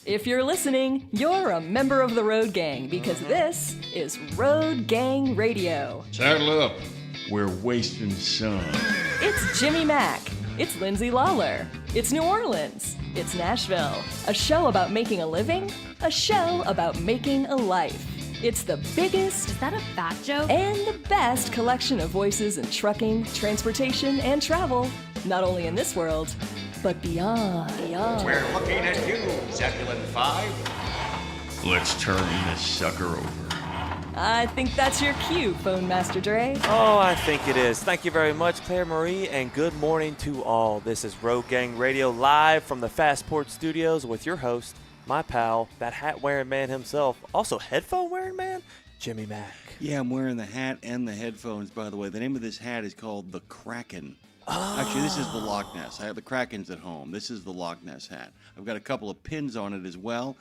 If you're listening, you're a member of the Road Gang because this is Road Gang Radio. Saddle up. We're wasting sun. It's Jimmy Mack. It's Lindsay Lawler. It's New Orleans. It's Nashville. A show about making a living. A show about making a life. It's the biggest... Is that a fat joke? And the best collection of voices in trucking, transportation, and travel. Not only in this world, but beyond. We're looking at you, Zebulon 5. Let's turn this sucker over. I think that's your cue, Phone Master Dre. Oh, I think it is. Thank you very much, Claire Marie, and good morning to all. This is Road Gang Radio live from the Fastport Studios with your host, my pal, that hat-wearing man himself, also headphone-wearing man, Jimmy Mack. Yeah, I'm wearing the hat and the headphones, by the way. The name of this hat is called the Kraken. Oh. Actually, this is the Loch Ness. I have the Krakens at home. This is the Loch Ness hat. I've got a couple of pins on it as well.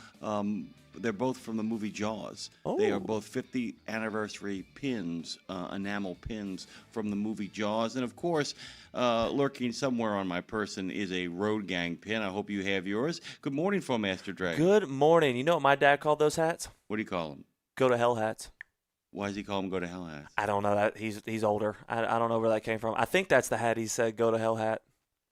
They're both from the movie Jaws. Oh. They are both 50th anniversary pins, enamel pins from the movie Jaws. And, of course, lurking somewhere on my person is a Road Gang pin. I hope you have yours. Good morning, Phone Master Dre. Good morning. You know what my dad called those hats? What do you call them? Go to hell hats. Why does he call them go to hell hats? I don't know that. He's older. I don't know where that came from. I think that's the hat he said, go to hell hat.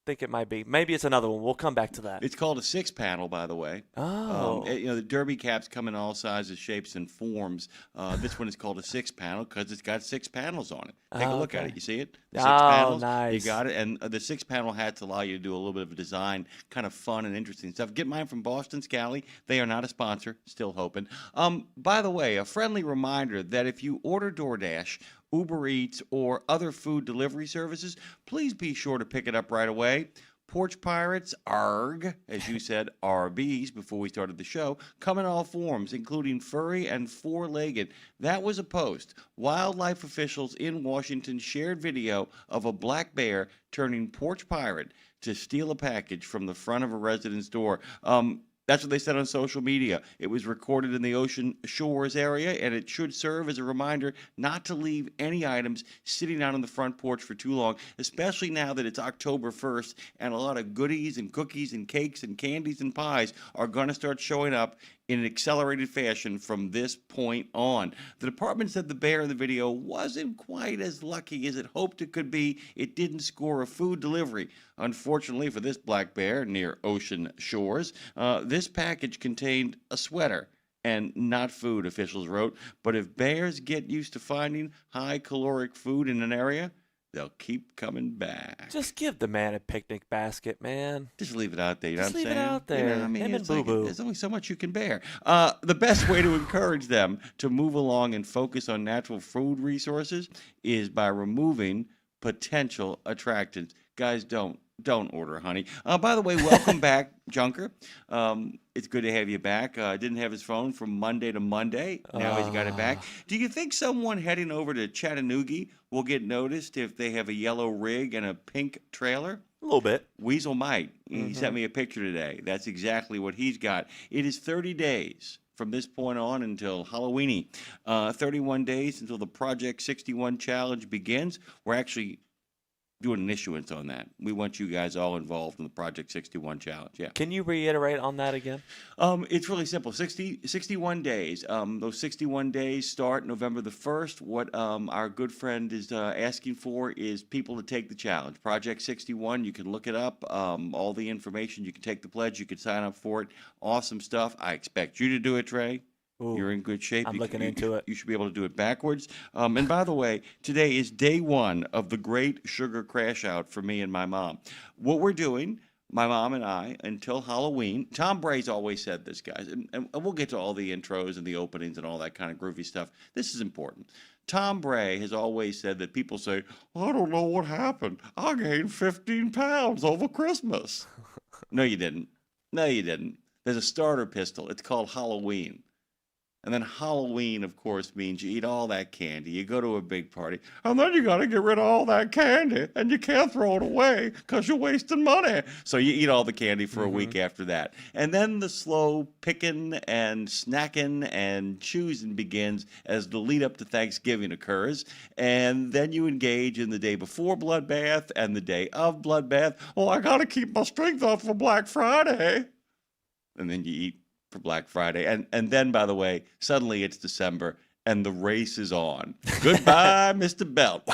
I think it might be. Maybe it's another one. We'll come back to that. It's called a six-panel, by the way. Oh. The derby caps come in all sizes, shapes, and forms. This one is called a six-panel because it's got 6 panels on it. Take a look at it. You see it? The 6 panels. Nice. You got it. And the 6-panel hats allow you to do a little bit of design, kind of fun and interesting stuff. Get mine from Boston Scally. They are not a sponsor. Still hoping. By the way, a friendly reminder that if you order DoorDash, Uber Eats, or other food delivery services, please be sure to pick it up right away. Porch Pirates, ARG, as you said, RBs before we started the show, come in all forms, including furry and four-legged. That was a post. Wildlife officials in Washington shared video of a black bear turning porch pirate to steal a package from the front of a resident's door. That's what they said on social media. It was recorded in the Ocean Shores area, and it should serve as a reminder not to leave any items sitting out on the front porch for too long, especially now that it's October 1st, and a lot of goodies and cookies and cakes and candies and pies are going to start showing up in an accelerated fashion from this point on. The department said the bear in the video wasn't quite as lucky as it hoped it could be. It didn't score a food delivery. Unfortunately for this black bear near Ocean Shores, this package contained a sweater and not food, officials wrote. But if bears get used to finding high-caloric food in an area, they'll keep coming back. Just give the man a picnic basket, man. Just leave it out there, you know what I'm saying? Just leave it out there. You know, I mean, Him it's and like, Boo-Boo. there's only so much you can bear. The best way to encourage them to move along and focus on natural food resources is by removing potential attractants. Guys, don't order honey. By the way, welcome back, Junker. It's good to have you back. Didn't have his phone from Monday to Monday. Now he's got it back. Do you think someone heading over to Chattanooga will get noticed if they have a yellow rig and a pink trailer? A little bit. Weasel might. He sent me a picture today. That's exactly what he's got. It is 30 days from this point on until Halloweeny. 31 days until the Project 61 challenge begins. We're actually doing an issuance on that. We want you guys all involved in the Project 61 challenge. Yeah. Can you reiterate on that again? It's really simple. 61 days. Those 61 days start November the 1st. What our good friend is asking for is people to take the challenge. Project 61, you can look it up. All the information, you can take the pledge, you can sign up for it. Awesome stuff. I expect you to do it, Trey. Ooh, you're in good shape. I'm looking into it. You should be able to do it backwards. And by the way, today is day 1 of the great sugar crash out for me and my mom. What we're doing, my mom and I, until Halloween. Tom Bray's always said this, guys, and we'll get to all the intros and the openings and all that kind of groovy stuff. This is important. Tom Bray has always said that people say, I don't know what happened. I gained 15 pounds over Christmas. No, you didn't. No, you didn't. There's a starter pistol. It's called Halloween. And then Halloween, of course, means you eat all that candy. You go to a big party. And then you got to get rid of all that candy. And you can't throw it away because you're wasting money. So you eat all the candy for a week after that. And then the slow picking and snacking and choosing begins as the lead up to Thanksgiving occurs. And then you engage in the day before Bloodbath and the day of Bloodbath. Oh, I got to keep my strength up for Black Friday. And then you eat for Black Friday. And then, by the way, suddenly it's December and the race is on. Goodbye, Mr. Belt.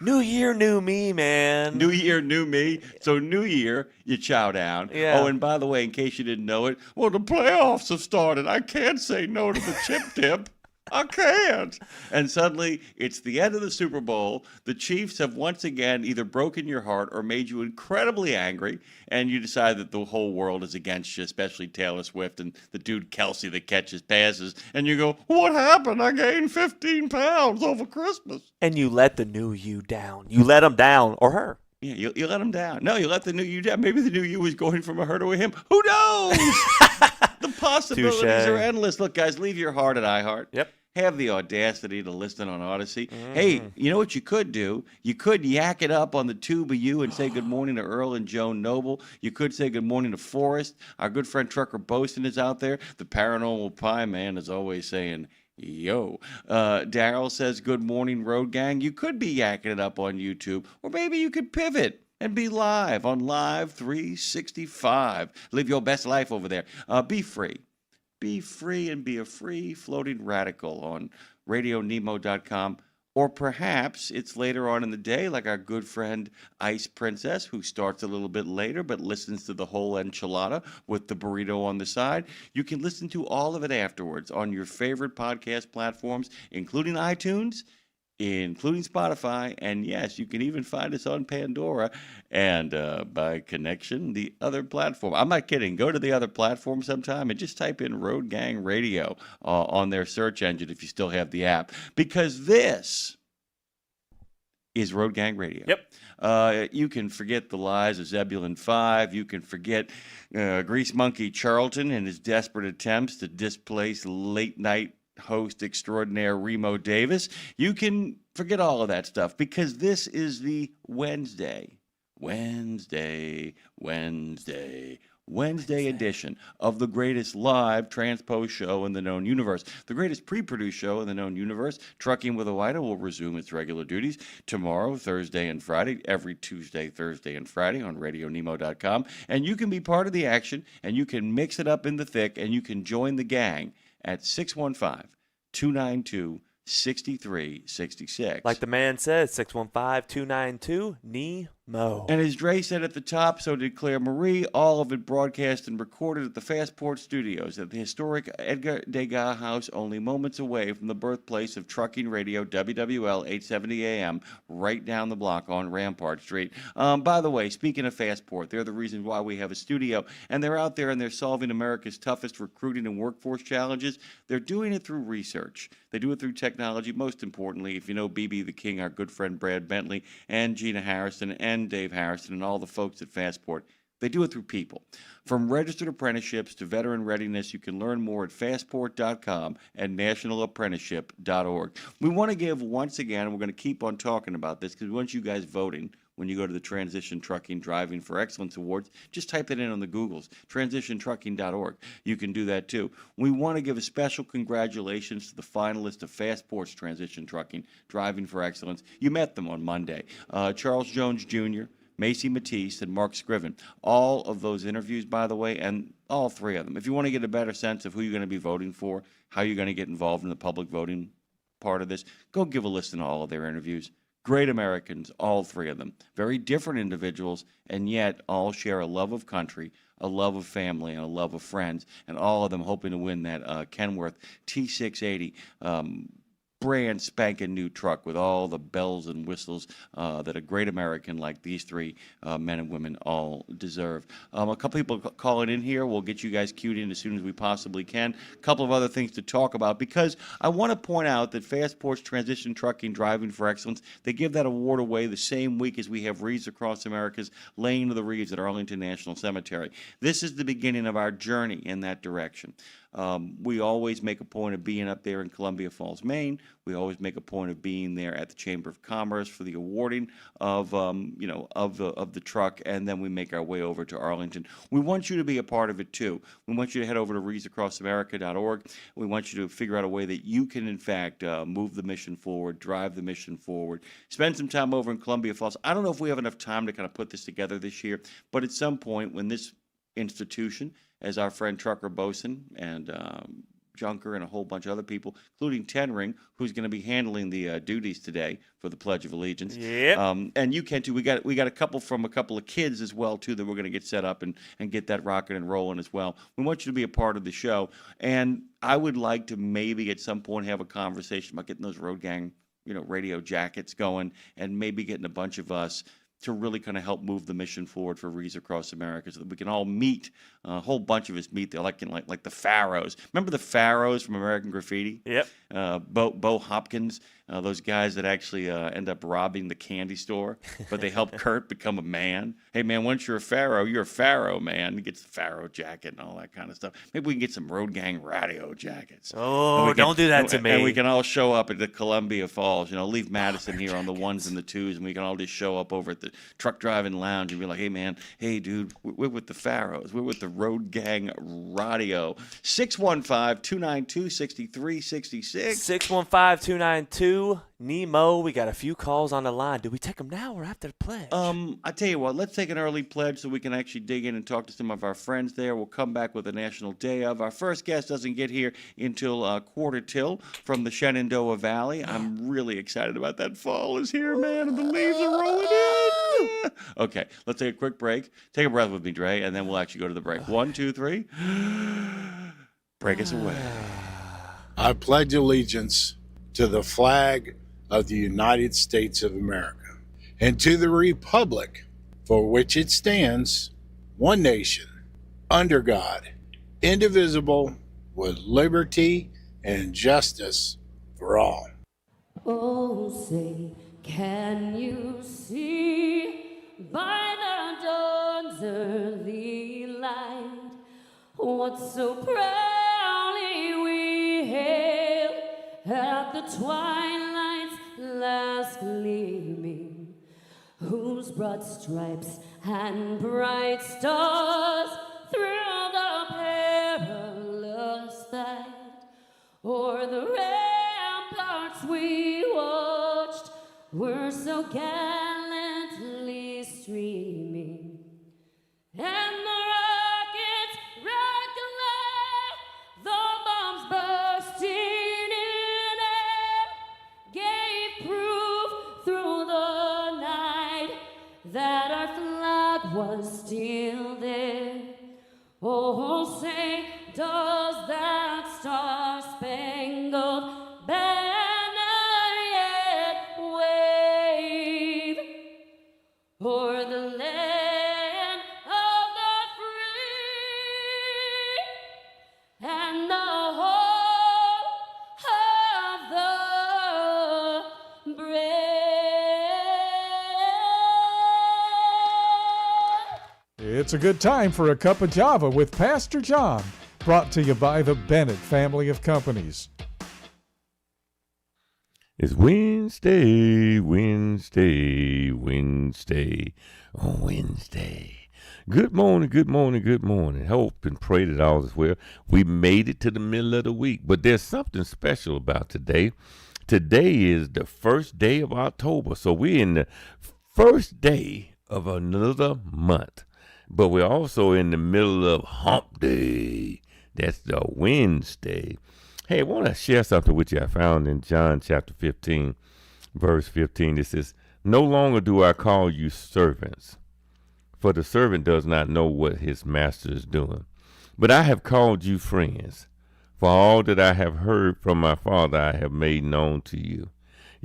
New year, new me, man. New year, new me. So New Year, you chow down. Yeah. Oh, and by the way, in case you didn't know it, well, the playoffs have started. I can't say no to the chip dip. I can't. And suddenly, it's the end of the Super Bowl. The Chiefs have once again either broken your heart or made you incredibly angry, and you decide that the whole world is against you, especially Taylor Swift and the dude Kelsey that catches passes. And you go, what happened? I gained 15 pounds over Christmas. And you let the new you down. You let him down, or her. Yeah, you let him down. No, you let the new you down. Maybe the new you was going from a her to a him. Who knows? The possibilities Touché. are endless. Look, guys, leave your heart at iHeart. Yep. Have the audacity to listen on Odyssey. Hey, you know what you could do? You could yak it up on the tube of you and say good morning to Earl and Joan Noble. You could say good morning to Forrest. Our good friend Trucker Boaston is out there. The Paranormal Pie Man is always saying, yo. Daryl says, good morning, Road Gang. You could be yakking it up on YouTube. Or maybe you could pivot and be live on Live 365. Live your best life over there. Be free. Be free and be a free floating radical on RadioNemo.com. Or perhaps it's later on in the day, like our good friend Ice Princess, who starts a little bit later but listens to the whole enchilada with the burrito on the side. You can listen to all of it afterwards on your favorite podcast platforms, including iTunes, including Spotify, and yes, you can even find us on Pandora and by connection, the other platform. I'm not kidding. Go to the other platform sometime and just type in Road Gang Radio on their search engine if you still have the app, because this is Road Gang Radio. Yep. You can forget the lies of Zebulon 5. You can forget Grease Monkey Charlton and his desperate attempts to displace late-night host extraordinaire Remo Davis. You can forget all of that stuff because this is the Wednesday edition of the greatest live transposed show in the known universe. The greatest pre-produced show in the known universe. Trucking with a White will resume its regular duties tomorrow, Thursday, and Friday, every Tuesday, Thursday, and Friday on RadioNemo.com. And you can be part of the action, and you can mix it up in the thick, and you can join the gang at 615-292-6366. Like the man said, 615-292-NEMO. And as Dre said at the top, so did Claire Marie, all of it broadcast and recorded at the Fastport Studios at the historic Edgar Degas House, only moments away from the birthplace of trucking radio, WWL 870 AM, right down the block on Rampart Street. By the way, speaking of Fastport, they're the reason why we have a studio, and they're out there and they're solving America's toughest recruiting and workforce challenges. They're doing it through research. They do it through technology. Most importantly, if you know BB the King, our good friend Brad Bentley, and Gina Harrison, and Dave Harrison, and all the folks at Fastport, they do it through people. From registered apprenticeships to veteran readiness, you can learn more at fastport.com and nationalapprenticeship.org. We want to give, once again, and we're going to keep on talking about this because we want you guys voting. When you go to the Transition Trucking Driving for Excellence Awards, just type it in on the Googles, transitiontrucking.org. You can do that too. We want to give a special congratulations to the finalists of Fastport's Transition Trucking Driving for Excellence. You met them on Monday. Charles Jones Jr., Macy Matisse, and Mark Scriven. All of those interviews, by the way, and all three of them. If you want to get a better sense of who you're going to be voting for, how you're going to get involved in the public voting part of this, go give a listen to all of their interviews. Great Americans, all three of them. Very different individuals, and yet all share a love of country, a love of family, and a love of friends, and all of them hoping to win that Kenworth T680 brand spanking new truck with all the bells and whistles that a great American like these three men and women all deserve. A couple people calling in here. We'll get you guys queued in as soon as we possibly can. A couple of other things to talk about because I want to point out that Fastport's Transition Trucking Driving for Excellence, they give that award away the same week as we have Wreaths Across America's Laying of the Wreaths at Arlington National Cemetery. This is the beginning of our journey in that direction. We always make a point of being up there in Columbia Falls, Maine. We always make a point of being there at the Chamber of Commerce for the awarding of the truck, and then we make our way over to Arlington. We want you to be a part of it too. We want you to head over to wreathsacrossamerica.org. We want you to figure out a way that you can, in fact, move the mission forward, drive the mission forward. Spend some time over in Columbia Falls. I don't know if we have enough time to kind of put this together this year, but at some point when this institution, as our friend Trucker Boson and Junker and a whole bunch of other people, including Tenring, who's going to be handling the duties today for the Pledge of Allegiance. Yep. And you can too. We got a couple from a couple of kids as well too that we're going to get set up and get that rocking and rolling as well. We want you to be a part of the show, and I would like to maybe at some point have a conversation about getting those Road Gang, radio jackets going, and maybe getting a bunch of us to really kind of help move the mission forward for Rees across America, so that we can all meet, a whole bunch of us meet there, like the Pharaohs. Remember the Pharaohs from American Graffiti? Yep. Bo Hopkins, those guys that actually end up robbing the candy store, but they help Kurt become a man. Hey, man, once you're a pharaoh, man. He gets the pharaoh jacket and all that kind of stuff. Maybe we can get some Road Gang radio jackets. Oh, don't do that to me. And we can all show up at the Columbia Falls. Leave Madison here on the ones and the twos, and we can all just show up over at the truck driving lounge and be like, hey, man, hey, dude, we're with the Pharaohs. We're with the Road Gang Radio. 615-292-6366. 615-292 Nemo. We got a few calls on the line. Do we take them now or after the pledge? I tell you what, let's take an early pledge so we can actually dig in and talk to some of our friends there. We'll come back with a national day of. Our first guest doesn't get here until quarter till from the Shenandoah Valley. I'm really excited about that. Fall is here, man, and the leaves are rolling in. Okay, let's take a quick break. Take a breath with me, Dre, and then we'll actually go to the break. 1, 2, 3. Break us away. I pledge allegiance to the flag of the United States of America and to the republic for which it stands, one nation, under God, indivisible, with liberty and justice for all. Oh, say, can you see by the dawn's early light what so proudly we hailed at the twilight's last gleaming, whose broad stripes and bright stars through the perilous fight o'er the ramparts we watched were so gallantly streaming, and the rockets rocked alive, the bombs bursting in air gave proof through the night that our flag was still there. Oh, say, does that star-spangled banner yet wave o'er the land of the free and the home of the brave? It's a good time for a cup of Java with Pastor John, brought to you by the Bennett family of companies. It's Wednesday. Good morning. Hope and pray that all is well. We made it to the middle of the week, but there's something special about today. Today is the first day of October, so we're in the first day of another month. But we're also in the middle of Hump Day. That's the Wednesday. Hey, I want to share something with you I found in John chapter 15, verse 15. It says, "No longer do I call you servants, for the servant does not know what his master is doing. But I have called you friends, for all that I have heard from my Father I have made known to you."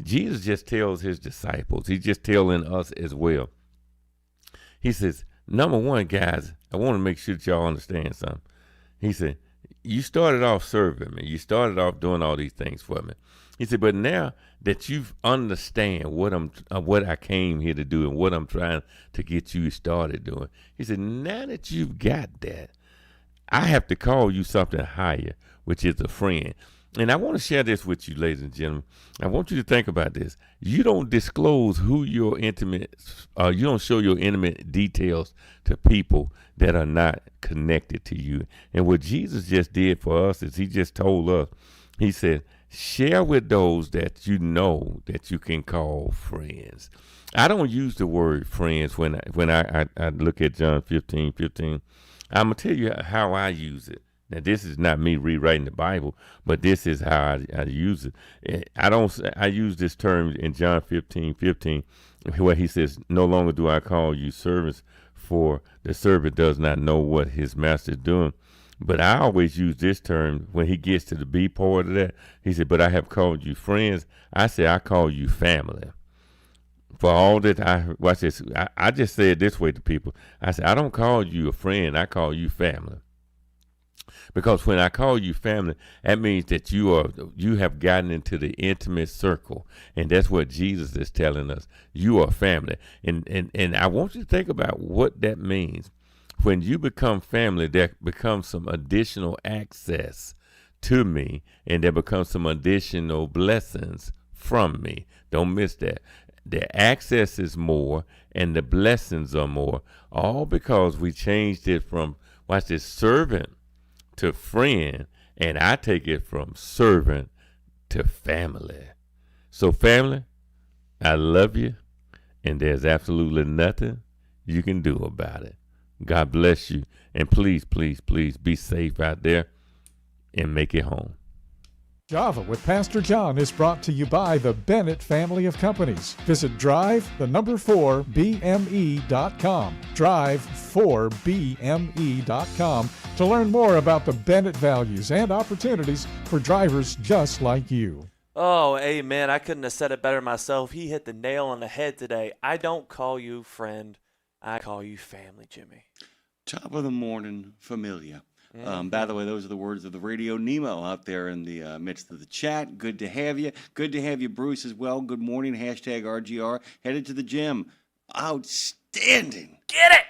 Jesus just tells his disciples, he's just telling us as well. He says, number one, guys, I want to make sure that y'all understand something. He said, you started off serving me. You started off doing all these things for me. He said, but now that you understand what I came here to do and what I'm trying to get you started doing, he said, now that you've got that, I have to call you something higher, which is a friend. And I want to share this with you, ladies and gentlemen. I want you to think about this. You don't disclose who your intimate, you don't show your intimate details to people that are not connected to you. And what Jesus just did for us is he just told us, he said, share with those that you know that you can call friends. I don't use the word friends when I look at John 15:15. I'm going to tell you how I use it. Now, this is not me rewriting the Bible, but this is how I use it. I use this term in John 15:15, where he says, "No longer do I call you servants, for the servant does not know what his master is doing." But I always use this term when he gets to the B part of that. He said, "But I have called you friends." I say, I call you family. For all that watch this, I just say it this way to people. I say, I don't call you a friend, I call you family. Because when I call you family, that means that you have gotten into the intimate circle. And that's what Jesus is telling us. You are family. And I want you to think about what that means. When you become family, there becomes some additional access to me, and there becomes some additional blessings from me. Don't miss that. The access is more, and the blessings are more, all because we changed it from, watch this, servant to friend, and I take it from servant to family. So family, I love you, and there's absolutely nothing you can do about it. God bless you, and please, please, please be safe out there and make it home. Java with Pastor John is brought to you by the Bennett family of companies. Visit drive4bme.com, drive4bme.com to learn more about the Bennett values and opportunities for drivers just like you. Oh, amen. I couldn't have said it better myself. He hit the nail on the head today. I don't call you friend. I call you family, Jimmy. Top of the morning, familia. By the way, those are the words of the RadioNemo out there in the midst of the chat. Good to have you. Good to have you, Bruce, as well. Good morning. Hashtag RGR. Headed to the gym. Outstanding. Get it!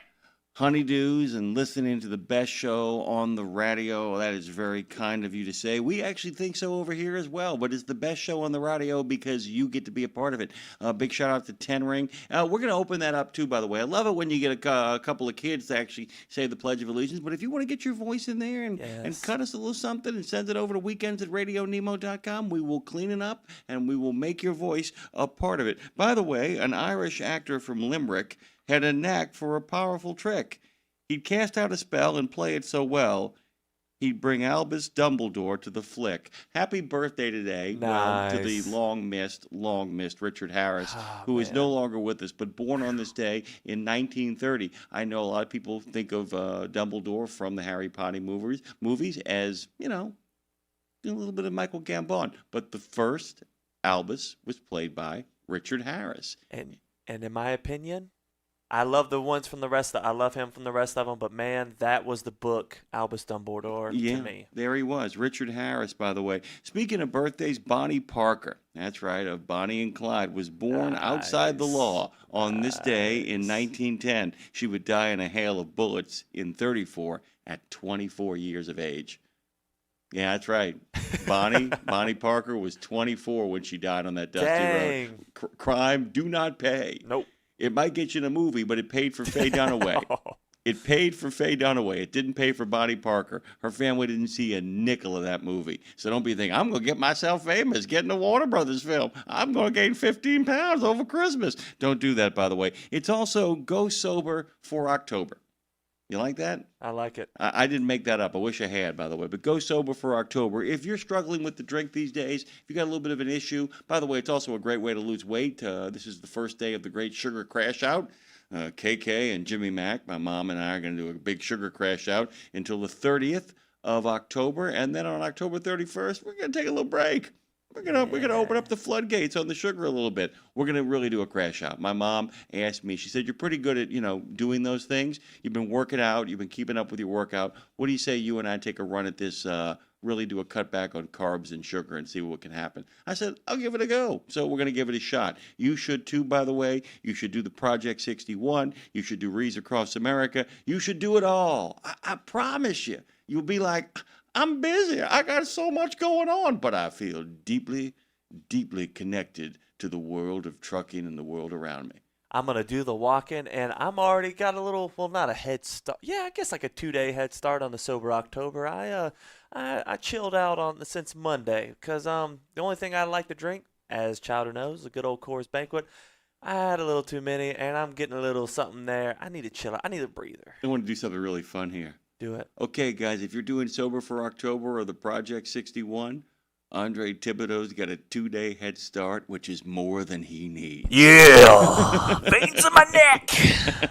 Honeydews and listening to the best show on the radio. That is very kind of you to say. We actually think so over here as well, but it's the best show on the radio because you get to be a part of it. Big shout out to Ten Ring. We're going to open that up too, by the way. I love it when you get a couple of kids to actually say the Pledge of Allegiance, but if you want to get your voice in there and cut us a little something and send it over to weekends@radionemo.com, we will clean it up and we will make your voice a part of it. By the way, an Irish actor from Limerick had a knack for a powerful trick. He'd cast out a spell and play it so well, he'd bring Albus Dumbledore to the flick. Happy birthday today to the long-missed Richard Harris, who is no longer with us, but born on this day in 1930. I know a lot of people think of Dumbledore from the Harry Potter movies as, you know, a little bit of Michael Gambon. But the first Albus was played by Richard Harris. And in my opinion, I love the ones from the rest of I love him from the rest of them, but man, that was the book, Albus Dumbledore, to me. There he was, Richard Harris, by the way. Speaking of birthdays, Bonnie Parker, that's right, of Bonnie and Clyde, was born outside the law on this day in 1910. She would die in a hail of bullets in 34 at 24 years of age. Yeah, that's right. Bonnie Parker was 24 when she died on that dusty road. Crime do not pay. Nope. It might get you in a movie, but it paid for Faye Dunaway. It paid for Faye Dunaway. It didn't pay for Bonnie Parker. Her family didn't see a nickel of that movie. So don't be thinking, I'm going to get myself famous, getting a Warner Brothers film. I'm going to gain 15 pounds over Christmas. Don't do that, by the way. It's also Go Sober for October. You like that? I like it. I didn't make that up. I wish I had, by the way. But Go Sober for October. If you're struggling with the drink these days, if you got a little bit of an issue, by the way, it's also a great way to lose weight. This is the first day of the Great Sugar Crash Out. KK and Jimmy Mack, my mom and I are going to do a big sugar crash out until the 30th of October. And then on October 31st, we're going to take a little break. We're gonna open up the floodgates on the sugar a little bit. We're gonna really do a crash out. My mom asked me. She said, "You're pretty good at doing those things. You've been working out. You've been keeping up with your workout. What do you say you and I take a run at this? Really do a cutback on carbs and sugar and see what can happen?" I said, "I'll give it a go." So we're gonna give it a shot. You should too, by the way. You should do the Project 61. You should do Rees Across America. You should do it all. I promise you. You'll be like, I'm busy. I got so much going on, but I feel deeply, deeply connected to the world of trucking and the world around me. I'm going to do the walking, and I'm already got a little, well, not a head start. Yeah, I guess like a 2-day head start on the Sober October. I chilled out since Monday because the only thing I like to drink, as Chowder knows, a good old Coors Banquet. I had a little too many, and I'm getting a little something there. I need to chill out. I need a breather. I want to do something really fun here. Do it. Okay, guys, if you're doing Sober for October or the Project 61, Andre Thibodeau's got a 2-day head start, which is more than he needs. Yeah. Veins in my neck.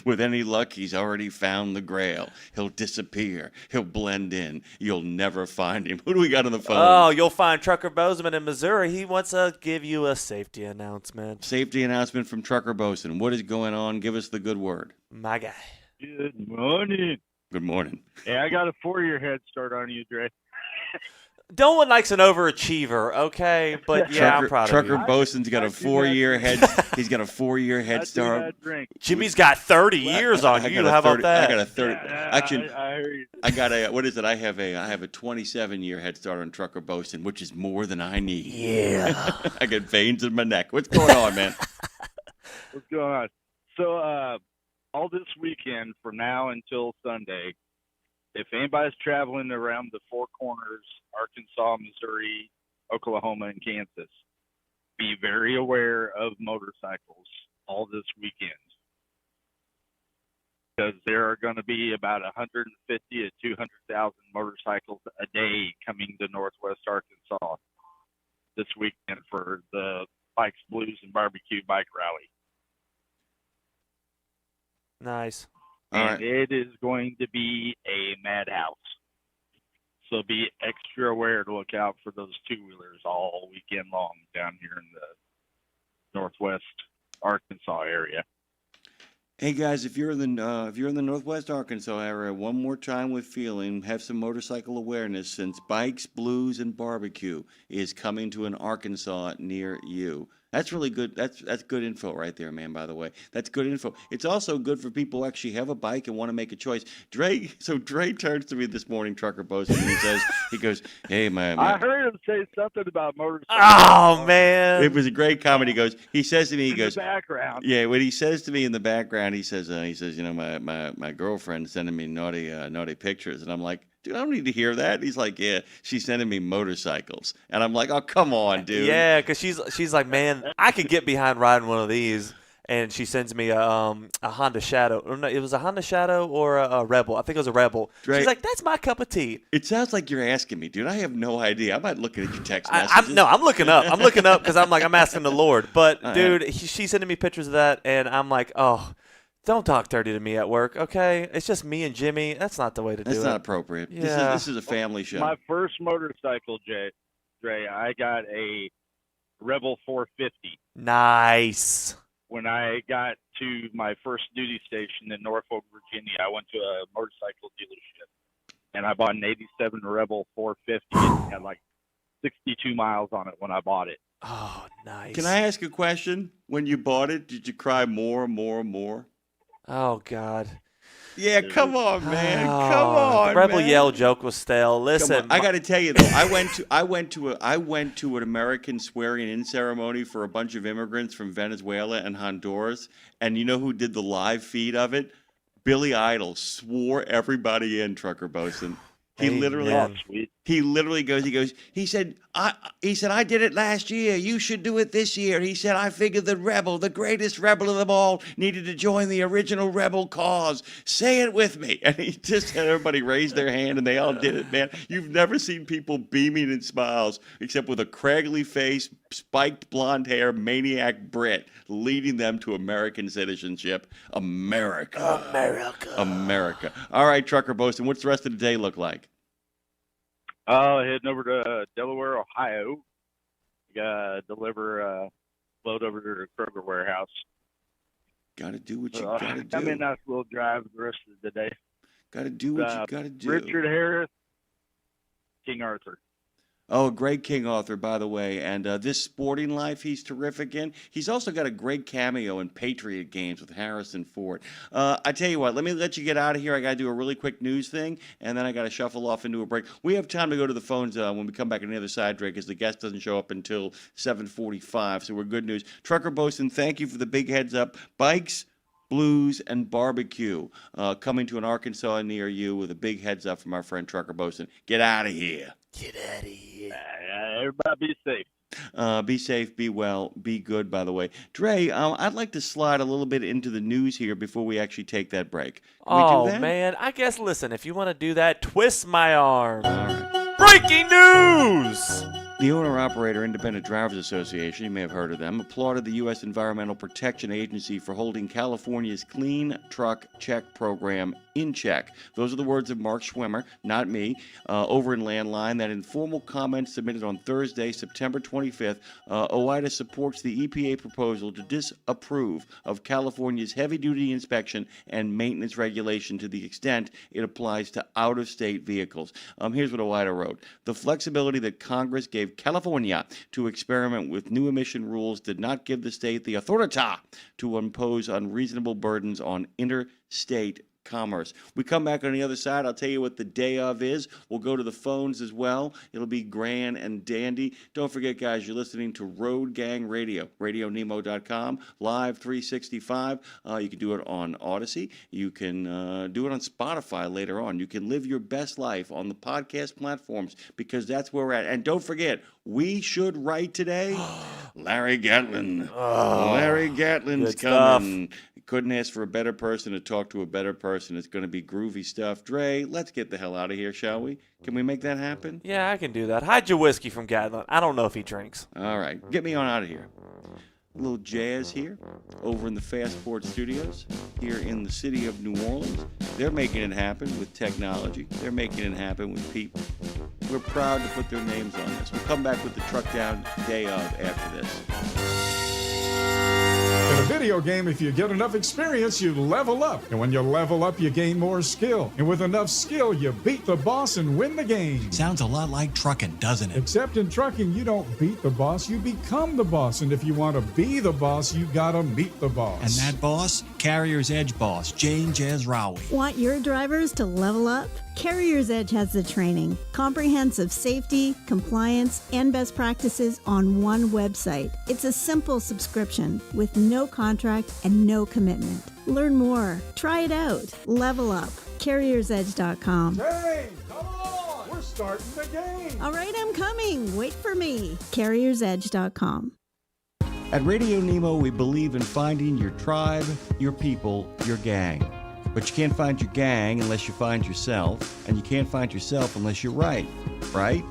With any luck, he's already found the grail. He'll disappear. He'll blend in. You'll never find him. Who do we got on the phone? Oh, you'll find Trucker Bozeman in Missouri. He wants to give you a safety announcement. Safety announcement from Trucker Bozeman. What is going on? Give us the good word. My guy. Good morning. Good morning. Hey, I got a 4-year head start on you, Dre. Dolan likes an overachiever, okay? But yeah, I'm proud of Trucker you. Bosun's got a 4-year head. He's got a 4-year head start. Jimmy's got 30 years on you. How about that? I got a 30. Actually, I heard you. I got a. What is it? I have a 27-year head start on Trucker Bosun, which is more than I need. Yeah. I got veins in my neck. What's going on, man? What's going on? So, all this weekend from now until Sunday, if anybody's traveling around the Four Corners, Arkansas, Missouri, Oklahoma, and Kansas, be very aware of motorcycles all this weekend. Because there are going to be about 150 to 200,000 motorcycles a day coming to Northwest Arkansas this weekend for the Bikes, Blues, and Barbecue Bike Rally. Nice. And it is going to be a madhouse. So be extra aware to look out for those two-wheelers all weekend long down here in the Northwest Arkansas area. Hey guys, if you're in the Northwest Arkansas area, one more time with feeling, have some motorcycle awareness since Bikes, Blues, and Barbecue is coming to an Arkansas near you. That's really good. That's good info right there, man, by the way. That's good info. It's also good for people who actually have a bike and want to make a choice. Dre turns to me this morning, Trucker Bosun, and he goes, hey, my I heard him say something about motorcycles. Oh, man. It was a great comment. He says to me, in the background. yeah, when he says to me in the background, he says, you know, my girlfriend's sending me naughty pictures. And I'm like, dude, I don't need to hear that. He's like, yeah, she's sending me motorcycles. And I'm like, oh, come on, dude. Yeah, because she's like, man, I could get behind riding one of these. And she sends me a Honda Shadow. Or no, it was a Honda Shadow or a Rebel. I think it was a Rebel. Right. She's like, that's my cup of tea. It sounds like you're asking me, dude. I have no idea. I'm not looking at your text messages. I'm looking up. I'm looking up because I'm asking the Lord. But, dude, she's sending me pictures of that. And I'm like, oh, don't talk dirty to me at work, okay? It's just me and Jimmy. That's not the way to do it. That's not appropriate. Yeah. This is a family show. My first motorcycle, Dre, I got a Rebel 450. Nice. When I got to my first duty station in Norfolk, Virginia, I went to a motorcycle dealership, and I bought an 87 Rebel 450. It had like 62 miles on it when I bought it. Oh, nice. Can I ask a question? When you bought it, did you cry more? Oh, God. Yeah, come on, man. Oh, Come on, the Rebel man. Yell joke was stale. Listen, I got to tell you though, I went to an American swearing-in ceremony for a bunch of immigrants from Venezuela and Honduras, and you know who did the live feed of it? Billy Idol swore everybody in, Trucker Bosun. He literally goes, he said, I did it last year. You should do it this year. He said, I figured the rebel, the greatest rebel of them all, needed to join the original rebel cause. Say it with me. And he just had everybody raise their hand, and they all did it, man. You've never seen people beaming in smiles except with a craggly face, spiked blonde hair, maniac Brit leading them to American citizenship. America. All right, Trucker Bosun, what's the rest of the day look like? Heading over to Delaware, Ohio. Deliver load over to the Kroger warehouse. Got to do what you got to do. I'm in a nice little drive the rest of the day. Got to do what you got to do. Richard Harris, King Arthur. Oh, a great King Arthur, by the way. And this Sporting Life he's terrific in. He's also got a great cameo in Patriot Games with Harrison Ford. I tell you what, let me let you get out of here. I got to do a really quick news thing, and then I got to shuffle off into a break. We have time to go to the phones when we come back on the other side, Drake, because the guest doesn't show up until 7:45, so we're good news. Trucker Bosun, thank you for the big heads up. Bikes, Blues, and Barbecue coming to an Arkansas near you with a big heads up from our friend Trucker Bosun. Get out of here. Get out of here. Everybody be safe. Be safe, be well, be good, by the way. Dre, I'd like to slide a little bit into the news here before we actually take that break. Can we do that? Man, I guess, listen, if you want to do that, twist my arm. All right. Breaking news! The Owner-Operator Independent Drivers Association, you may have heard of them, applauded the U.S. Environmental Protection Agency for holding California's Clean Truck Check program in check. Those are the words of Mark Schwimmer, not me, over in Landline. That informal comment submitted on Thursday, September 25th, OIDA supports the EPA proposal to disapprove of California's heavy-duty inspection and maintenance regulation to the extent it applies to out-of-state vehicles. Here's what OIDA wrote. The flexibility that Congress gave California to experiment with new emission rules did not give the state the authority to impose unreasonable burdens on interstate commerce. We come back on the other side. I'll tell you what the day of is. We'll go to the phones as well. It'll be grand and dandy. Don't forget, guys, you're listening to Road Gang Radio, RadioNemo.com, live 365. You can do it on Odyssey. You can do it on Spotify later on. You can live your best life on the podcast platforms because that's where we're at. And don't forget, we should write today. Larry Gatlin. Larry Gatlin's coming. Couldn't ask for a better person to talk to a better person. It's going to be groovy stuff. Dre, let's get the hell out of here, shall we? Can we make that happen? Yeah, I can do that. Hide your whiskey from Gatlin. I don't know if he drinks. All right. Get me on out of here. A little jazz here over in the Fastport Studios here in the city of New Orleans. They're making it happen with technology. They're making it happen with people. We're proud to put their names on this. We'll come back with the Truck Down Day of after this. In a video game, if you get enough experience, you level up. And when you level up, you gain more skill. And with enough skill, you beat the boss and win the game. Sounds a lot like trucking, doesn't it? Except in trucking, you don't beat the boss, you become the boss. And if you want to be the boss, you gotta meet the boss. And that boss? Carrier's Edge boss, Jane Jazrawi. Want your drivers to level up? Carrier's Edge has the training, comprehensive safety, compliance, and best practices on one website. It's a simple subscription with no contract and no commitment. Learn more. Try it out. Level up. CarriersEdge.com. Hey, come on! We're starting the game! All right, I'm coming. Wait for me. CarriersEdge.com. At Radio Nemo, we believe in finding your tribe, your people, your gang. But you can't find your gang unless you find yourself, and you can't find yourself unless you write, right?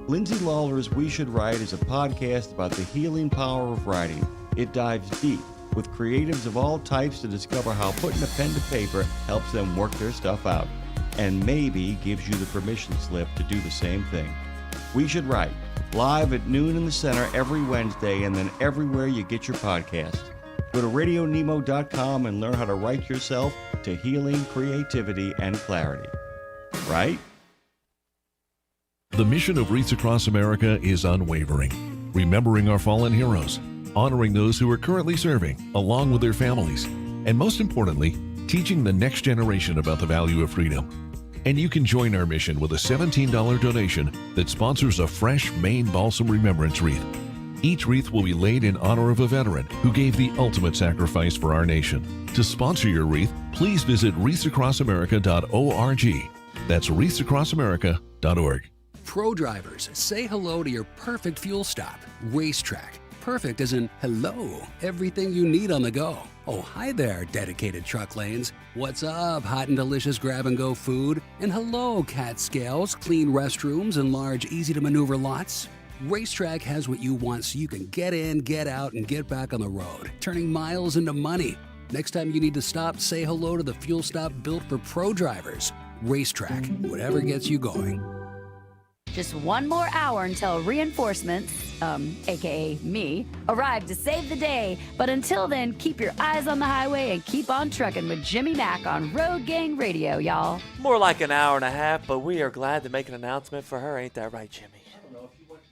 Lindsay Lawler's We Should Write is a podcast about the healing power of writing. It dives deep with creatives of all types to discover how putting a pen to paper helps them work their stuff out, and maybe gives you the permission slip to do the same thing. We Should Write, live at noon in the center every Wednesday, and then everywhere you get your podcast. Go to RadioNemo.com and learn how to write yourself to healing, creativity, and clarity. Right? The mission of Wreaths Across America is unwavering, remembering our fallen heroes, honoring those who are currently serving, along with their families, and most importantly, teaching the next generation about the value of freedom. And you can join our mission with a $17 donation that sponsors a fresh Maine Balsam Remembrance Wreath. Each wreath will be laid in honor of a veteran who gave the ultimate sacrifice for our nation. To sponsor your wreath, please visit wreathsacrossamerica.org. That's wreathsacrossamerica.org. Pro drivers, say hello to your perfect fuel stop, Racetrack. Perfect as in hello, everything you need on the go. Oh, hi there, dedicated truck lanes. What's up, hot and delicious grab-and-go food? And hello, cat scales, clean restrooms, and large, easy-to-maneuver lots. Racetrack has what you want so you can get in, get out, and get back on the road, turning miles into money. Next time you need to stop, say hello to the fuel stop built for pro drivers. Racetrack, whatever gets you going. Just one more hour until reinforcements, aka me, arrive to save the day. But until then, keep your eyes on the highway and keep on trucking with Jimmy Mack on Road Gang Radio, y'all. More like an hour and a half, but we are glad to make an announcement for her. Ain't that right, Jimmy?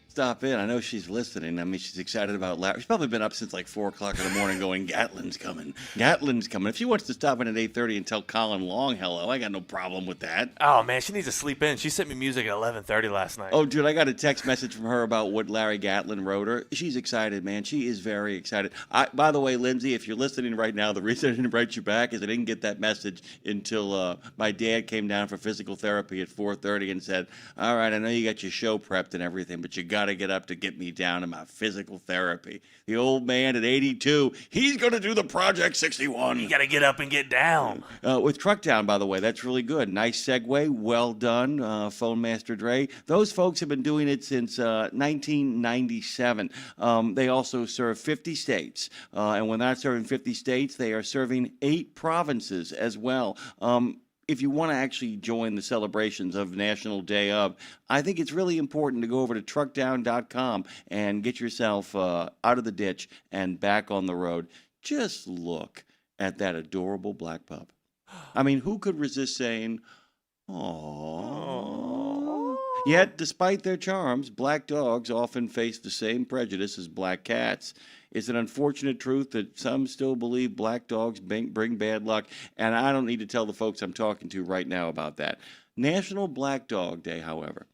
Stop in. I know she's listening. I mean, she's excited about Larry. She's probably been up since like 4 o'clock in the morning going, Gatlin's coming. Gatlin's coming. If she wants to stop in at 8:30 and tell Colin Long hello, I got no problem with that. Oh, man, she needs to sleep in. She sent me music at 11:30 last night. Oh, dude, I got a text message from her about what Larry Gatlin wrote her. She's excited, man. She is very excited. By the way, Lindsay, if you're listening right now, the reason I didn't write you back is I didn't get that message until my dad came down for physical therapy at 4:30 and said, all right, I know you got your show prepped and everything, but you got got to get up to get me down to my physical therapy. The old man at 82, he's going to do the Project 61. You got to get up and get down. With Truck Down, by the way, that's really good. Nice segue. Well done, Phone Master Dre. Those folks have been doing it since 1997. They also serve 50 states. And when they're not serving 50 states, they are serving 8 provinces as well. If you want to actually join the celebrations of National Day of, I think it's really important to go over to truckdown.com and get yourself out of the ditch and back on the road. Just look at that adorable black pup. I mean, who could resist saying, "Aww"? Yet, despite their charms, black dogs often face the same prejudice as black cats. It's an unfortunate truth that some still believe black dogs bring bad luck, and I don't need to tell the folks I'm talking to right now about that. National Black Dog Day, however,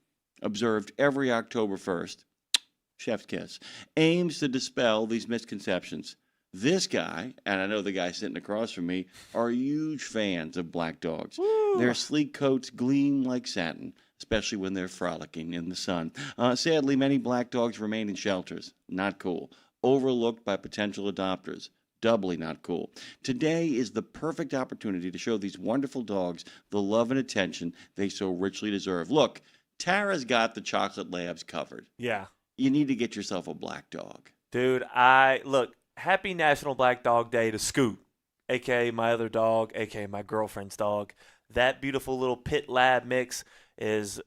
observed every October 1st, chef's kiss, aims to dispel these misconceptions. This guy, and I know the guy sitting across from me, are huge fans of black dogs. Woo. Their sleek coats gleam like satin, especially when they're frolicking in the sun. Sadly, many black dogs remain in shelters. Not cool. Overlooked by potential adopters. Doubly not cool. Today is the perfect opportunity to show these wonderful dogs the love and attention they so richly deserve. Look, Tara's got the chocolate labs covered. Yeah. You need to get yourself a black dog. Dude, look, happy National Black Dog Day to Scoot, a.k.a. my other dog, a.k.a. my girlfriend's dog. That beautiful little pit lab mix is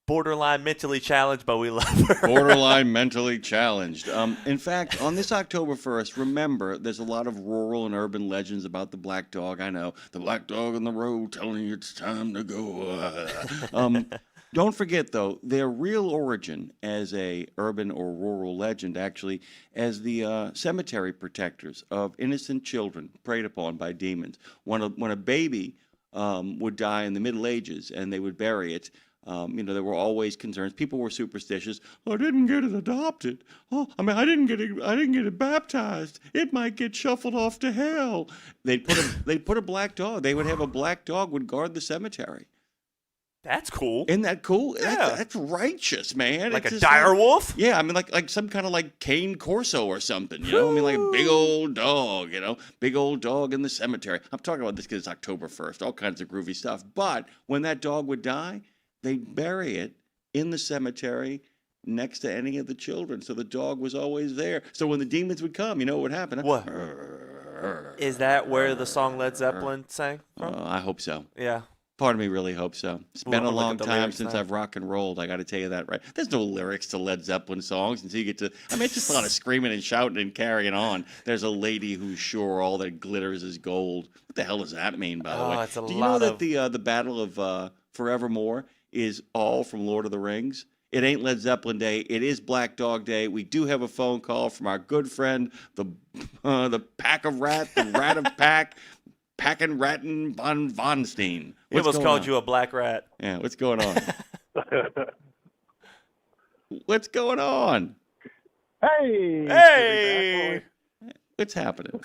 borderline mentally challenged, but we love her. Borderline mentally challenged. In fact, on this October 1st, remember, there's a lot of rural and urban legends about the black dog. I know. The black dog on the road telling you it's time to go. Don't forget, though, their real origin as a urban or rural legend, actually, as the cemetery protectors of innocent children preyed upon by demons. When a baby would die in the Middle Ages and they would bury it, there were always concerns. People were superstitious. I didn't get it adopted. I didn't get it baptized. It might get shuffled off to hell. They'd put a black dog. They would have a black dog would guard the cemetery. That's cool. Isn't that cool? Yeah. That's righteous, man. Like a dire wolf? Yeah, I mean, like some kind of like Cane Corso or something, you know? I mean, like a big old dog, big old dog in the cemetery. I'm talking about this because it's October 1st, all kinds of groovy stuff. But when that dog would die, they'd bury it in the cemetery next to any of the children. So the dog was always there. So when the demons would come, you know what would happen? What? Is that where the song Led Zeppelin sang from? I hope so. Yeah. Part of me really hopes so. It's been a long time since now. I've rock and rolled. I got to tell you that, right? There's no lyrics to Led Zeppelin songs until you get to. I mean, it's just a lot of screaming and shouting and carrying on. There's a lady who's sure all that glitters is gold. What the hell does that mean, by the way? It's a Do you lot know that the Battle of Forevermore is all from Lord of the Rings? It ain't Led Zeppelin Day. It is Black Dog Day. We do have a phone call from our good friend, the Pack of Rat, the Rat of Pack. Packin' Ratten von Stein. He almost called you a black rat. Yeah, what's going on? What's going on? Hey! What's happening?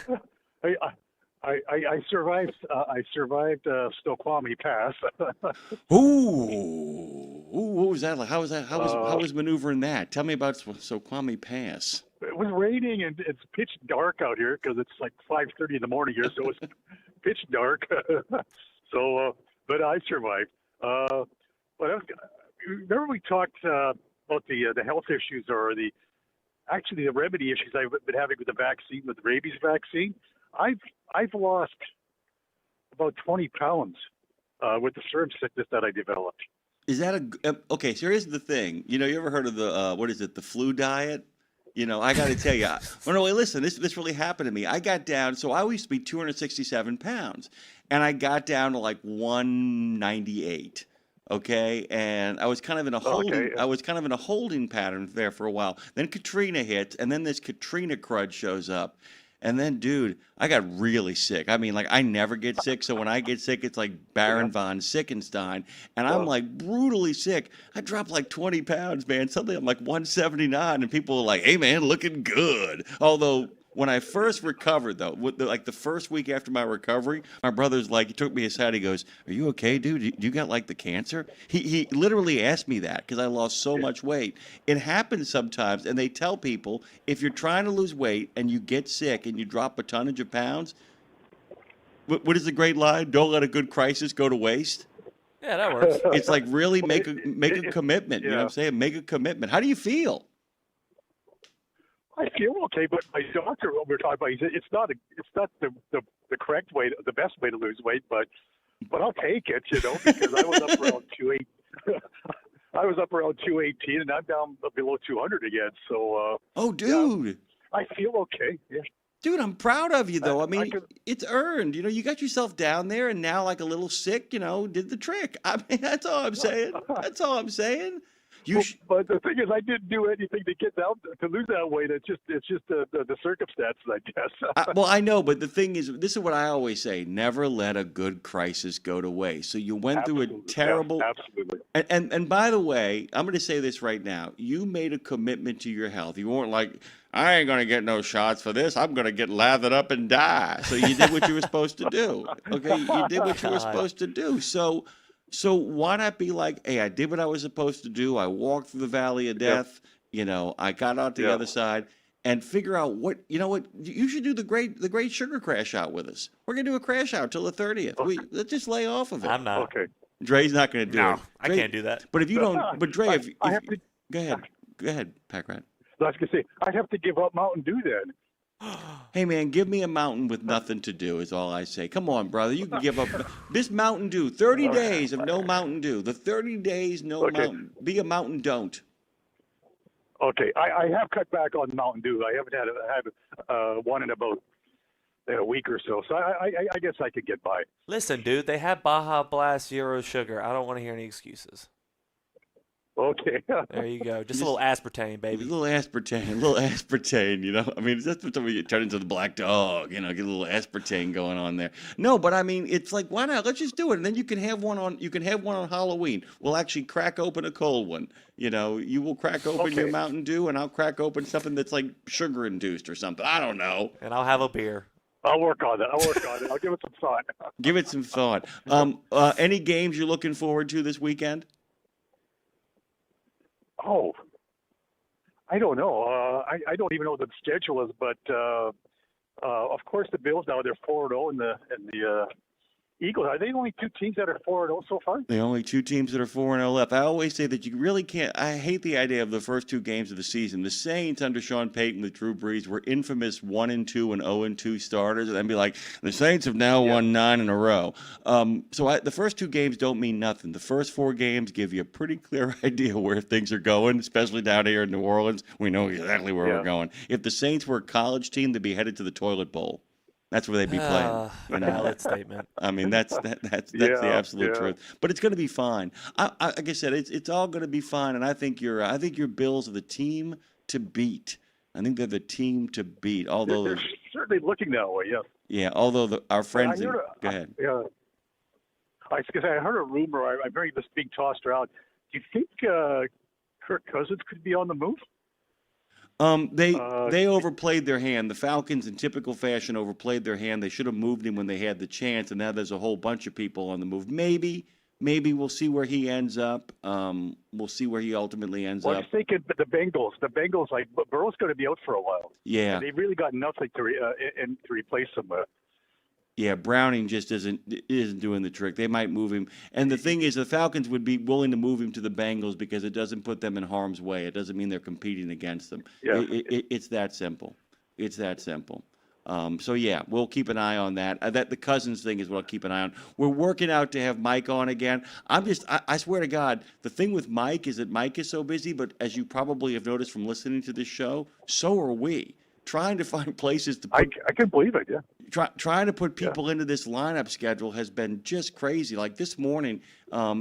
I survived. I survived Snoqualmie Pass. Ooh, what was that like? How was that? How was maneuvering that? Tell me about Snoqualmie Pass. It was raining and it's pitch dark out here because it's like 5:30 in the morning here, so it's pitch dark. So, but I survived. Remember we talked about the health issues or the remedy issues I've been having with the vaccine, with the rabies vaccine. I've lost about 20 pounds with the serum sickness that I developed. Is that okay? So here's the thing. You ever heard of the flu diet? I got to tell you. No, wait, listen. This really happened to me. I got down. So I used to be 267 pounds, and I got down to like 198. Okay, and I was kind of in a holding. I was kind of in a holding pattern there for a while. Then Katrina hits, and then this Katrina crud shows up. And then, dude, I got really sick. I mean, like, I never get sick. So when I get sick, it's like Baron von Sickenstein. And I'm like brutally sick. I dropped like 20 pounds, man. Suddenly I'm like 179. And people are like, hey, man, looking good. Although When I first recovered, though, like the first week after my recovery, my brother's like, he took me aside. He goes, "Are you okay, dude? You got like the cancer?" He literally asked me that because I lost so much weight. It happens sometimes, and they tell people if you're trying to lose weight and you get sick and you drop a tonnage of pounds, what is the great line? Don't let a good crisis go to waste. Yeah, that works. It's like really make a commitment. You know what I'm saying? Make a commitment. How do you feel? I feel okay, but my doctor, what we're talking about, he said it's not the correct way, the best way to lose weight, but I'll take it, because I was up around 218. I was up around 218, and I'm down below 200 again. So. Oh, dude. I feel okay. Yeah. Dude, I'm proud of you, though. I mean, it's earned. You got yourself down there, and now, like a little sick, did the trick. I mean, that's all I'm saying. That's all I'm saying. But the thing is, I didn't do anything to get down to lose that weight. It's just the circumstances, I guess. Well, I know, but the thing is, this is what I always say: never let a good crisis go to waste. So you went through a terrible. Yeah, absolutely. And by the way, I'm going to say this right now: you made a commitment to your health. You weren't like, I ain't going to get no shots for this. I'm going to get lathered up and die. So you did what you were supposed to do. Okay, you did what you were supposed to do. So why not be like, hey, I did what I was supposed to do. I walked through the valley of death. I got out the other side, and figure out what you should do the great sugar crash out with us. We're gonna do a crash out till the 30th. Let's just lay off of it. I'm not. Okay. Dre's not gonna do it. No, I can't do that. But if you don't, but Dre, go ahead, Pack Rat. I was gonna say I have to give up Mountain Dew then. Hey, man, give me a mountain with nothing to do is all I say. Come on, brother. You can give up this Mountain Dew. 30 days of no Mountain Dew. The 30 days, no Mountain. Be a mountain don't. Okay. I have cut back on Mountain Dew. I haven't had one in about a week or so. So I guess I could get by. Listen, dude, they have Baja Blast Zero Sugar. I don't want to hear any excuses. Okay. There you go. Just a little aspartame, baby. A little aspartame, I mean, that's what you turn into the black dog, get a little aspartame going on there. No, but I mean, it's like, why not? Let's just do it. And then you can have one on Halloween. We'll actually crack open a cold one. You will crack open your Mountain Dew, and I'll crack open something that's like sugar induced or something. I don't know. And I'll have a beer. I'll work on it. I'll give it some thought. Give it some thought. Any games you're looking forward to this weekend? Oh, I don't know. I don't even know what the schedule is, but of course the Bills now they're 4-0, and the Eagles, are they the only two teams that are 4-0 so far? The only two teams that are 4-0 left. I always say that you really can't. I hate the idea of the first two games of the season. The Saints under Sean Payton with Drew Brees were infamous 1-2 and 0-2 starters, and then be like, the Saints have now won 9 in a row. The first two games don't mean nothing. The first 4 games give you a pretty clear idea where things are going, especially down here in New Orleans. We know exactly where we're going. If the Saints were a college team, they'd be headed to the toilet bowl. That's where they'd be playing. Valid statement. I mean, that's the absolute truth. But it's going to be fine. Like I said, it's all going to be fine. And I think your Bills are the team to beat. I think they're the team to beat. Although they're certainly looking that way. Yeah. Yeah. Although our friends. Go ahead. Yeah. I heard a rumor. I'm hearing this being tossed around. Do you think Kirk Cousins could be on the move? They overplayed their hand. The Falcons, in typical fashion, overplayed their hand. They should have moved him when they had the chance, and now there's a whole bunch of people on the move. Maybe we'll see where he ends up. We'll see where he ultimately ends up. I was thinking the Bengals, like Burrow's going to be out for a while. Yeah, and they've really got nothing to replace him with. Yeah, Browning just isn't doing the trick. They might move him. And the thing is, the Falcons would be willing to move him to the Bengals because it doesn't put them in harm's way. It doesn't mean they're competing against them. Yeah. It's that simple. It's that simple. We'll keep an eye on that. That the Cousins thing is what I'll keep an eye on. We're working out to have Mike on again. I swear to God, the thing with Mike is that Mike is so busy, but as you probably have noticed from listening to this show, so are we. Trying to find places to put, I can believe it, yeah. Trying to put people into this lineup schedule has been just crazy. Like this morning,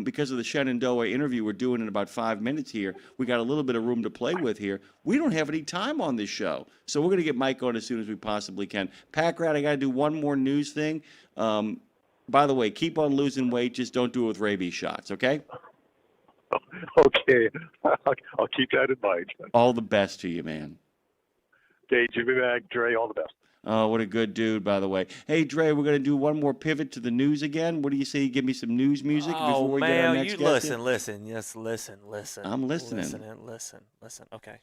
because of the Shenandoah interview we're doing in about 5 minutes here, we got a little bit of room to play with here. We don't have any time on this show. So we're going to get Mike on as soon as we possibly can. Pack Rat, I got to do one more news thing. By the way, keep on losing weight. Just don't do it with rabies shots, okay? Okay. I'll keep that in mind. All the best to you, man. Okay, Jimmy Mac, Dre, all the best. Oh, what a good dude, by the way. Hey, Dre, we're going to do one more pivot to the news again. What do you say you give me some news music before we get our next you guest? listen. Yes, listen. I'm listening. Listen. Okay.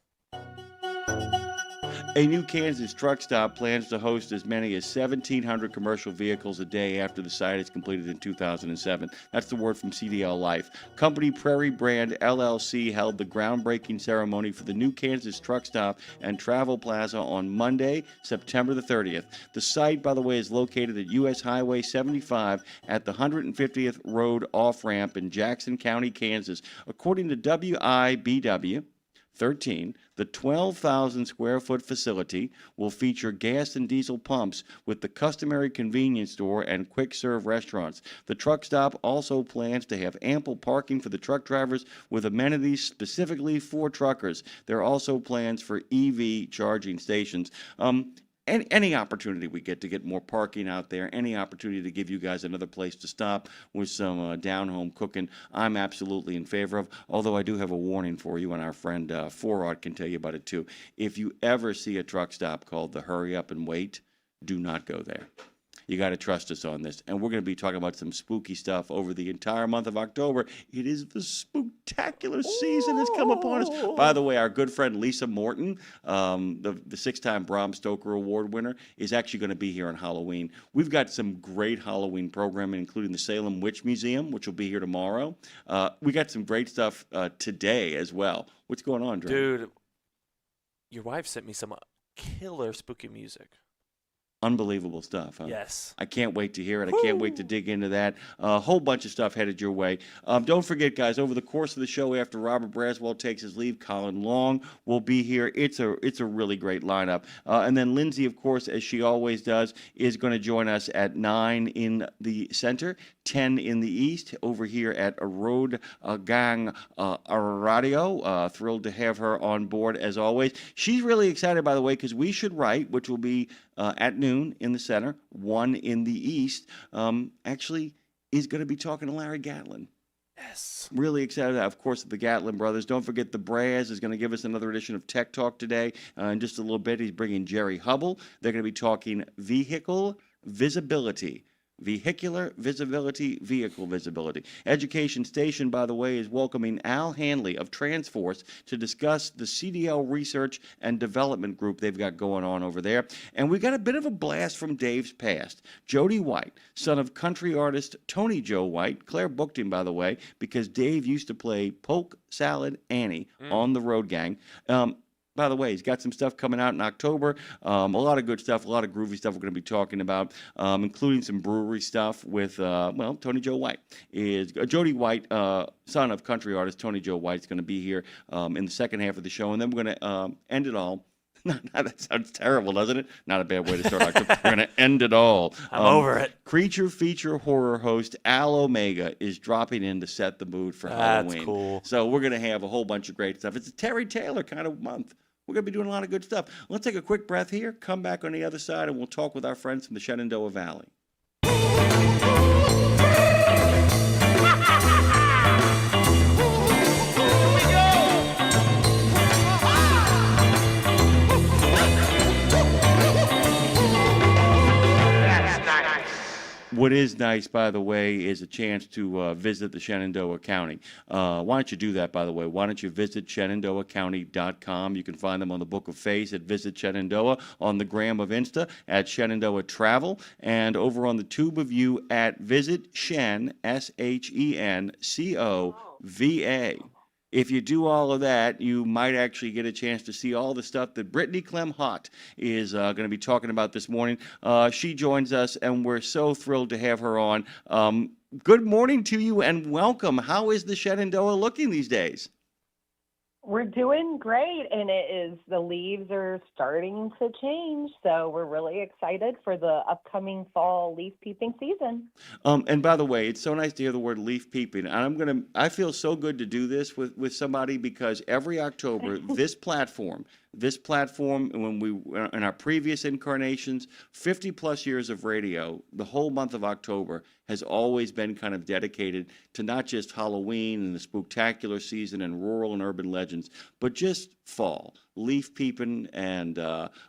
A new Kansas truck stop plans to host as many as 1,700 commercial vehicles a day after the site is completed in 2007. That's the word from CDL Life. Company Prairie Brand LLC held the groundbreaking ceremony for the new Kansas truck stop and travel plaza on Monday, September the 30th. The site, by the way, is located at U.S. Highway 75 at the 150th Road off-ramp in Jackson County, Kansas. According to WIBW 13, the 12,000 square foot facility will feature gas and diesel pumps with the customary convenience store and quick serve restaurants. The truck stop also plans to have ample parking for the truck drivers with amenities specifically for truckers. There are also plans for EV charging stations. Any opportunity we get to get more parking out there, any opportunity to give you guys another place to stop with some down-home cooking, I'm absolutely in favor of. Although I do have a warning for you, and our friend Forrod can tell you about it too. If you ever see a truck stop called the Hurry Up and Wait, do not go there. You got to trust us on this. And we're going to be talking about some spooky stuff over the entire month of October. It is the spooktacular season that's come upon us. By the way, our good friend Lisa Morton, the six-time Bram Stoker Award winner, is actually going to be here on Halloween. We've got some great Halloween programming, including the Salem Witch Museum, which will be here tomorrow. We got some great stuff today as well. What's going on, Dre? Dude, your wife sent me some killer spooky music. Unbelievable stuff, huh? Yes. I can't wait to hear it. I can't wait to dig into that. A whole bunch of stuff headed your way. Don't forget, guys, over the course of the show, after Robert Braswell takes his leave, Colin Long will be here. It's a really great lineup. And then Lindsay, of course, as she always does, is going to join us at 9 in the center, 10 in the east, over here at Road Gang Radio. Thrilled to have her on board, as always. She's really excited, by the way, because We Should Write, which will be at noon in the center, 1 in the east, actually is going to be talking to Larry Gatlin. Yes. Really excited, of course, the Gatlin brothers. Don't forget the Braz is going to give us another edition of Tech Talk today. In just a little bit, he's bringing Jerry Hubble. They're going to be talking vehicle visibility. Vehicular visibility, vehicle visibility. Education Station, by the way, is welcoming Al Hanley of Transforce to discuss the CDL research and development group they've got going on over there. And we got a bit of a blast from Dave's past. Jody White, son of country artist Tony Joe White. Claire booked him, by the way, because Dave used to play Polk Salad Annie on the Road Gang. By the way, he's got some stuff coming out in October. A lot of good stuff, a lot of groovy stuff we're going to be talking about, including some brewery stuff with, Tony Joe White. Jody White, son of country artist Tony Joe White, is going to be here in the second half of the show. And then we're going to end it all. That sounds terrible, doesn't it? Not a bad way to start October. We're going to end it all. I'm over it. Creature feature horror host Al Omega is dropping in to set the mood for Halloween. That's cool. So we're going to have a whole bunch of great stuff. It's a Terry Taylor kind of month. We're going to be doing a lot of good stuff. Let's take a quick breath here, come back on the other side, and we'll talk with our friends from the Shenandoah Valley. What is nice, by the way, is a chance to visit the Shenandoah County. Why don't you do that, by the way? Why don't you visit ShenandoahCounty.com? You can find them on the Book of Face at Visit Shenandoah, on the gram of Insta at Shenandoah Travel, and over on the Tube of You at Visit Shen, ShenCova. If you do all of that, you might actually get a chance to see all the stuff that Brittany Clem-Hott is going to be talking about this morning. She joins us, and we're so thrilled to have her on. Good morning to you, and welcome. How is the Shenandoah looking these days? We're doing great, and the leaves are starting to change, so we're really excited for the upcoming fall leaf peeping season. And by the way, it's so nice to hear the word leaf peeping. And I feel so good to do this with somebody, because every October, this platform, this platform, when we in our previous incarnations, 50 plus years of radio, the whole month of October has always been kind of dedicated to not just Halloween and the spooktacular season and rural and urban legends, but just fall, leaf peeping and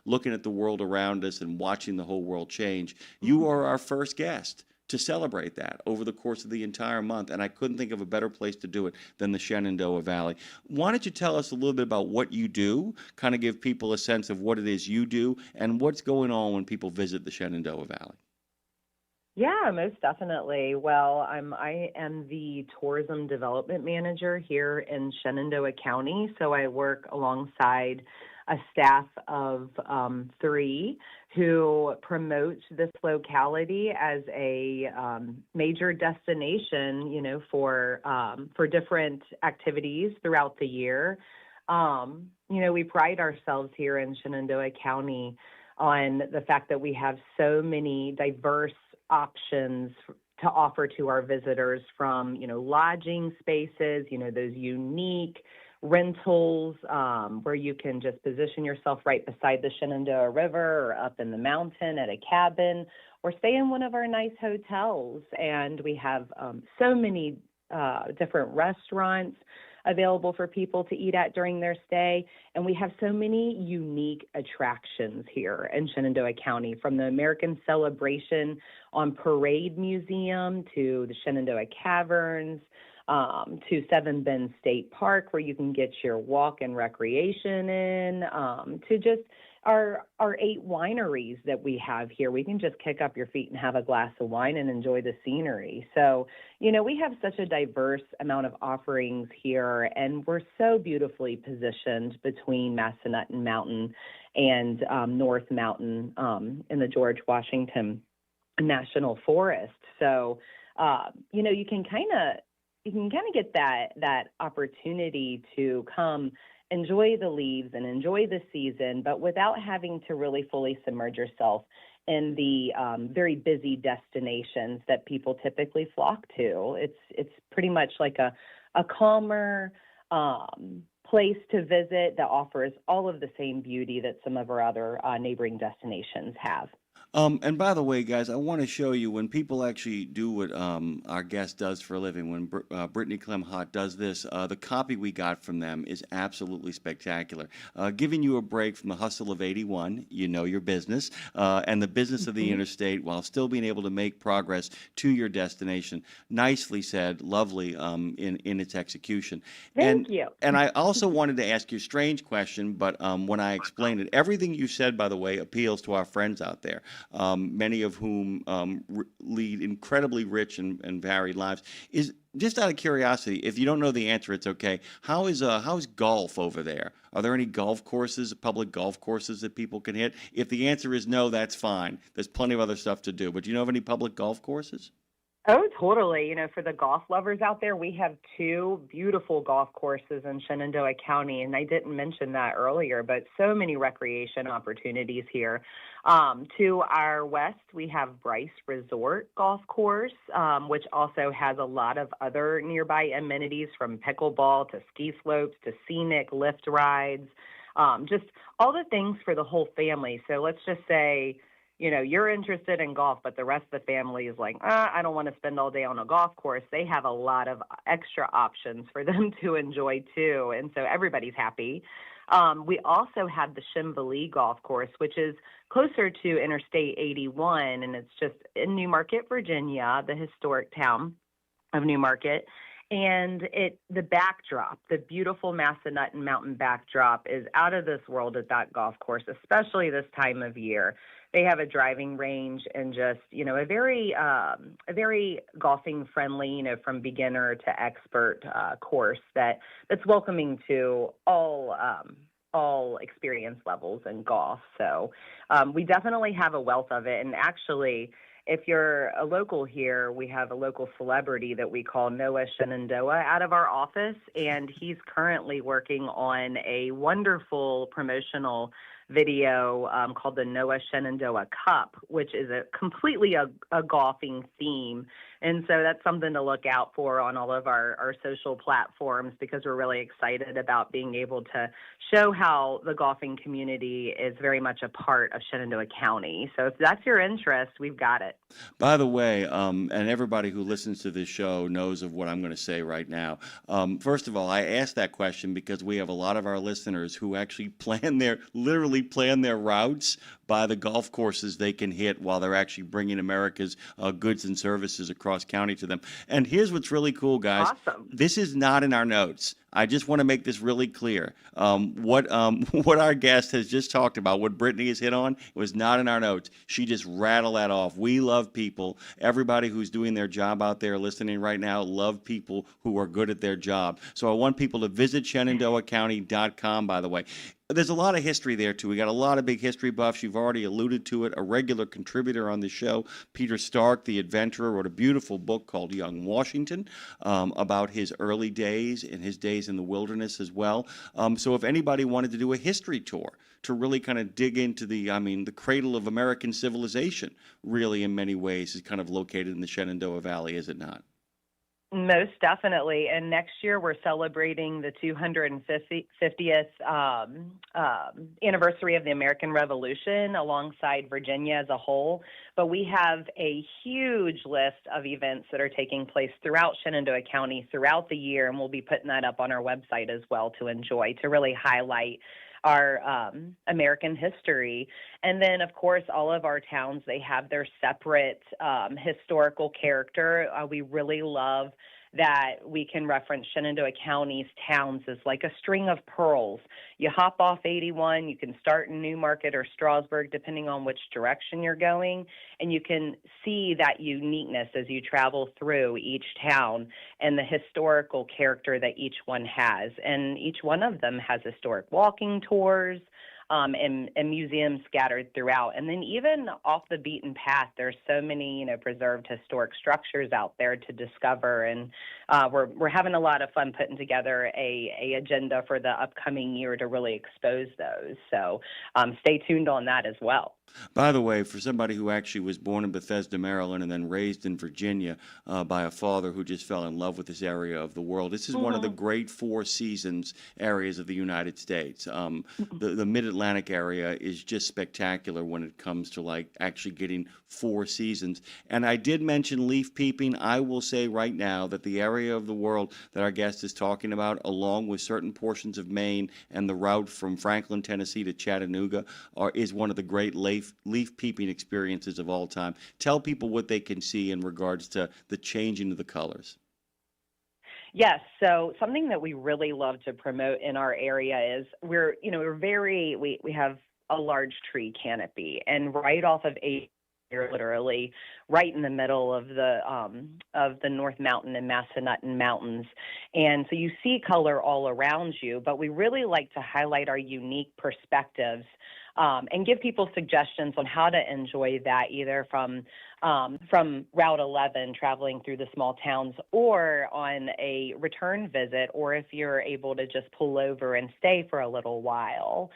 looking at the world around us and watching the whole world change. You are our first guest to celebrate that over the course of the entire month, and I couldn't think of a better place to do it than the Shenandoah Valley. Why don't you tell us a little bit about what you do, kind of give people a sense of what it is you do and what's going on when people visit the Shenandoah Valley? Yeah, most definitely. Well, I am the tourism development manager here in Shenandoah County, so I work alongside a staff of 3 who promote this locality as a major destination, for different activities throughout the year. We pride ourselves here in Shenandoah County on the fact that we have so many diverse options to offer to our visitors, from, lodging spaces, those unique rentals where you can just position yourself right beside the Shenandoah River or up in the mountain at a cabin, or stay in one of our nice hotels. And we have so many different restaurants available for people to eat at during their stay. And we have so many unique attractions here in Shenandoah County, from the American Celebration on Parade Museum to the Shenandoah Caverns, to Seven Bend State Park, where you can get your walk and recreation in, to just our 8 wineries that we have here. We can just kick up your feet and have a glass of wine and enjoy the scenery. So, we have such a diverse amount of offerings here, and we're so beautifully positioned between Massanutten Mountain and North Mountain in the George Washington National Forest. So, you can kind of get that opportunity to come enjoy the leaves and enjoy the season, but without having to really fully submerge yourself in the very busy destinations that people typically flock to. It's pretty much like a calmer place to visit that offers all of the same beauty that some of our other neighboring destinations have. And by the way, guys, I want to show you when people actually do what our guest does for a living. When Brittany Clem-Hott does this, the copy we got from them is absolutely spectacular. Giving you a break from the hustle of 81, your business, and the business of the interstate, while still being able to make progress to your destination. Nicely said, lovely in its execution. Thank you. And I also wanted to ask you a strange question, but when I explained it, everything you said, by the way, appeals to our friends out there. Many of whom lead incredibly rich and varied lives. Is just out of curiosity, if you don't know the answer, it's okay. How is golf over there? Are there any golf courses, public golf courses that people can hit? If the answer is no, that's fine. There's plenty of other stuff to do. But do you know of any public golf courses? Oh, totally. For the golf lovers out there, we have 2 beautiful golf courses in Shenandoah County, and I didn't mention that earlier, but so many recreation opportunities here. To our west, we have Bryce Resort Golf Course, which also has a lot of other nearby amenities, from pickleball to ski slopes to scenic lift rides, just all the things for the whole family. So let's just say, you're interested in golf, but the rest of the family is like, I don't want to spend all day on a golf course. They have a lot of extra options for them to enjoy too. And so everybody's happy. We also have the Shimvali Golf Course, which is closer to Interstate 81, and it's just in Newmarket, Virginia, the historic town of Newmarket. And the backdrop, the beautiful Massanutten Mountain backdrop, is out of this world at that golf course, especially this time of year. They have a driving range and just, a very golfing friendly, from beginner to expert course that's welcoming to all experience levels in golf. So we definitely have a wealth of it. And actually, if you're a local here, we have a local celebrity that we call Noah Shenandoah out of our office, and he's currently working on a wonderful promotional video called the Noah Shenandoah Cup, which is completely a golfing theme. And so that's something to look out for on all of our social platforms, because we're really excited about being able to show how the golfing community is very much a part of Shenandoah County. So if that's your interest, we've got it. By the way, and everybody who listens to this show knows of what I'm going to say right now. First of all, I asked that question because we have a lot of our listeners who actually literally plan their routes by the golf courses they can hit while they're actually bringing America's goods and services across county to them. And here's what's really cool, guys. Awesome. This is not in our notes. I just want to make this really clear. What our guest has just talked about, what Brittany has hit on, was not in our notes. She just rattled that off. We love people. Everybody who's doing their job out there listening right now love people who are good at their job. So I want people to visit ShenandoahCounty.com, by the way. There's a lot of history there, too. We got a lot of big history buffs. You've already alluded to it. A regular contributor on the show, Peter Stark, the adventurer, wrote a beautiful book called Young Washington about his early days and his days in the wilderness as well. So if anybody wanted to do a history tour to really kind of dig into the cradle of American civilization, really in many ways is kind of located in the Shenandoah Valley, is it not? Most definitely. And next year we're celebrating the 250th anniversary of the American Revolution alongside Virginia as a whole. But we have a huge list of events that are taking place throughout Shenandoah County throughout the year, and we'll be putting that up on our website as well to enjoy, to really highlight our American history. And then, of course, all of our towns, they have their separate historical character. We really love that we can reference Shenandoah County's towns as like a string of pearls. You hop off 81, you can start in Newmarket or Strasburg, depending on which direction you're going, and you can see that uniqueness as you travel through each town and the historical character that each one has. And each one of them has historic walking tours, and museums scattered throughout. And then even off the beaten path, there's so many, preserved historic structures out there to discover. And we're having a lot of fun putting together a agenda for the upcoming year to really expose those. So stay tuned on that as well. By the way, for somebody who actually was born in Bethesda, Maryland, and then raised in Virginia by a father who just fell in love with this area of the world, this is one of the great four seasons areas of the United States. The Mid-Atlantic area is just spectacular when it comes to like actually getting four seasons. And I did mention leaf peeping. I will say right now that the area of the world that our guest is talking about, along with certain portions of Maine and the route from Franklin, Tennessee to Chattanooga, is one of the great leaf peeping experiences of all time. Tell people what they can see in regards to the changing of the colors. Yes, so something that we really love to promote in our area is we have a large tree canopy, and right off of 8, you're literally right in the middle of the North Mountain and Massanutten Mountains. And so you see color all around you, but we really like to highlight our unique perspectives and give people suggestions on how to enjoy that, either from Route 11, traveling through the small towns, or on a return visit, or if you're able to just pull over and stay for a little while.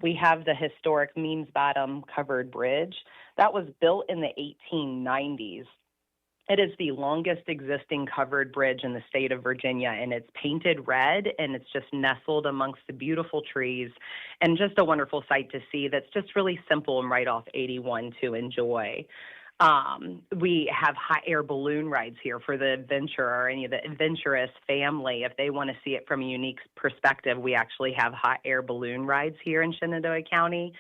We have the historic Means Bottom Covered Bridge. That was built in the 1890s. It is the longest existing covered bridge in the state of Virginia, and it's painted red, and it's just nestled amongst the beautiful trees, and just a wonderful sight to see that's just really simple and right off 81 to enjoy. We have hot air balloon rides here for the adventurer or any of the adventurous family. If they want to see it from a unique perspective, we actually have hot air balloon rides here in Shenandoah County.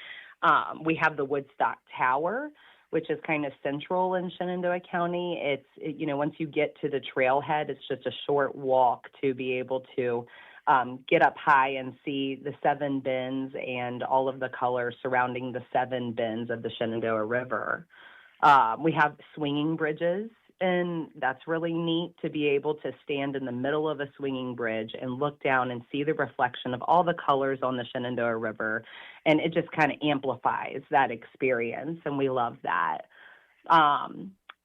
We have the Woodstock Tower, which is kind of central in Shenandoah County. Once you get to the trailhead, it's just a short walk to be able to get up high and see the 7 bends and all of the colors surrounding the 7 bends of the Shenandoah River. We have swinging bridges, and that's really neat to be able to stand in the middle of a swinging bridge and look down and see the reflection of all the colors on the Shenandoah River, and it just kind of amplifies that experience, and we love that.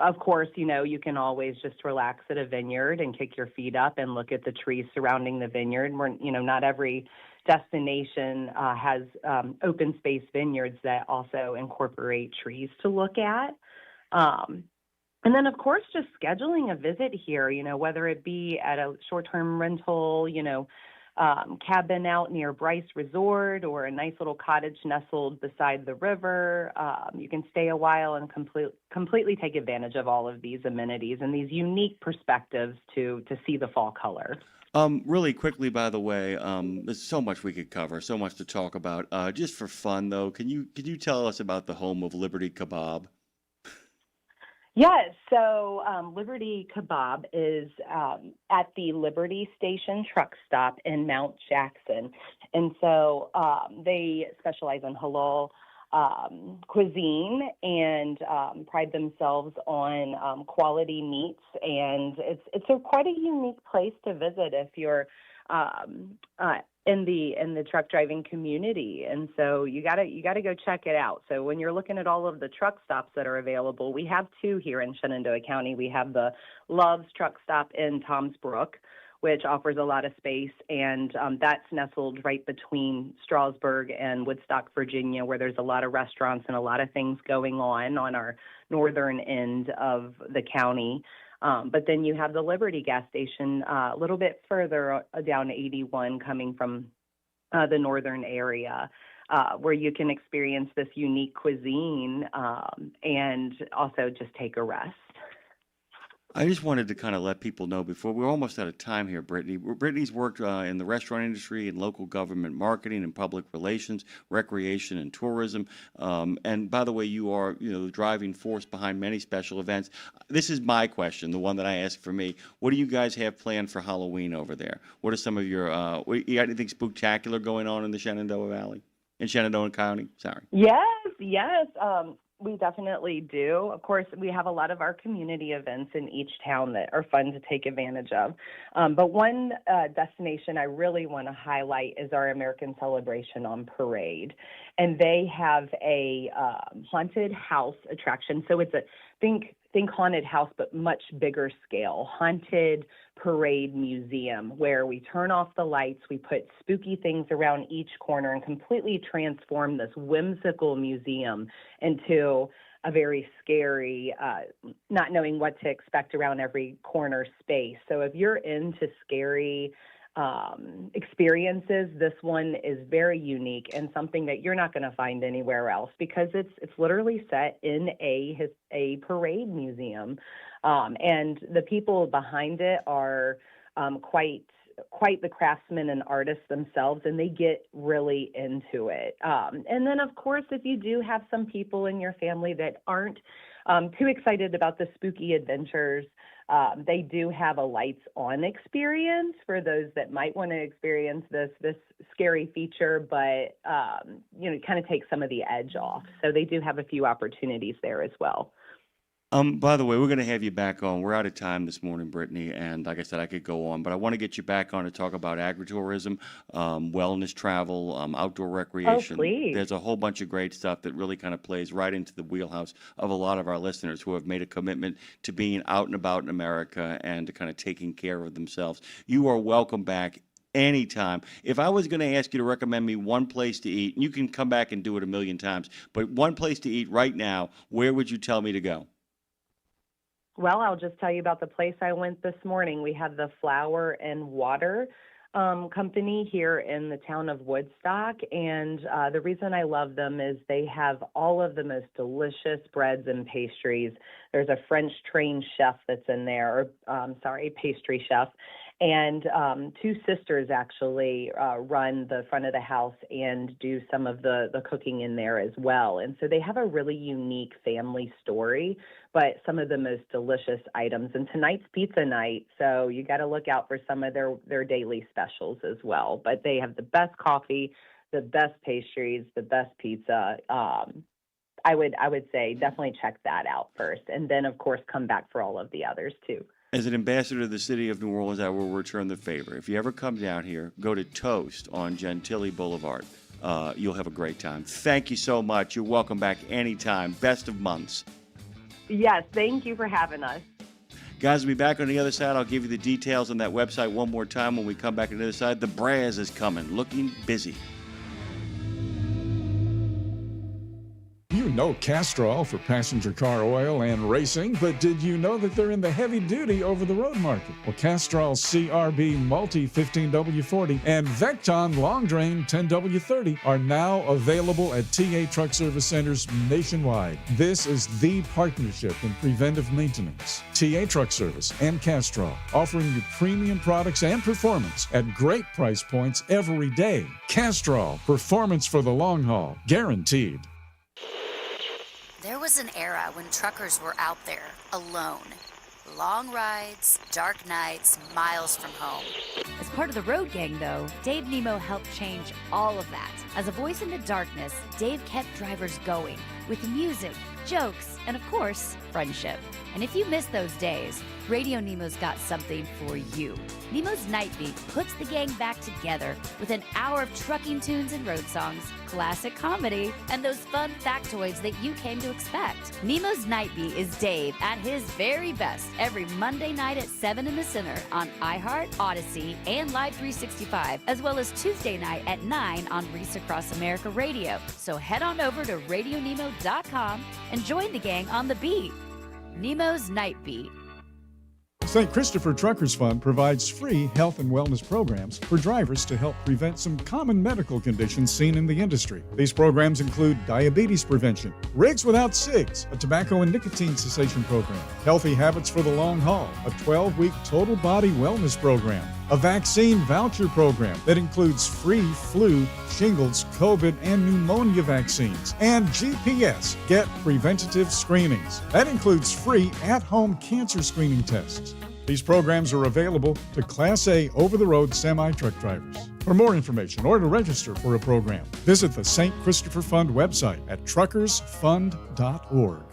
Of course, you can always just relax at a vineyard and kick your feet up and look at the trees surrounding the vineyard. Not every destination has open space vineyards that also incorporate trees to look at. And then, of course, just scheduling a visit here, whether it be at a short-term rental, cabin out near Bryce Resort or a nice little cottage nestled beside the river. You can stay a while and completely take advantage of all of these amenities and these unique perspectives to see the fall color. Really quickly, by the way, there's so much we could cover, so much to talk about. Just for fun, though, can you tell us about the home of Liberty Kebab? Yes, so Liberty Kebab is at the Liberty Station truck stop in Mount Jackson. And so they specialize in halal cuisine and pride themselves on quality meats. And it's quite a unique place to visit if you're in the truck driving community. And so you gotta go check it out. So when you're looking at all of the truck stops that are available, we have two here in Shenandoah County. We have the Love's truck stop in Toms Brook, which offers a lot of space, and that's nestled right between Strasburg and Woodstock, Virginia, where there's a lot of restaurants and a lot of things going on our northern end of the county. But then you have the Liberty gas station a little bit further down 81 coming from the northern area where you can experience this unique cuisine and also just take a rest. I just wanted to kind of let people know before we're almost out of time here, Brittany. Brittany's worked in the restaurant industry, in local government marketing and public relations, recreation and tourism. And by the way, you are the driving force behind many special events. This is my question, the one that I asked for me. What do you guys have planned for Halloween over there? What are some of your you got anything spectacular going on in the Shenandoah Valley, in Shenandoah County? Sorry. Yes. We definitely do. Of course, we have a lot of our community events in each town that are fun to take advantage of. But one destination I really want to highlight is our American Celebration on Parade. And they have a haunted house attraction. So it's think haunted house, but much bigger scale, haunted parade museum, where we turn off the lights, we put spooky things around each corner and completely transform this whimsical museum into a very scary, not knowing what to expect around every corner space. So if you're into scary experiences, this one is very unique and something that you're not going to find anywhere else, because it's literally set in a parade museum, and the people behind it are quite the craftsmen and artists themselves, and they get really into it. And then, of course, if you do have some people in your family that aren't too excited about the spooky adventures, they do have a lights on experience for those that might want to experience this scary feature, but kind of take some of the edge off. So they do have a few opportunities there as well. By the way, we're going to have you back on. We're out of time this morning, Brittany, and like I said, I could go on, but I want to get you back on to talk about agritourism, wellness travel, outdoor recreation. Oh, please. There's a whole bunch of great stuff that really kind of plays right into the wheelhouse of a lot of our listeners who have made a commitment to being out and about in America and to kind of taking care of themselves. You are welcome back anytime. If I was going to ask you to recommend me one place to eat, and you can come back and do it a million times, but one place to eat right now, where would you tell me to go? Well, I'll just tell you about the place I went this morning. We have the Flour and Water company here in the town of Woodstock, and the reason I love them is they have all of the most delicious breads and pastries. There's a French trained chef that's in there, pastry chef, and two sisters actually run the front of the house and do some of the cooking in there as well. And so they have a really unique family story, but some of the most delicious items. And tonight's pizza night, so you got to look out for some of their daily specials as well. But they have the best coffee, the best pastries, the best pizza. I would say definitely check that out first, and then of course come back for all of the others too. As an ambassador to the city of New Orleans, I will return the favor. If you ever come down here, go to Toast on Gentilly Boulevard. You'll have a great time. Thank you so much. You're welcome back anytime. Best of months. Yes, thank you for having us. Guys, we'll be back on the other side. I'll give you the details on that website one more time when we come back on the other side. The Braz is coming, looking busy. You know Castrol for passenger car oil and racing, but did you know that they're in the heavy-duty over-the-road market? Well, Castrol CRB Multi 15W40 and Vecton Long Drain 10W30 are now available at TA Truck Service Centers nationwide. This is the partnership in preventive maintenance. TA Truck Service and Castrol, offering you premium products and performance at great price points every day. Castrol, performance for the long haul, guaranteed. There was an era when truckers were out there, alone. Long rides, dark nights, miles from home. As part of the Road Gang, though, Dave Nemo helped change all of that. As a voice in the darkness, Dave kept drivers going with music, jokes, and of course, friendship. And if you miss those days, Radio Nemo's got something for you. Nemo's Night Beat puts the gang back together with an hour of trucking tunes and road songs, classic comedy, and those fun factoids that you came to expect. Nemo's Night Beat is Dave at his very best every Monday night at 7 in the Center on iHeart, Odyssey, and Live 365, as well as Tuesday night at 9 on Reese Across America Radio. So head on over to RadioNemo.com and join the gang on the beat. Nemo's Night Beat. St. Christopher Truckers Fund provides free health and wellness programs for drivers to help prevent some common medical conditions seen in the industry. These programs include diabetes prevention, Rigs Without Cigs, a tobacco and nicotine cessation program, Healthy Habits for the Long Haul, a 12-week total body wellness program, a vaccine voucher program that includes free flu, shingles, COVID, and pneumonia vaccines, and GPS, Get Preventative Screenings. That includes free at-home cancer screening tests. These programs are available to Class A over-the-road semi-truck drivers. For more information or to register for a program, visit the St. Christopher Fund website at truckersfund.org.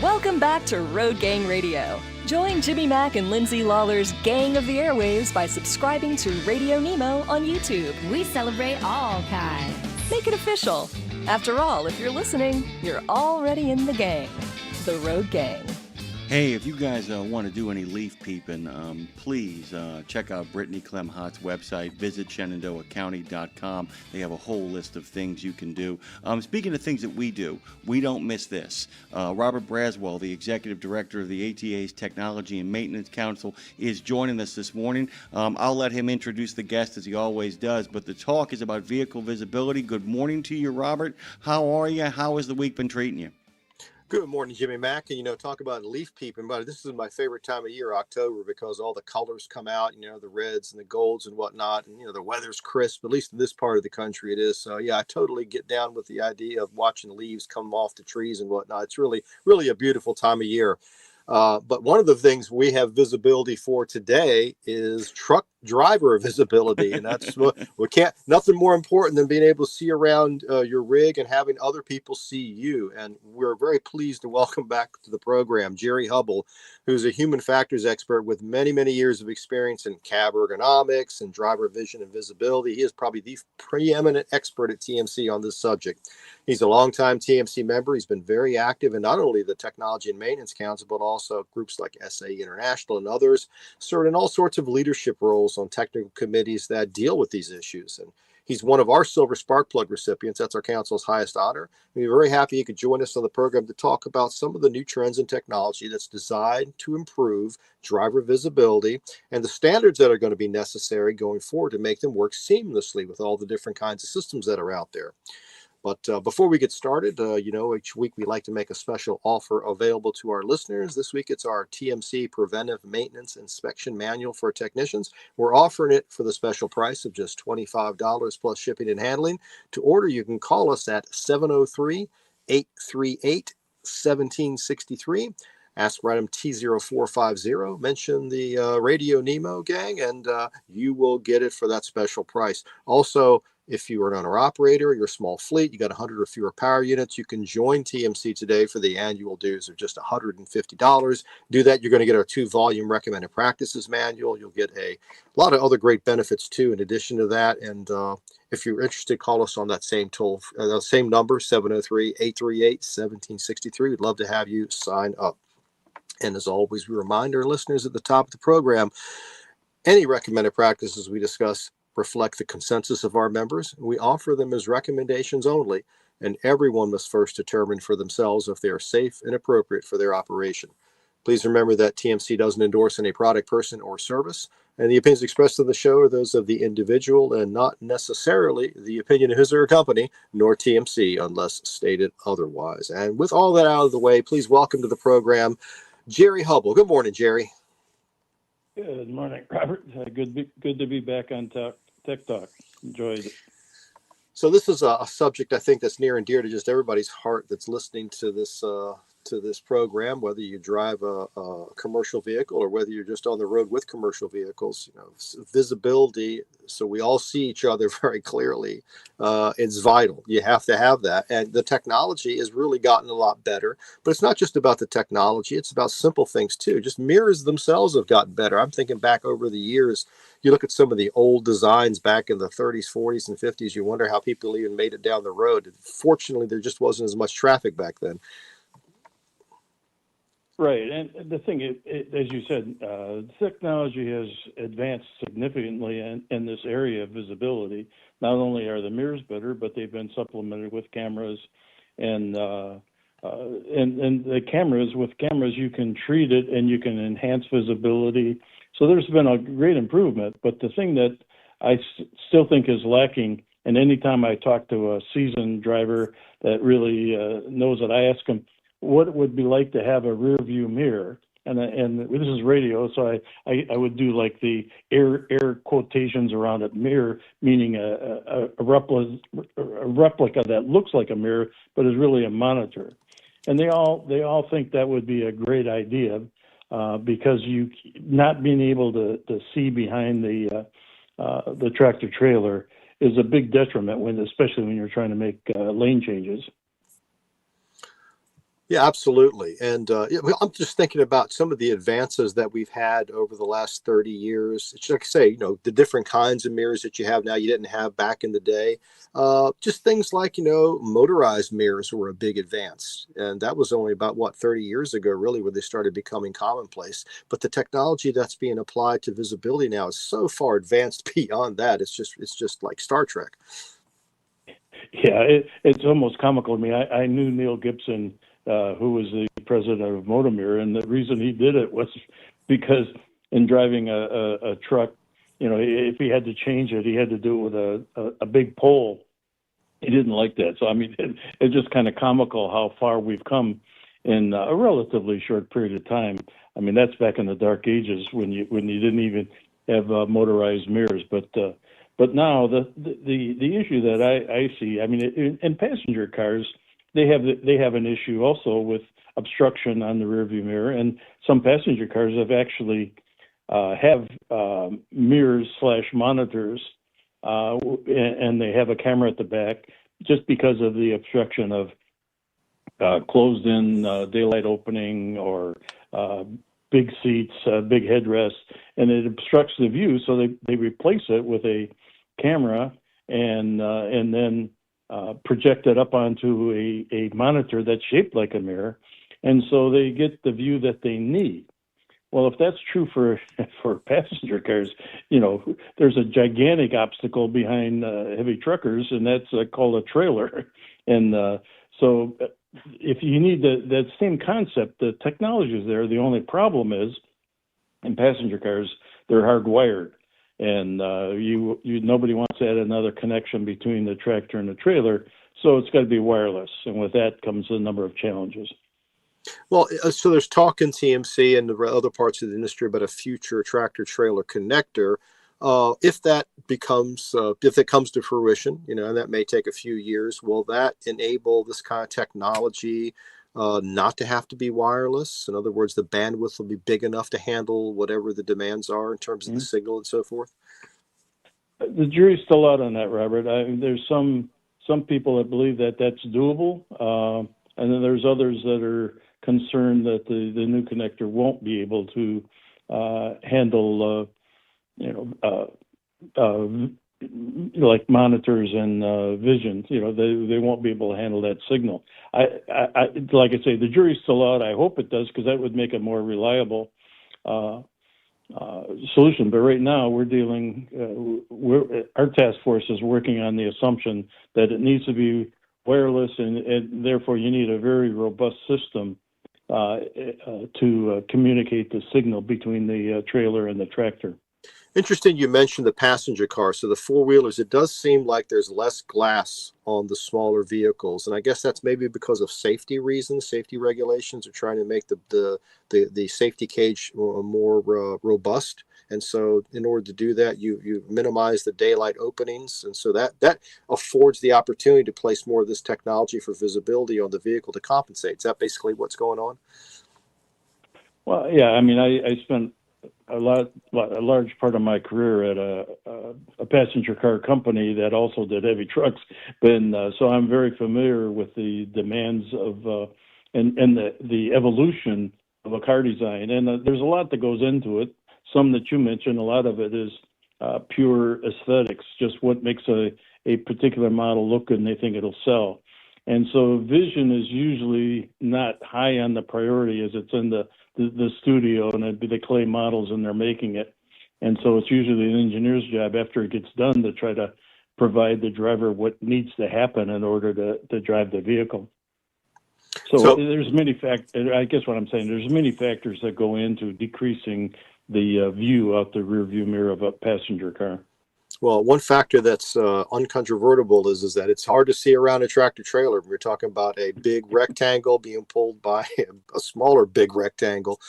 Welcome back to Road Gang Radio. Join Jimmy Mack and Lindsay Lawler's Gang of the Airwaves by subscribing to Radio Nemo on YouTube. We celebrate all kinds. Make it official. After all, if you're listening, you're already in the gang. The Road Gang. Hey, if you guys want to do any leaf peeping, please check out Brittany Clemhott's website. Visit ShenandoahCounty.com. They have a whole list of things you can do. Speaking of things that we do, we don't miss this. Robert Braswell, the Executive Director of the ATA's Technology and Maintenance Council, is joining us this morning. I'll let him introduce the guest as he always does, but the talk is about vehicle visibility. Good morning to you, Robert. How are you? How has the week been treating you? Good morning, Jimmy Mack. And, talk about leaf peeping, but this is my favorite time of year, October, because all the colors come out, the reds and the golds and whatnot. And, the weather's crisp, at least in this part of the country it is. So, yeah, I totally get down with the idea of watching leaves come off the trees and whatnot. It's really, really a beautiful time of year. But one of the things we have visibility for today is truck driver visibility, and that's what we can't. Nothing more important than being able to see around your rig and having other people see you. And we're very pleased to welcome back to the program Jerry Hubble, who's a human factors expert with many, many years of experience in cab ergonomics and driver vision and visibility. He is probably the preeminent expert at TMC on this subject. He's a longtime TMC member. He's been very active in not only the Technology and Maintenance Council, but also groups like SA International and others, served in all sorts of leadership roles on technical committees that deal with these issues. And he's one of our Silver Spark Plug recipients. That's our council's highest honor. We're very happy he could join us on the program to talk about some of the new trends in technology that's designed to improve driver visibility and the standards that are going to be necessary going forward to make them work seamlessly with all the different kinds of systems that are out there. But before we get started, each week we like to make a special offer available to our listeners. This week it's our TMC Preventive Maintenance Inspection Manual for technicians. We're offering it for the special price of just $25 plus shipping and handling. To order, you can call us at 703-838-1763. Ask for item T0450, mention the Radio Nemo gang, and you will get it for that special price. Also, If you are an owner-operator, you're a small fleet, you got 100 or fewer power units, you can join TMC today for the annual dues of just $150. Do that, you're going to get our 2-volume recommended practices manual. You'll get a lot of other great benefits too in addition to that. And if you're interested, call us on that same same number, 703-838-1763. We'd love to have you sign up. And as always, we remind our listeners at the top of the program, any recommended practices we discuss reflect the consensus of our members. We offer them as recommendations only, and everyone must first determine for themselves if they are safe and appropriate for their operation. Please remember that TMC doesn't endorse any product, person, or service, and the opinions expressed in the show are those of the individual and not necessarily the opinion of his or her company, nor TMC, unless stated otherwise. And with all that out of the way, please welcome to the program Jerry Hubble. Good morning, Jerry. Good morning, Robert. Good to be back on Tech Talk. Enjoyed it. So this is a subject I think that's near and dear to just everybody's heart that's listening to this program, whether you drive a commercial vehicle or whether you're just on the road with commercial vehicles. Visibility, so we all see each other very clearly. It's vital. You have to have that, and the technology has really gotten a lot better. But it's not just about the technology; it's about simple things too. Just mirrors themselves have gotten better. I'm thinking back over the years. You look at some of the old designs back in the 30s, 40s, and 50s. You wonder how people even made it down the road. Fortunately, there just wasn't as much traffic back then. Right, and the thing is, as you said, technology has advanced significantly in this area of visibility. Not only are the mirrors better, but they've been supplemented with cameras, and the cameras you can treat it and you can enhance visibility. So there's been a great improvement. But the thing that I still think is lacking, and anytime I talk to a seasoned driver that really knows it, I ask them what it would be like to have a rear view mirror. And this is radio, so I would do like the air quotations around it. Mirror meaning a replica that looks like a mirror, but is really a monitor. And they all think that would be a great idea because you not being able to see behind the tractor trailer is a big detriment especially when you're trying to make lane changes. Yeah, absolutely. And I'm just thinking about some of the advances that we've had over the last 30 years. It's like I say, the different kinds of mirrors that you have now you didn't have back in the day. Just things like, motorized mirrors were a big advance. And that was only about, 30 years ago, really, when they started becoming commonplace. But the technology that's being applied to visibility now is so far advanced beyond that. It's just like Star Trek. Yeah, it's almost comical to me. I knew Neil Gibson, who was the president of Motomir, and the reason he did it was because in driving a truck, if he had to change it, he had to do it with a big pole. He didn't like that. So, I mean, it's just kind of comical how far we've come in a relatively short period of time. I mean, that's back in the dark ages when you didn't even have motorized mirrors. But now the issue that I see, I mean, in passenger cars, they have an issue also with obstruction on the rearview mirror, and some passenger cars have actually have mirrors / monitors, and they have a camera at the back just because of the obstruction of closed-in daylight opening or big seats, big headrests, and it obstructs the view. So they replace it with a camera and then project it up onto a monitor that's shaped like a mirror, and so they get the view that they need. Well, if that's true for passenger cars, there's a gigantic obstacle behind heavy truckers, and that's called a trailer. And so if you need that same concept, the technology is there. The only problem is in passenger cars, they're hardwired. And nobody wants to add another connection between the tractor and the trailer, so it's got to be wireless. And with that comes a number of challenges. Well, so there's talk in TMC and the other parts of the industry about a future tractor trailer connector. If that comes to fruition, and that may take a few years, will that enable this kind of technology not to have to be wireless? In other words, the bandwidth will be big enough to handle whatever the demands are in terms of the signal and so forth? The jury's still out on that, Robert. There's some people that believe that that's doable, and then there's others that are concerned that the new connector won't be able to handle, like monitors and vision. They won't be able to handle that signal. Like I say, the jury's still out. I hope it does, because that would make a more reliable solution. But right now, our task force is working on the assumption that it needs to be wireless, and therefore you need a very robust system to communicate the signal between the trailer and the tractor. Interesting you mentioned the passenger car. So the four-wheelers, it does seem like there's less glass on the smaller vehicles. And I guess that's maybe because of safety reasons. Safety regulations are trying to make the safety cage more robust. And so in order to do that, you minimize the daylight openings. And so that affords the opportunity to place more of this technology for visibility on the vehicle to compensate. Is that basically what's going on? Well, yeah, I mean, I spent a large part of my career at a passenger car company that also did heavy trucks, so I'm very familiar with the demands of and the evolution of a car design. And there's a lot that goes into it. Some that you mentioned, a lot of it is pure aesthetics, just what makes a particular model look good and they think it'll sell. And so vision is usually not high on the priority as it's in the studio and it'd be the clay models and they're making it. And so it's usually an engineer's job after it gets done to try to provide the driver what needs to happen in order to drive the vehicle. So there's many factors. I guess what I'm saying, there's many factors that go into decreasing the view out the rear view mirror of a passenger car. Well, one factor that's uncontrovertible is that it's hard to see around a tractor trailer. We're talking about a big rectangle being pulled by a smaller big rectangle.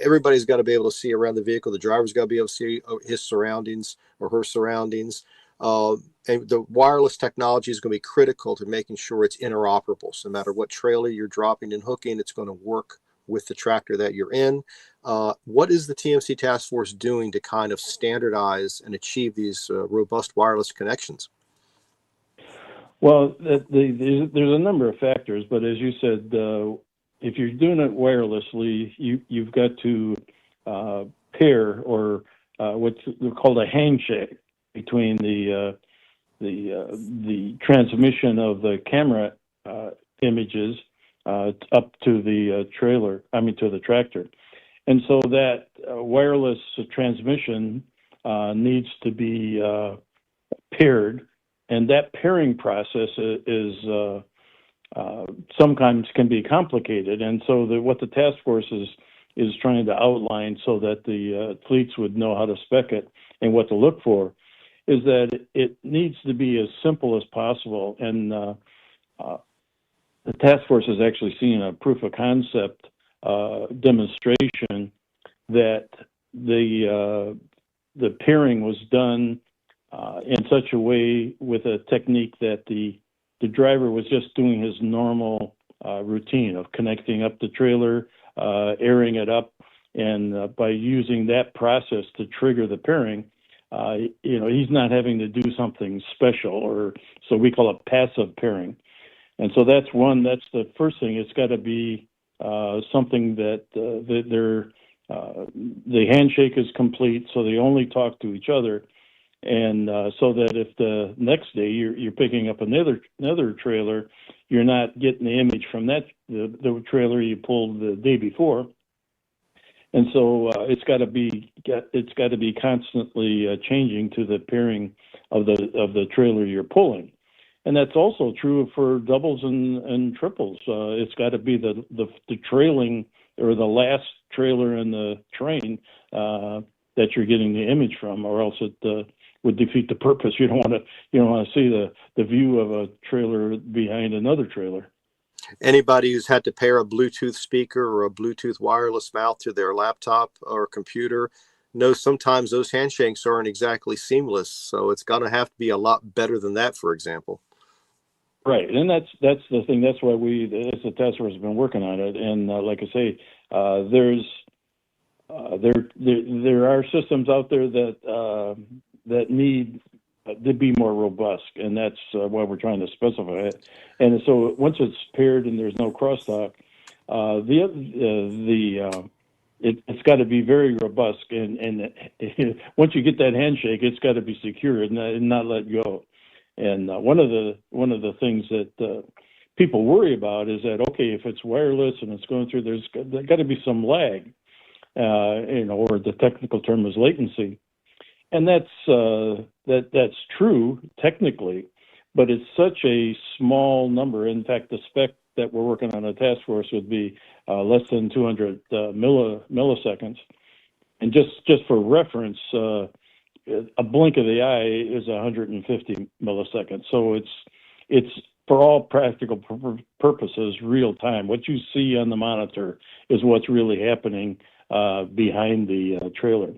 Everybody's got to be able to see around the vehicle. The driver's got to be able to see his surroundings or her surroundings. And the wireless technology is going to be critical to making sure it's interoperable. So no matter what trailer you're dropping and hooking, it's going to work with the tractor that you're in. What is the TMC task force doing to kind of standardize and achieve these robust wireless connections? Well, there's a number of factors, but as you said, if you're doing it wirelessly, you've got to pair or what's called a handshake between the transmission of the camera images up to the to the tractor. And so that wireless transmission needs to be paired, and that pairing process is sometimes can be complicated. And so what the task force is trying to outline so that the fleets would know how to spec it and what to look for is that it needs to be as simple as possible. And the task force has actually seen a proof of concept demonstration that the pairing was done in such a way with a technique that the driver was just doing his normal routine of connecting up the trailer, airing it up, and by using that process to trigger the pairing, he's not having to do something special, or so we call it passive pairing. And so that's the first thing. It's got to be something that the handshake is complete, so they only talk to each other, and so that if the next day you're picking up another trailer, you're not getting the image from the trailer you pulled the day before. And so it's got to be constantly changing to the pairing of the trailer you're pulling. And that's also true for doubles and triples. It's got to be the trailing or the last trailer in the train that you're getting the image from, or else it would defeat the purpose. You don't want to see the view of a trailer behind another trailer. Anybody who's had to pair a Bluetooth speaker or a Bluetooth wireless mouth to their laptop or computer knows sometimes those handshakes aren't exactly seamless. So it's going to have to be a lot better than that, for example. Right, and that's the thing. That's why as the task force, has been working on it. And like I say, there are systems out there that that need to be more robust, and that's why we're trying to specify it. And so once it's paired and there's no crosstalk, it's got to be very robust, and once you get that handshake, it's got to be secure and not let go. And one of the things that people worry about is that, okay, if it's wireless and it's going through, there's got to be some lag, or the technical term is latency, and that's true technically, but it's such a small number. In fact, the spec that we're working on a task force would be less than 200 milliseconds, and just for reference, a blink of the eye is 150 milliseconds. So it's for all practical purposes real time. What you see on the monitor is what's really happening behind the trailer.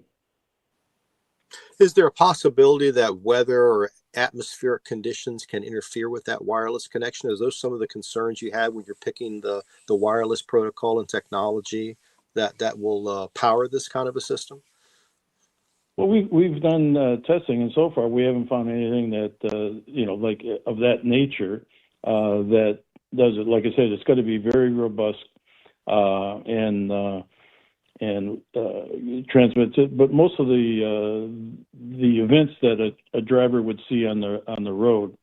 Is there a possibility that weather or atmospheric conditions can interfere with that wireless connection? Are those some of the concerns you have when you're picking the wireless protocol and technology that will power this kind of a system? Well, we've done testing, and so far we haven't found anything that like of that nature that does it. Like I said, it's got to be very robust and transmits it. But most of the events that a driver would see on the road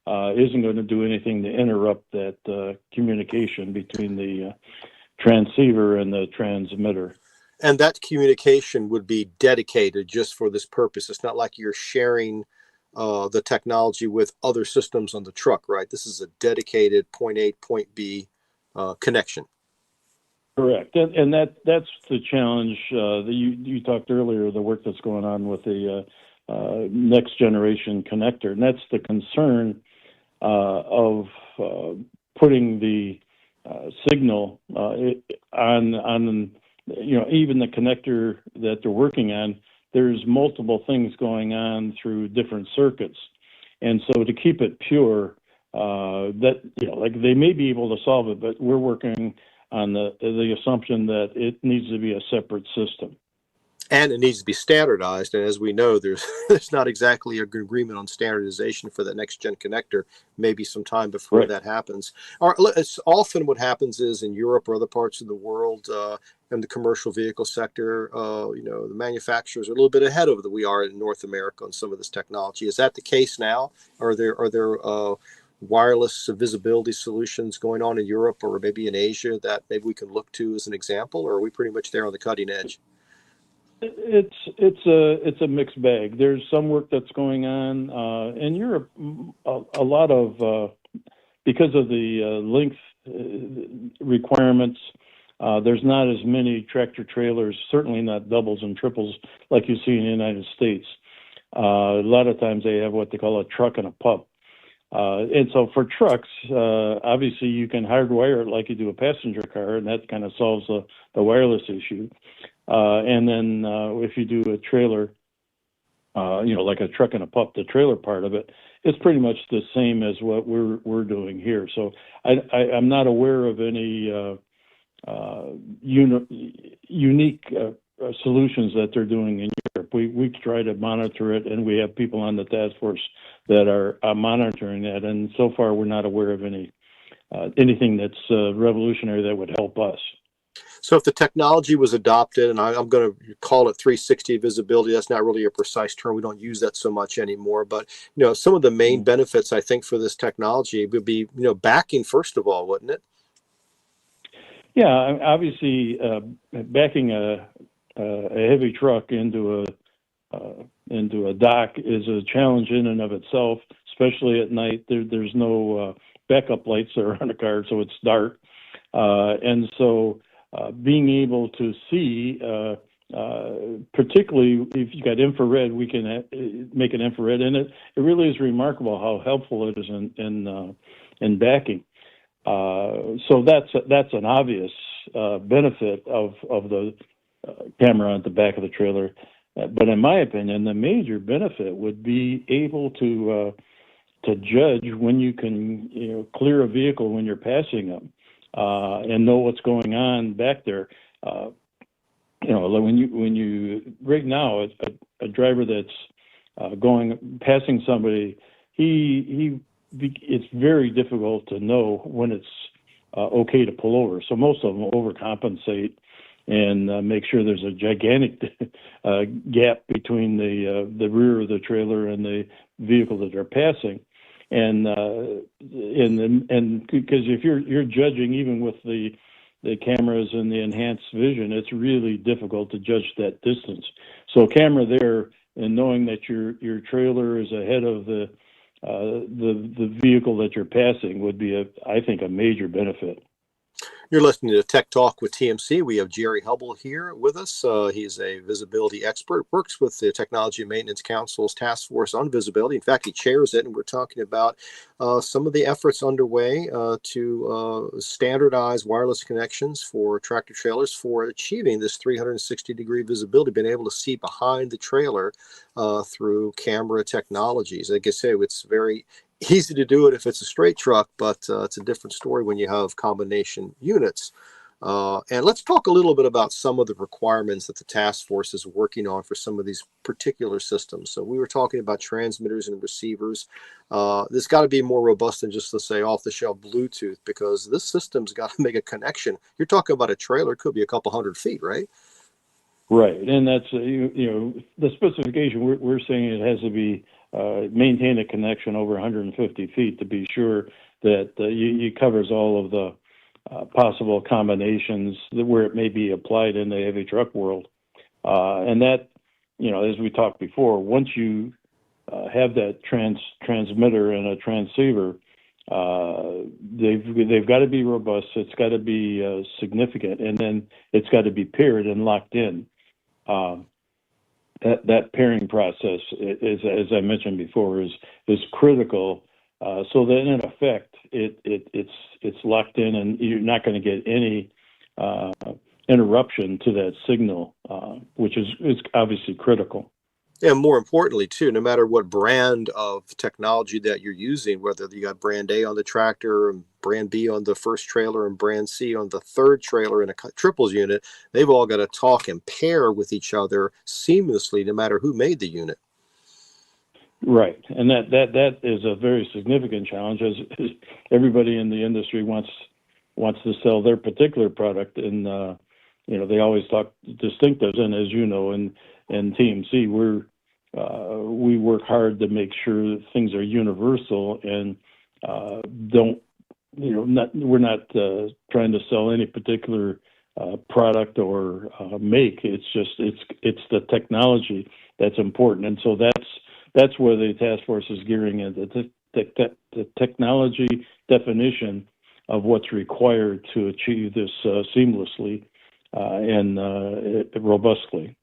isn't going to do anything to interrupt that communication between the transceiver and the transmitter. And that communication would be dedicated just for this purpose. It's not like you're sharing the technology with other systems on the truck, right? This is a dedicated point A, point B connection. Correct, and that's the challenge that you talked earlier, the work that's going on with the next generation connector, and that's the concern of putting the signal on even the connector that they're working on. There's multiple things going on through different circuits, and so to keep it pure, like they may be able to solve it, but we're working on the assumption that it needs to be a separate system. And it needs to be standardized. And as we know, there's not exactly an agreement on standardization for the next gen connector, maybe some time before right. that happens. Often what happens is in Europe or other parts of the world, in the commercial vehicle sector, the manufacturers are a little bit ahead of we are in North America on some of this technology. Is that the case now? Are there wireless visibility solutions going on in Europe or maybe in Asia that maybe we can look to as an example, or are we pretty much there on the cutting edge? It's a mixed bag. There's some work that's going on in Europe. A lot of because of the length requirements, there's not as many tractor trailers, certainly not doubles and triples like you see in the United States. A lot of times they have what they call a truck and a pup. And so for trucks, obviously you can hardwire it like you do a passenger car, and that kind of solves the wireless issue. And then if you do a trailer, like a truck and a pup, the trailer part of it, it's pretty much the same as what we're doing here. So I'm not aware of any unique solutions that they're doing in Europe. We try to monitor it, and we have people on the task force that are monitoring that. And so far, we're not aware of anything that's revolutionary that would help us. So if the technology was adopted, and I'm going to call it 360 visibility, that's not really a precise term. We don't use that so much anymore. But some of the main benefits I think for this technology would be backing first of all, wouldn't it? Yeah, obviously, backing a heavy truck into a dock is a challenge in and of itself, especially at night. There's no backup lights that are on the car, so it's dark, and so being able to see, particularly if you got infrared, we can make an infrared, and it really is remarkable how helpful it is in backing. So that's an obvious benefit of the camera at the back of the trailer. But in my opinion, the major benefit would be able to judge when you can clear a vehicle when you're passing them and know what's going on back there. When you right now a driver that's passing somebody, it's very difficult to know when it's okay to pull over. So most of them overcompensate and make sure there's a gigantic gap between the rear of the trailer and the vehicle that they're passing. And because if you're judging even with the cameras and the enhanced vision, it's really difficult to judge that distance. So camera there and knowing that your trailer is ahead of the vehicle that you're passing would be, I think, a major benefit. You're listening to Tech Talk with TMC. We have Jerry Hubble here with us. He's a visibility expert, works with the Technology Maintenance Council's Task Force on Visibility. In fact, he chairs it, and we're talking about some of the efforts underway to standardize wireless connections for tractor trailers for achieving this 360-degree visibility, being able to see behind the trailer through camera technologies. Like I say, it's very easy to do it if it's a straight truck, but it's a different story when you have combination units. And let's talk a little bit about some of the requirements that the task force is working on for some of these particular systems. So we were talking about transmitters and receivers. This got to be more robust than just, let's say, off-the-shelf Bluetooth, because this system's got to make a connection. You're talking about a trailer, it could be a couple hundred feet, right? Right, and that's the specification. We're saying it has to be maintain a connection over 150 feet to be sure that it covers all of the possible combinations where it may be applied in the heavy truck world. And that, as we talked before, once you have that transmitter and a transceiver, they've got to be robust. It's got to be significant, and then it's got to be paired and locked in. That pairing process is, as I mentioned before, is critical. So that in effect, it's locked in, and you're not going to get any interruption to that signal, which is obviously critical. And more importantly, too, no matter what brand of technology that you're using, whether you got brand A on the tractor and brand B on the first trailer and brand C on the third trailer in a triples unit, they've all got to talk and pair with each other seamlessly, no matter who made the unit. Right, and that is a very significant challenge, as everybody in the industry wants to sell their particular product, and they always talk distinctives. And as you know, in TMC, we work hard to make sure that things are universal and we're not trying to sell any particular product or make. It's just it's the technology that's important, and so that's where the task force is gearing in, the technology definition of what's required to achieve this seamlessly and robustly.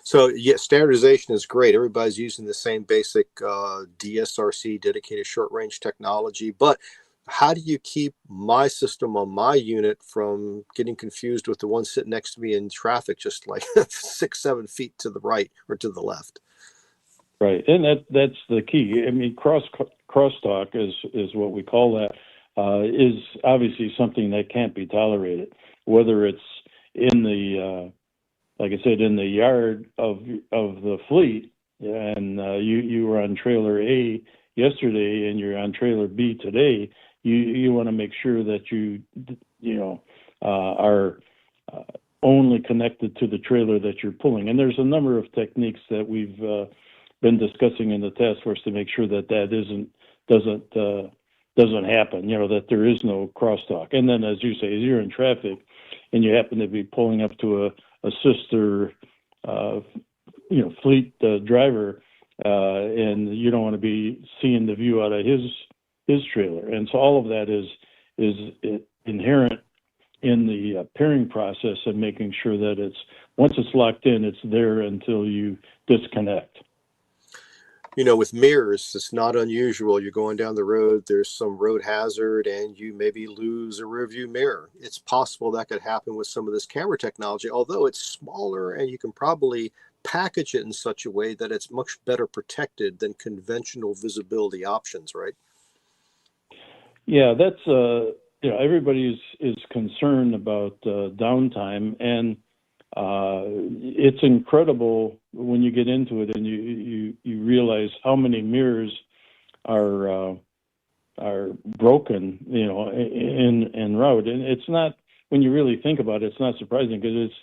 So, yeah, standardization is great. Everybody's using the same basic DSRC, dedicated short-range technology. But how do you keep my system on my unit from getting confused with the one sitting next to me in traffic, just like 6-7 feet to the right or to the left? Right, and that's the key. I mean, crosstalk is what we call that. Is obviously something that can't be tolerated, whether it's in the like I said, in the yard of the fleet, and you were on trailer A yesterday, and you're on trailer B today. You want to make sure that you are only connected to the trailer that you're pulling. And there's a number of techniques that we've been discussing in the task force to make sure that doesn't happen. That there is no crosstalk. And then, as you say, as you're in traffic, and you happen to be pulling up to a sister, fleet driver, and you don't want to be seeing the view out of his trailer. And so all of that is inherent in the pairing process and making sure that once it's locked in, it's there until you disconnect. With mirrors, it's not unusual. You're going down the road, there's some road hazard, and you maybe lose a rearview mirror. It's possible that could happen with some of this camera technology, although it's smaller and you can probably package it in such a way that it's much better protected than conventional visibility options, right? Yeah, that's everybody is concerned about downtime, and it's incredible when you get into it and you realize how many mirrors are broken, en route. And it's not, when you really think about it, it's not surprising, because it's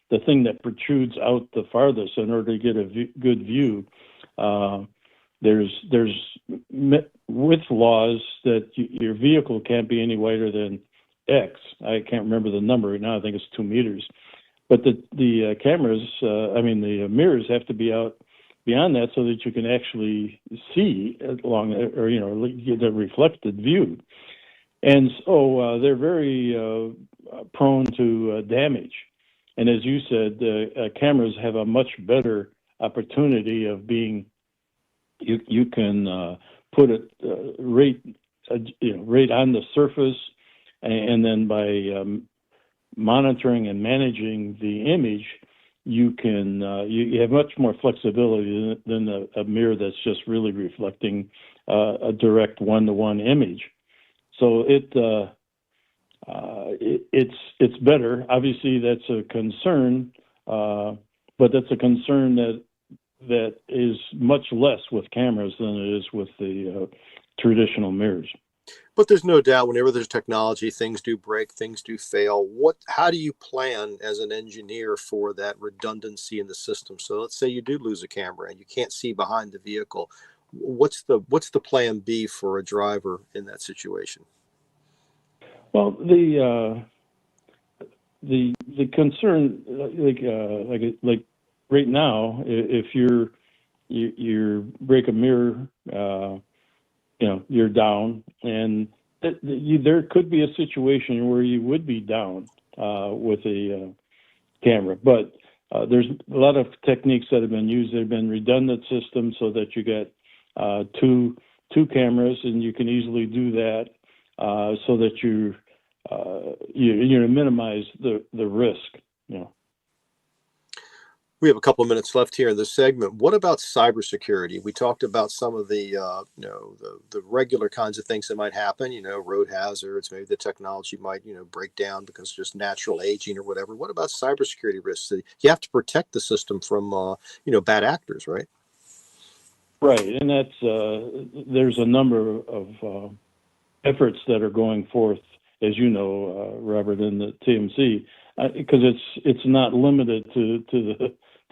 the thing that protrudes out the farthest in order to get a good view. There's width laws that your vehicle can't be any wider than X. I can't remember the number right now. I think it's 2 meters. But the cameras, the mirrors have to be out beyond that so that you can actually see along, or get a reflected view. And so they're very prone to damage. And as you said, cameras have a much better opportunity of being. You can put it right on the surface, and then by monitoring and managing the image, you can you have much more flexibility than a mirror that's just really reflecting a direct one-to-one image. So it's better. Obviously, that's a concern, but that's a concern that is much less with cameras than it is with the traditional mirrors. But there's no doubt, whenever there's technology, things do break, things do fail. How do you plan as an engineer for that redundancy in the system? So let's say you do lose a camera and you can't see behind the vehicle. What's the plan B for a driver in that situation? Well, the concern, like right now, if you break a mirror, you're down, and there could be a situation where you would be down with a camera. But there's a lot of techniques that have been used. There have been redundant systems so that you get two cameras, and you can easily do that so that you minimize the risk. We have a couple of minutes left here in this segment. What about cybersecurity? We talked about some of the the regular kinds of things that might happen. Road hazards. Maybe the technology might break down because of just natural aging or whatever. What about cybersecurity risks? You have to protect the system from bad actors, right? Right, and that's there's a number of efforts that are going forth, as you know, Robert, in the TMC, because it's not limited to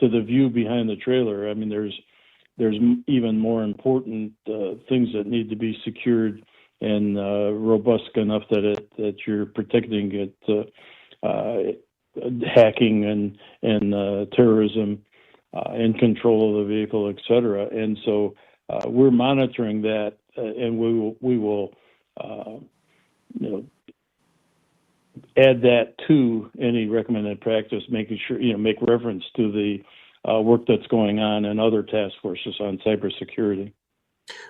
the view behind the trailer. I mean, there's even more important things that need to be secured and robust enough that you're protecting it, hacking and terrorism, and control of the vehicle, et cetera. And so we're monitoring that, and we will add that to any recommended practice, making sure, make reference to the work that's going on in other task forces on cybersecurity.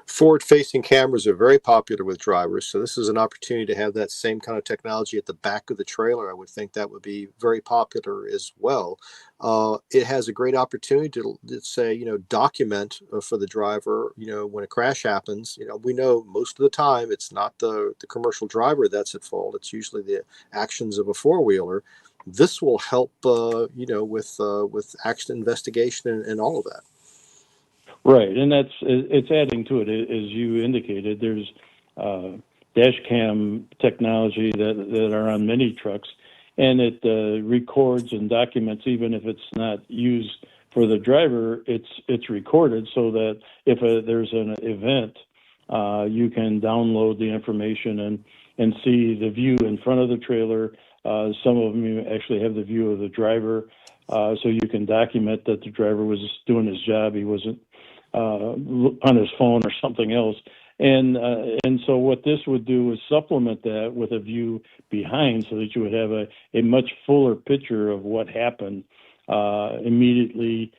Forward-facing cameras are very popular with drivers, so this is an opportunity to have that same kind of technology at the back of the trailer. I would think that would be very popular as well. It has a great opportunity to say, document for the driver, when a crash happens. We know most of the time it's not the commercial driver that's at fault. It's usually the actions of a four-wheeler. This will help, with accident investigation and all of that. Right, and it's adding to it, as you indicated. There's dash cam technology that are on many trucks, and it records and documents, even if it's not used for the driver. It's recorded so that if there's an event, you can download the information and see the view in front of the trailer. Some of them you actually have the view of the driver, so you can document that the driver was doing his job. He wasn't on his phone or something else. And so what this would do is supplement that with a view behind, so that you would have a much fuller picture of what happened immediately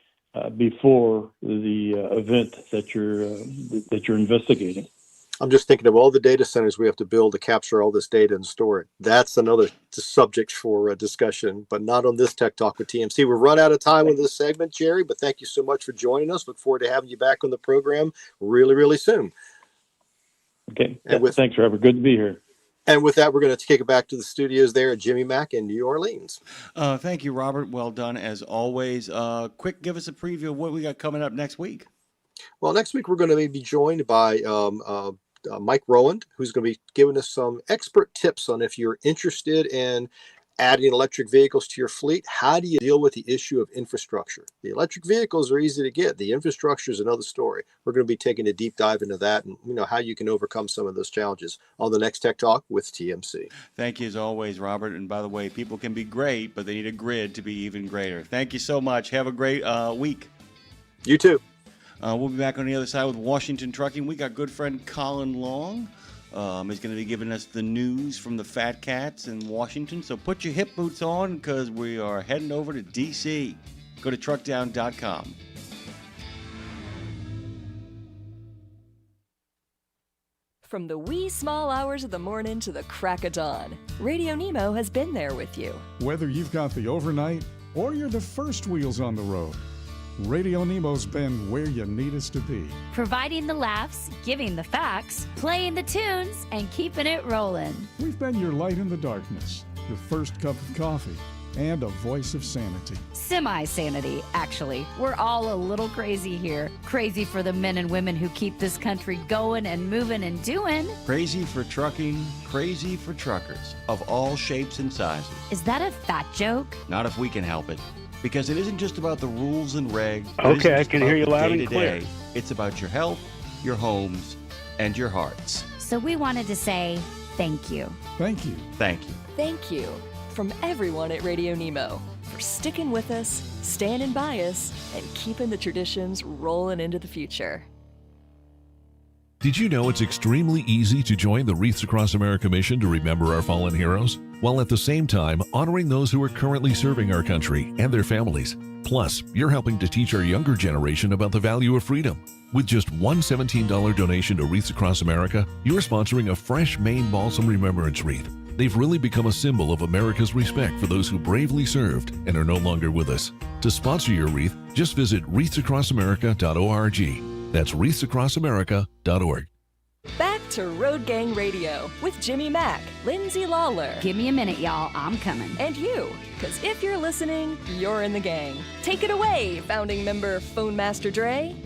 before the event that you're investigating. I'm just thinking of all the data centers we have to build to capture all this data and store it. That's another subject for discussion, but not on this Tech Talk with TMC. We've run out of time with this segment, Jerry, but thank you so much for joining us. Look forward to having you back on the program really, really soon. Okay. Thanks, Robert. Good to be here. And with that, we're going to take it back to the studios there at Jimmy Mack in New Orleans. Thank you, Robert. Well done, as always. Quick, give us a preview of what we got coming up next week. Well, next week we're going to be joined by Mike Rowland, who's going to be giving us some expert tips on if you're interested in adding electric vehicles to your fleet. How do you deal with the issue of infrastructure? The electric vehicles are easy to get. The infrastructure is another story. We're going to be taking a deep dive into that and how you can overcome some of those challenges on the next Tech Talk with TMC. Thank you as always, Robert. And by the way, people can be great, but they need a grid to be even greater. Thank you so much. Have a great week. You too. We'll be back on the other side with Washington Trucking Week. Our good friend Colin Long is going to be giving us the news from the Fat Cats in Washington. So put your hip boots on because we are heading over to D.C. Go to truckdown.com. From the wee small hours of the morning to the crack of dawn, RadioNemo has been there with you. Whether you've got the overnight or you're the first wheels on the road, RadioNemo's been where you need us to be. Providing the laughs, giving the facts, playing the tunes, and keeping it rolling. We've been your light in the darkness, your first cup of coffee, and a voice of sanity. Semi-sanity, actually. We're all a little crazy here. Crazy for the men and women who keep this country going and moving and doing. Crazy for trucking, crazy for truckers of all shapes and sizes. Is that a fat joke? Not if we can help it. Because it isn't just about the rules and regs. Okay, I can hear you loud and clear. It's about your health, your homes, and your hearts. So we wanted to say thank you. Thank you. Thank you. Thank you from everyone at RadioNemo for sticking with us, standing by us, and keeping the traditions rolling into the future. Did you know it's extremely easy to join the Wreaths Across America mission to remember our fallen heroes, while at the same time honoring those who are currently serving our country and their families? Plus, you're helping to teach our younger generation about the value of freedom. With just one $17 donation to Wreaths Across America, you're sponsoring a fresh Maine Balsam Remembrance Wreath. They've really become a symbol of America's respect for those who bravely served and are no longer with us. To sponsor your wreath, just visit wreathsacrossamerica.org. That's wreathsacrossamerica.org. Back to Road Gang Radio with Jimmy Mack, Lindsay Lawler. Give me a minute, y'all. I'm coming. And you, because if you're listening, you're in the gang. Take it away, founding member Phone Master Dre.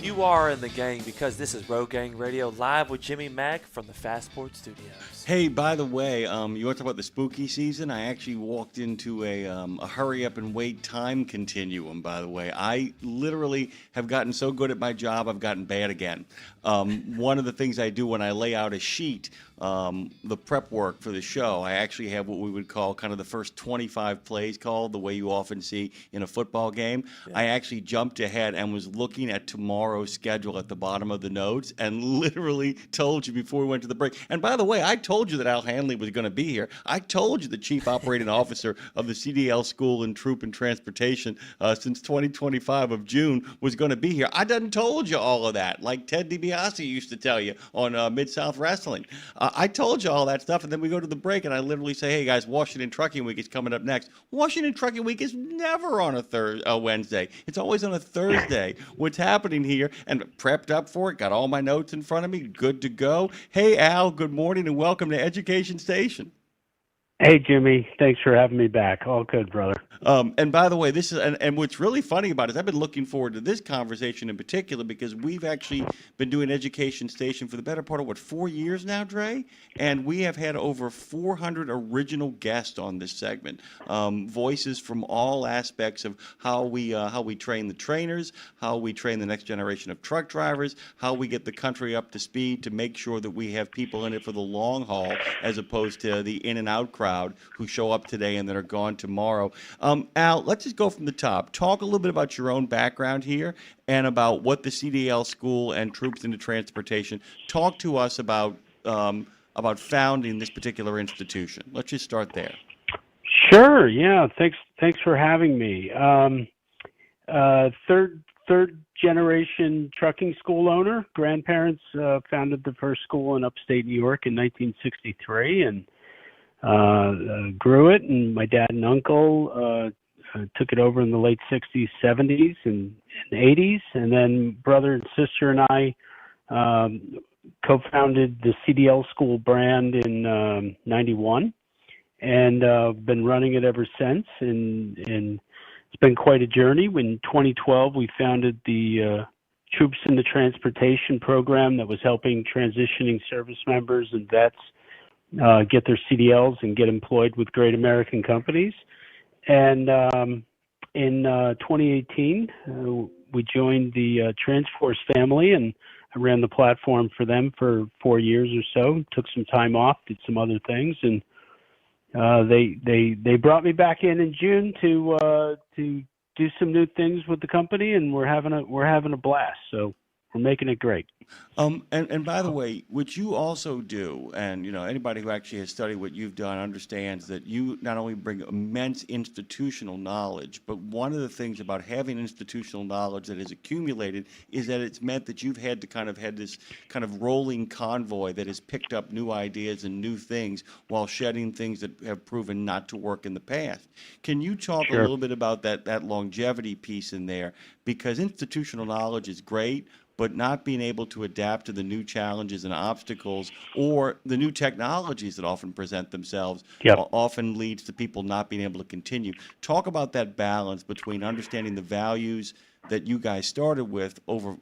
You are in the gang because this is Road Gang Radio live with Jimmy Mack from the Fastport Studios. Hey, by the way, you want to talk about the spooky season? I actually walked into a hurry up and wait time continuum, by the way. I literally have gotten so good at my job, I've gotten bad again. One of the things I do when I lay out a sheet, the prep work for the show, I actually have what we would call kind of the first 25 plays called, the way you often see in a football game. Yeah. I actually jumped ahead and was looking at tomorrow's schedule at the bottom of the notes and literally told you before we went to the break. And by the way, I told you that Al Hanley was going to be here. I told you the Chief Operating Officer of the CDL School and Troop and Transportation since 2025 of June was going to be here. I done told you all of that, like Ted DiBiase used to tell you on Mid-South Wrestling. I told you all that stuff, and then we go to the break, and I literally say, hey, guys, Washington Trucking Week is coming up next. Washington Trucking Week is never on a Wednesday. It's always on a Thursday. What's happening here? And prepped up for it, got all my notes in front of me, good to go. Hey, Al, good morning, and welcome to Education Station. Hey, Jimmy. Thanks for having me back. All good, brother. And by the way, this is and what's really funny about it is I've been looking forward to this conversation in particular because we've actually been doing Education Station for the better part of 4 years now, Dre, and we have had over 400 original guests on this segment, voices from all aspects of how we train the trainers, how we train the next generation of truck drivers, how we get the country up to speed to make sure that we have people in it for the long haul as opposed to the in and out crowd who show up today and then are gone tomorrow. Al, let's just go from the top. Talk a little bit about your own background here and about what the CDL School and Troops into Transportation. Talk to us about founding this particular institution. Let's just start there. Sure. Yeah. Thanks for having me. Third generation trucking school owner. Grandparents founded the first school in upstate New York in 1963 and grew it, and my dad and uncle took it over in the late 60s, 70s, and 80s, and then brother and sister and I co-founded the CDL School brand in 91, and been running it ever since, and it's been quite a journey. In 2012, we founded the Troops in the Transportation program that was helping transitioning service members and vets get their CDLs and get employed with great American companies. And in 2018, we joined the Transforce family, and I ran the platform for them for 4 years or so. Took some time off, did some other things, and they brought me back in June to do some new things with the company, and we're having a blast. So we're making it great. And by the way, what you also do, and anybody who actually has studied what you've done understands that you not only bring immense institutional knowledge, but one of the things about having institutional knowledge that is accumulated is that it's meant that you've had to had this kind of rolling convoy that has picked up new ideas and new things while shedding things that have proven not to work in the past. Can you talk a little bit about that longevity piece in there? Because institutional knowledge is great, but not being able to adapt to the new challenges and obstacles or the new technologies that often present themselves often leads to people not being able to continue. Talk about that balance between understanding the values that you guys started with over,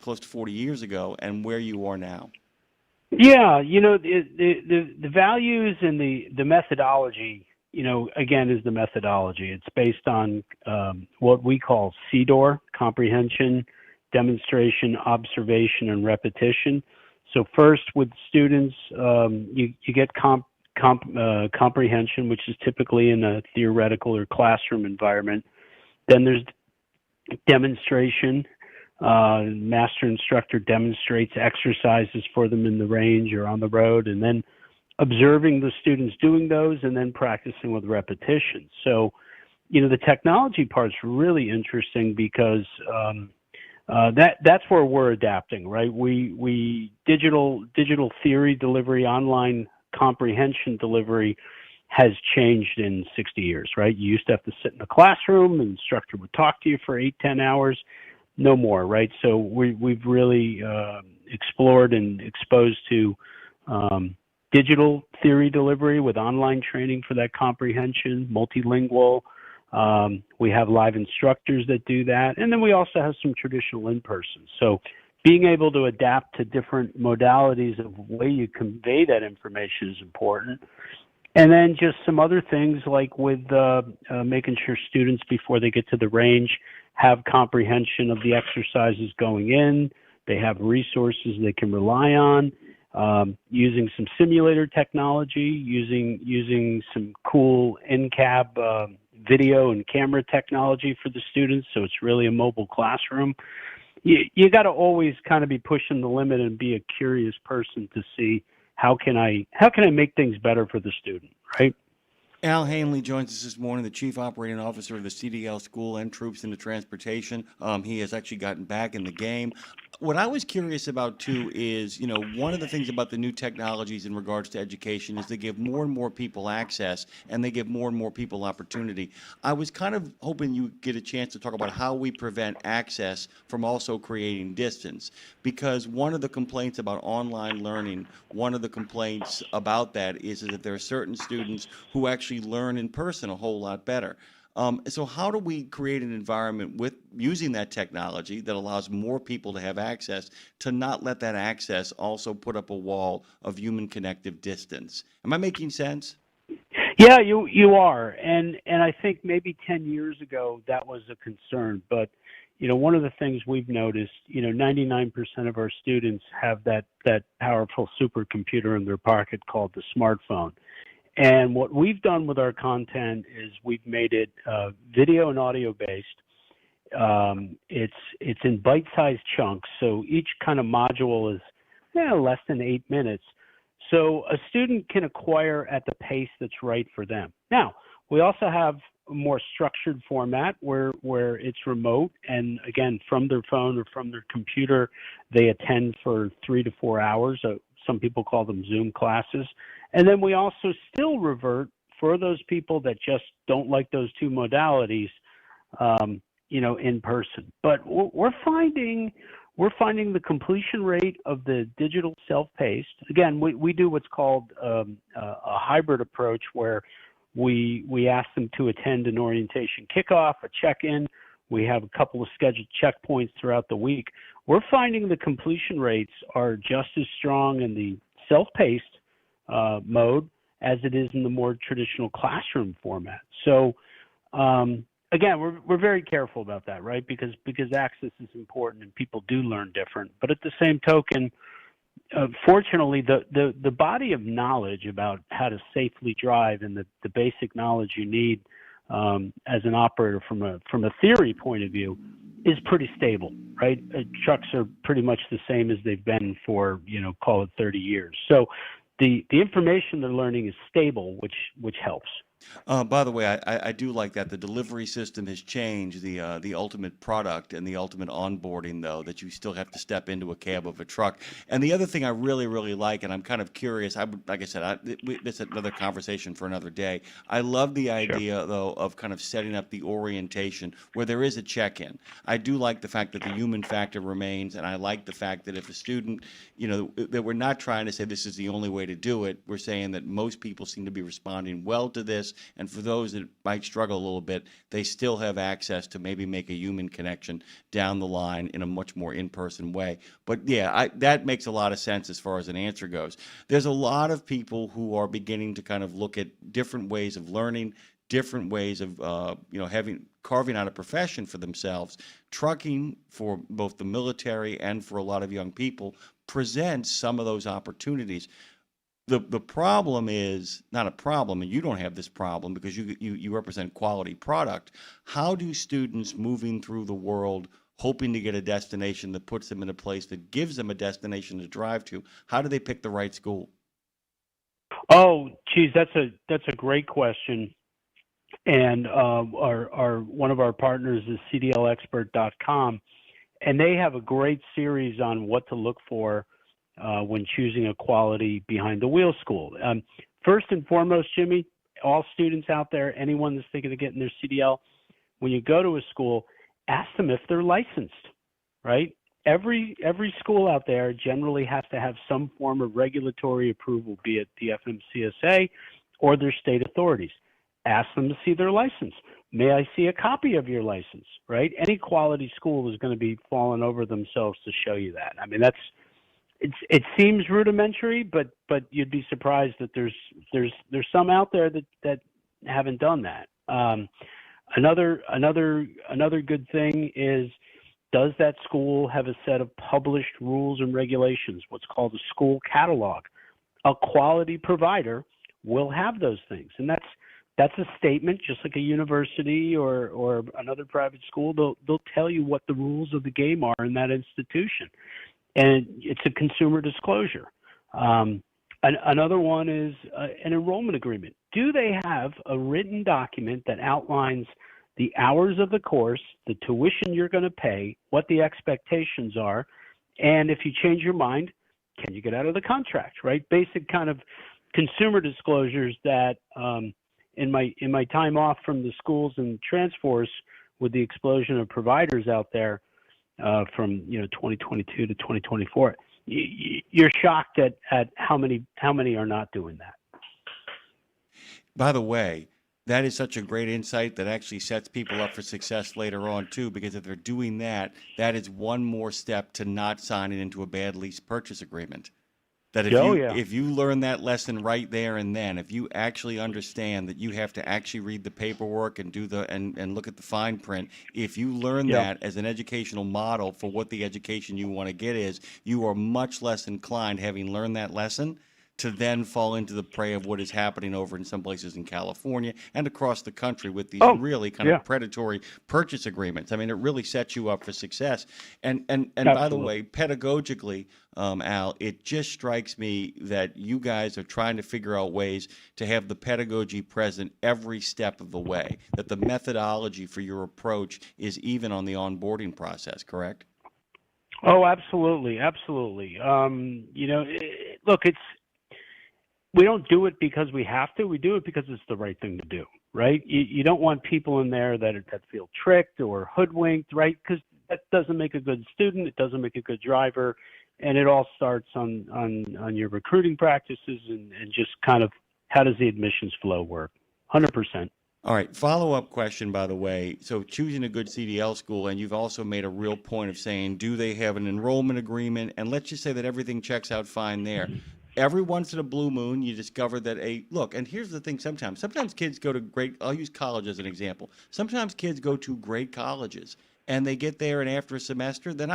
close to 40 years ago and where you are now. Yeah, the values and the methodology, again, is the methodology. It's based on what we call CDOR, comprehension, demonstration, observation, and repetition. So first, with students, you get comprehension, which is typically in a theoretical or classroom environment. Then there's demonstration. Master instructor demonstrates exercises for them in the range or on the road, and then observing the students doing those, and then practicing with repetition. So, the technology part's really interesting because that's where we're adapting, right? We digital theory delivery, online comprehension delivery has changed in 60 years, right? You used to have to sit in a classroom, the instructor would talk to you for 8-10 hours, no more, right? So we've really explored and exposed to digital theory delivery with online training for that comprehension, multilingual. We have live instructors that do that. And then we also have some traditional in-person. So being able to adapt to different modalities of way you convey that information is important. And then just some other things like with making sure students, before they get to the range, have comprehension of the exercises going in. They have resources they can rely on. Using some simulator technology, using some cool in-cab video and camera technology for the students, so it's really a mobile classroom. You got to always kind of be pushing the limit and be a curious person to see how can I make things better for the student, right? Al Hanley joins us this morning, the Chief Operating Officer of the CDL School and Troops into Transportation. He has actually gotten back in the game. What I was curious about, too, is, one of the things about the new technologies in regards to education is they give more and more people access and they give more and more people opportunity. I was kind of hoping you get a chance to talk about how we prevent access from also creating distance, because one of the complaints about online learning, one of the complaints about that is that there are certain students who actually learn in person a whole lot better. So how do we create an environment with using that technology that allows more people to have access to not let that access also put up a wall of human connective distance? Am I making sense? Yeah, you are. And I think maybe 10 years ago that was a concern. But, one of the things we've noticed, 99% of our students have that powerful supercomputer in their pocket called the smartphone. And what we've done with our content is we've made it video and audio based. It's in bite-sized chunks, so each kind of module is less than 8 minutes. So a student can acquire at the pace that's right for them. Now, we also have a more structured format where it's remote, and again, from their phone or from their computer, they attend for 3 to 4 hours. Some people call them Zoom classes. And then we also still revert for those people that just don't like those two modalities, in person. But we're finding the completion rate of the digital self-paced. Again, we do what's called a hybrid approach where we ask them to attend an orientation kickoff, a check-in. We have a couple of scheduled checkpoints throughout the week. we're finding the completion rates are just as strong in the self-paced mode as it is in the more traditional classroom format. So again, we're very careful about that, right? Because access is important and people do learn different. But at the same token, fortunately, the body of knowledge about how to safely drive and the basic knowledge you need as an operator from a theory point of view is pretty stable, right? Trucks are pretty much the same as they've been for, call it 30 years. So the information they're learning is stable, which helps. By the way, I do like that the delivery system has changed the ultimate product and the ultimate onboarding, though, that you still have to step into a cab of a truck. And the other thing I really, really like, and I'm kind of curious, like I said, this is another conversation for another day. I love the idea, though, of kind of setting up the orientation where there is a check-in. I do like the fact that the human factor remains, and I like the fact that if a student, that we're not trying to say this is the only way to do it. We're saying that most people seem to be responding well to this. And for those that might struggle a little bit, they still have access to maybe make a human connection down the line in a much more in-person way. But yeah, that makes a lot of sense as far as an answer goes. There's a lot of people who are beginning to kind of look at different ways of learning, different ways of carving out a profession for themselves. Trucking, for both the military and for a lot of young people, presents some of those opportunities. The problem is not a problem, and you don't have this problem because you represent quality product. How do students moving through the world, hoping to get a destination that puts them in a place that gives them a destination to drive to, how do they pick the right school? Oh, geez, that's a great question. And our one of our partners is cdlexpert.com, and they have a great series on what to look for when choosing a quality behind the wheel school. First and foremost, Jimmy, all students out there, anyone that's thinking of getting their CDL, when you go to a school, ask them if they're licensed, right? Every school out there generally has to have some form of regulatory approval, be it the FMCSA or their state authorities. Ask them to see their license. May I see a copy of your license, right? Any quality school is going to be falling over themselves to show you that. I mean, it seems rudimentary, but you'd be surprised that there's some out there that haven't done that. Another good thing is, does that school have a set of published rules and regulations, what's called a school catalog? A quality provider will have those things, and that's a statement, just like a university or another private school. They'll tell you what the rules of the game are in that institution. And it's a consumer disclosure. Another one is an enrollment agreement. Do they have a written document that outlines the hours of the course, the tuition you're going to pay, what the expectations are, and if you change your mind, can you get out of the contract, right? Basic kind of consumer disclosures that in my time off from the schools and transforce, with the explosion of providers out there, from 2022 to 2024, you're shocked at how many are not doing that. By the way, that is such a great insight that actually sets people up for success later on too, because if they're doing that, that is one more step to not signing into a bad lease purchase agreement. That if you learn that lesson right there and then, if you actually understand that you have to actually read the paperwork and do and look at the fine print, if you learn that as an educational model for what the education you want to get is, you are much less inclined, having learned that lesson, to then fall into the prey of what is happening over in some places in California and across the country with these really kind of predatory purchase agreements. I mean, it really sets you up for success. And by the way, pedagogically, Al, it just strikes me that you guys are trying to figure out ways to have the pedagogy present every step of the way, that the methodology for your approach is even on the onboarding process, correct? Oh, absolutely. Look, we don't do it because we have to. We do it because it's the right thing to do, right? You don't want people in there that feel tricked or hoodwinked, right? Because that doesn't make a good student. It doesn't make a good driver. And it all starts on your recruiting practices and just kind of how does the admissions flow work. 100%. All right, follow-up question, by the way. So choosing a good CDL school, and you've also made a real point of saying, do they have an enrollment agreement? And let's just say that everything checks out fine there. Every once in a blue moon, you discover that look, and here's the thing sometimes kids go to I'll use college as an example. Sometimes kids go to great colleges, and they get there, and after a semester, they're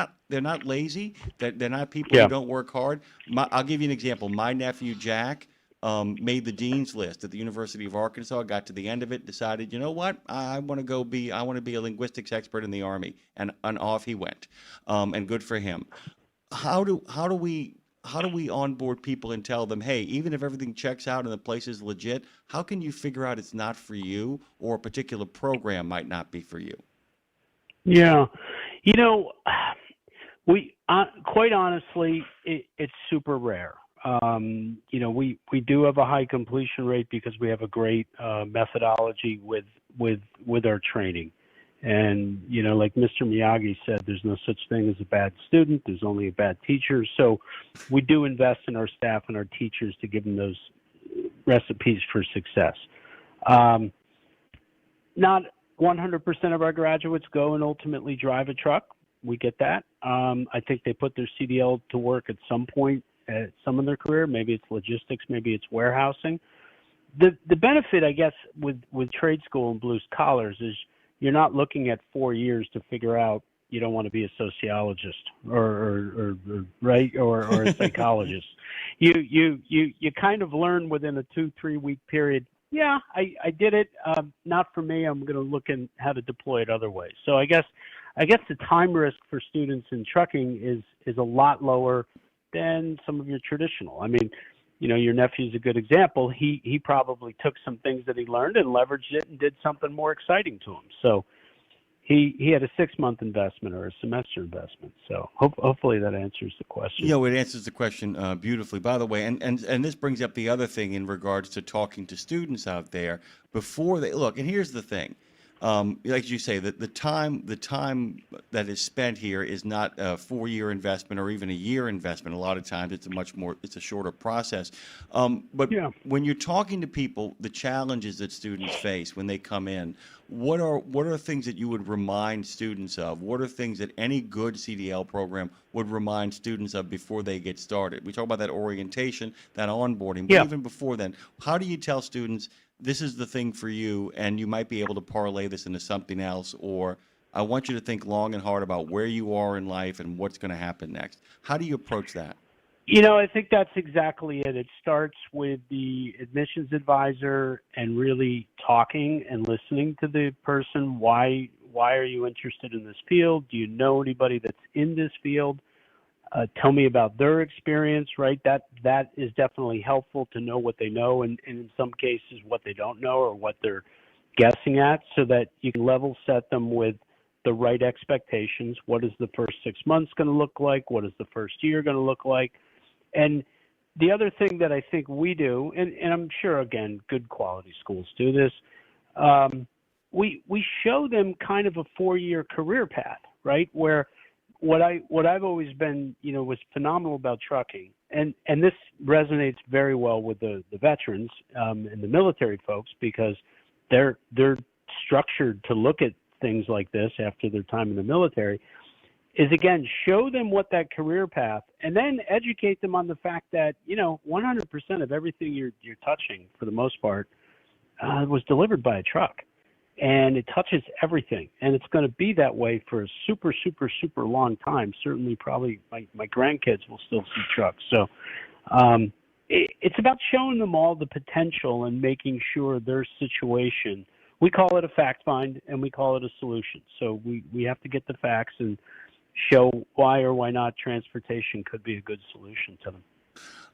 not lazy, they're not people who don't work hard. I'll give you an example. My nephew, Jack, made the dean's list at the University of Arkansas, got to the end of it, decided, you know what, I want to be a linguistics expert in the Army, and off he went. And good for him. How do we onboard people and tell them, hey, even if everything checks out and the place is legit, how can you figure out it's not for you, or a particular program might not be for you? Yeah. We quite honestly, it's super rare. We do have a high completion rate because we have a great methodology with our training. And, like Mr. Miyagi said, there's no such thing as a bad student. There's only a bad teacher. So we do invest in our staff and our teachers to give them those recipes for success. Not 100% of our graduates go and ultimately drive a truck. We get that. I think they put their CDL to work at some point at some of their career. Maybe it's logistics, maybe it's warehousing. The benefit, I guess, with trade school and blue collars is you're not looking at 4 years to figure out you don't want to be a sociologist or a psychologist. You kind of learn within a 2-3 week period. Yeah, I did it. Not for me. I'm going to look at how to deploy it other ways. So I guess the time risk for students in trucking is a lot lower than some of your traditional. I mean, your nephew's a good example. He probably took some things that he learned and leveraged it and did something more exciting to him. So he had a 6-month investment or a semester investment. So hopefully that answers the question. It answers the question beautifully. By the way, and this brings up the other thing in regards to talking to students out there before they look. And here's the thing. Like you say, the time that is spent here is not a 4-year investment or even a year investment. A lot of times it's a shorter process. But when you're talking to people, the challenges that students face when they come in, what are things that you would remind students of? What are things that any good CDL program would remind students of before they get started? We talk about that orientation, that onboarding, but even before then, how do you tell students, this is the thing for you, and you might be able to parlay this into something else, or I want you to think long and hard about where you are in life and what's going to happen next. How do you approach that? I think that's exactly it. It starts with the admissions advisor and really talking and listening to the person. Why are you interested in this field? Do you know anybody that's in this field? Tell me about their experience, right? That is definitely helpful to know what they know and in some cases what they don't know or what they're guessing at, so that you can level set them with the right expectations. What is the first 6 months going to look like? What is the first year going to look like? And the other thing that I think we do, and I'm sure, again, good quality schools do this, we show them kind of a 4-year career path, right? Where what I've always been, was phenomenal about trucking, and this resonates very well with the veterans and the military folks, because they're structured to look at things like this after their time in the military, is again, show them what that career path, and then educate them on the fact that, 100% of everything you're touching, for the most part, was delivered by a truck. And it touches everything. And it's going to be that way for a super, super, super long time. Certainly, probably my grandkids will still see trucks. So it's about showing them all the potential and making sure their situation, we call it a fact find and we call it a solution. So we have to get the facts and show why or why not transportation could be a good solution to them.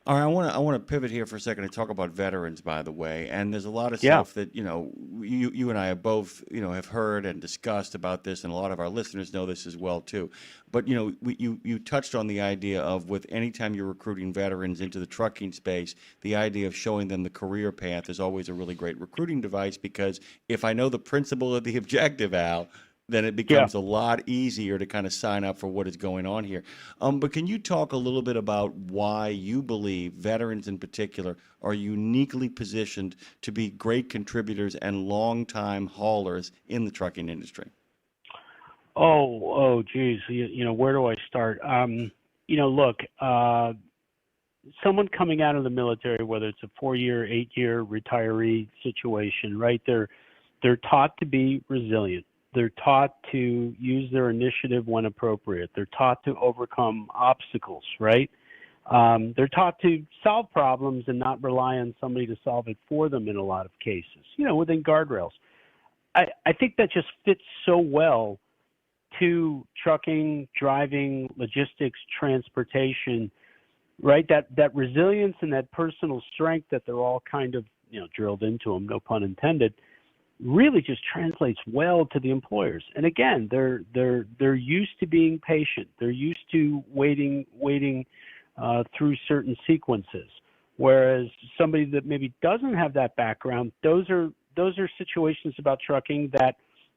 All right, I want to pivot here for a second and talk about veterans, by the way. And there's a lot of stuff that, you and I have both, have heard and discussed about this, and a lot of our listeners know this as well, too. But, you touched on the idea of, with any time you're recruiting veterans into the trucking space, the idea of showing them the career path is always a really great recruiting device, because if I know the principle of the objective, Al, then it becomes a lot easier to kind of sign up for what is going on here. But can you talk a little bit about why you believe veterans in particular are uniquely positioned to be great contributors and longtime haulers in the trucking industry? Geez. Where do I start? Look, someone coming out of the military, whether it's a 4-year, 8-year retiree situation, right? They're taught to be resilient. They're taught to use their initiative when appropriate. They're taught to overcome obstacles, right? They're taught to solve problems and not rely on somebody to solve it for them in a lot of cases, within guardrails. I think that just fits so well to trucking, driving, logistics, transportation, right? That resilience and that personal strength that they're all kind of, drilled into them, no pun intended, really just translates well to the employers. And again, they're used to being patient. They're used to waiting through certain sequences. Whereas somebody that maybe doesn't have that background, those are situations about trucking that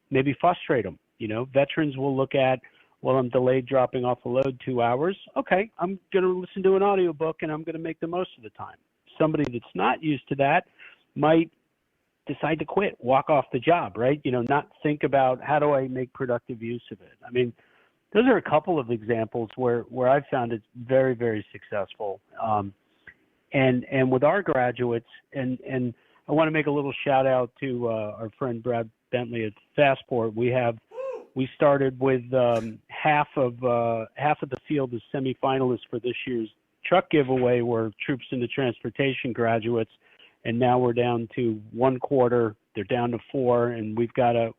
maybe frustrate them. Veterans will look at, well, I'm delayed dropping off a load 2 hours. Okay, I'm going to listen to an audiobook and I'm going to make the most of the time. Somebody that's not used to that might decide to quit, walk off the job, right? Not think about how do I make productive use of it. I mean, those are a couple of examples where I've found it very, very successful. And with our graduates, and I want to make a little shout out to our friend Brad Bentley at Fastport. We started with half of the field as semifinalists for this year's truck giveaway were troops into transportation graduates, and now we're down to 1/4. They're down to 4, and we've got a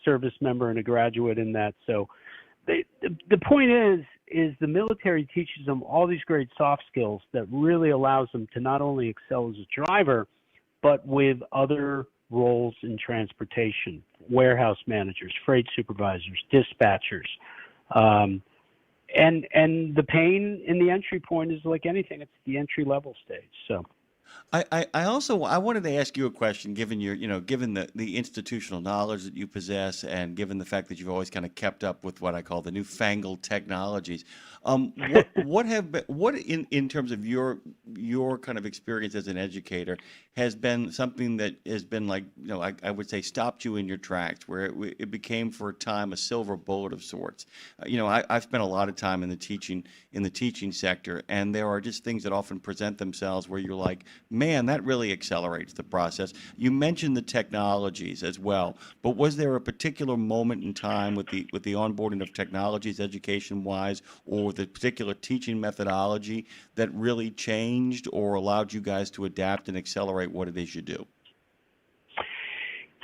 service member and a graduate in that. So the point is the military teaches them all these great soft skills that really allows them to not only excel as a driver, but with other roles in transportation, warehouse managers, freight supervisors, dispatchers. And the pain in the entry point is like anything, it's the entry level stage. So I wanted to ask you a question, given given the institutional knowledge that you possess, and given the fact that you've always kind of kept up with what I call the newfangled technologies. What in terms of your kind of experience as an educator has been something that has been like, I would say stopped you in your tracks, where it became for a time a silver bullet of sorts. I've spent a lot of time in the teaching sector, and there are just things that often present themselves where you're like, man, that really accelerates the process. You mentioned the technologies as well, but was there a particular moment in time with the onboarding of technologies, education-wise, or the particular teaching methodology that really changed or allowed you guys to adapt and accelerate what it is you do?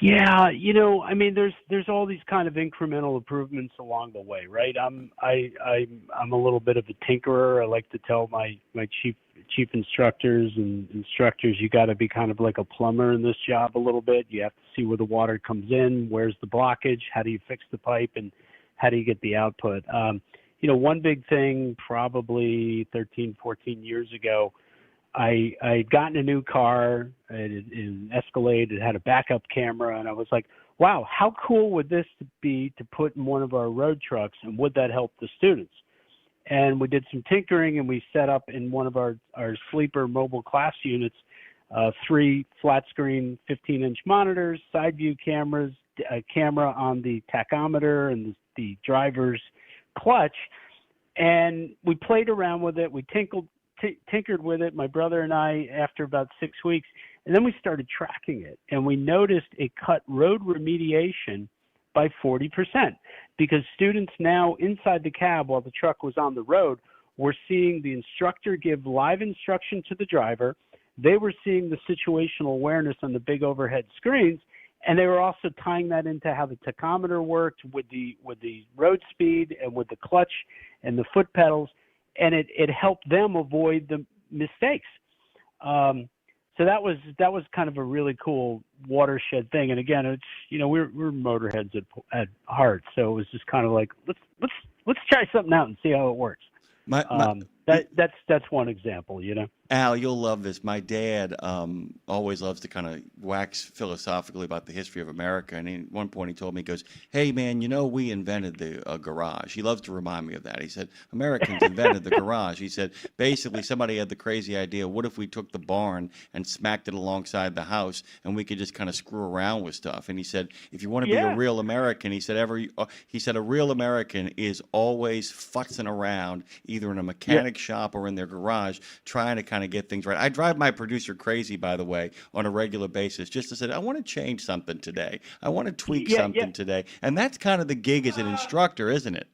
Yeah, I mean, there's all these kind of incremental improvements along the way, right? I'm a little bit of a tinkerer. I like to tell my chief instructors and instructors, you got to be kind of like a plumber in this job a little bit. You have to see where the water comes in, where's the blockage, how do you fix the pipe, and how do you get the output. One big thing probably 13, 14 years ago, I'd gotten a new car, an Escalade. It had a backup camera, and I was like, wow, how cool would this be to put in one of our road trucks, and would that help the students? And we did some tinkering, and we set up in one of our sleeper mobile class units 3 flat-screen 15-inch monitors, side view cameras, a camera on the tachometer and the driver's clutch, and we played around with it. We tinkered with it, my brother and I, after about 6 weeks, and then we started tracking it, and we noticed it cut road remediation by 40%, because students now inside the cab while the truck was on the road were seeing the instructor give live instruction to the driver. They were seeing the situational awareness on the big overhead screens, and they were also tying that into how the tachometer worked with the road speed and with the clutch and the foot pedals, and it helped them avoid the mistakes. So that was kind of a really cool watershed thing. And again, it's we're motorheads at heart, so it was just kind of like let's try something out and see how it works. That's one example, Al, you'll love this. My dad always loves to kind of wax philosophically about the history of America. And at one point he told me, he goes, hey, man, you know, we invented the garage. He loves to remind me of that. He said, Americans invented the garage. He said, basically, somebody had the crazy idea, what if we took the barn and smacked it alongside the house and we could just kind of screw around with stuff? And he said, if you want to be a real American, he said, a real American is always futzing around either in a mechanic shop or in their garage trying to kind of get things right. I drive my producer crazy, by the way, on a regular basis, just to say, I want to change something today. I want to tweak something today. And that's kind of the gig as an instructor, isn't it?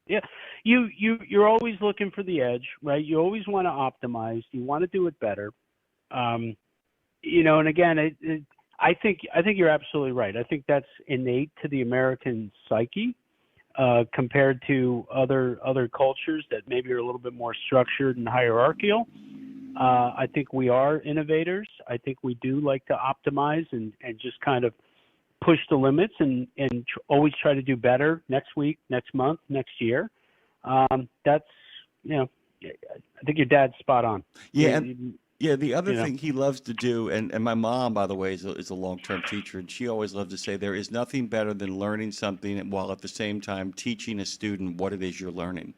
Yeah. You're always looking for the edge, right? You always want to optimize. You want to do it better. You know, and again, I think you're absolutely right. I think that's innate to the American psyche. Compared to other cultures that maybe are a little bit more structured and hierarchical. I think we are innovators. I think we do like to optimize and just kind of push the limits and always try to do better next week, next month, next year. That's, you know, I think your dad's spot on. Yeah. Yeah, the other thing he loves to do, and my mom, by the way, is a long-term teacher, and she always loved to say there is nothing better than learning something while at the same time teaching a student what it is you're learning.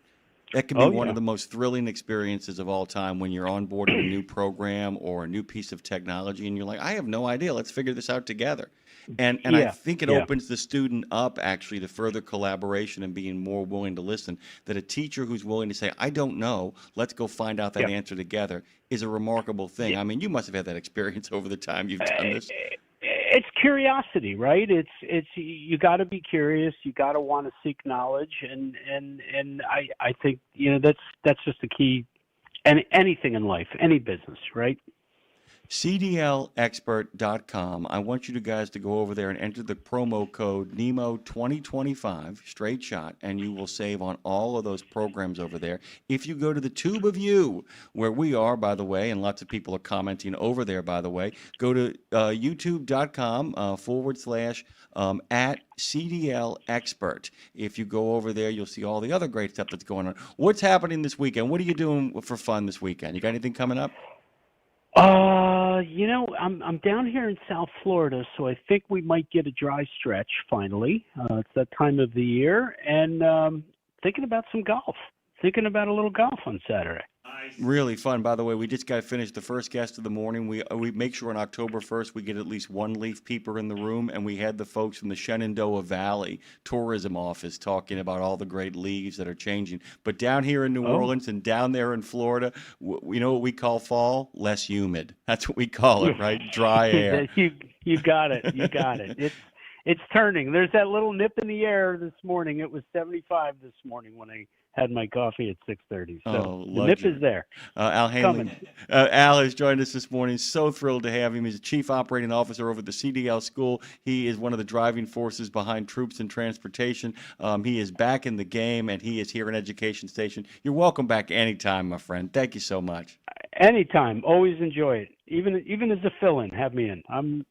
That can be one of the most thrilling experiences of all time when you're on board in a new program or a new piece of technology, and you're like, I have no idea. Let's figure this out together. And I think it opens the student up, actually, to further collaboration and being more willing to listen. That a teacher who's willing to say, I don't know, let's go find out that answer together, is a remarkable thing. I mean, you must have had that experience over the time you've done this. It's curiosity, right? It's you got to be curious. You got to want to seek knowledge, and I think, you know, that's just the key. And anything in life, any business, right? CDLexpert.com. I want you guys to go over there and enter the promo code NEMO2025, straight shot, and you will save on all of those programs over there. If you go to the Tube of You, where we are, by the way, and lots of people are commenting over there, by the way, go to youtube.com / at CDL Expert. If you go over there, you'll see all the other great stuff that's going on. What's happening this weekend? What are you doing for fun this weekend? You got anything coming up? You know, I'm down here in South Florida, so I think we might get a dry stretch finally. It's that time of the year, and thinking about some golf. Thinking about a little golf on Saturday. Really fun. By the way, we just got finished the first guest of the morning. We make sure on October 1st we get at least one leaf peeper in the room, and we had the folks from the Shenandoah Valley Tourism Office talking about all the great leaves that are changing. But down here in New Orleans and down there in Florida, you know what we call fall? Less humid. That's what we call it, right? Dry air. You got it. You got it. It's turning. There's that little nip in the air this morning. It was 75 this morning when I had my coffee at 6:30. So the nip is there. Al Hanley. Al has joined us this morning. So thrilled to have him. He's a chief operating officer over at the CDL school. He is one of the driving forces behind Troops and Transportation. He is back in the game, and he is here in Education Station. You're welcome back anytime, my friend. Thank you so much. Anytime. Always enjoy it. Even as a fill-in, have me in. I'm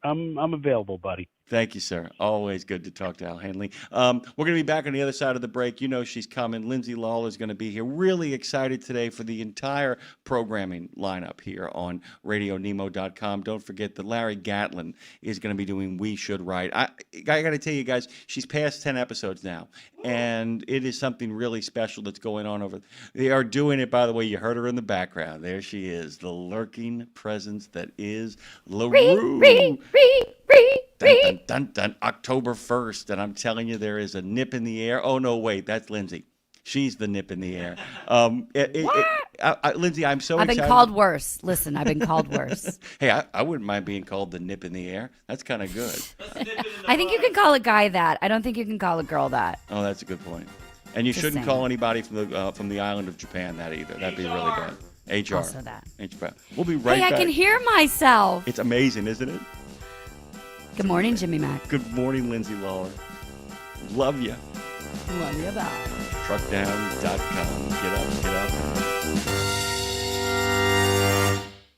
available, buddy. Thank you, sir. Always good to talk to Al Hanley. We're going to be back on the other side of the break. You know she's coming. Lindsay Lawler is going to be here. Really excited today for the entire programming lineup here on RadioNemo.com. Don't forget that Larry Gatlin is going to be doing We Should Write. I got to tell you guys, she's past 10 episodes now, and it is something really special that's going on over. They are doing it, by the way. You heard her in the background. There she is, the lurking presence that is LaRue. Dun, dun, dun, dun, October 1st, and I'm telling you, there is a nip in the air. Oh, no, wait, that's Lindsay. She's the nip in the air. Lindsay, I'm so excited. I've been called worse. Listen, I've been called worse. Hey, I wouldn't mind being called the nip in the air. That's kind of good. I think you can call a guy that. I don't think you can call a girl that. Oh, that's a good point. And you shouldn't call anybody from the island of Japan that either. That'd be really bad. HR. Also that. HR. We'll be right back. Hey, I can hear myself. It's amazing, isn't it? Good morning, Jimmy Mac. Good morning, Lindsay Lawler. Love you. Love you about. Truckdown.com. Get up, get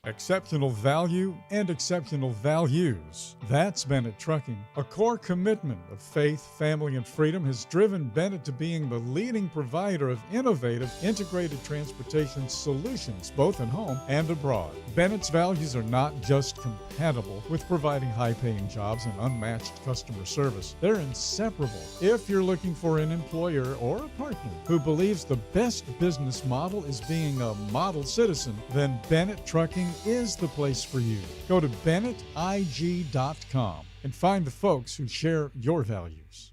up. Exceptional value and exceptional values. That's Bennett Trucking. A core commitment of faith, family, and freedom has driven Bennett to being the leading provider of innovative, integrated transportation solutions, both at home and abroad. Bennett's values are not just compatible with providing high-paying jobs and unmatched customer service. They're inseparable. If you're looking for an employer or a partner who believes the best business model is being a model citizen, then Bennett Trucking is the place for you. Go to BennettIG.com and find the folks who share your values.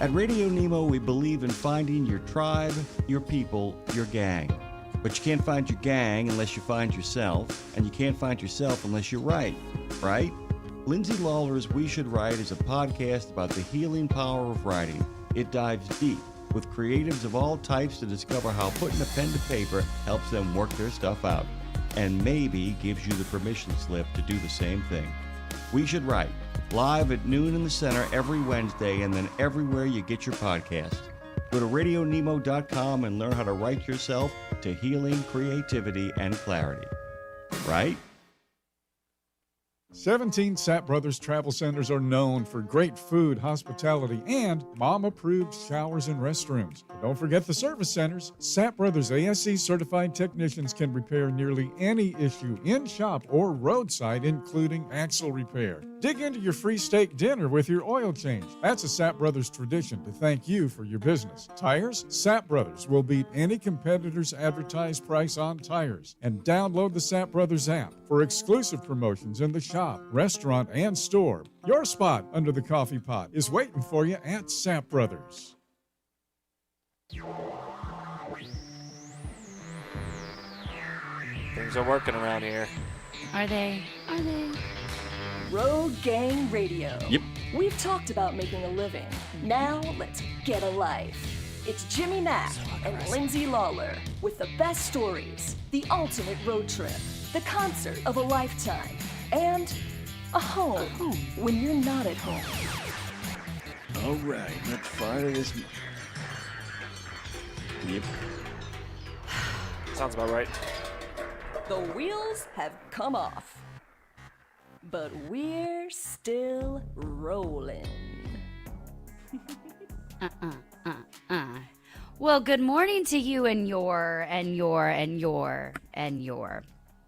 At RadioNemo, we believe in finding your tribe, your people, your gang. But you can't find your gang unless you find yourself, and you can't find yourself unless you write, right? Lindsay Lawler's We Should Write is a podcast about the healing power of writing. It dives deep with creatives of all types to discover how putting a pen to paper helps them work their stuff out, and maybe gives you the permission slip to do the same thing. We Should Write, live at noon in the center every Wednesday, and then everywhere you get your podcast. Go to RadioNemo.com and learn how to write yourself to healing, creativity, and clarity. Right? 17 Sapp Brothers Travel Centers are known for great food, hospitality, and mom-approved showers and restrooms. But don't forget the service centers. Sapp Brothers ASE certified technicians can repair nearly any issue in shop or roadside, including axle repair. Dig into your free steak dinner with your oil change. That's a Sapp Brothers tradition to thank you for your business. Tires? Sapp Brothers will beat any competitor's advertised price on tires. And download the Sapp Brothers app for exclusive promotions in the shop, restaurant, and store. Your spot under the coffee pot is waiting for you at Sapp Brothers. Things are working around here. Are they? Are they? Road Gang Radio. Yep. We've talked about making a living. Now let's get a life. It's Jimmy Mack and Lindsay Lawler with the best stories, the ultimate road trip, the concert of a lifetime, and a home when you're not at home. All right, let's fire this. Yep. Sounds about right. The wheels have come off, but we're still rolling. Well, good morning to you and your.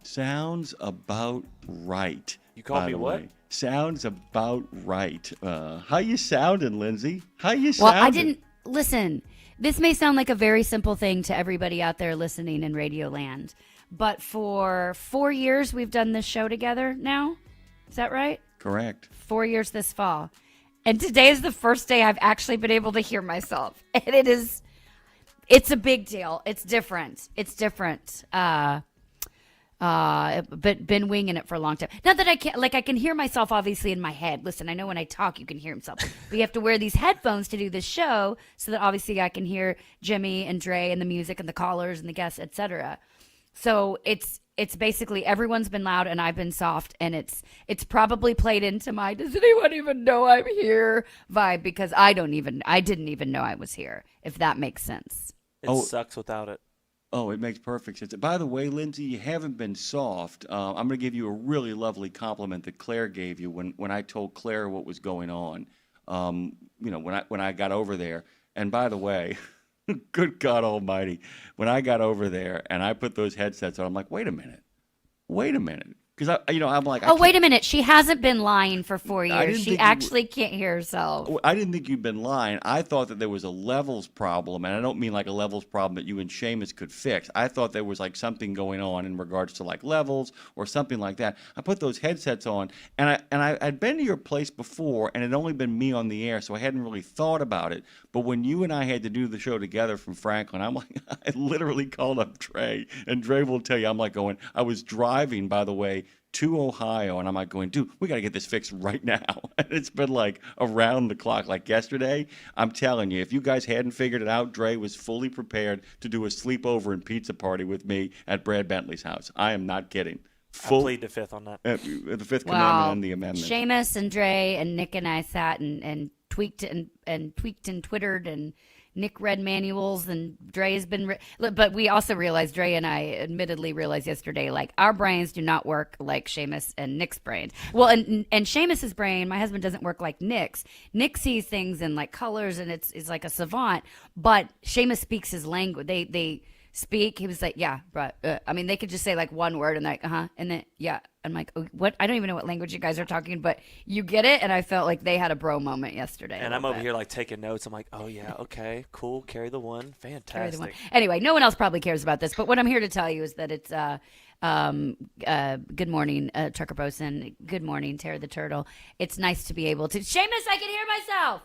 Sounds about right. You call by me the what? way. Sounds about right. How you sounding, Lindsay? How you Well, sounding? I didn't listen. This may sound like a very simple thing to everybody out there listening in Radio Land, but for 4 years we've done this show together now. Is that right? Correct. 4 years this fall. And today is the first day I've actually been able to hear myself. And it's a big deal. It's different. But been winging it for a long time. Not that I can hear myself obviously in my head. Listen, I know when I talk you can hear himself. But you have to wear these headphones to do this show so that obviously I can hear Jimmy and Dre and the music and the callers and the guests, etc. So it's basically everyone's been loud and I've been soft, and it's probably played into my does anyone even know I'm here vibe, because I didn't even know I was here, if that makes sense. It sucks without it. Oh, it makes perfect sense. By the way, Lindsay, you haven't been soft. I'm going to give you a really lovely compliment that Claire gave you when I told Claire what was going on. When I got over there. And by the way, good God Almighty, when I got over there and I put those headsets on, I'm like, wait a minute, because I'm like, wait a minute, she hasn't been lying for 4 years. She actually can't hear herself. I didn't think you'd been lying. I thought that there was a levels problem, and I don't mean like a levels problem that you and Seamus could fix. I thought there was like something going on in regards to like levels or something like that. I put those headsets on, and I'd been to your place before, and it had only been me on the air, so I hadn't really thought about it. But when you and I had to do the show together from Franklin, I'm like, I literally called up Dre, and Dre will tell you, I'm like going, I was driving, by the way, to Ohio, and I'm like going, dude, we got to get this fixed right now. And it's been like around the clock. Like yesterday, I'm telling you, if you guys hadn't figured it out, Dre was fully prepared to do a sleepover and pizza party with me at Brad Bentley's house. I am not kidding. I plead the fifth on that. The fifth Well, commandment and the amendment. Seamus and Dre and Nick and I sat and tweaked and twittered, and Nick read manuals, and Dre's been. But we also realized, Dre and I admittedly realized yesterday, like, our brains do not work like Seamus and Nick's brains. Well, and Seamus's brain, my husband, doesn't work like Nick's. Nick sees things in like colors, and it's like a savant. But Seamus speaks his language. They speak. He was like, yeah, bro. I mean, they could just say like one word and like, and then yeah. I'm like, oh, what? I don't even know what language you guys are talking, but you get it. And I felt like they had a bro moment yesterday. And I'm over here like taking notes. I'm like, oh yeah, okay, cool. Carry the one, fantastic. Carry the one. Anyway, no one else probably cares about this, but what I'm here to tell you is that it's good morning, Trucker Bosun. Good morning, Tara the Turtle. It's nice to be able to. Seamus, I can hear myself.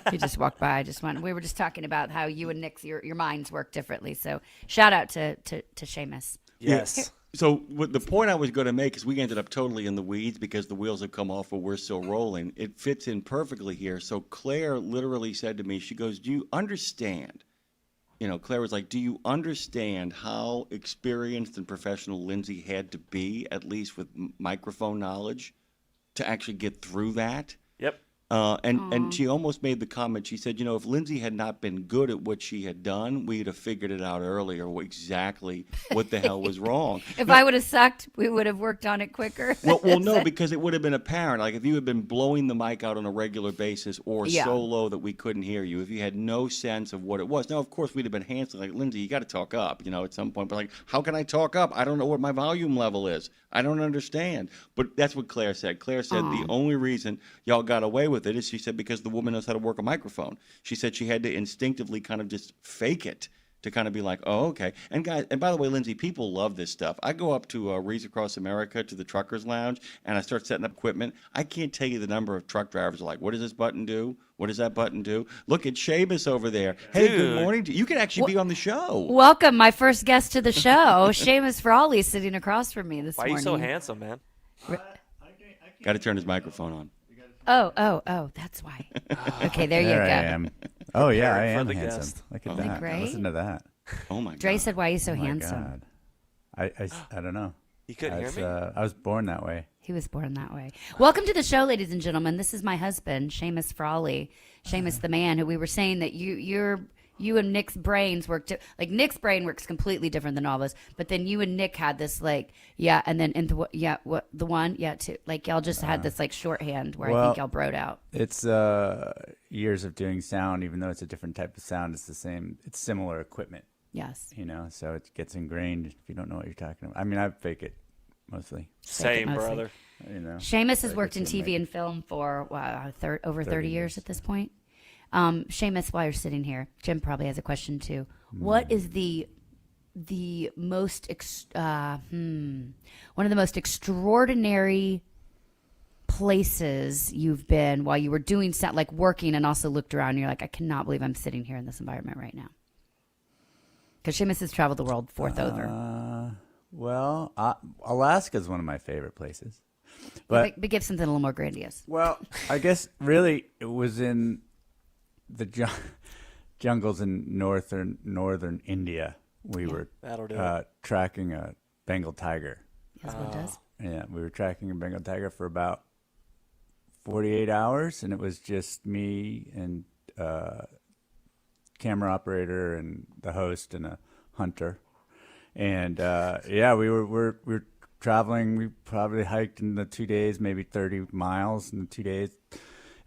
He just walked by. We were just talking about how you and Nick's your minds work differently. So shout out to Seamus. Yes. So the point I was going to make is we ended up totally in the weeds because the wheels have come off, but we're still rolling. It fits in perfectly here. So Claire literally said to me, she goes, do you understand? You know, Claire was like, do you understand how experienced and professional Lindsay had to be, at least with microphone knowledge, to actually get through that? Yep. And she almost made the comment, she said, you know, if Lindsay had not been good at what she had done, we'd have figured it out earlier exactly what the hell was wrong. If I would have sucked, we would have worked on it quicker. Well, no, because it would have been apparent. Like if you had been blowing the mic out on a regular basis or so low that we couldn't hear you, if you had no sense of what it was. Now, of course, we'd have been handsome. Like, Lindsay, you got to talk up, you know, at some point. But like, how can I talk up? I don't know what my volume level is. I don't understand. But that's what Claire said. Claire said the only reason y'all got away with it is, she said, because the woman knows how to work a microphone. She said she had to instinctively kind of just fake it to kind of be like, oh, okay. And guys, and by the way, Lindsay, people love this stuff. I go up to Reeds Across America to the Truckers Lounge, and I start setting up equipment. I can't tell you the number of truck drivers are like, what does this button do? What does that button do? Look at Seamus over there. Hey, good morning. You can actually be on the show. Welcome, my first guest to the show. Seamus Frawley sitting across from me this morning. Why are you so handsome, man? Got to turn his microphone on. Oh, that's why. Okay, there you go. I am. Oh, yeah, I am the handsome. guest. Look at Isn't it that. great? Listen to that. Oh, my God. Dre said, why are you so Oh, my handsome? God. I don't know. You couldn't hear me? I was born that way. He was born that way. Welcome to the show, ladies and gentlemen. This is my husband, Seamus Frawley. Seamus the man, who we were saying that you and Nick's brains work like Nick's brain works completely different than all of us, but then you and Nick had this like and then into the one two, like y'all just had this like shorthand where I think y'all broed out. It's years of doing sound, even though it's a different type of sound. It's the same. It's similar equipment. Yes. You know, so it gets ingrained if you don't know what you're talking about. I mean, I fake it mostly. Same, brother. You know, Seamus has worked in TV and film for over 30 years at this point. Seamus, while you're sitting here, Jim probably has a question too. What is the most one of the most extraordinary places you've been while you were doing sound, like working, and also looked around and you're like, I cannot believe I'm sitting here in this environment right now? Because Seamus has traveled the world fourth over. Well, Alaska is one of my favorite places. But give something a little more grandiose. Well, I guess really it was in the jungles in northern India. We were tracking a Bengal tiger. Yes, one does. Yeah, we were tracking a Bengal tiger for about 48 hours, and it was just me and camera operator and the host and a hunter. And we were traveling. We probably hiked in the 2 days, maybe 30 miles in the 2 days.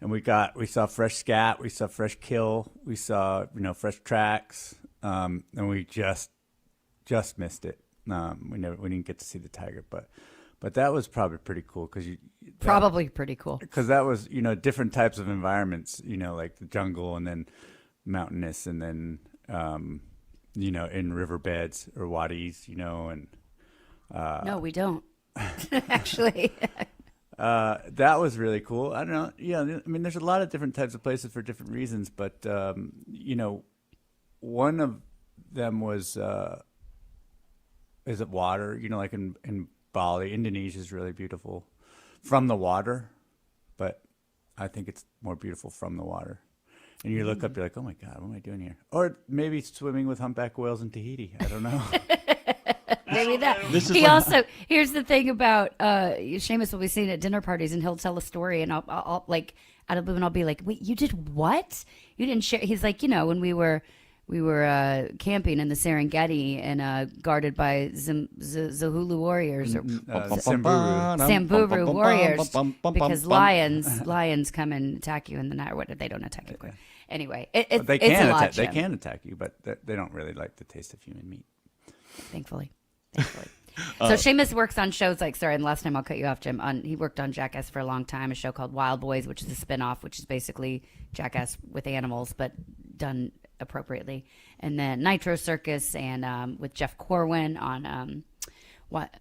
And we saw fresh scat, we saw fresh kill, we saw fresh tracks, and we just missed it. We didn't get to see the tiger, but that was probably pretty cool because that was different types of environments, like the jungle and then mountainous and then in riverbeds or wadis, and no, we don't actually. That was really cool. I don't know. Yeah, I mean, there's a lot of different types of places for different reasons, but one of them was is it water? Like in Bali, Indonesia is really beautiful from the water, but I think it's more beautiful from the water. And you look up, you're like, oh my God, what am I doing here? Or maybe swimming with humpback whales in Tahiti. I don't know. maybe that. This is He like- also, here's the thing about Seamus will be seen at dinner parties, and he'll tell a story, and I'll like out of the blue, and I'll be like, "Wait, you did what? You didn't share?" He's like, when we were camping in the Serengeti and guarded by Zahulu warriors or Samburu warriors, because lions come and attack you in the night. Or what? They don't attack you. Anyway, it's a lot. They can attack you, but they don't really like the taste of human meat. Thankfully. So Seamus works on shows like, and last time I'll cut you off, Jim. He worked on Jackass for a long time, a show called Wild Boys, which is a spinoff, which is basically Jackass with animals, but done appropriately. And then Nitro Circus and with Jeff Corwin on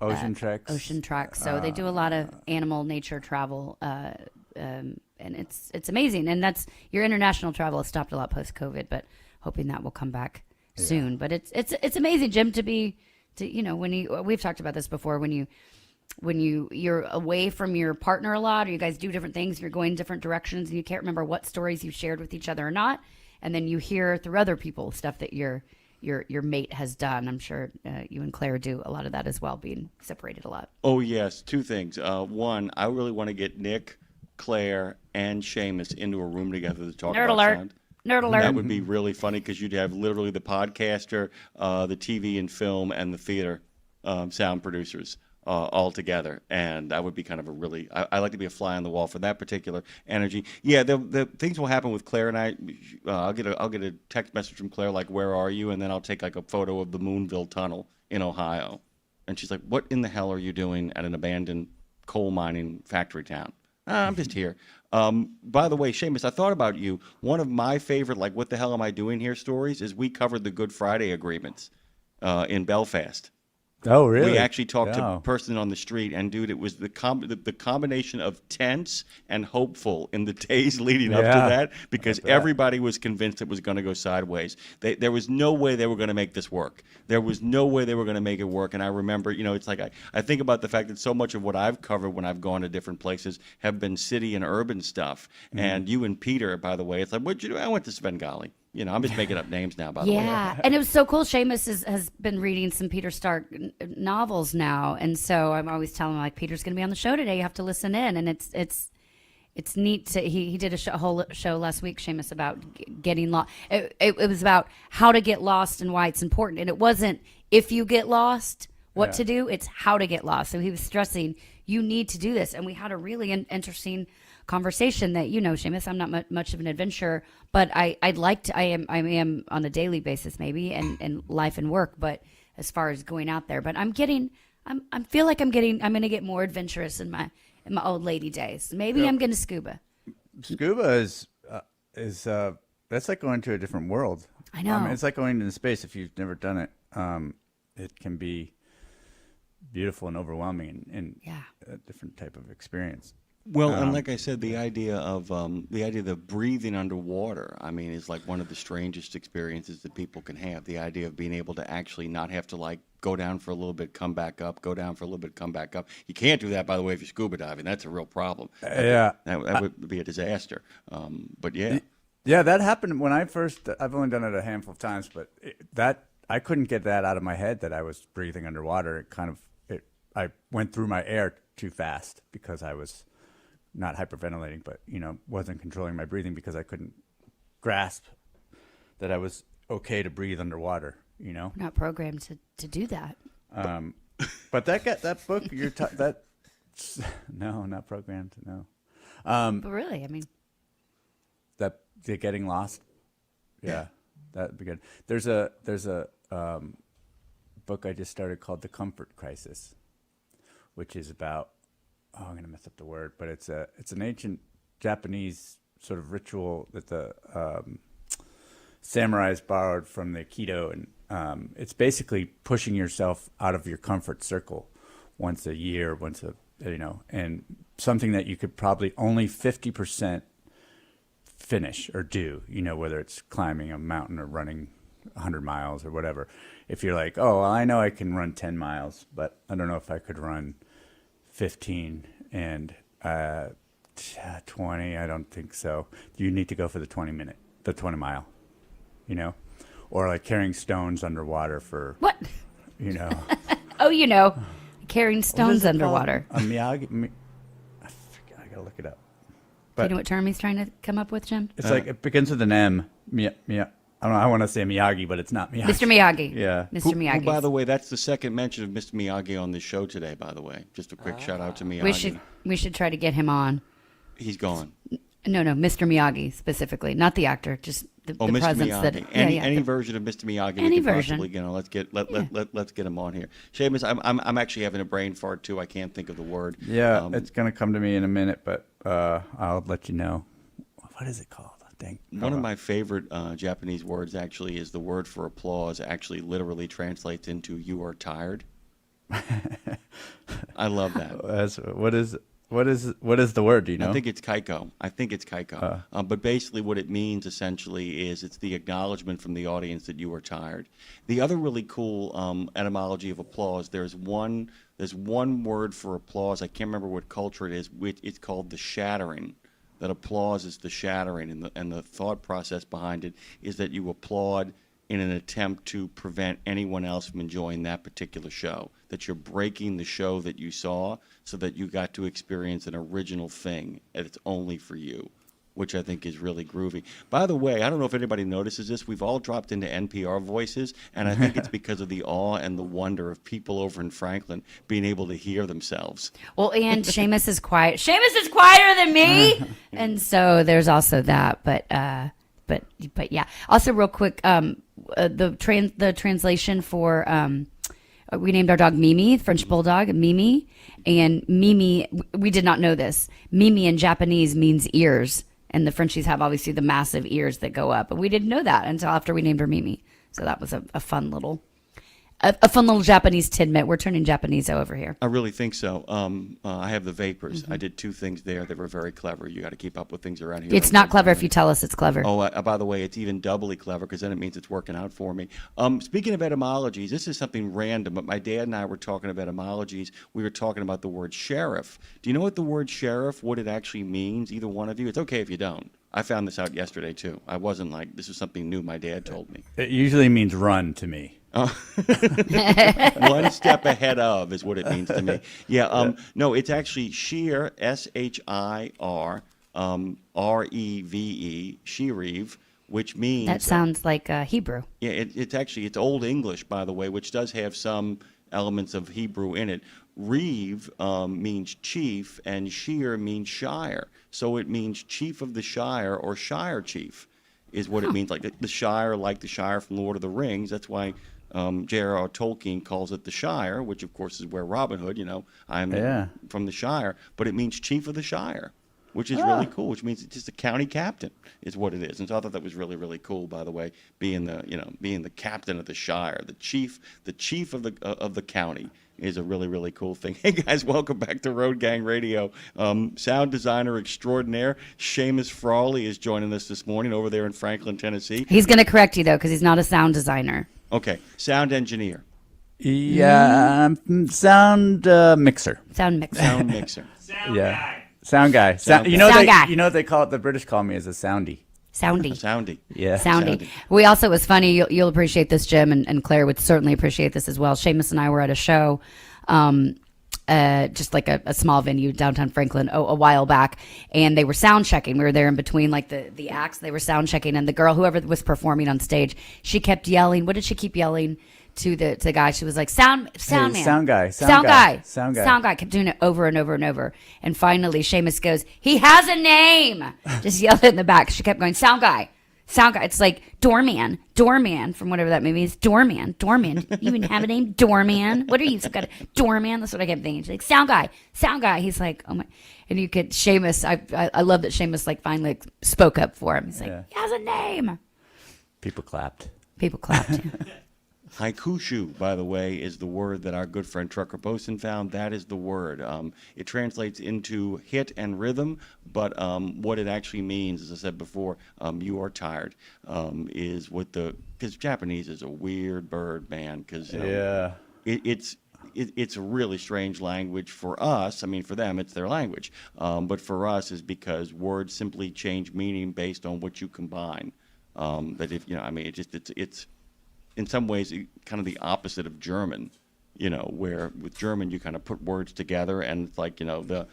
Ocean Treks. Ocean Treks. So they do a lot of animal nature travel, and it's amazing. And that's your international travel has stopped a lot post COVID, but hoping that will come back soon. But it's amazing, Jim, we've talked about this before, when you're away from your partner a lot, or you guys do different things, you're going different directions, and you can't remember what stories you shared with each other or not, and then you hear through other people stuff that your mate has done. I'm sure you and Claire do a lot of that as well, being separated a lot. Oh, yes. Two things. One, I really want to get Nick, Claire, and Seamus into a room together to talk Nerd about alert. sound. Nerd alert. That would be really funny, because you'd have literally the podcaster, the TV and film, and the theater sound producers all together, and that would be kind of a really. I like to be a fly on the wall for that particular energy. Yeah, the things will happen with Claire and I. I'll get a text message from Claire like, "Where are you?" And then I'll take like a photo of the Moonville Tunnel in Ohio, and she's like, "What in the hell are you doing at an abandoned coal mining factory town?" I'm just here. By the way, Seamus, I thought about you. One of my favorite, like, what the hell am I doing here stories is we covered the Good Friday agreements in Belfast. Oh, really? We actually talked to Yeah. a person on the street, and dude, it was the combination of tense and hopeful in the days leading up to Yeah. that, because everybody was convinced it was going to go sideways. There was no way they were going to make this work. There was no way they were going to make it work. And I remember, it's like I think about the fact that so much of what I've covered when I've gone to different places have been city and urban stuff. Mm-hmm. And you and Peter, by the way, it's like, what'd you do? I went to Svengali. I'm just making up names now, by the way. Yeah, and it was so cool. Seamus has been reading some Peter Stark novels now, and so I'm always telling him, like, Peter's going to be on the show today. You have to listen in, and it's neat to. He did a whole show last week, Seamus, about getting lost. It was about how to get lost and why it's important, and it wasn't if you get lost what to do. It's how to get lost. So he was stressing you need to do this, and we had a really interesting conversation that, Seamus, I'm not much of an adventurer, but I'd like to. I am on a daily basis maybe, and life and work. But as far as going out there, but I feel like I'm going to get more adventurous in my old lady days. Maybe I'm going to scuba. Scuba is that's like going to a different world. I know. It's like going into space if you've never done it. It can be beautiful and overwhelming and a different type of experience. Well, and like I said, the idea of the breathing underwater, is like one of the strangest experiences that people can have. The idea of being able to actually not have to, like, go down for a little bit, come back up, go down for a little bit, come back up. You can't do that, by the way, if you're scuba diving. That's a real problem. That would be a disaster. But yeah. Yeah, that happened when I first. I've only done it a handful of times, but I couldn't get that out of my head that I was breathing underwater. I went through my air too fast because I was not hyperventilating, but wasn't controlling my breathing because I couldn't grasp that I was okay to breathe underwater. We're not programmed to do that. But that book no, not programmed. No. But really, that the getting lost. Yeah, that'd be good. There's a book I just started called The Comfort Crisis, which is about. Oh, I'm gonna mess up the word, but it's an ancient Japanese sort of ritual that the samurais borrowed from the Aikido, and it's basically pushing yourself out of your comfort circle once a year, and something that you could probably only 50% finish or do, whether it's climbing a mountain or running 100 miles or whatever. If you're like, oh, well, I know I can run 10 miles, but I don't know if I could run 15 and 20. I don't think so. You need to go for the 20 mile, or like carrying stones underwater for what? Oh, carrying stones What is it underwater. called? A Miyagi. I forget, I gotta look it up. Do you know what term he's trying to come up with, Jim? It's like it begins with an M. I don't know. I want to say Miyagi, but it's not Miyagi. Mr. Miyagi. Yeah. Mr. Miyagi. By the way, that's the second mention of Mr. Miyagi on this show today, by the way. Just a quick shout out to Miyagi. We should try to get him on. He's gone. No, Mr. Miyagi specifically, not the actor, just the Mr. presence Miyagi. that Any version of Mr. Miyagi. Any we can version. Possibly, let's get him on here. Seamus, I'm actually having a brain fart too. I can't think of the word. Yeah, it's gonna come to me in a minute, but I'll let you know. What is it called? One of my favorite Japanese words actually is the word for applause. Actually, literally translates into "you are tired." I love that. What is the word? Do you know? I think it's kaiko. But basically, what it means essentially is it's the acknowledgement from the audience that you are tired. The other really cool etymology of applause. There's one word for applause. I can't remember what culture it is. It's called the shattering. That applause is the shattering, and the thought process behind it is that you applaud in an attempt to prevent anyone else from enjoying that particular show. That you're breaking the show that you saw so that you got to experience an original thing that's only for you, which I think is really groovy. By the way, I don't know if anybody notices this. We've all dropped into NPR voices, and I think it's because of the awe and the wonder of people over in Franklin being able to hear themselves. Well, and Seamus is quiet. Seamus is quieter than me, and so there's also that. But yeah. Also, real quick, the translation for we named our dog Mimi, French bulldog Mimi, and Mimi. We did not know this. Mimi in Japanese means ears. And the Frenchies have obviously the massive ears that go up. But we didn't know that until after we named her Mimi. So that was a fun little Japanese tidbit. We're turning Japanese over here. I really think so. I have the vapors. I did two things there. They were very clever. You got to keep up with things around here. It's not clever if you tell us it's clever. Oh, by the way, it's even doubly clever because then it means it's working out for me. Speaking of etymologies, this is something random, but my dad and I were talking about etymologies. We were talking about the word sheriff. Do you know what the word sheriff, what it actually means, either one of you? It's okay if you don't. I found this out yesterday, too. I wasn't like, this is something new my dad told me. It usually means run to me. One step ahead of is what it means to me. Yeah, no, it's actually shear, S-H-I-R, R-E-V-E, sherev, which means... That sounds like Hebrew. Yeah, it's Old English, by the way, which does have some elements of Hebrew in it. Reeve means chief, and shear means shire. So it means chief of the shire or shire chief is what it means. Like the shire, like the Shire from Lord of the Rings. That's why J.R.R. Tolkien calls it the Shire, which of course is where Robin Hood, I'm from the Shire. But it means chief of the Shire, which is really cool, which means it's just a county captain is what it is. And so I thought that was really, really cool, by the way, being the captain of the Shire, the chief of the county is a really, really cool thing. Hey, guys, welcome back to Road Gang Radio. Sound designer extraordinaire Seamus Frawley is joining us this morning over there in Franklin, Tennessee. He's going to correct you, though, because he's not a sound designer. Okay, sound engineer. Yeah, sound mixer. Sound mixer. Sound mixer. Sound guy. Sound guy. Sound guy. You know what they call it? The British call me as a soundy. Soundy. Yeah. Soundy. We also, it was funny, you'll appreciate this, Jim, and Claire would certainly appreciate this as well. Seamus and I were at a show, just like a small venue downtown Franklin a while back, and they were sound checking. We were there in between like the acts. They were sound checking, and the girl, whoever was performing on stage, she kept yelling. What did she keep yelling to the guy? She was like, sound man. Sound guy. Kept doing it over and over and over. And finally, Seamus goes, he has a name. Just yelled it in the back. She kept going, sound guy. It's like doorman from whatever that movie is. Doorman. You even have a name? Doorman. What are you? Some kind of doorman? That's what I kept thinking. She's like, sound guy. He's like, oh my. And you could, Seamus, I love that Seamus like finally spoke up for him. He's like, he has a name. People clapped. Haikushu, by the way, is the word that our good friend Trucker Boson found. That is the word. It translates into hit and rhythm, but what it actually means, as I said before, you are tired, is what because Japanese is a weird bird, man. Because it's a really strange language for us. I mean, for them, it's their language, but for us, is because words simply change meaning based on what you combine. But if it's in some ways kind of the opposite of German, You know, where with German you kind of put words together, and it's like, you know, the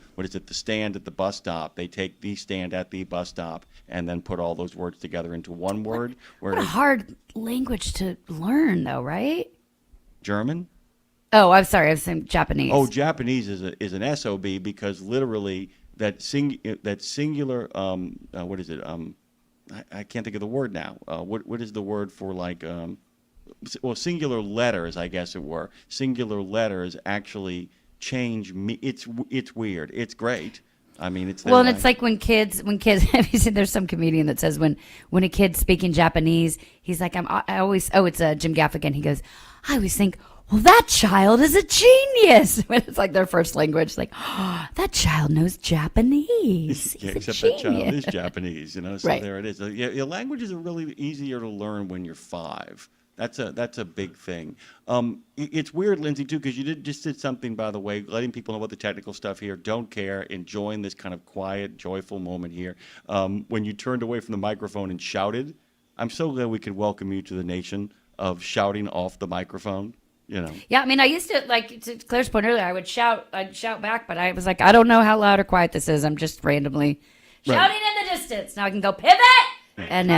stand at the bus stop. They take the stand at the bus stop and then put all those words together into one word. What a hard language to learn, though, right? German? Oh, I'm sorry. I was saying Japanese. Oh, Japanese is an SOB because literally that singular what is it? I can't think of the word now. What is the word for like well, singular letters, I guess it were. Singular letters actually change me. It's weird. It's great. I mean, it's well, and it's like when kids. Have you seen? There's some comedian that says when a kid's speaking Japanese, he's like, I always. Oh, it's Jim Gaffigan. He goes, I always think, well, that child is a genius. When it's like their first language, like, oh, that child knows Japanese. Yeah, except that child is Japanese. You know, so Right. there it is. Yeah, languages are really easier to learn when you're 5. That's a big thing. It's weird, Lindsay, too, because you just did something, by the way, letting people know about the technical stuff here. Don't care, enjoying this kind of quiet, joyful moment here. When you turned away from the microphone and shouted, I'm so glad we could welcome you to the nation of shouting off the microphone. You know. Yeah, I mean, I used to, like, to Claire's point earlier, I'd shout back, but I was like, I don't know how loud or quiet this is. I'm just randomly shouting in the distance. Now I can go pivot. And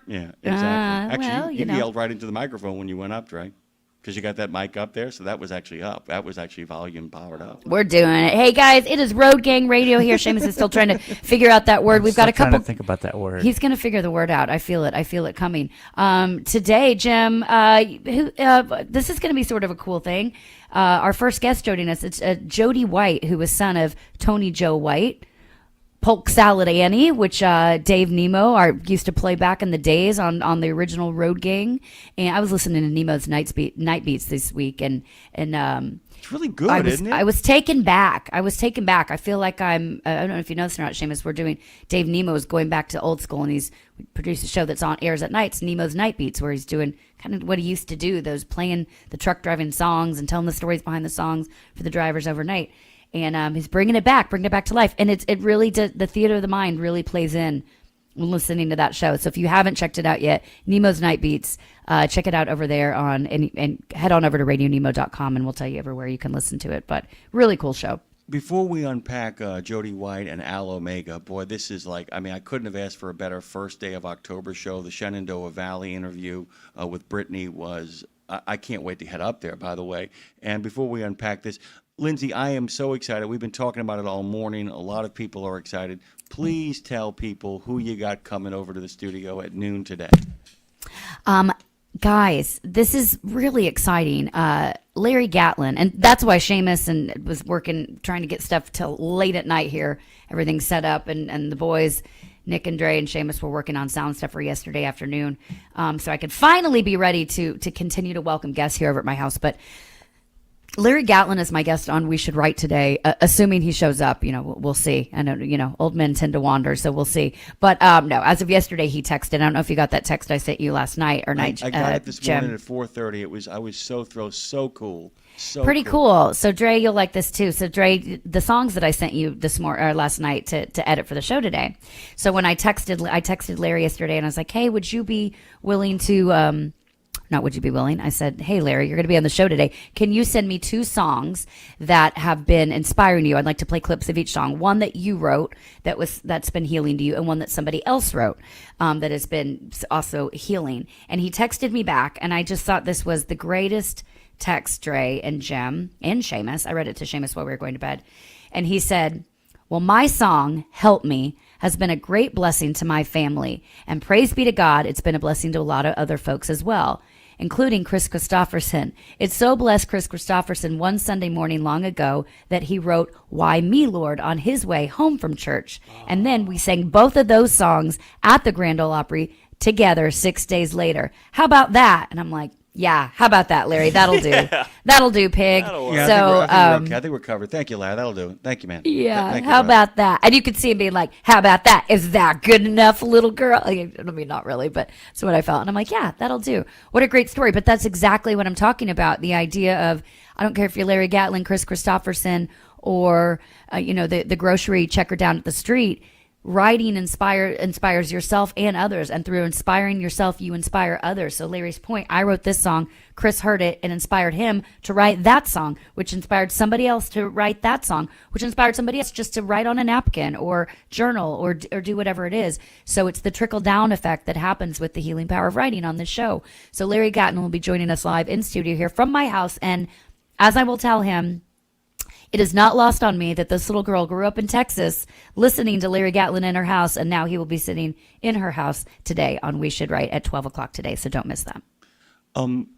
Yeah, exactly. Actually, well, you yelled right into the microphone when you went up, Dre, because you got that mic up there, so that was actually up. That was actually volume powered up. we're doing it. Hey, guys, it is Road Gang Radio here. Seamus is still trying to figure out that word. We've got a couple. Trying to think about that word. He's going to figure the word out. I feel it coming. Today, Jim, this is going to be sort of a cool thing. Our first guest joining us, it's Jody White, who was son of Tony Joe White. Polk Salad Annie, which Dave Nemo used to play back in the days on the original Road Gang, and I was listening to Nemo's Night Beats this week, and it's really good, isn't it? I was taken back. I feel like I don't know if you know this or not, Seamus. We're doing Dave Nemo is going back to old school, and he's produced a show that's on airs at nights, Nemo's Night Beats, where he's doing kind of what he used to do, those playing the truck driving songs and telling the stories behind the songs for the drivers overnight. And he's bringing it back to life. And it really does, the theater of the mind really plays in when listening to that show. So if you haven't checked it out yet, Nemo's Night Beats, check it out over there and head on over to RadioNemo.com and we'll tell you everywhere you can listen to it. But really cool show. Before we unpack Jody White and Al Omega, boy, this is like, I mean, I couldn't have asked for a better first day of October show. The Shenandoah Valley interview with Brittany was, I can't wait to head up there, by the way. And before we unpack this, Lindsay, I am so excited. We've been talking about it all morning. A lot of people are excited. Please tell people who you got coming over to the studio at noon today. Guys, this is really exciting. Larry Gatlin, and that's why Seamus and was working, trying to get stuff till late at night here. Everything's set up, and the boys, Nick and Dre and Seamus, were working on sound stuff for yesterday afternoon, so I could finally be ready to continue to welcome guests here over at my house. But Larry Gatlin is my guest on We Should Write today, assuming he shows up. You know, we'll see. I know, you know, old men tend to wander, so we'll see. But no, as of yesterday, he texted. I don't know if you got that text I sent you last night or night. I got it this Jim. morning at 4:30. I was so thrilled, so cool. So Pretty cool. So Dre, you'll like this too. So Dre, the songs that I sent you last night to edit for the show today. So when I texted Larry yesterday and I was like, hey, would you be willing to, not would you be willing? I said, hey, Larry, you're going to be on the show today. Can you send me 2 songs that have been inspiring you? I'd like to play clips of each song. One that you wrote that's been healing to you, and one that somebody else wrote that has been also healing. And he texted me back, and I just thought this was the greatest text, Dre and Jim and Seamus. I read it to Seamus while we were going to bed. And he said, well, my song, Help Me, has been a great blessing to my family. And praise be to God, it's been a blessing to a lot of other folks as well, including Chris Christopherson. It so blessed Chris Christopherson one Sunday morning long ago that he wrote Why Me, Lord on his way home from church. And then we sang both of those songs at the Grand Ole Opry together 6 days later. How about that? And I'm like, yeah, how about that, Larry? That'll do. Yeah. That'll do, pig. Yeah, So, I think we're covered. Thank you, Larry. That'll do. Thank you, man. yeah, Thank you, how brother. about that? And you could see him being like, how about that? Is that good enough, little girl? I mean, not really, but that's what I felt. And I'm like, yeah, that'll do. What a great story. But that's exactly what I'm talking about. The idea of, I don't care if you're Larry Gatlin, Chris Christopherson, or, the grocery checker down at the street. writing inspires yourself and others, and through inspiring yourself, you inspire others. So Larry's point, I wrote this song, Chris heard it and inspired him to write that song, which inspired somebody else to write that song, which inspired somebody else just to write on a napkin or journal or do whatever it is. So it's the trickle down effect that happens with the healing power of writing on this show. So Larry Gatton will be joining us live in studio here from my house, and as I will tell him, it is not lost on me that this little girl grew up in Texas listening to Larry Gatlin in her house, and now he will be sitting in her house today on We Should Write at 12 o'clock today, so don't miss that.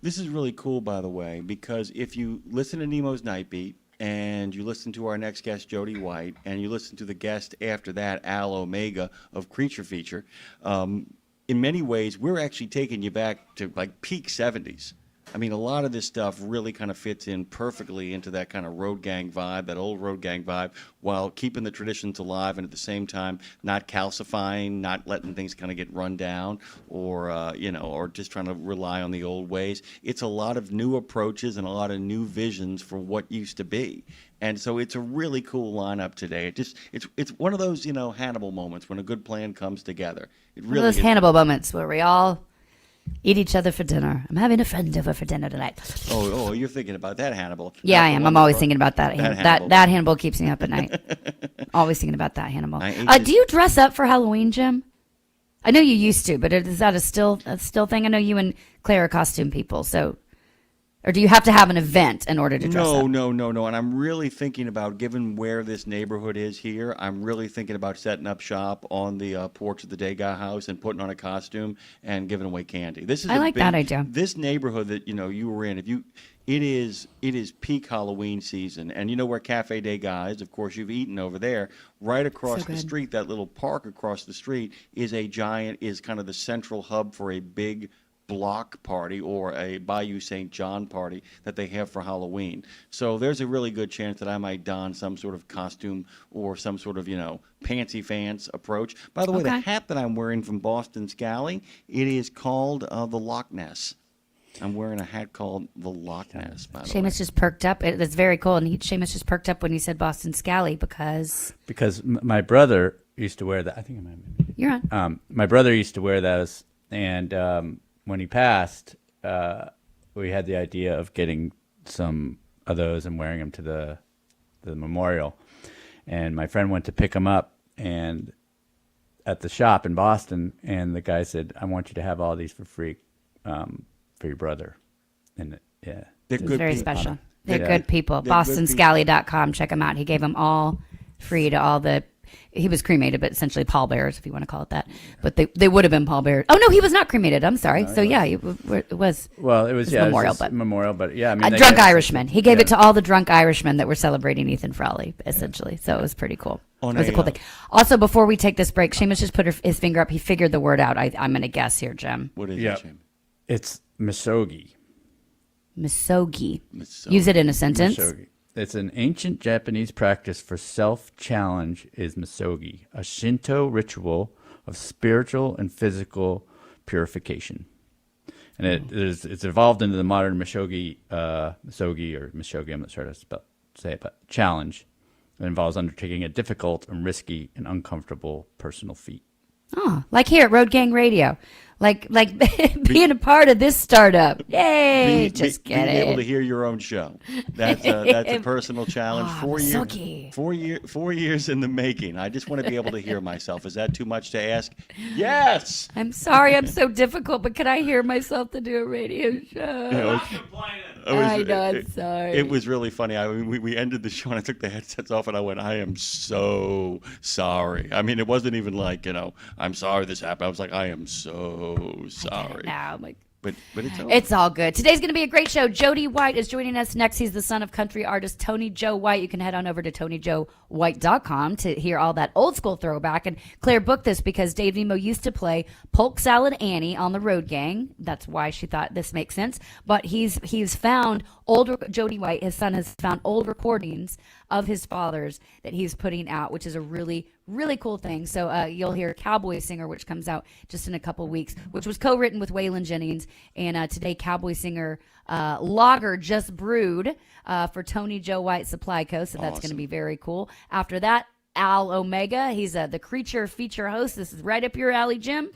This is really cool, by the way, because if you listen to Nemo's Night Beat and you listen to our next guest, Jody White, and you listen to the guest after that, Al Omega of Creature Feature, in many ways, we're actually taking you back to like peak 70s. I mean, a lot of this stuff really kind of fits in perfectly into that kind of road gang vibe, that old road gang vibe, while keeping the traditions alive and at the same time not calcifying, not letting things kind of get run down or, or just trying to rely on the old ways. It's a lot of new approaches and a lot of new visions for what used to be. And so it's a really cool lineup today. It's one of those, Hannibal moments when a good plan comes together. It really one of those Hannibal moments where we all eat each other for dinner. I'm having a friend over for dinner tonight. Oh, you're thinking about that Hannibal. Yeah, I am. I'm always thinking about that. That Hannibal keeps me up at night. Always thinking about that Hannibal. Do you dress up for Halloween, Jim? I know you used to, but is that a still thing? I know you and Claire are costume people, so. Or do you have to have an event in order to dress up? No. And I'm really thinking about, given where this neighborhood is here, I'm really thinking about setting up shop on the porch of the Degas house and putting on a costume and giving away candy. I like that idea. This neighborhood that you were in, it is peak Halloween season, and you know where Cafe Degas is. Of course, you've eaten over there. Right across the street, that little park across the street is kind of the central hub for a big block party or a Bayou St. John party that they have for Halloween. So there's a really good chance that I might don some sort of costume or some sort of, fancy pants approach. By the way, the hat that I'm wearing from Boston Scally, it is called the Loch Ness. I'm wearing a hat called the Loch Ness, by the way. Seamus just perked up. That's very cool. And Seamus just perked up when he said Boston Scally because my brother used to wear that. I think I might have. You're on. My brother used to wear those, and when he passed, we had the idea of getting some of those and wearing them to the memorial. And my friend went to pick them up and at the shop in Boston, and the guy said, "I want you to have all these for free for your brother." And they're good. Very special. They're good people. BostonScally.com. Check them out. He gave them all free to all the. He was cremated, but essentially pallbearers, if you want to call it that. But they would have been pallbearers. Oh no, he was not cremated. I'm sorry. No, so yeah, it was. Well, it was memorial, but yeah, I mean, a drunk Irishman. He gave it to all the drunk Irishmen that were celebrating Ethan Frawley, essentially. So it was pretty cool. It was a cool thing. Also, before we take this break, Seamus just put his finger up. He figured the word out. I'm going to guess here, Jim. What is it, Jim? It's misogi. Misogi. Use it in a sentence. Misogi. It's an ancient Japanese practice for self-challenge is misogi, a Shinto ritual of spiritual and physical purification. And it's evolved into the modern misogi, I'm not sure how to say it, but challenge. It involves undertaking a difficult and risky and uncomfortable personal feat. Oh, like here at Road Gang Radio. Like being a part of this startup. Yay! Just get being it. able to hear your own show. That's a personal challenge. 4 years in the making. I just want to be able to hear myself. Is that too much to ask? Yes. I'm sorry, I'm so difficult, but can I hear myself to do a radio show? I know, I'm sorry. It was really funny. We ended the show and I took the headsets off and I went, I am so sorry. I mean, it wasn't even like, I'm sorry this happened. I was like, I am so sorry. Now, like, but it's over. It's all good. Today's going to be a great show. Jody White is joining us next. He's the son of country artist Tony Joe White. You can head on over to TonyJoeWhite.com to hear all that old school throwback. And Claire booked this because Dave Nemo used to play Polk Salad Annie on the Road Gang. That's why she thought this makes sense. But he's found Jody White, his son, has found old recordings of his father's that he's putting out, which is a really, really cool thing. So you'll hear Cowboy Singer, which comes out just in a couple weeks, which was co-written with Waylon Jennings. And today, Cowboy Singer Lager just brewed for Tony Joe White Supply Co. So that's going to be very cool. After that, Al Omega. He's the Creature feature host. This is right up your alley, Jim.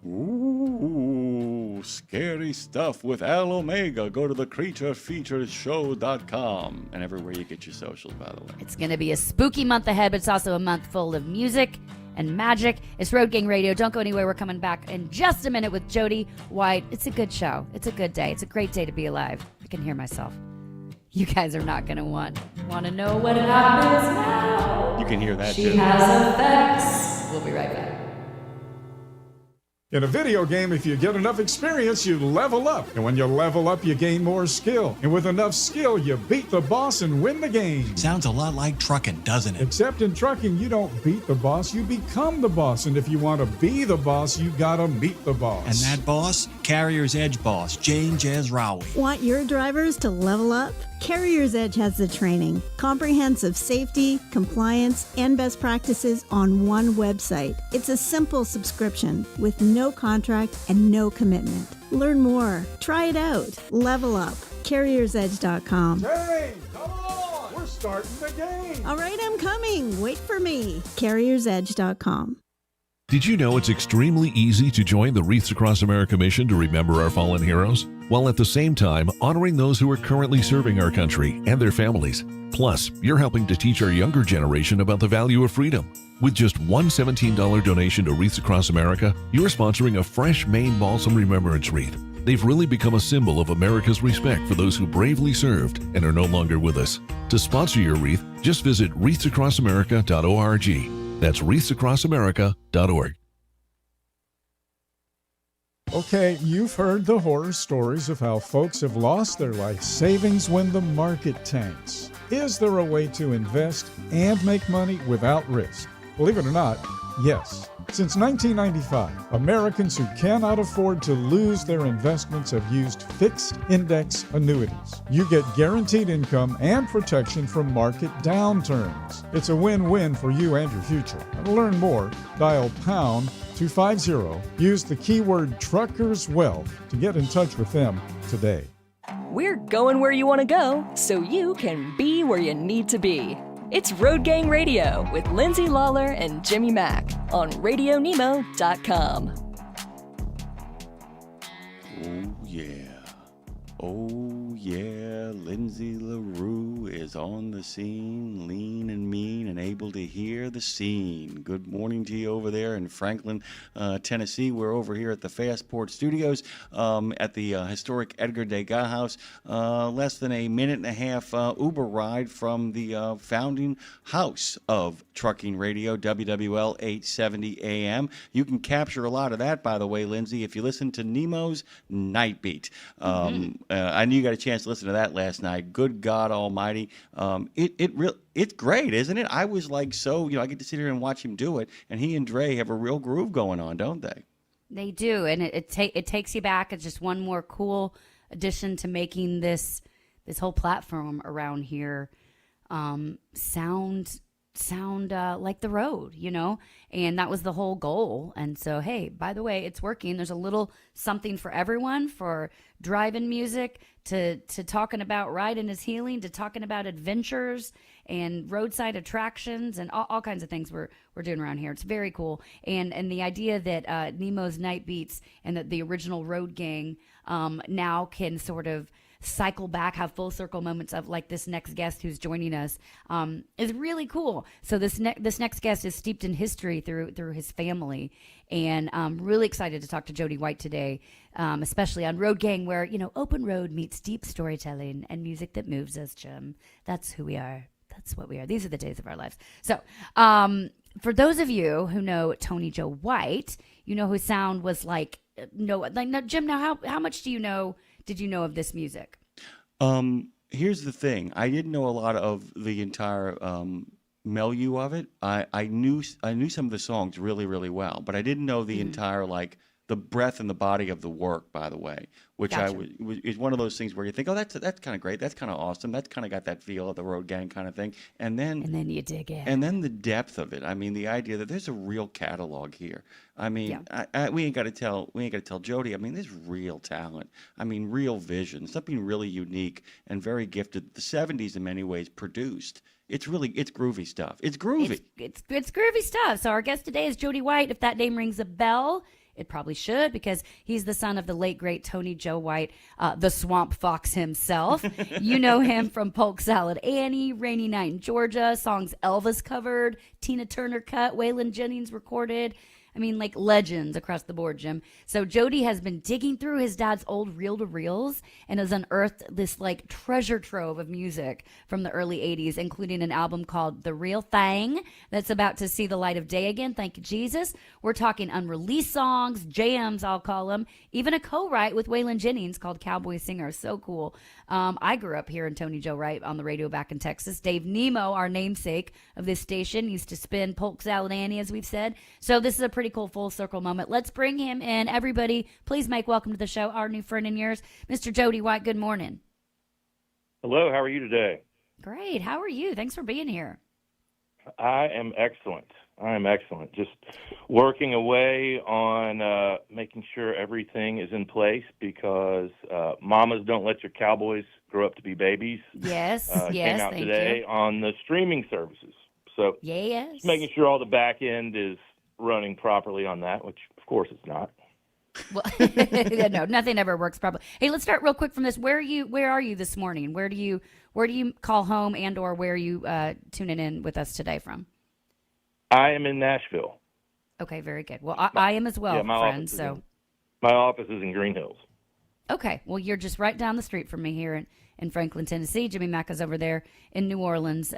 Ooh, scary stuff with Al Omega. Go to thecreaturefeatureshow.com and everywhere you get your socials, by the way. It's going to be a spooky month ahead, but it's also a month full of music and magic. It's Road Gang Radio. Don't go anywhere. We're coming back in just a minute with Jody White. It's a good show. It's a good day. It's a great day to be alive. I can hear myself. You guys are not going to want to know what happens now. You can hear that, She too. has effects. We'll be right back. In a video game, if you get enough experience, you level up. And when you level up, you gain more skill. And with enough skill, you beat the boss and win the game. Sounds a lot like trucking, doesn't it? Except in trucking, you don't beat the boss, you become the boss. And if you want to be the boss, you gotta meet the boss. And that boss? Carrier's Edge boss, Jane Jezraoui. Want your drivers to level up? Carrier's Edge has the training, comprehensive safety, compliance, and best practices on one website. It's a simple subscription with no contract and no commitment. Learn more. Try it out. Level up. CarriersEdge.com. Hey, come on! We're starting the game! All right, I'm coming. Wait for me. CarriersEdge.com. Did you know it's extremely easy to join the Wreaths Across America mission to remember our fallen heroes, while at the same time honoring those who are currently serving our country and their families? Plus, you're helping to teach our younger generation about the value of freedom. With just one $17 donation to Wreaths Across America, you're sponsoring a fresh Maine Balsam Remembrance Wreath. They've really become a symbol of America's respect for those who bravely served and are no longer with us. To sponsor your wreath, just visit wreathsacrossamerica.org. That's wreathsacrossamerica.org. Okay, you've heard the horror stories of how folks have lost their life savings when the market tanks. Is there a way to invest and make money without risk? Believe it or not, yes. Since 1995, Americans who cannot afford to lose their investments have used fixed index annuities. You get guaranteed income and protection from market downturns. It's a win-win for you and your future. And to learn more, dial pound 250. Use the keyword Truckers Wealth to get in touch with them today. We're going where you want to go so you can be where you need to be. It's Road Gang Radio with Lindsay, Lawler, and Jimmy Mack on RadioNemo.com. Oh, yeah. Oh, yeah. Lindsay LaRue is on the scene, lean and mean and able to hear the scene. Good morning to you over there in Franklin, Tennessee. We're over here at the Fastport Studios at the historic Edgar Degas House. Less than a minute and a half Uber ride from the founding house of trucking radio, WWL 870 AM. You can capture a lot of that, by the way, Lindsay, if you listen to Nemo's Night Beat. I knew you got a chance to listen to that last night. Good God Almighty. It's great, isn't it? I was like, I get to sit here and watch him do it, and he and Dre have a real groove going on, don't they? They do, and it takes you back. It's just one more cool addition to making this whole platform around here sound like the road, and that was the whole goal. And so, hey, by the way, it's working. There's a little something for everyone, for driving music to talking about riding is healing, to talking about adventures and roadside attractions and all kinds of things we're doing around here. It's very cool. And the idea that Nemo's Night Beats and that the original Road Gang now can sort of cycle back, have full circle moments of like this next guest who's joining us is really cool. So this next guest is steeped in history through his family, and I'm really excited to talk to Jody White today, especially on Road Gang, where open road meets deep storytelling and music that moves us, Jim. That's who we are. That's what we are. These are the days of our lives. So for those of you who know Tony Joe White, whose sound was like Jim. Now how much did you know of this music? Here's the thing. I didn't know a lot of the entire milieu of it. I knew some of the songs really, really well, but I didn't know the entire the breadth and the body of the work, by the way, which Gotcha. Is one of those things where you think, oh, that's kind of great. That's kind of awesome. That's kind of got that feel of the Road Gang kind of thing. And then you dig in. And then the depth of it. I mean, the idea that there's a real catalog here. I mean, we ain't got to tell Jody. I mean, there's real talent. I mean, real vision, something really unique and very gifted. The 70s in many ways produced. It's groovy stuff. It's groovy. It's groovy stuff. So our guest today is Jody White. If that name rings a bell, it probably should, because he's the son of the late, great Tony Joe White, the Swamp Fox himself. You know him from Polk Salad Annie, Rainy Night in Georgia, songs Elvis covered, Tina Turner cut, Waylon Jennings recorded. I mean, like legends across the board, Jim. So Jody has been digging through his dad's old reel-to-reels and has unearthed this like treasure trove of music from the early 80s, including an album called The Real Thing that's about to see the light of day again. Thank you, Jesus. We're talking unreleased songs, jams, I'll call them, even a co-write with Waylon Jennings called Cowboy Singer. So cool. I grew up here in Tony Joe White on the radio back in Texas. Dave Nemo, our namesake of this station, used to spin Polk Salad Annie, as we've said. So this is a pretty cool full circle moment. Let's bring him in. Everybody, please make welcome to the show our new friend and yours, Mr. Jody White. Good morning. Hello, how are you today? Great. How are you? Thanks for being here. I am excellent. Just working away on making sure everything is in place, because mamas don't let your cowboys grow up to be babies. Yes, came out today on the streaming services. So just making sure all the back end is running properly on that, which of course it's not. Well, no, nothing ever works properly. Hey, let's start real quick from this. Where are you this morning? Where do you call home, and or where are you tuning in with us today from? I am in Nashville. Okay, very good. Well, I am as well, yeah, friend. My office is in Green Hills. Okay, well, you're just right down the street from me here in Franklin, Tennessee. Jimmy Mack is over there in New Orleans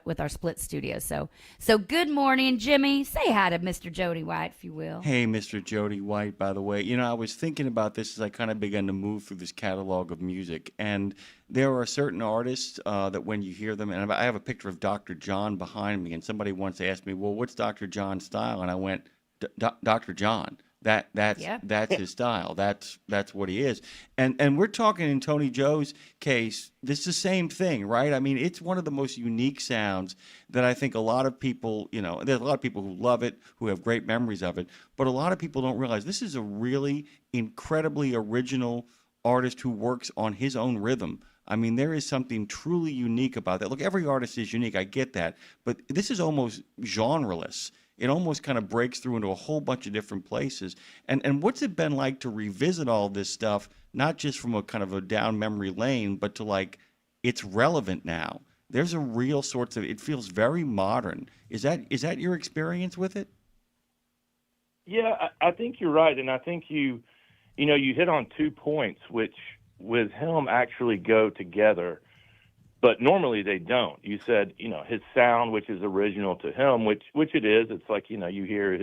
with our split studio. So good morning, Jimmy. Say hi to Mr. Jody White, if you will. Hey, Mr. Jody White, by the way. You know, I was thinking about this as I kind of began to move through this catalog of music. And there are certain artists that when you hear them, and I have a picture of Dr. John behind me, and somebody once asked me, well, what's Dr. John's style? And I went, Dr. John. That's his style. That's what he is. And we're talking in Tony Joe's case, this is the same thing, right? I mean, it's one of the most unique sounds that I think a lot of people, you know, there's a lot of people who love it, who have great memories of it, but a lot of people don't realize this is a really incredibly original artist who works on his own rhythm. I mean, there is something truly unique about that. Look, every artist is unique, I get that, but this is almost genreless. It almost kind of breaks through into a whole bunch of different places. And what's it been like to revisit all this stuff, not just from a kind of a down memory lane, but to like, it's relevant now. There's a real sorts of, it feels very modern. Is that your experience with it? Yeah, I think you're right. And I think you hit on 2 points, which with him actually go together. But normally they don't. You said, his sound, which is original to him, which it is. It's like, you hear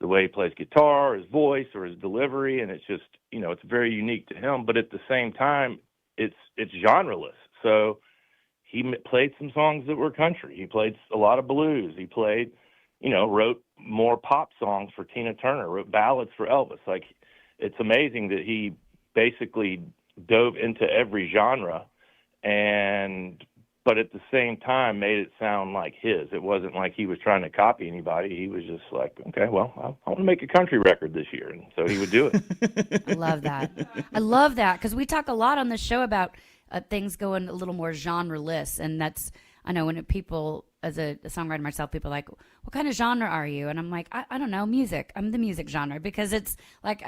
the way he plays guitar, his voice, or his delivery, and it's just, it's very unique to him. But at the same time, it's genreless. So he played some songs that were country. He played a lot of blues. He played, wrote more pop songs for Tina Turner, wrote ballads for Elvis. Like, it's amazing that he basically dove into every genre, but at the same time made it sound like his. It wasn't like he was trying to copy anybody. He was just like, okay, well, I want to make a country record this year. And so he would do it. I love that. Because we talk a lot on the show about things going a little more genre-less. And that's, I know when people, as a songwriter myself, people are like, what kind of genre are you? And I'm like, I don't know, music. I'm the music genre, because it's like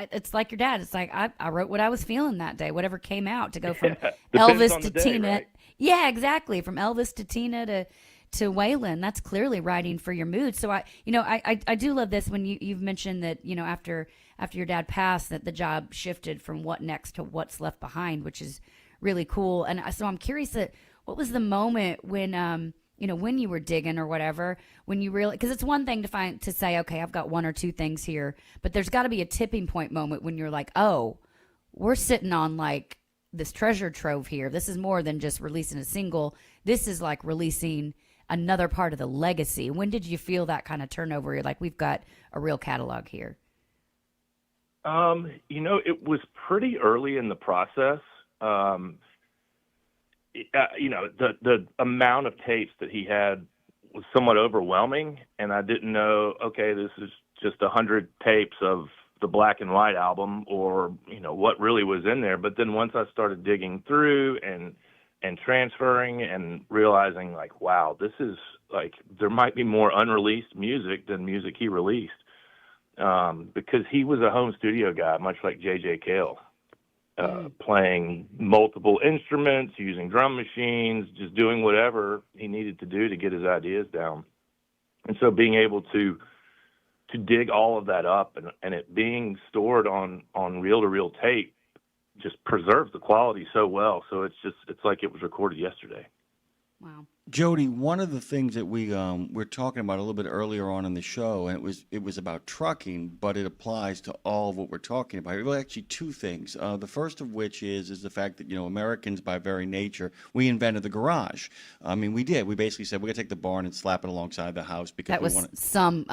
your dad. It's like, I wrote what I was feeling that day, whatever came out, to go from Elvis to Tina. Right? Yeah, exactly. From Elvis to Tina to Waylon. That's clearly writing for your mood. So I do love this when you've mentioned that, after your dad passed, that the job shifted from what next to what's left behind, which is really cool. And so I'm curious that, what was the moment when, when you were digging or whatever, when you really, because it's one thing to say, okay, I've got 1 or 2 things here, but there's got to be a tipping point moment when you're like, oh, we're sitting on like this treasure trove here. This is more than just releasing a single. This is like releasing another part of the legacy. When did you feel that kind of turnover? You're like, we've got a real catalog here. It was pretty early in the process. The amount of tapes that he had was somewhat overwhelming, and I didn't know, okay, this is just 100 tapes of the black and white album, or, what really was in there. But then once I started digging through and and transferring and realizing like, wow, this is like, there might be more unreleased music than music he released. Because he was a home studio guy, much like J.J. Cale, playing multiple instruments, using drum machines, just doing whatever he needed to do to get his ideas down. And so being able to dig all of that up and it being stored on reel-to-reel tape just preserves the quality so well. So it's like it was recorded yesterday. Wow. Jody, one of the things that we're talking about a little bit earlier on in the show, and it was about trucking, but it applies to all of what we're talking about. Well, actually, two things. The first of which is the fact that Americans, by very nature, we invented the garage. I mean, we did. We basically said we're gonna take the barn and slap it alongside the house because that was some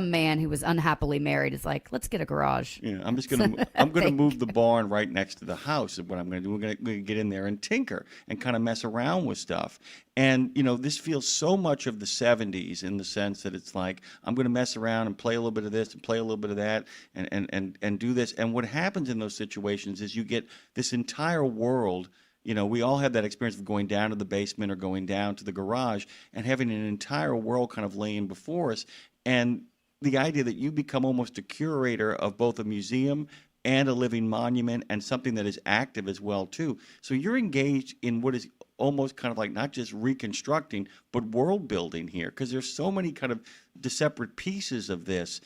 man who was unhappily married is like, let's get a garage. Yeah, I'm gonna move the barn right next to the house. Is what I'm gonna do. We're gonna get in there and tinker and kind of mess around with stuff. And, this feels so much of the 70s in the sense that it's like, I'm going to mess around and play a little bit of this and play a little bit of that and do this. And what happens in those situations is you get this entire world. We all have that experience of going down to the basement or going down to the garage and having an entire world kind of laying before us. And the idea that you become almost a curator of both a museum and a living monument and something that is active as well, too. So you're engaged in what is almost kind of like not just reconstructing, but world building here, because there's so many kind of separate pieces of this.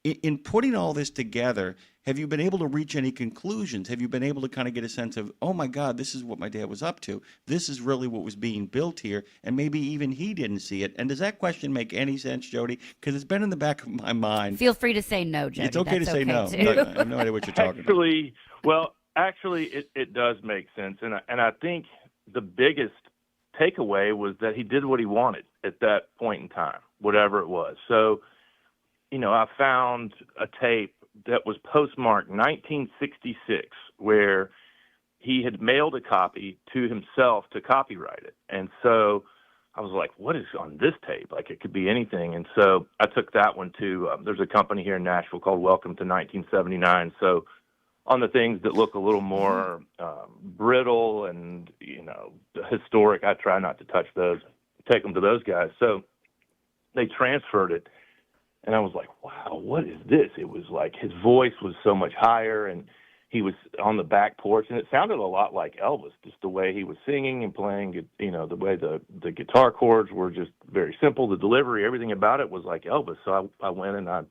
In putting all this together, have you been able to reach any conclusions? Have you been able to kind of get a sense of, oh my God, this is what my dad was up to. This is really what was being built here, and maybe even he didn't see it. And does that question make any sense, Jody? Because it's been in the back of my mind. Feel free to say no, Jody. It's okay to say no. Too. I have no idea what you're talking about. Actually, it does make sense, and I think the biggest takeaway was that he did what he wanted at that point in time, whatever it was. So, I found a tape that was postmarked 1966 where he had mailed a copy to himself to copyright it. And so I was like, what is on this tape? Like, it could be anything. And so I took that one to, there's a company here in Nashville called Welcome to 1979. So on the things that look a little more brittle and, historic, I try not to touch those, take them to those guys. So they transferred it. And I was like, wow, what is this? It was like his voice was so much higher, and he was on the back porch, and it sounded a lot like Elvis, just the way he was singing and playing, the way the guitar chords were just very simple. The delivery, everything about it was like Elvis. So I went and I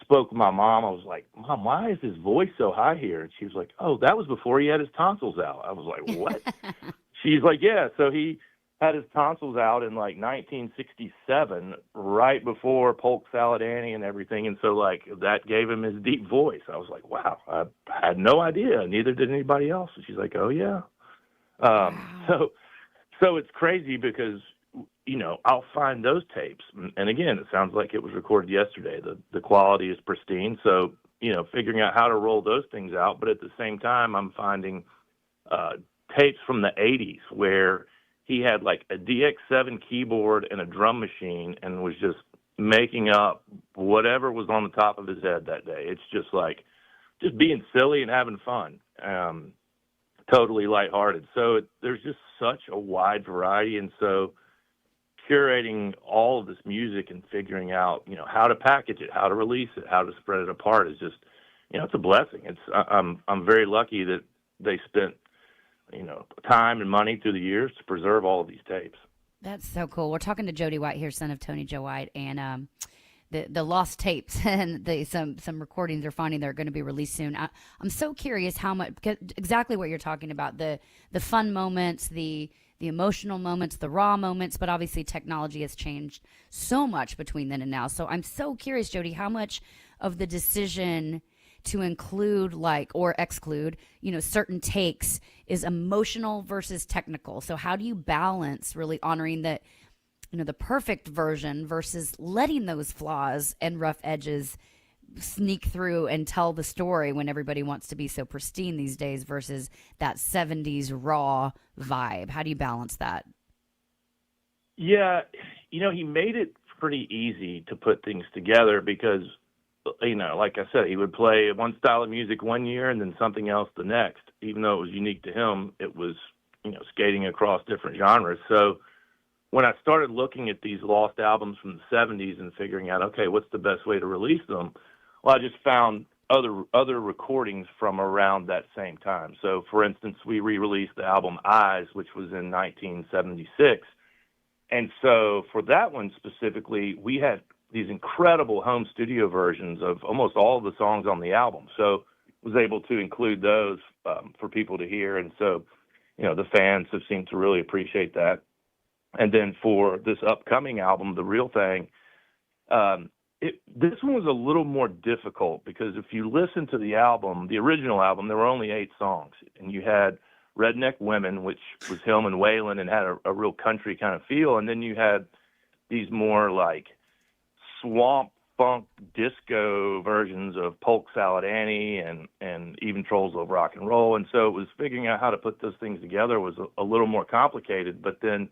spoke with my mom. I was like, Mom, why is his voice so high here? And she was like, oh, that was before he had his tonsils out. I was like, what? She's like, yeah, so he had his tonsils out in like 1967, right before Polk Salad Annie and everything. And so like that gave him his deep voice. I was like, wow, I had no idea. Neither did anybody else. And she's like, oh yeah. So it's crazy because, I'll find those tapes. And again, it sounds like it was recorded yesterday. The quality is pristine. So, figuring out how to roll those things out. But at the same time, I'm finding tapes from the 80s where he had like a DX7 keyboard and a drum machine and was just making up whatever was on the top of his head that day. It's just like, just being silly and having fun, totally lighthearted. So there's just such a wide variety. And so curating all of this music and figuring out, how to package it, how to release it, how to spread it apart is just, it's a blessing. I'm very lucky that they spent, time and money through the years to preserve all of these tapes. That's so cool. We're talking to Jody White here, son of Tony Joe White, and the lost tapes and some recordings they're finding that are going to be released soon. I'm so curious how much, because exactly what you're talking about, the fun moments, the emotional moments, the raw moments, but obviously technology has changed so much between then and now. So I'm so curious, Jody, how much of the decision to include or exclude, certain takes is emotional versus technical. So how do you balance really honoring that, the perfect version versus letting those flaws and rough edges sneak through and tell the story when everybody wants to be so pristine these days versus that 70s raw vibe? How do you balance that? Yeah, he made it pretty easy to put things together because, like I said, he would play one style of music one year and then something else the next. Even though it was unique to him, it was skating across different genres. So when I started looking at these lost albums from the 70s and figuring out, okay, what's the best way to release them? Well, I just found other recordings from around that same time. So, for instance, we re-released the album Eyes, which was in 1976. And so for that one specifically, we had these incredible home studio versions of almost all of the songs on the album. So was able to include those for people to hear. And so, the fans have seemed to really appreciate that. And then for this upcoming album, The Real Thing, this one was a little more difficult because if you listen to the album, the original album, there were only 8 songs. And you had Redneck Women, which was him and Waylon and had a real country kind of feel. And then you had these more like swamp funk disco versions of Polk Salad Annie and Even Trolls Love Rock and Roll. And so it was figuring out how to put those things together was a little more complicated. But then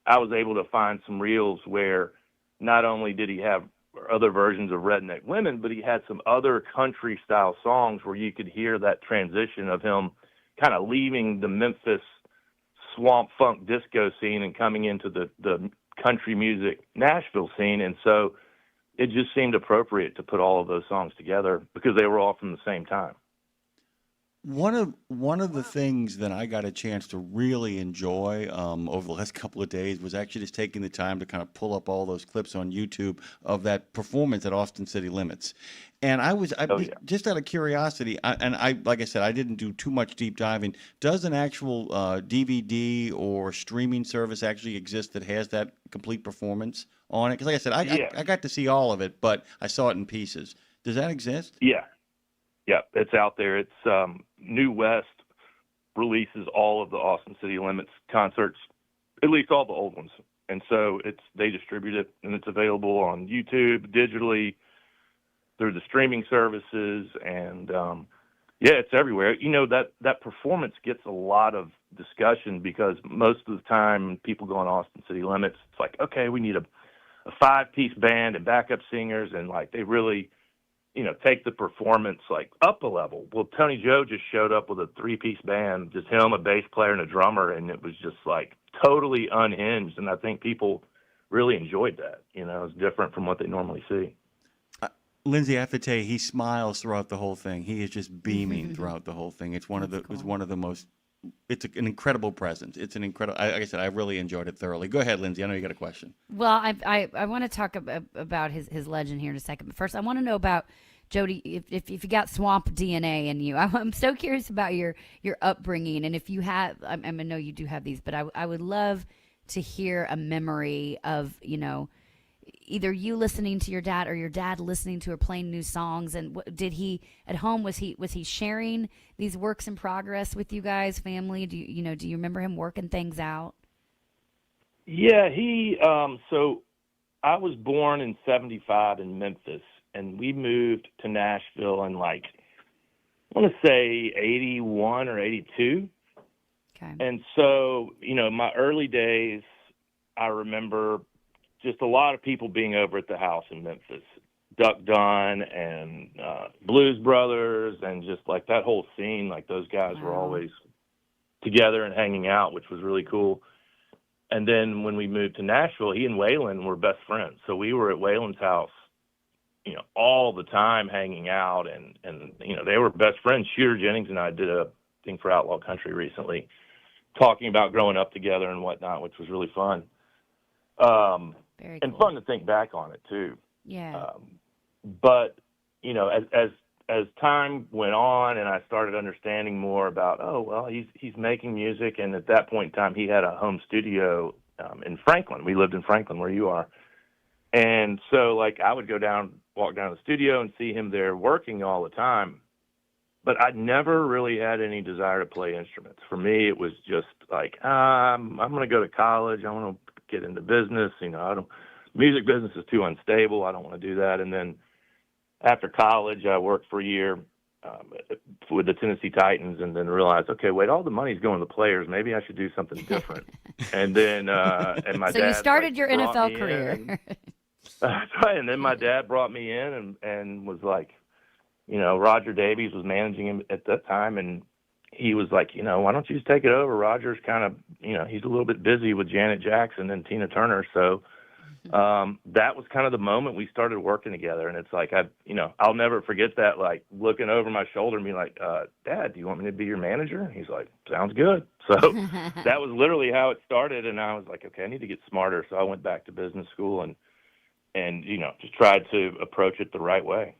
I was able to find some reels where not only did he have other versions of Redneck Women, but he had some other country style songs where you could hear that transition of him kind of leaving the Memphis swamp funk disco scene and coming into the country music Nashville scene. And so it just seemed appropriate to put all of those songs together because they were all from the same time. One of the things that I got a chance to really enjoy over the last couple of days was actually just taking the time to kind of pull up all those clips on YouTube of that performance at Austin City Limits. And just out of curiosity, I like I said, I didn't do too much deep diving. Does an actual DVD or streaming service actually exist that has that complete performance on it? Because like I said, I got to see all of it, but I saw it in pieces. Does that exist? Yeah. Yeah, it's out there. It's New West releases all of the Austin City Limits concerts, at least all the old ones. And so they distribute it, and it's available on YouTube, digitally, through the streaming services, and it's everywhere. That performance gets a lot of discussion because most of the time people go on Austin City Limits, it's like, okay, we need a 5-piece band and backup singers, and like they really take the performance like up a level. Well, Tony Joe just showed up with a 3-piece band, just him, a bass player, and a drummer, and it was just like totally unhinged. And I think people really enjoyed that. It's different from what they normally see. Lindsay, I have to tell you, he smiles throughout the whole thing. He is just beaming throughout the whole thing. It's one of the most. It's an incredible presence. It's an incredible. Like I said, I really enjoyed it thoroughly. Go ahead, Lindsay. I know you got a question. Well, I want to talk about his legend here in a second. But first, I want to know about Jody. If you got swamp DNA in you, I'm so curious about your upbringing, and if you have. I know you do have these, but I would love to hear a memory of either you listening to your dad or your dad listening to or playing new songs. And did he at home, was he sharing these works in progress with you guys, family? Do you remember him working things out? Yeah, he so I was born in 75 in Memphis, and we moved to Nashville in I want to say 81 or 82. Okay. And so, my early days, I remember just a lot of people being over at the house in Memphis, Duck Dunn and Blues Brothers, and just like that whole scene, like those guys were always together and hanging out, which was really cool. And then when we moved to Nashville, he and Waylon were best friends. So we were at Waylon's house, all the time hanging out, and they were best friends. Shooter Jennings and I did a thing for Outlaw Country recently, talking about growing up together and whatnot, which was really fun. Very and cool. fun to think back on it too. Yeah. But as time went on and I started understanding more about, he's making music, and at that point in time he had a home studio in Franklin. We lived in Franklin where you are. And so I would walk down to the studio and see him there working all the time. But I never really had any desire to play instruments. For me, it was just I'm going to go to college. I want to get into business. Music business is too unstable. I don't want to do that. And then after college, I worked for a year with the Tennessee Titans, and then realized, okay, wait, all the money's going to the players. Maybe I should do something different. And then, and my dad. So you started your brought NFL me career. That's right. And then my dad brought me in and was like, Roger Davies was managing him at that time, and he was like, why don't you just take it over? Roger's kind of, he's a little bit busy with Janet Jackson and Tina Turner. So that was kind of the moment we started working together. And it's like, I'll never forget that, like looking over my shoulder and being like, Dad, do you want me to be your manager? And he's like, sounds good. So that was literally how it started. And I was like, okay, I need to get smarter. So I went back to business school and just tried to approach it the right way.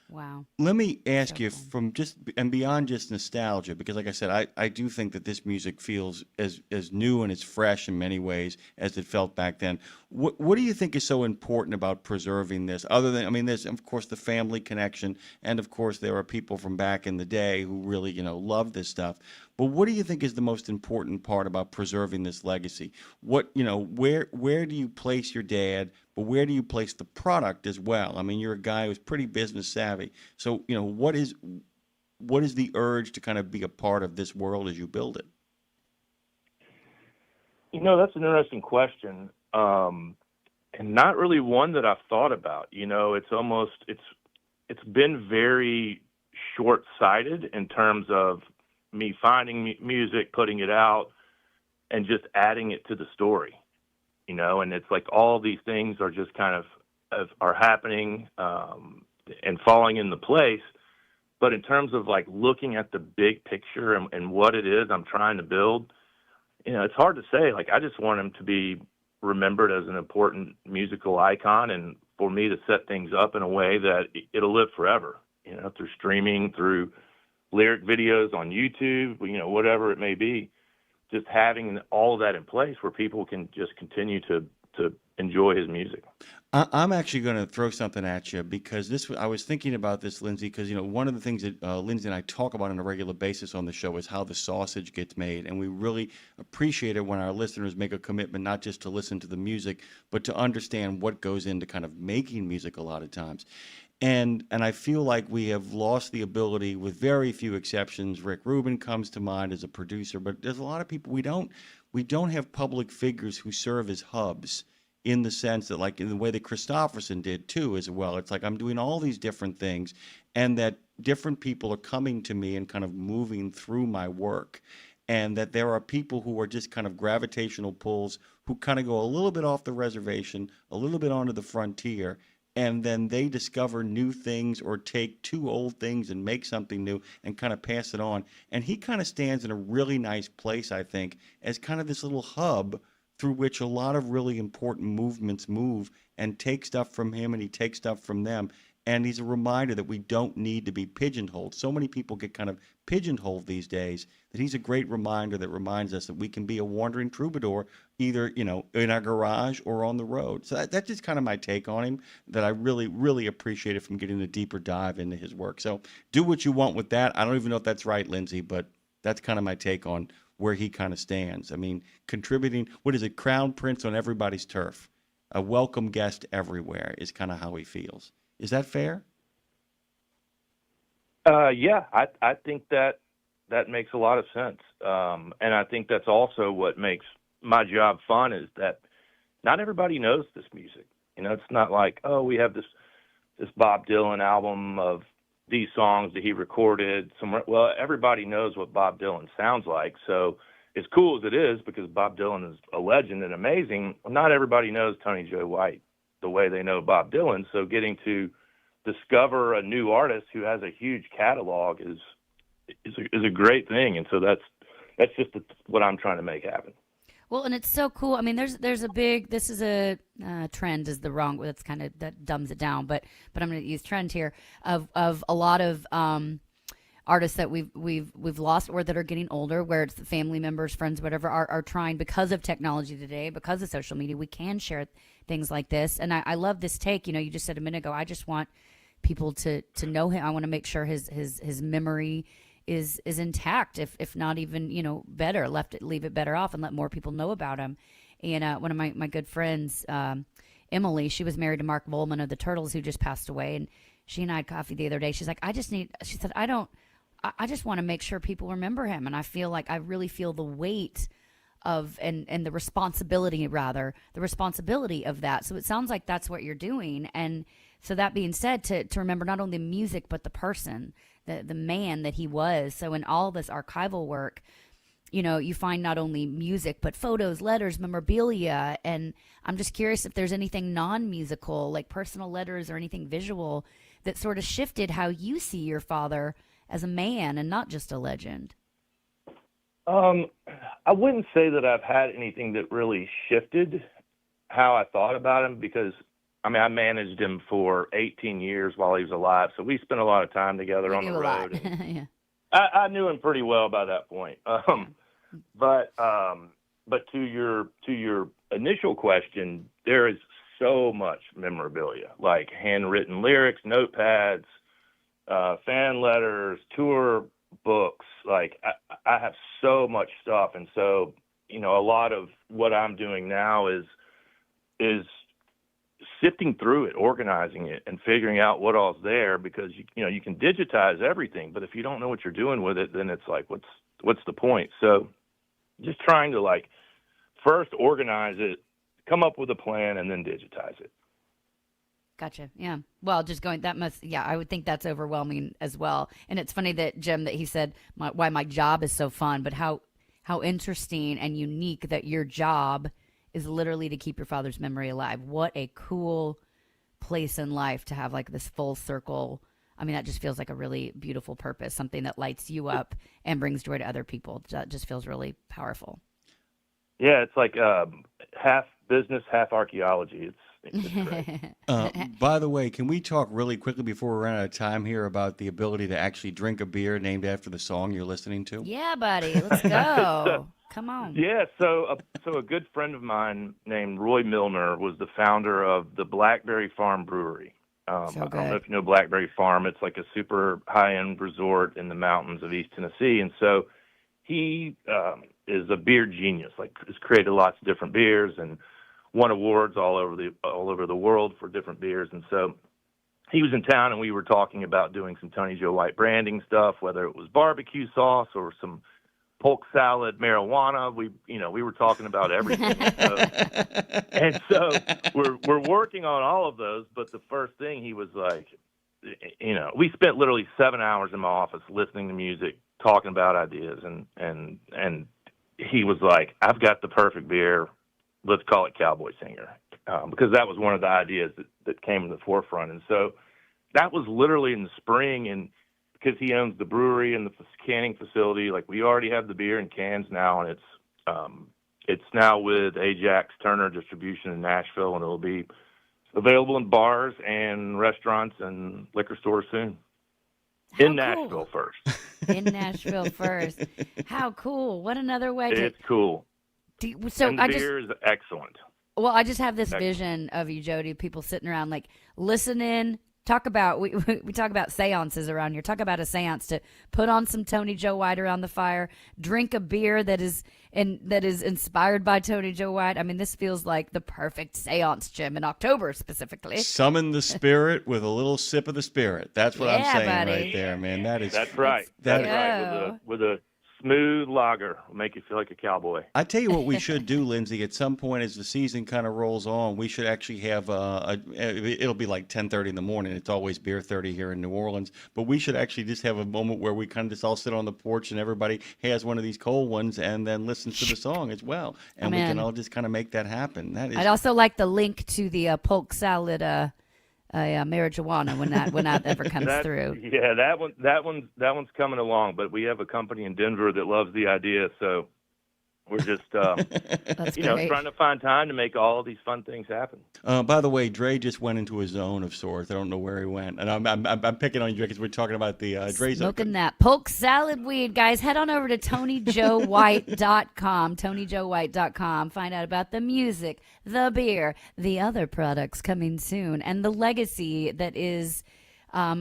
Wow. Let me ask you from just and beyond just nostalgia, because like I said, I do think that this music feels as new and as fresh in many ways as it felt back then. What do you think is so important about preserving this? Other than, there's of course the family connection, and of course there are people from back in the day who really, love this stuff. But what do you think is the most important part about preserving this legacy? What, where do you place your dad, but where do you place the product as well? You're a guy who's pretty business savvy. So, what is the urge to kind of be a part of this world as you build it? That's an interesting question. And not really one that I've thought about. It's been very short-sighted in terms of me finding music, putting it out, and just adding it to the story, and it's like all these things are just kind of are happening and falling into place. But in terms of like looking at the big picture and what it is I'm trying to build, it's hard to say. Like, I just want him to be remembered as an important musical icon, and for me to set things up in a way that it'll live forever, through streaming, through lyric videos on YouTube, whatever it may be, just having all of that in place where people can just continue to enjoy his music. I'm actually going to throw something at you, because I was thinking about this, Lindsay, because one of the things that Lindsay and I talk about on a regular basis on the show is how the sausage gets made, and we really appreciate it when our listeners make a commitment not just to listen to the music, but to understand what goes into kind of making music a lot of times. And I feel like we have lost the ability, with very few exceptions. Rick Rubin comes to mind as a producer, but there's a lot of people we don't have public figures who serve as hubs, in the sense that, like in the way that Christofferson did too as well. It's like I'm doing all these different things, and that different people are coming to me and kind of moving through my work, and that there are people who are just kind of gravitational pulls who kind of go a little bit off the reservation, a little bit onto the frontier, and then they discover new things or take two old things and make something new and kind of pass it on. And he kind of stands in a really nice place, I think, as kind of this little hub through which a lot of really important movements move, and take stuff from him and he takes stuff from them. And he's a reminder that we don't need to be pigeonholed. So many people get kind of pigeonholed these days, that he's a great reminder that reminds us that we can be a wandering troubadour, either, in our garage or on the road. So that's just kind of my take on him, that I really, really appreciated from getting a deeper dive into his work. So do what you want with that. I don't even know if that's right, Lindsay, but that's kind of my take on where he kind of stands. Contributing, crown prince on everybody's turf. A welcome guest everywhere is kind of how he feels. Is that fair? Yeah, I think that makes a lot of sense. And I think that's also what makes my job fun, is that not everybody knows this music. It's not like, oh, we have this Bob Dylan album of these songs that he recorded somewhere. Well, everybody knows what Bob Dylan sounds like. So as cool as it is, because Bob Dylan is a legend and amazing, not everybody knows Tony Joe White the way they know Bob Dylan. So getting to discover a new artist who has a huge catalog is a great thing. And so that's just what I'm trying to make happen. Well, and it's so cool. There's a big, this is a trend is the wrong, that's kind of, that dumbs it down, but I'm going to use trend here of a lot of artists that we've lost, or that are getting older, where it's the family members, friends, whatever, are trying, because of technology today, because of social media, we can share things like this. And I love this take. You just said a minute ago, I just want people to know him. I want to make sure his memory is intact, if not even, better, leave it better off, and let more people know about him. And one of my good friends, Emily, she was married to Mark Volman of the Turtles, who just passed away, and she and I had coffee the other day. She's like, she said, I just want to make sure people remember him. And I feel like I really feel the weight of, and the responsibility of that. So it sounds like that's what you're doing. And So that being said, to remember not only the music but the person, the man that he was. So in all this archival work, you know, you find not only music but photos, letters, memorabilia, and I'm just curious if there's anything non-musical, like personal letters or anything visual, that sort of shifted how you see your father as a man and not just a legend. I wouldn't say that I've had anything that really shifted how I thought about him, because I mean, I managed him for 18 years while he was alive, so we spent a lot of time together on the road. Yeah. I knew him pretty well by that point. But to your initial question, there is so much memorabilia, like handwritten lyrics, notepads, fan letters, tour books. Like I have so much stuff, and so you know, a lot of what I'm doing now is sifting through it, organizing it, and figuring out what all's there, because you know you can digitize everything, but if you don't know what you're doing with it, then it's like what's the point? So just trying to like first organize it, come up with a plan, and then digitize it. Gotcha. Yeah. Well, just going, I would think that's overwhelming as well. And it's funny that, Jim, that he said why my job is so fun, but how interesting and unique that your job is literally to keep your father's memory alive. What a cool place in life to have like this full circle. I mean, that just feels like a really beautiful purpose, something that lights you up and brings joy to other people. That just feels really powerful. Yeah, it's like half business, half archaeology. It's great. By the way, can we talk really quickly before we run out of time here about the ability to actually drink a beer named after the song you're listening to? Yeah, buddy. Let's go. Come on. Yeah, so a good friend of mine named Roy Milner was the founder of the Blackberry Farm Brewery. I don't know if you know Blackberry Farm. It's like a super high-end resort in the mountains of East Tennessee. And so he is a beer genius, like has created lots of different beers and won awards all over the world for different beers. And so he was in town, and we were talking about doing some Tony Joe White branding stuff, whether it was barbecue sauce or some polk salad, marijuana. We were talking about everything. and so we're working on all of those. But the first thing he was like, we spent literally 7 hours in my office listening to music, talking about ideas, and he was like, I've got the perfect beer. Let's call it Cowboy Singer, because that was one of the ideas that came to the forefront. And so that was literally in the spring, and because he owns the brewery and the canning facility, like we already have the beer in cans now, and it's now with Ajax Turner Distribution in Nashville, and it'll be available in bars and restaurants and liquor stores soon. Nashville first. In Nashville first. How cool. What another way to... It's cool. And the beer is excellent. Well, I just have this vision of you, Jody, people sitting around like listening. We talk about seances around here. Talk about a seance to put on some Tony Joe White around the fire, drink a beer that is inspired by Tony Joe White. I mean, this feels like the perfect seance, Jim, in October specifically. Summon the spirit with a little sip of the spirit. That's what I'm saying, buddy. Right there, man. That's right. That's right. With a smooth lager will make you feel like a cowboy. I tell you what we should do, Lindsay. At some point as the season kind of rolls on, we should actually have it'll be like 10:30 in the morning. It's always beer 30 here in New Orleans. But we should actually just have a moment where we kind of just all sit on the porch and everybody has one of these cold ones and then listens to the song as well. And we can all just kind of make that happen. I'd also like the link to the polk salad marijuana when that ever comes through. Yeah, that one's coming along, but we have a company in Denver that loves the idea, so we're just trying to find time to make all of these fun things happen. By the way, Dre just went into a zone of sorts. I don't know where he went, and I'm picking on you because we're talking about the Dre's smoking that polk salad weed, guys. Head on over to TonyJoeWhite.com, TonyJoeWhite.com. Find out about the music, the beer, the other products coming soon, and the legacy that is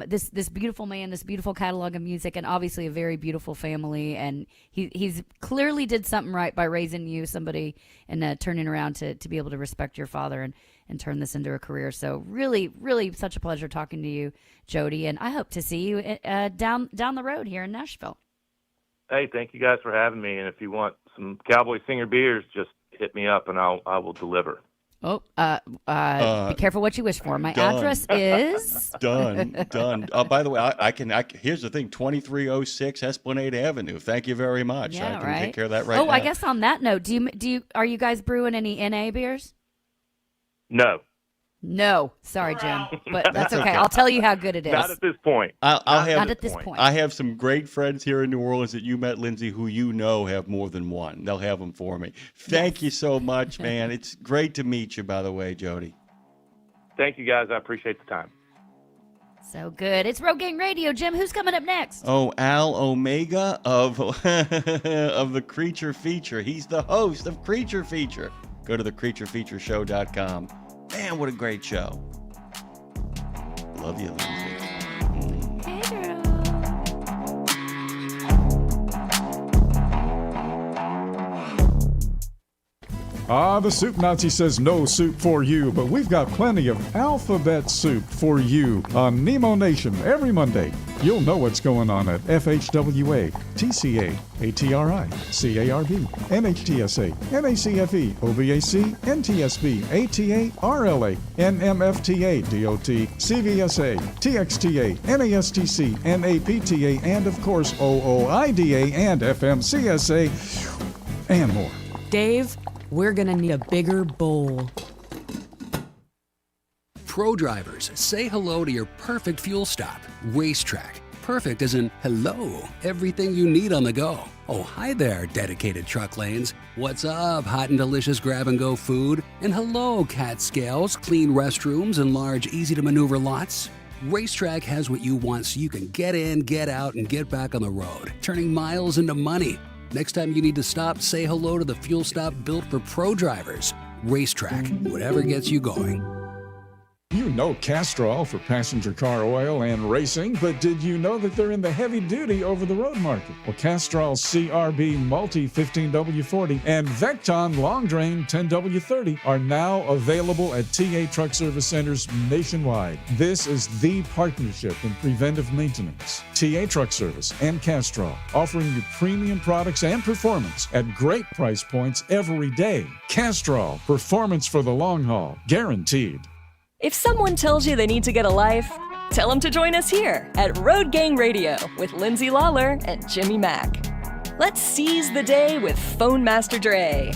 this beautiful man, this beautiful catalog of music, and obviously a very beautiful family. And he's clearly did something right by raising you, somebody, and turning around to be able to respect your father and turn this into a career. So really, really such a pleasure talking to you, Jody, and I hope to see you down the road here in Nashville. Hey, thank you guys for having me. And if you want some Cowboy Singer beers, just hit me up and I will deliver. Oh, be careful what you wish for. My Done. address is Done. By the way, I can. Here's the thing: 2306 Esplanade Avenue. Thank you very much. Yeah, I can right. take care of that right now. I guess on that note, are you guys brewing any NA beers? No. No, sorry, Jim, but that's okay. okay. I'll tell you how good it is. Not at this point. Not at this point. I have some great friends here in New Orleans that you met, Lindsay, who you know have more than one. They'll have them for me. Thank you so much, man. It's great to meet you, by the way, Jody. Thank you, guys. I appreciate the time. So good. It's Road Gang Radio. Jim, who's coming up next? Oh, Al Omega of of the Creature Feature. He's the host of Creature Feature. Go to thecreaturefeatureshow.com. Man, what a great show. Love you, Lindsay. Hey, girl. The Soup Nazi says no soup for you, but we've got plenty of alphabet soup for you on Nemo Nation every Monday. You'll know what's going on at FHWA, TCA, ATRI, CARB, NHTSA, NACFE, OVAC, NTSB, ATA, RLA, NMFTA, DOT, CVSA, TXTA, NASTC, NAPTA, and of course OOIDA and FMCSA, and more. Dave, we're gonna need a bigger bowl. Pro drivers, say hello to your perfect fuel stop, Racetrack. Perfect as in hello, everything you need on the go. Oh, hi there, dedicated truck lanes. What's up, hot and delicious grab-and-go food? And hello, cat scales, clean restrooms, and large, easy-to-maneuver lots. Racetrack has what you want so you can get in, get out, and get back on the road, turning miles into money. Next time you need to stop, say hello to the fuel stop built for pro drivers. Racetrack, whatever gets you going. You know Castrol for passenger car oil and racing, but did you know that they're in the heavy-duty over-the-road market? Well, Castrol's CRB Multi 15W40 and Vecton Long Drain 10W30 are now available at TA Truck Service Centers nationwide. This is the partnership in preventive maintenance. TA Truck Service and Castrol, offering you premium products and performance at great price points every day. Castrol, performance for the long haul, guaranteed. If someone tells you they need to get a life, tell them to join us here at Road Gang Radio with Lindsay Lawler and Jimmy Mack. Let's seize the day with Phone Master Dre.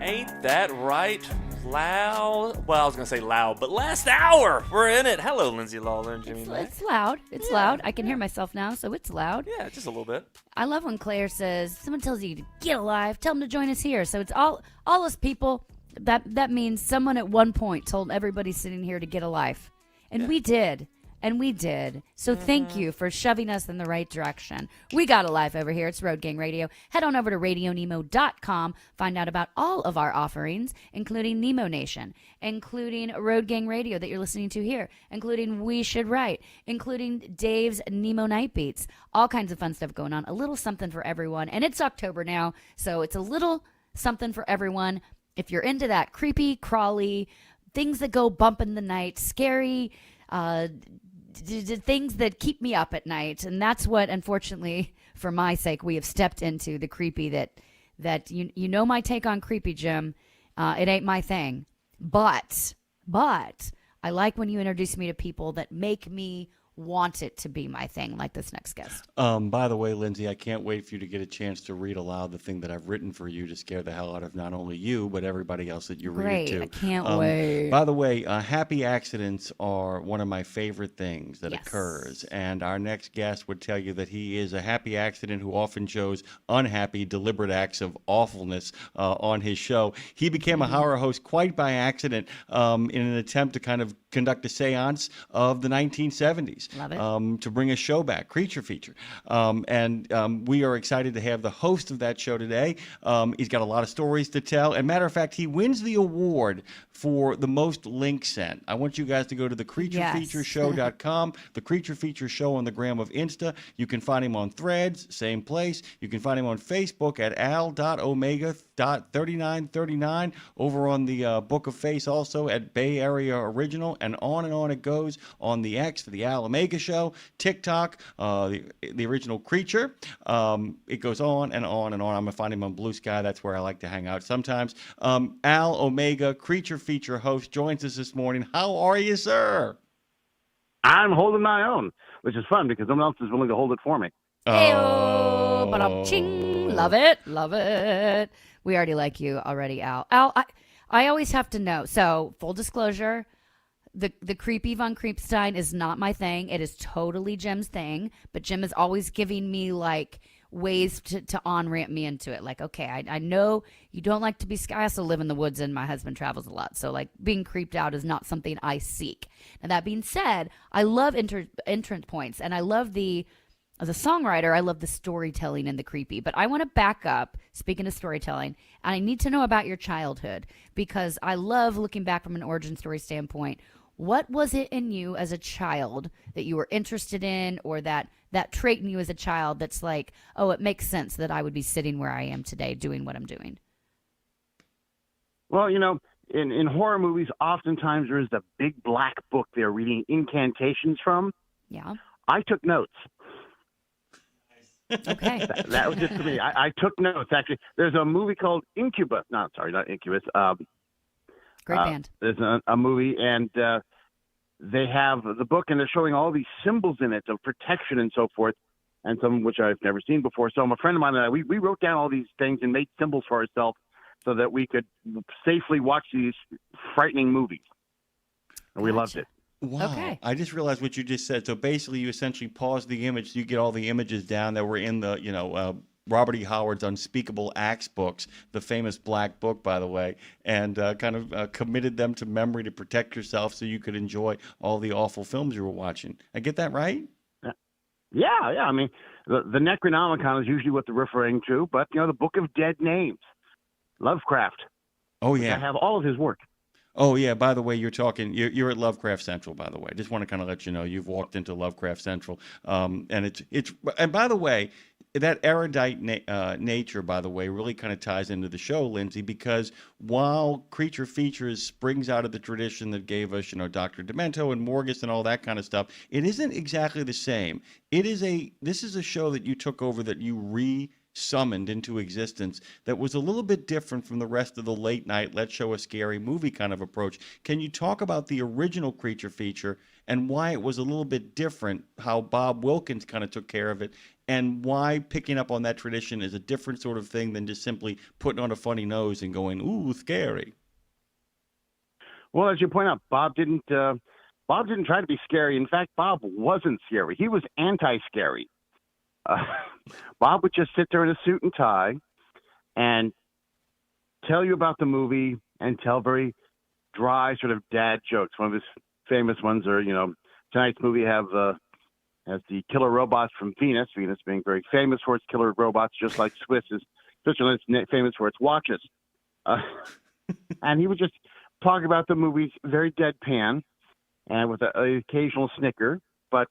Ain't that right? Loud. Well, I was going to say loud, but last hour, we're in it. Hello, Lindsay Lawler and Jimmy Mack. It's loud. It's loud. I can hear myself now, so it's loud. Yeah, just a little bit. I love when Claire says, someone tells you to get alive, tell them to join us here. So it's all us people. That means someone at one point told everybody sitting here to get a life. And we did. And we did. So thank you for shoving us in the right direction. We got a life over here. It's Road Gang Radio. Head on over to RadioNemo.com. Find out about all of our offerings, including Nemo Nation, including Road Gang Radio that you're listening to here, including We Should Write, including Dave's Nemo Night Beats. All kinds of fun stuff going on. A little something for everyone. And it's October now, so it's a little something for everyone. If you're into that creepy, crawly, things that go bump in the night, scary, things that keep me up at night, and that's what, unfortunately, for my sake, we have stepped into, the creepy that you know my take on creepy, Jim. It ain't my thing. But I like when you introduce me to people that make me want it to be my thing, like this next guest. By the way, Lindsay, I can't wait for you to get a chance to read aloud the thing that I've written for you to scare the hell out of not only you, but everybody else that you read it to. I can't wait. By the way, happy accidents are one of my favorite things that occurs. And our next guest would tell you that he is a happy accident who often shows unhappy, deliberate acts of awfulness on his show. He became a horror host quite by accident in an attempt to kind of conduct a seance of the 1970s. Love it. To bring a show back, Creature Feature. We are excited to have the host of that show today. He's got a lot of stories to tell. And matter of fact, he wins the award for the most links sent. I want you guys to go to thecreaturefeatureshow.com, The Creature Feature Show on the gram of Insta. You can find him on Threads, same place. You can find him on Facebook at al.omega.3939, over on the Book of Face also at Bay Area Original, and on it goes on the X for the Al Omega Show, TikTok, the original Creature. It goes on and on and on. I'm going to find him on Blue Sky. That's where I like to hang out sometimes. Al Omega, Creature feature host, joins us this morning. How are you, sir? I'm holding my own, which is fun because someone else is willing to hold it for me. Heyo, ba-dum-ching. Love it. Love it. We already like you already, Al. Al, I always have to know. So, full disclosure, the creepy Von Creepstein is not my thing. It is totally Jim's thing. But Jim is always giving me, like, ways to on-ramp me into it. Like, okay, I know you don't like to be scared. I also live in the woods and my husband travels a lot. So, like, being creeped out is not something I seek. Now, that being said, I love entrance points. And I love as a songwriter, I love the storytelling and the creepy. But I want to back up, speaking of storytelling, and I need to know about your childhood because I love looking back from an origin story standpoint. What was it in you as a child that you were interested in, or that trait in you as a child that's like, oh, it makes sense that I would be sitting where I am today doing what I'm doing? Well, in horror movies, oftentimes there is the big black book they're reading incantations from. Yeah. I took notes. Okay. That was just for me. I took notes. Actually, there's a movie called Incubus. No, sorry, not Incubus. Great band. There's a movie, and they have the book, and they're showing all these symbols in it of protection and so forth, and some of which I've never seen before. So a friend of mine and I, we wrote down all these things and made symbols for ourselves so that we could safely watch these frightening movies. And we loved it. Wow. Okay. I just realized what you just said. So basically, you essentially pause the image so you get all the images down that were in the, Robert E. Howard's Unspeakable Acts books, the famous black book, by the way, and kind of committed them to memory to protect yourself so you could enjoy all the awful films you were watching. I get that right? Yeah. I mean, the Necronomicon is usually what they're referring to, but, the Book of Dead Names, Lovecraft. Oh, yeah. I have all of his work. Oh, yeah. By the way, you're at Lovecraft Central, by the way. I just want to kind of let you know you've walked into Lovecraft Central. And and by the way, that erudite nature, by the way, really kind of ties into the show, Lindsay, because while Creature Features springs out of the tradition that gave us, Dr. Demento and Morgus and all that kind of stuff, it isn't exactly the same. This is a show that you took over that you summoned into existence that was a little bit different from the rest of the late night, let's show a scary movie kind of approach. Can you talk about the original Creature feature and why it was a little bit different, how Bob Wilkins kind of took care of it, and why picking up on that tradition is a different sort of thing than just simply putting on a funny nose and going, ooh, scary? Well, as you point out, Bob didn't try to be scary. In fact, Bob wasn't scary. He was anti-scary. Bob would just sit there in a suit and tie and tell you about the movie and tell very dry sort of dad jokes. One of his famous ones are, tonight's movie has the killer robots from Venus. Venus being very famous for its killer robots, just like Switzerland is famous for its watches. And he would just talk about the movies very deadpan and with an occasional snicker. But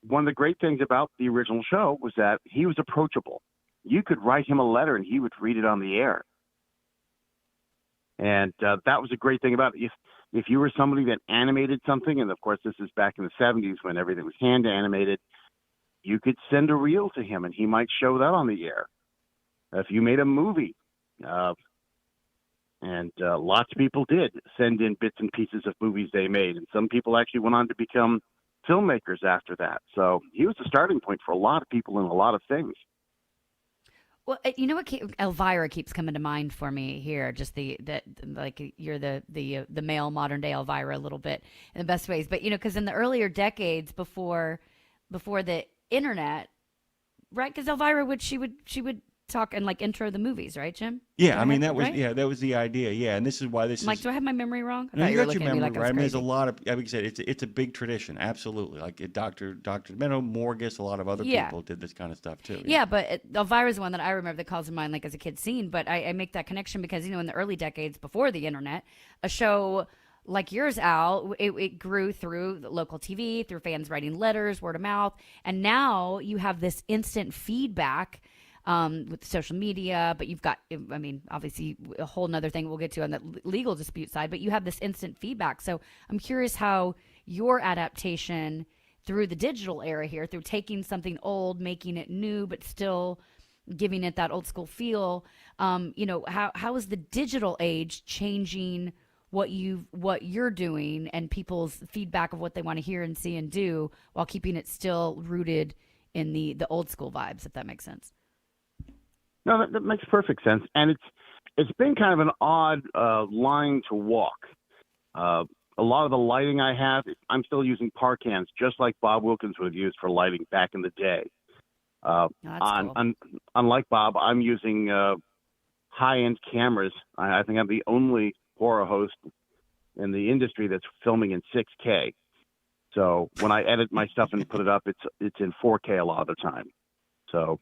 one of the great things about the original show was that he was approachable. You could write him a letter and he would read it on the air. And that was a great thing about it. If you were somebody that animated something, and of course this is back in the 70s when everything was hand animated, you could send a reel to him and he might show that on the air. If you made a movie, and lots of people did send in bits and pieces of movies they made, and some people actually went on to become filmmakers after that. So he was the starting point for a lot of people in a lot of things. Well, you know what? Elvira keeps coming to mind for me here. Just like you're the male modern day Elvira a little bit in the best ways. But because in the earlier decades before the internet, right? Because Elvira she would talk and like intro the movies, right, Jim? Yeah, I mean that was that was the idea. Yeah, and this is why Mike, do I have my memory wrong? No, you got your memory right. I mean, there's a lot of, like I said, it's a big tradition. Absolutely, like Dr. Demento, Morgus, a lot of other people did this kind of stuff too. Yeah, but Elvira's one that I remember that calls to mind, like as a kid scene. But I make that connection because in the early decades before the internet, a show like yours, Al, it grew through local TV, through fans writing letters, word of mouth, and now you have this instant feedback with social media, but you've got, I mean, obviously a whole nother thing we'll get to on the legal dispute side, but you have this instant feedback. So I'm curious how your adaptation through the digital era here, through taking something old, making it new, but still giving it that old school feel, how is the digital age changing what you're doing and people's feedback of what they want to hear and see and do, while keeping it still rooted in the old school vibes, if that makes sense? No, that makes perfect sense, and it's been kind of an odd line to walk. A lot of the lighting I have, I'm still using Parkans, just like Bob Wilkins would have used for lighting back in the day. Cool. Unlike Bob, I'm using high-end cameras. I think I'm the only horror host in the industry that's filming in 6K. So when I edit my stuff and put it up, it's in 4K a lot of the time. So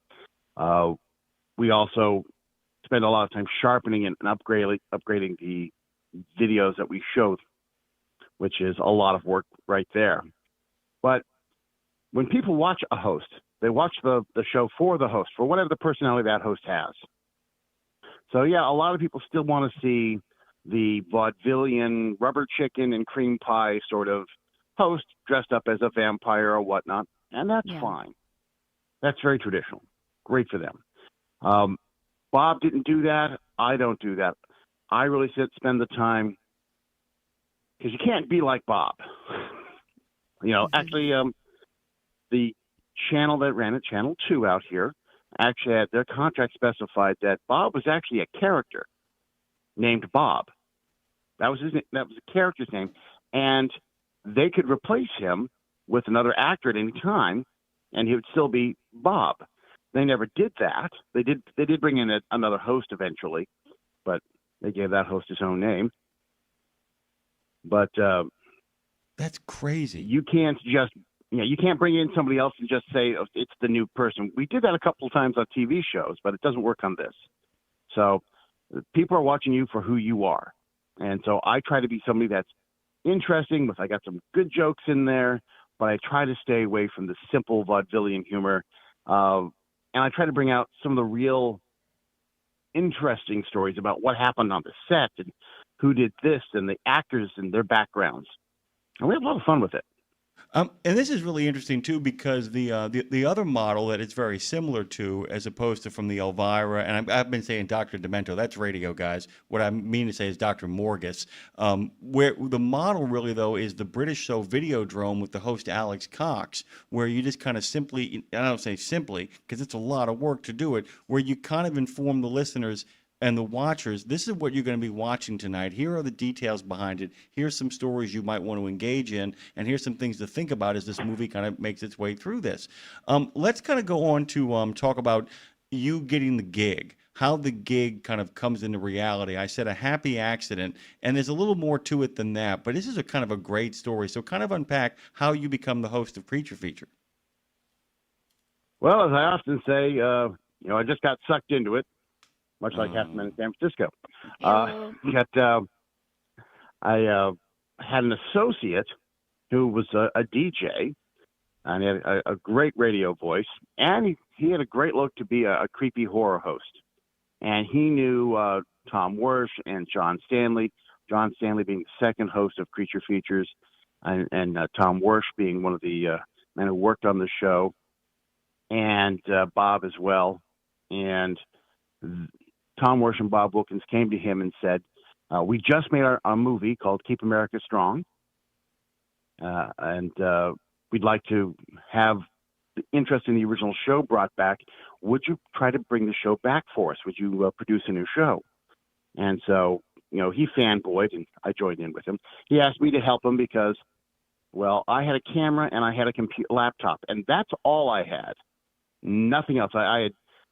we also spend a lot of time sharpening and upgrading the videos that we show, which is a lot of work right there. But when people watch a host, they watch the show for the host, for whatever the personality that host has. So, yeah, a lot of people still want to see the vaudevillian rubber chicken and cream pie sort of host dressed up as a vampire or whatnot, and that's fine. That's very traditional. Great for them. Bob didn't do that. I don't do that. I really spend the time, because you can't be like Bob. Actually, the channel that ran it, Channel 2 out here, actually had their contract specified that Bob was actually a character named Bob. That was that was a character's name, and they could replace him with another actor at any time, and he would still be Bob. They never did that. They did bring in another host eventually, but they gave that host his own name. But that's crazy. You can't just you can't bring in somebody else and just say, oh, it's the new person. We did that a couple of times on TV shows, but it doesn't work on this. So people are watching you for who you are. And so I try to be somebody that's interesting. I got some good jokes in there, but I try to stay away from the simple vaudevillian humor. And I try to bring out some of the real interesting stories about what happened on the set and who did this and the actors and their backgrounds. And we have a lot of fun with it. And this is really interesting, too, because the other model that it's very similar to, as opposed to from the Elvira, and I've been saying Dr. Demento, that's radio, guys. What I mean to say is Dr. Morgus, where the model really, though, is the British show Videodrome with the host Alex Cox, where you just kind of simply, I don't say simply, because it's a lot of work to do it, where you kind of inform the listeners and the watchers, this is what you're going to be watching tonight. Here are the details behind it. Here's some stories you might want to engage in, and here's some things to think about as this movie kind of makes its way through this. Let's kind of go on to talk about you getting the gig, how the gig kind of comes into reality. I said a happy accident, and there's a little more to it than that, but this is a kind of a great story. So kind of unpack how you become the host of Creature Feature. Well, as I often say, I just got sucked into it, much like half the men in San Francisco. I had an associate who was a DJ, and he had a great radio voice, and he had a great look to be a creepy horror host. And he knew Tom Wersch and John Stanley being the second host of Creature Features, and Tom Wersch being one of the men who worked on the show, and Bob as well. And Tom Wersch and Bob Wilkins came to him and said, we just made our movie called Keep America Strong, and we'd like to have the interest in the original show brought back. Would you try to bring the show back for us? Would you produce a new show? And so, he fanboyed, and I joined in with him. He asked me to help him because, well, I had a camera and I had a laptop, and that's all I had. Nothing else. I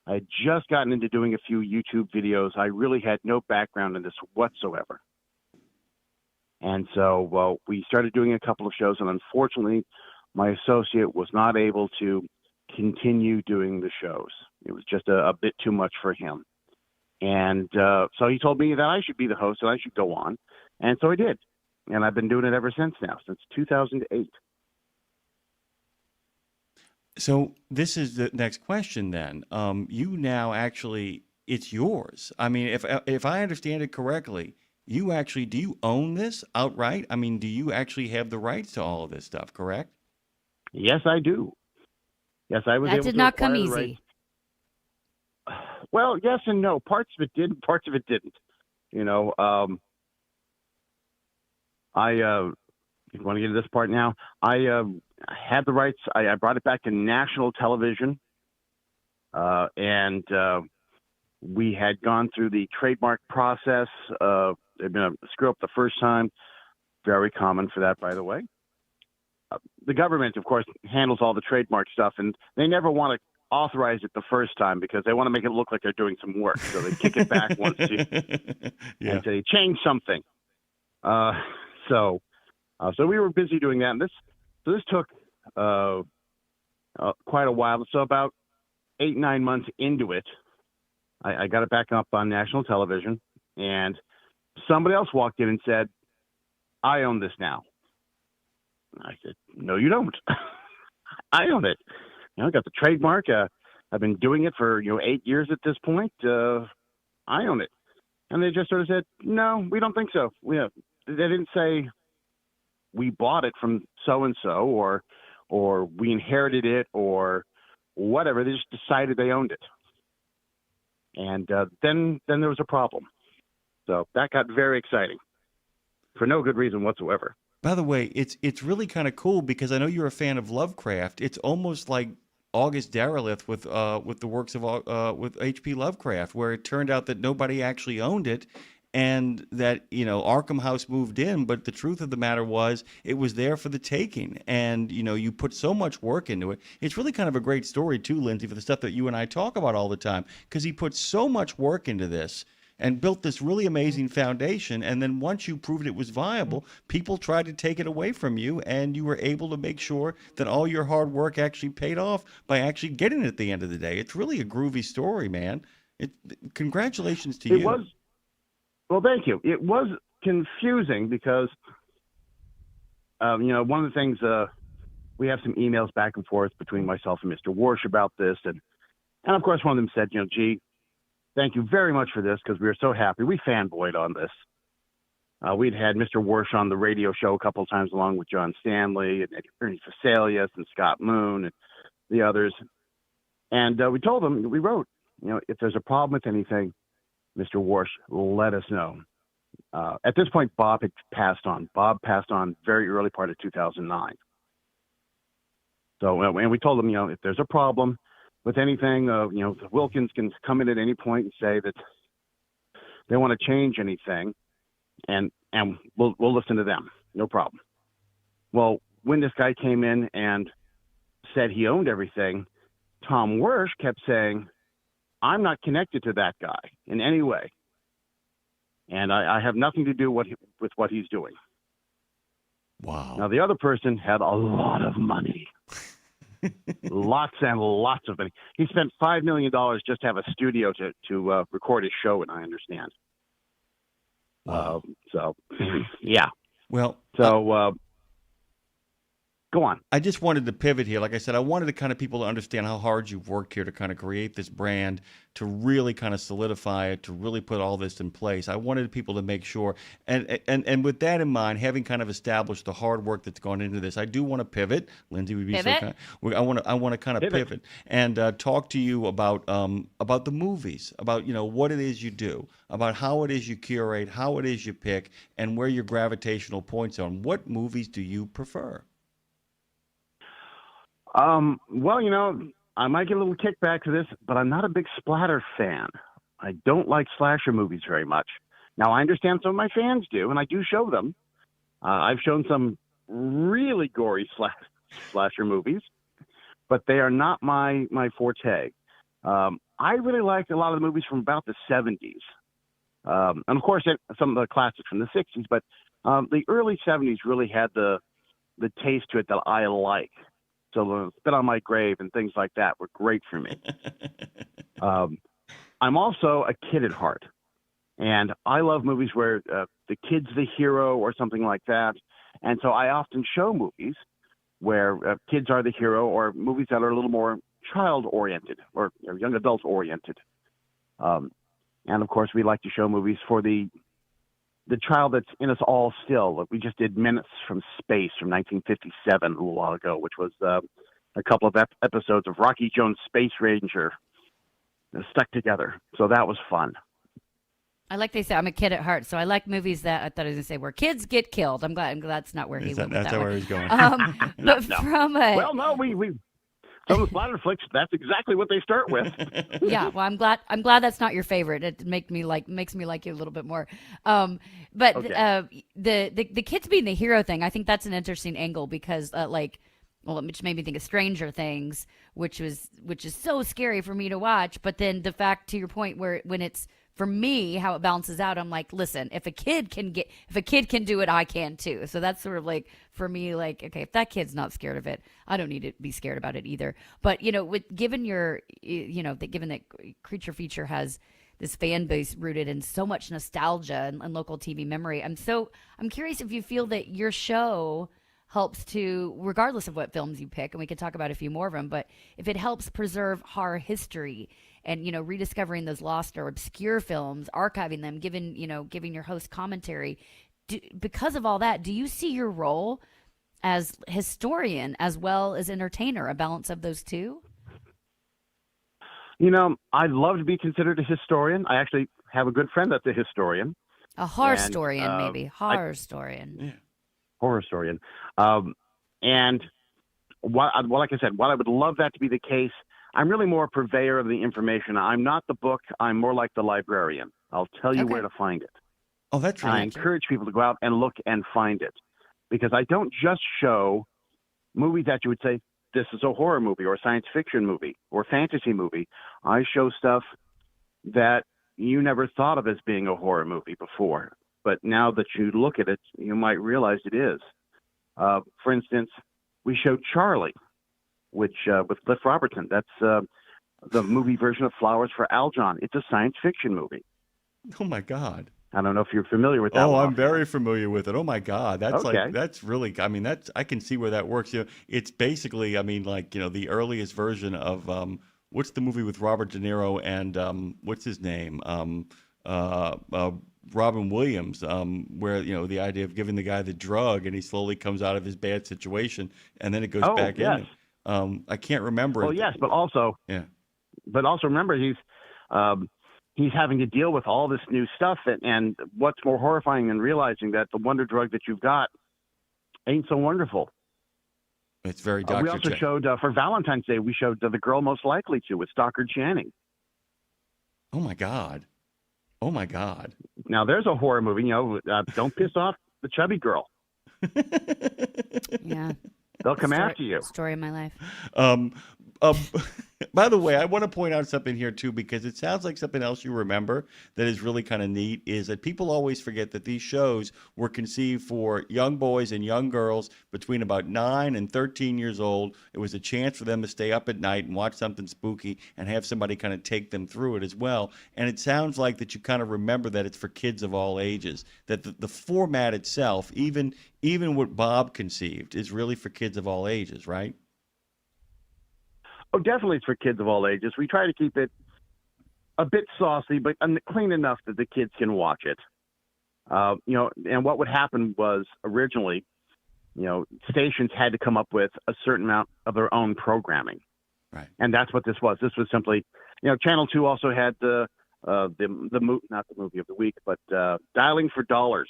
had just gotten into doing a few YouTube videos. I really had no background in this whatsoever. And so, well, we started doing a couple of shows, and unfortunately, my associate was not able to continue doing the shows. It was just a bit too much for him. And so he told me that I should be the host and I should go on. And so I did. And I've been doing it ever since now, since 2008. So this is the next question then. You now actually, it's yours. I mean, if I understand it correctly, do you own this outright? I mean, do you actually have the rights to all of this stuff, correct? Yes, I do. Yes, I was That able did to not come acquire the rights. easy. Well, yes and no. Parts of it did, parts of it didn't. You know, you want to get to this part now? I had the rights. I brought it back to national television, and we had gone through the trademark process. There'd been a screw up the first time. Very common for that, by the way. The government, of course, handles all the trademark stuff, and they never want to authorize it the first time because they want to make it look like they're doing some work. So they kick it back once and say, change something. So we were busy doing that. And this took quite a while. So about 8-9 months into it, I got it back up on national television, and somebody else walked in and said, I own this now. I said, no, you don't. I own it. I got the trademark. I've been doing it for 8 years at this point. I own it. And they just sort of said, no, we don't think so. They didn't say we bought it from so-and-so or we inherited it or whatever. They just decided they owned it. And then there was a problem. So that got very exciting for no good reason whatsoever. By the way, it's really kind of cool because I know you're a fan of Lovecraft. It's almost like August Derleth with the works of with H.P. Lovecraft, where it turned out that nobody actually owned it, and that Arkham House moved in, but the truth of the matter was it was there for the taking, and you put so much work into it. It's really kind of a great story too, Lindsay, for the stuff that you and I talk about all the time, because he put so much work into this and built this really amazing foundation. And then once you proved it was viable, people tried to take it away from you, and you were able to make sure that all your hard work actually paid off by actually getting it at the end of the day. It's really a groovy story, man. Congratulations to you. It was. Well, thank you. It was confusing because, one of the things, we have some emails back and forth between myself and Mr. Warsh about this. And of course, one of them said, gee, thank you very much for this because we were so happy. We fanboyed on this. We'd had Mr. Warsh on the radio show a couple of times along with John Stanley and Ernie Fasalius and Scott Moon and the others. And we told them, we wrote, if there's a problem with anything, Mr. Warsh, let us know. At this point, Bob had passed on. Bob passed on very early part of 2009. So, and we told them, if there's a problem with anything, Wilkins can come in at any point and say that they want to change anything, and we'll listen to them. No problem. Well, when this guy came in and said he owned everything, Tom Wersch kept saying, I'm not connected to that guy in any way. And I have nothing to do with what he's doing. Wow. Now, the other person had a lot of money. Lots and lots of money. He spent $5 million just to have a studio to record his show, and I understand. Wow. So, yeah. Well, so go on. I just wanted to pivot here. Like I said, I wanted to kind of people to understand how hard you've worked here to kind of create this brand, to really kind of solidify it, to really put all this in place. I wanted people to make sure, and with that in mind, having kind of established the hard work that's gone into this, I do want to pivot. Lindsay would be so kind. I want to kind of pivot and talk to you about the movies, about what it is you do, about how it is you curate, how it is you pick, and where your gravitational points are. What movies do you prefer? Well, I might get a little kickback to this, but I'm not a big splatter fan. I don't like slasher movies very much. Now, I understand some of my fans do, and I do show them. I've shown some really gory slasher movies, but they are not my forte. I really like a lot of the movies from about the 70s. And, of course, some of the classics from the 60s, but the early 70s really had the taste to it that I like. So Spit on My Grave and things like that were great for me. I'm also a kid at heart, and I love movies where the kid's the hero or something like that. And so I often show movies where kids are the hero, or movies that are a little more child-oriented or young adult-oriented. And, of course, we like to show movies for the child that's in us all still. We just did Minutes from Space from 1957 a little while ago, which was a couple of episodes of Rocky Jones Space Ranger stuck together. So that was fun. I like they say I'm a kid at heart, so I like movies that I thought I was going to say where kids get killed. I'm glad that's not where he went. That's not where he's going. No. From a Well, no, we some of the splatter flicks, that's exactly what they start with. Yeah, well, I'm glad that's not your favorite. It makes me like you a little bit more. But Okay. The kids being the hero thing, I think that's an interesting angle because it just made me think of Stranger Things, which is so scary for me to watch. But then the fact, to your point, when it's for me, how it balances out, I'm like, listen, if a kid can do it, I can too. So that's sort of like, for me, like, okay, if that kid's not scared of it, I don't need to be scared about it either. But, given that Creature Feature has this fan base rooted in so much nostalgia and local TV memory, I'm curious if you feel that your show helps to, regardless of what films you pick, and we could talk about a few more of them, but if it helps preserve horror history and, rediscovering those lost or obscure films, archiving them, giving your host commentary, because of all that, do you see your role as historian as well as entertainer, a balance of those two? I'd love to be considered a historian. I actually have a good friend that's a historian. A horror And, historian, maybe. Horror historian. Yeah. Horror historian. And like I said, while I would love that to be the case, I'm really more a purveyor of the information. I'm not the book. I'm more like the librarian. I'll tell you where to find it. Oh, that's I encourage people to go out and look and find it, because I don't just show movies that you would say, this is a horror movie or a science fiction movie or fantasy movie. I show stuff that you never thought of as being a horror movie before. But now that you look at it, you might realize it is. For instance, we showed Charlie, which with Cliff Robertson. That's the movie version of Flowers for Algernon. It's a science fiction movie. Oh my God! I don't know if you're familiar with that. Oh, one. I'm very familiar with it. Oh my God, that's Okay. that's really. I mean, I can see where that works. It's basically, the earliest version of what's the movie with Robert De Niro and what's his name? Robin Williams, where the idea of giving the guy the drug and he slowly comes out of his bad situation and then it goes back yes. in. I can't remember. Well, yes, but also remember he's having to deal with all this new stuff, and what's more horrifying than realizing that the wonder drug that you've got ain't so wonderful. It's very We Dr. also J. showed for Valentine's Day. We showed The Girl Most Likely to with Stockard Channing. Oh my God. Oh my God. Now there's a horror movie. Don't piss off the chubby girl. Yeah. They'll come after you. Story of my life. By the way, I want to point out something here too, because it sounds like something else you remember that is really kind of neat is that people always forget that these shows were conceived for young boys and young girls between about 9 and 13 years old. It was a chance for them to stay up at night and watch something spooky and have somebody kind of take them through it as well. And it sounds like that you kind of remember that it's for kids of all ages, that the format itself, even what Bob conceived, is really for kids of all ages, right? Oh, definitely it's for kids of all ages. We try to keep it a bit saucy, but clean enough that the kids can watch it. And what would happen was originally, stations had to come up with a certain amount of their own programming. Right. And that's what this was. This was simply, Channel 2 also had not the movie of the week, but Dialing for Dollars,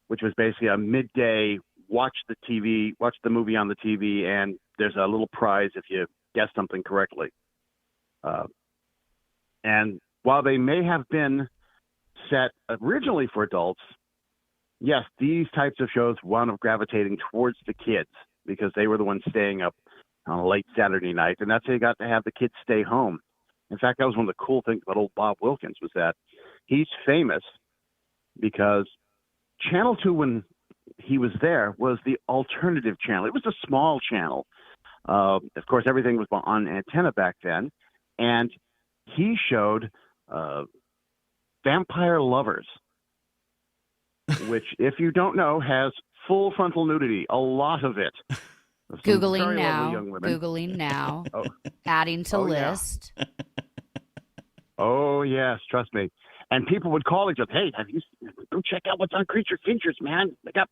which was basically a midday watch the movie on the TV, and there's a little prize if you guess something correctly. And while they may have been set originally for adults, yes, these types of shows wound up gravitating towards the kids because they were the ones staying up on a late Saturday night, and that's how you got to have the kids stay home. In fact, that was one of the cool things about old Bob Wilkins was that he's famous because Channel 2, when he was there, was the alternative channel. It was a small channel. Of course, everything was on antenna back then, and he showed Vampire Lovers, which, if you don't know, has full frontal nudity, a lot of it. Some Googling very lovely now. young women. Googling now. Oh. Adding to Oh, yeah. list. Oh yes, trust me. And people would call each other, "Hey, have you go check out what's on Creature Features, man? They got."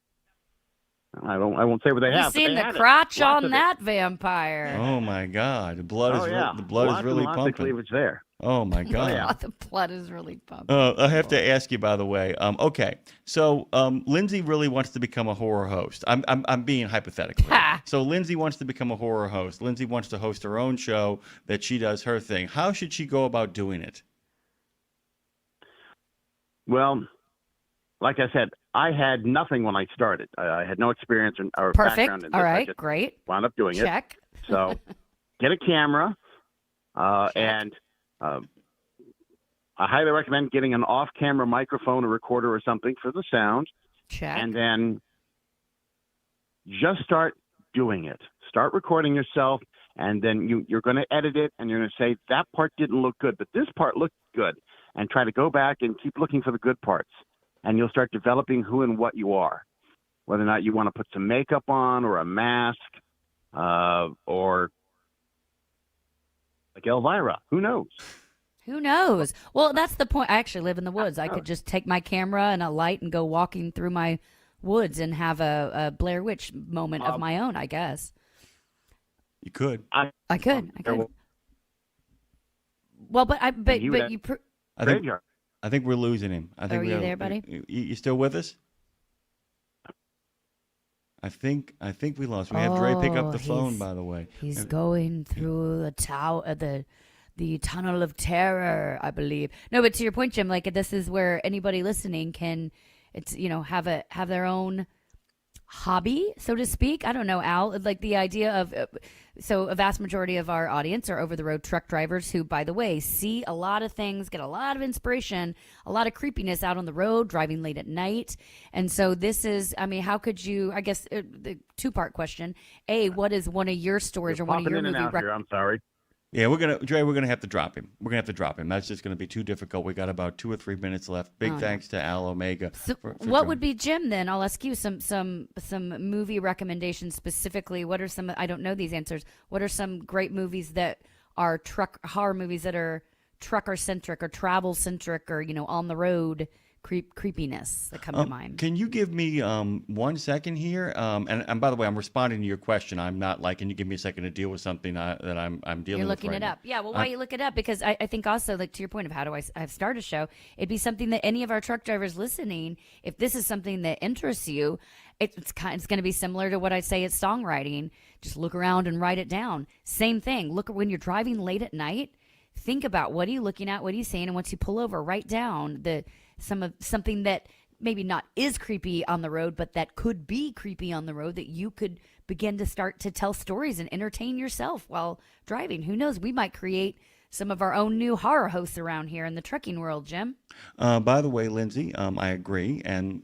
I won't say what they Have you have. seen but they the had it. crotch Lots on of it. that vampire? Oh my God, the blood Oh, is yeah. the blood Lots is and really lots of pumping. cleavage there. Oh my God. yeah. The blood is really pumping. I have to ask you, by the way. Okay, so Lindsay really wants to become a horror host. I'm being hypothetical. here. So Lindsay wants to become a horror host. Lindsay wants to host her own show that she does her thing. How should she go about doing it? Well, like I said, I had nothing when I started. I had no experience or Perfect. background in this. All I right, just great. wound up doing Check. it. So get a camera, and I highly recommend getting an off-camera microphone or recorder or something for the sound. Check. And then just start doing it. Start recording yourself, and then you're going to edit it, and you're going to say, that part didn't look good, but this part looked good. And try to go back and keep looking for the good parts. And you'll start developing who and what you are. Whether or not you want to put some makeup on or a mask or like Elvira. Who knows? Who knows? Well, that's the point. I actually live in the woods. I could just take my camera and a light and go walking through my woods and have a Blair Witch moment of my own, I guess. You could. I could. Well, but you. I think we're losing him. I think Are you there, buddy? You still with us? I think we lost. We have Dre pick up the phone, by the way. He's going through the tower, the tunnel of terror, I believe. No, but to your point, Jim, like this is where anybody listening can, have their own hobby, so to speak. I don't know, Al, like the idea of, so a vast majority of our audience are over-the-road truck drivers who, by the way, see a lot of things, get a lot of inspiration, a lot of creepiness out on the road, driving late at night. And so this is, how could you, I guess, the two-part question. A, what is one of your stories or one of your movie I'm sorry. Yeah, we're gonna have to drop him. That's just gonna be too difficult. We got about 2 or 3 minutes left. Big thanks to Al Omega. So for what would be, Jim, then? I'll ask you some movie recommendations specifically. What are some, I don't know these answers. What are some great movies that are horror movies that are trucker-centric or travel-centric or, on the road creepiness that come to mind? Can you give me 1 second here? And by the way, I'm responding to your question. I'm not like, can you give me a second to deal with something that I'm dealing with? You're looking it up. Yeah, well, why you look it up? Because I think also, like, to your point of how do I start a show, it'd be something that any of our truck drivers listening, if this is something that interests you, it's going to be similar to what I say at songwriting. Just look around and write it down. Same thing. Look, when you're driving late at night, think about what are you looking at, what are you seeing, and once you pull over, write down something that maybe not is creepy on the road, but that could be creepy on the road that you could begin to start to tell stories and entertain yourself while driving. Who knows? We might create some of our own new horror hosts around here in the trucking world, Jim. By the way, Lindsay, I agree, and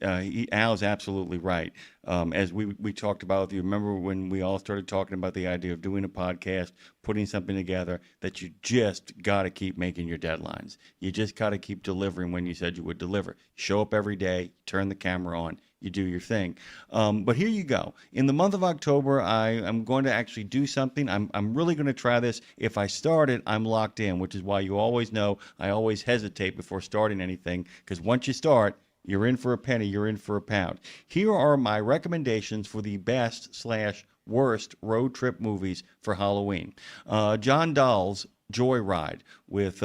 Al's absolutely right. As we talked about, if you remember when we all started talking about the idea of doing a podcast, putting something together, that you just got to keep making your deadlines. You just got to keep delivering when you said you would deliver. Show up every day, turn the camera on, you do your thing. But here you go. In the month of October, I am going to actually do something. I'm really going to try this. If I start it, I'm locked in, which is why you always know I always hesitate before starting anything, because once you start, you're in for a penny, you're in for a pound. Here are my recommendations for the best/worst road trip movies for Halloween. John Dahl's Joyride with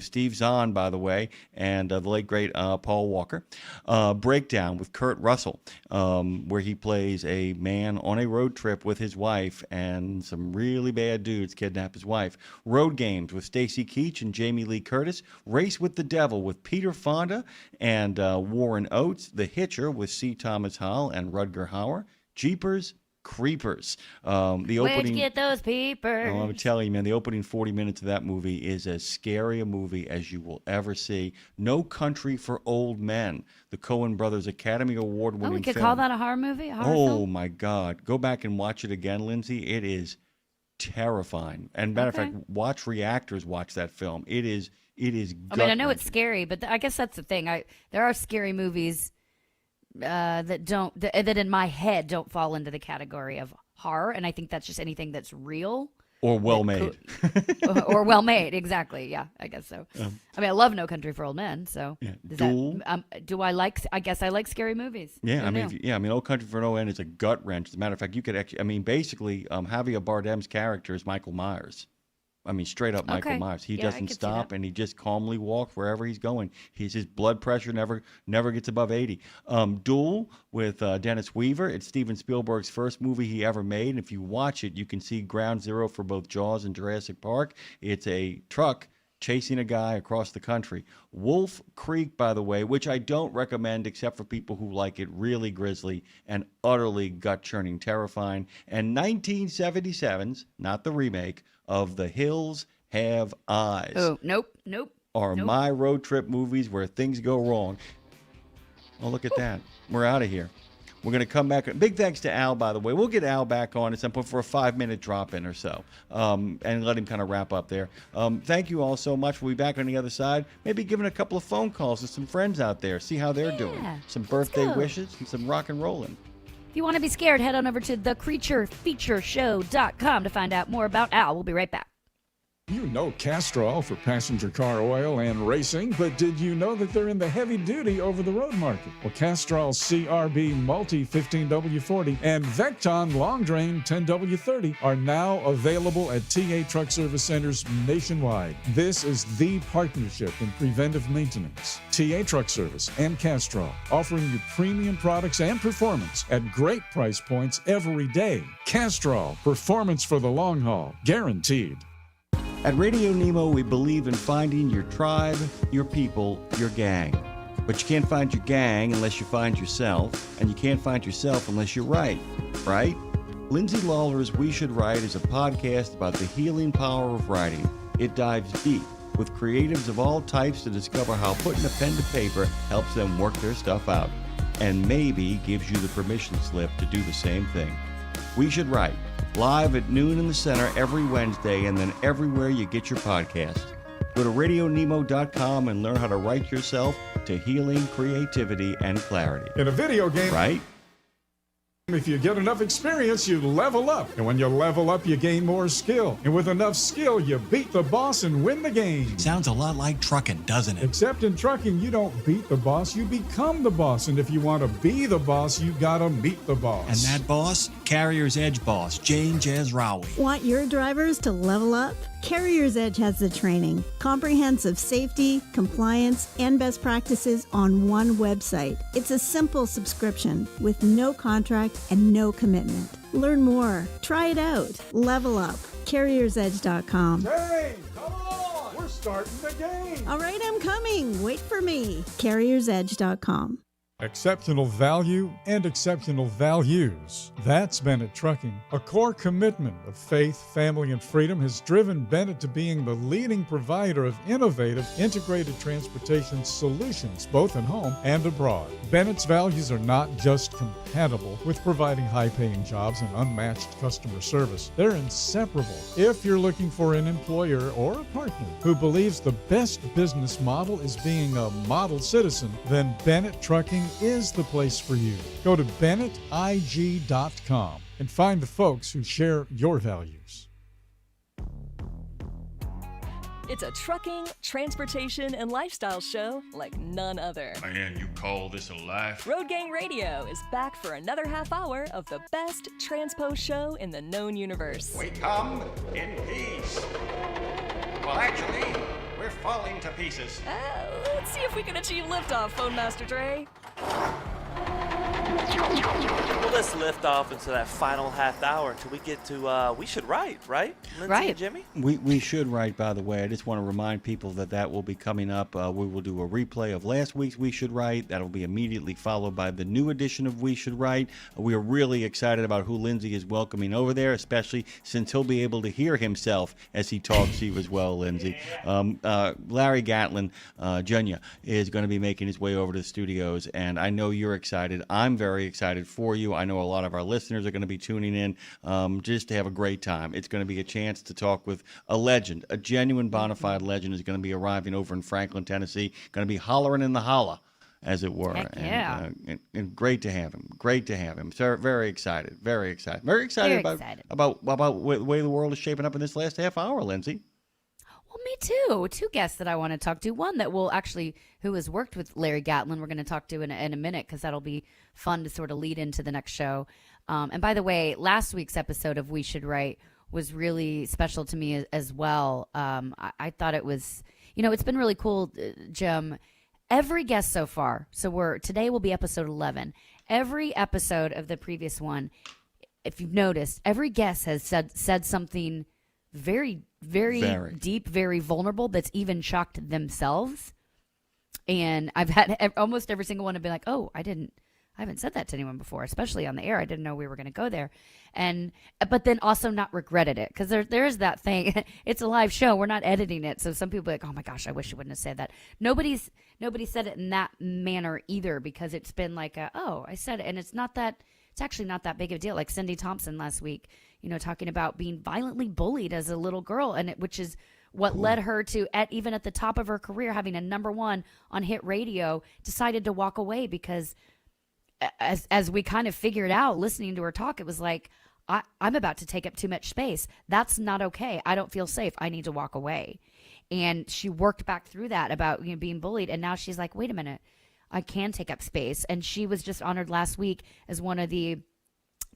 Steve Zahn, by the way, and the late great Paul Walker. Breakdown with Kurt Russell, where he plays a man on a road trip with his wife, and some really bad dudes kidnap his wife. Road Games with Stacy Keach and Jamie Lee Curtis. Race with the Devil with Peter Fonda and Warren Oates. The Hitcher with C. Thomas Howell and Rutger Hauer. Jeepers Creepers. Where'd you get those peepers? Oh, I'm telling you, man, the opening 40 minutes of that movie is as scary a movie as you will ever see. No Country for Old Men, the Coen Brothers Academy Award-winning film. We could call that a horror movie? A horror film? My God. Go back and watch it again, Lindsay. It is terrifying. And matter of fact, watch reactors watch that film. It is I know it's scary, but I guess that's the thing. There are scary movies that in my head don't fall into the category of horror, and I think that's just anything that's real. Or well made. Or well made, exactly. Yeah, I guess so. I mean, I love No Country for Old Men. So, Duel. do I like? I guess I like scary movies. Yeah, Who I mean, knew? Old Country for Old Men is a gut wrench. As a matter of fact, you could actually, I mean, basically, Javier Bardem's character is Michael Myers. I mean, straight up Michael Okay. Myers. He Yeah, I doesn't could see stop, that. and he just calmly walks wherever he's going. His blood pressure never gets above 80. Duel with Dennis Weaver. It's Steven Spielberg's first movie he ever made. And if you watch it, you can see ground zero for both Jaws and Jurassic Park. It's a truck chasing a guy across the country. Wolf Creek, by the way, which I don't recommend except for people who like it really grisly and utterly gut-churning terrifying. And 1977's, not the remake, of The Hills Have Eyes. Oh, nope. Are my road trip movies where things go wrong. Oh, look at that. We're out of here. We're going to come back. Big thanks to Al, by the way. We'll get Al back on at some point for a 5-minute drop-in or so, and let him kind of wrap up there. Thank you all so much. We'll be back on the other side, maybe giving a couple of phone calls to some friends out there, see how they're doing. Some birthday wishes and some rock and rolling. If you want to be scared, head on over to thecreaturefeatureshow.com to find out more about Al. We'll be right back. You know Castrol for passenger car oil and racing, but did you know that they're in the heavy-duty over-the-road market? Well, Castrol's CRB Multi 15W40 and Vecton Long Drain 10W30 are now available at TA Truck Service Centers nationwide. This is the partnership in preventive maintenance. TA Truck Service and Castrol, offering you premium products and performance at great price points every day. Castrol, performance for the long haul, guaranteed. At RadioNemo, we believe in finding your tribe, your people, your gang. But you can't find your gang unless you find yourself, and you can't find yourself unless you write, right? Lindsay Lawler's We Should Write is a podcast about the healing power of writing. It dives deep with creatives of all types to discover how putting a pen to paper helps them work their stuff out, and maybe gives you the permission slip to do the same thing. We Should Write, live at noon in the center every Wednesday, and then everywhere you get your podcast. Go to RadioNemo.com and learn how to write yourself to healing, creativity, and clarity. In a video game, right? If you get enough experience, you level up. And when you level up, you gain more skill. And with enough skill, you beat the boss and win the game. Sounds a lot like trucking, doesn't it? Except in trucking, you don't beat the boss, you become the boss. And if you want to be the boss, you gotta meet the boss. And that boss? Carrier's Edge boss, Jane Jezraoui. Want your drivers to level up? Carrier's Edge has the training, comprehensive safety, compliance, and best practices on one website. It's a simple subscription with no contract and no commitment. Learn more. Try it out. Level up. CarriersEdge.com. Hey, come on! We're starting the game! All right, I'm coming. Wait for me. CarriersEdge.com. Exceptional value and exceptional values. That's Bennett Trucking. A core commitment of faith, family, and freedom has driven Bennett to being the leading provider of innovative, integrated transportation solutions, both at home and abroad. Bennett's values are not just compatible with providing high-paying jobs and unmatched customer service. They're inseparable. If you're looking for an employer or a partner who believes the best business model is being a model citizen, then Bennett Trucking is the place for you. Go to BennettIG.com and find the folks who share your values. It's a trucking, transportation, and lifestyle show like none other. Man, you call this a life? Road Gang Radio is back for another half hour of the best transpo show in the known universe. We come in peace. Well, actually, we're falling to pieces. Let's see if we can achieve liftoff, Phone Master Dre. Well, let's lift off into that final half hour until we get to We Should Write, right? Lindsay and Jimmy? We should write, by the way. I just want to remind people that will be coming up. We will do a replay of last week's We Should Write. That'll be immediately followed by the new edition of We Should Write. We are really excited about who Lindsay is welcoming over there, especially since he'll be able to hear himself as he talks to you as well, Lindsay. Larry Gatlin, Jr., is going to be making his way over to the studios, and I know you're excited. I'm very excited for you. I know a lot of our listeners are going to be tuning in just to have a great time. It's going to be a chance to talk with a legend, a genuine bona fide legend is going to be arriving over in Franklin, Tennessee, going to be hollering in the holla. as it were. Heck yeah. And great to have him. Great to have him. So very excited. Very excited. Very excited about the way the world is shaping up in this last half hour, Lindsay. Well, me too. Two guests that I want to talk to. One that who has worked with Larry Gatlin, we're going to talk to in a minute because that'll be fun to sort of lead into the next show. And by the way, last week's episode of We Should Write was really special to me as well. I thought it was, it's been really cool, Jim. Every guest so far, today will be episode 11. Every episode of the previous one, if you've noticed, every guest has said something very, very deep, very vulnerable that's even shocked themselves. And I've had almost every single one have been like, oh, I haven't said that to anyone before, especially on the air. I didn't know we were going to go there. But then also not regretted it, because there is that thing. It's a live show. We're not editing it. So some people are like, oh my gosh, I wish you wouldn't have said that. Nobody said it in that manner either, because it's been like, I said it. And it's actually not that big of a deal. Like Cindy Thompson last week, talking about being violently bullied as a little girl, which is what led her to, even at the top of her career, having a #1 on hit radio, decided to walk away because as we kind of figured out listening to her talk, it was like, I'm about to take up too much space. That's not okay. I don't feel safe. I need to walk away. And she worked back through that about being bullied. And now she's like, wait a minute, I can take up space. And she was just honored last week as one of the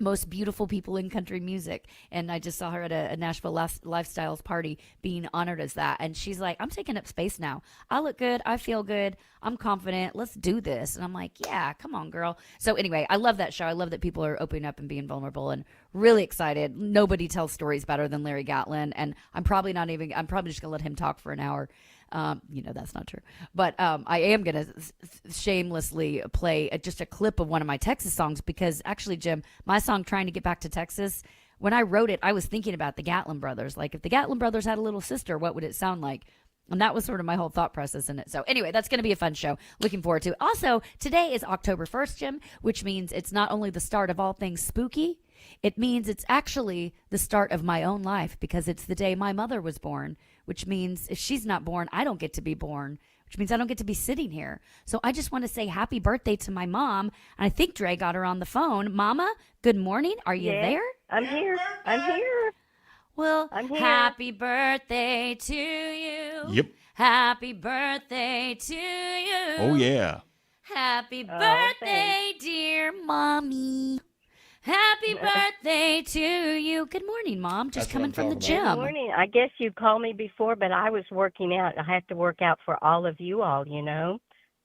most beautiful people in country music. And I just saw her at a Nashville Lifestyles party being honored as that. And she's like, I'm taking up space now. I look good. I feel good. I'm confident. Let's do this. And I'm like, yeah, come on, girl. So anyway, I love that show. I love that people are opening up and being vulnerable, and really excited. Nobody tells stories better than Larry Gatlin. And I'm probably just going to let him talk for an hour. That's not true. But I am going to shamelessly play just a clip of one of my Texas songs, because actually, Jim, my song Trying to Get Back to Texas, when I wrote it, I was thinking about the Gatlin brothers. Like, if the Gatlin brothers had a little sister, what would it sound like? And that was sort of my whole thought process in it. So anyway, that's going to be a fun show. Looking forward to it. Also, today is October 1st, Jim, which means it's not only the start of all things spooky, it means it's actually the start of my own life, because it's the day my mother was born, which means if she's not born, I don't get to be born, which means I don't get to be sitting here. So I just want to say happy birthday to my mom. And I think Dre got her on the phone. Mama, good morning. Are you there? I'm here. Well, I'm here. Happy birthday to you. Yep. Happy birthday to you. Oh, yeah. Happy birthday, dear mommy. Happy birthday to you. Good morning, Mom. Just coming from the gym. Good morning. I guess you called me before, but I was working out. I have to work out for all of you all,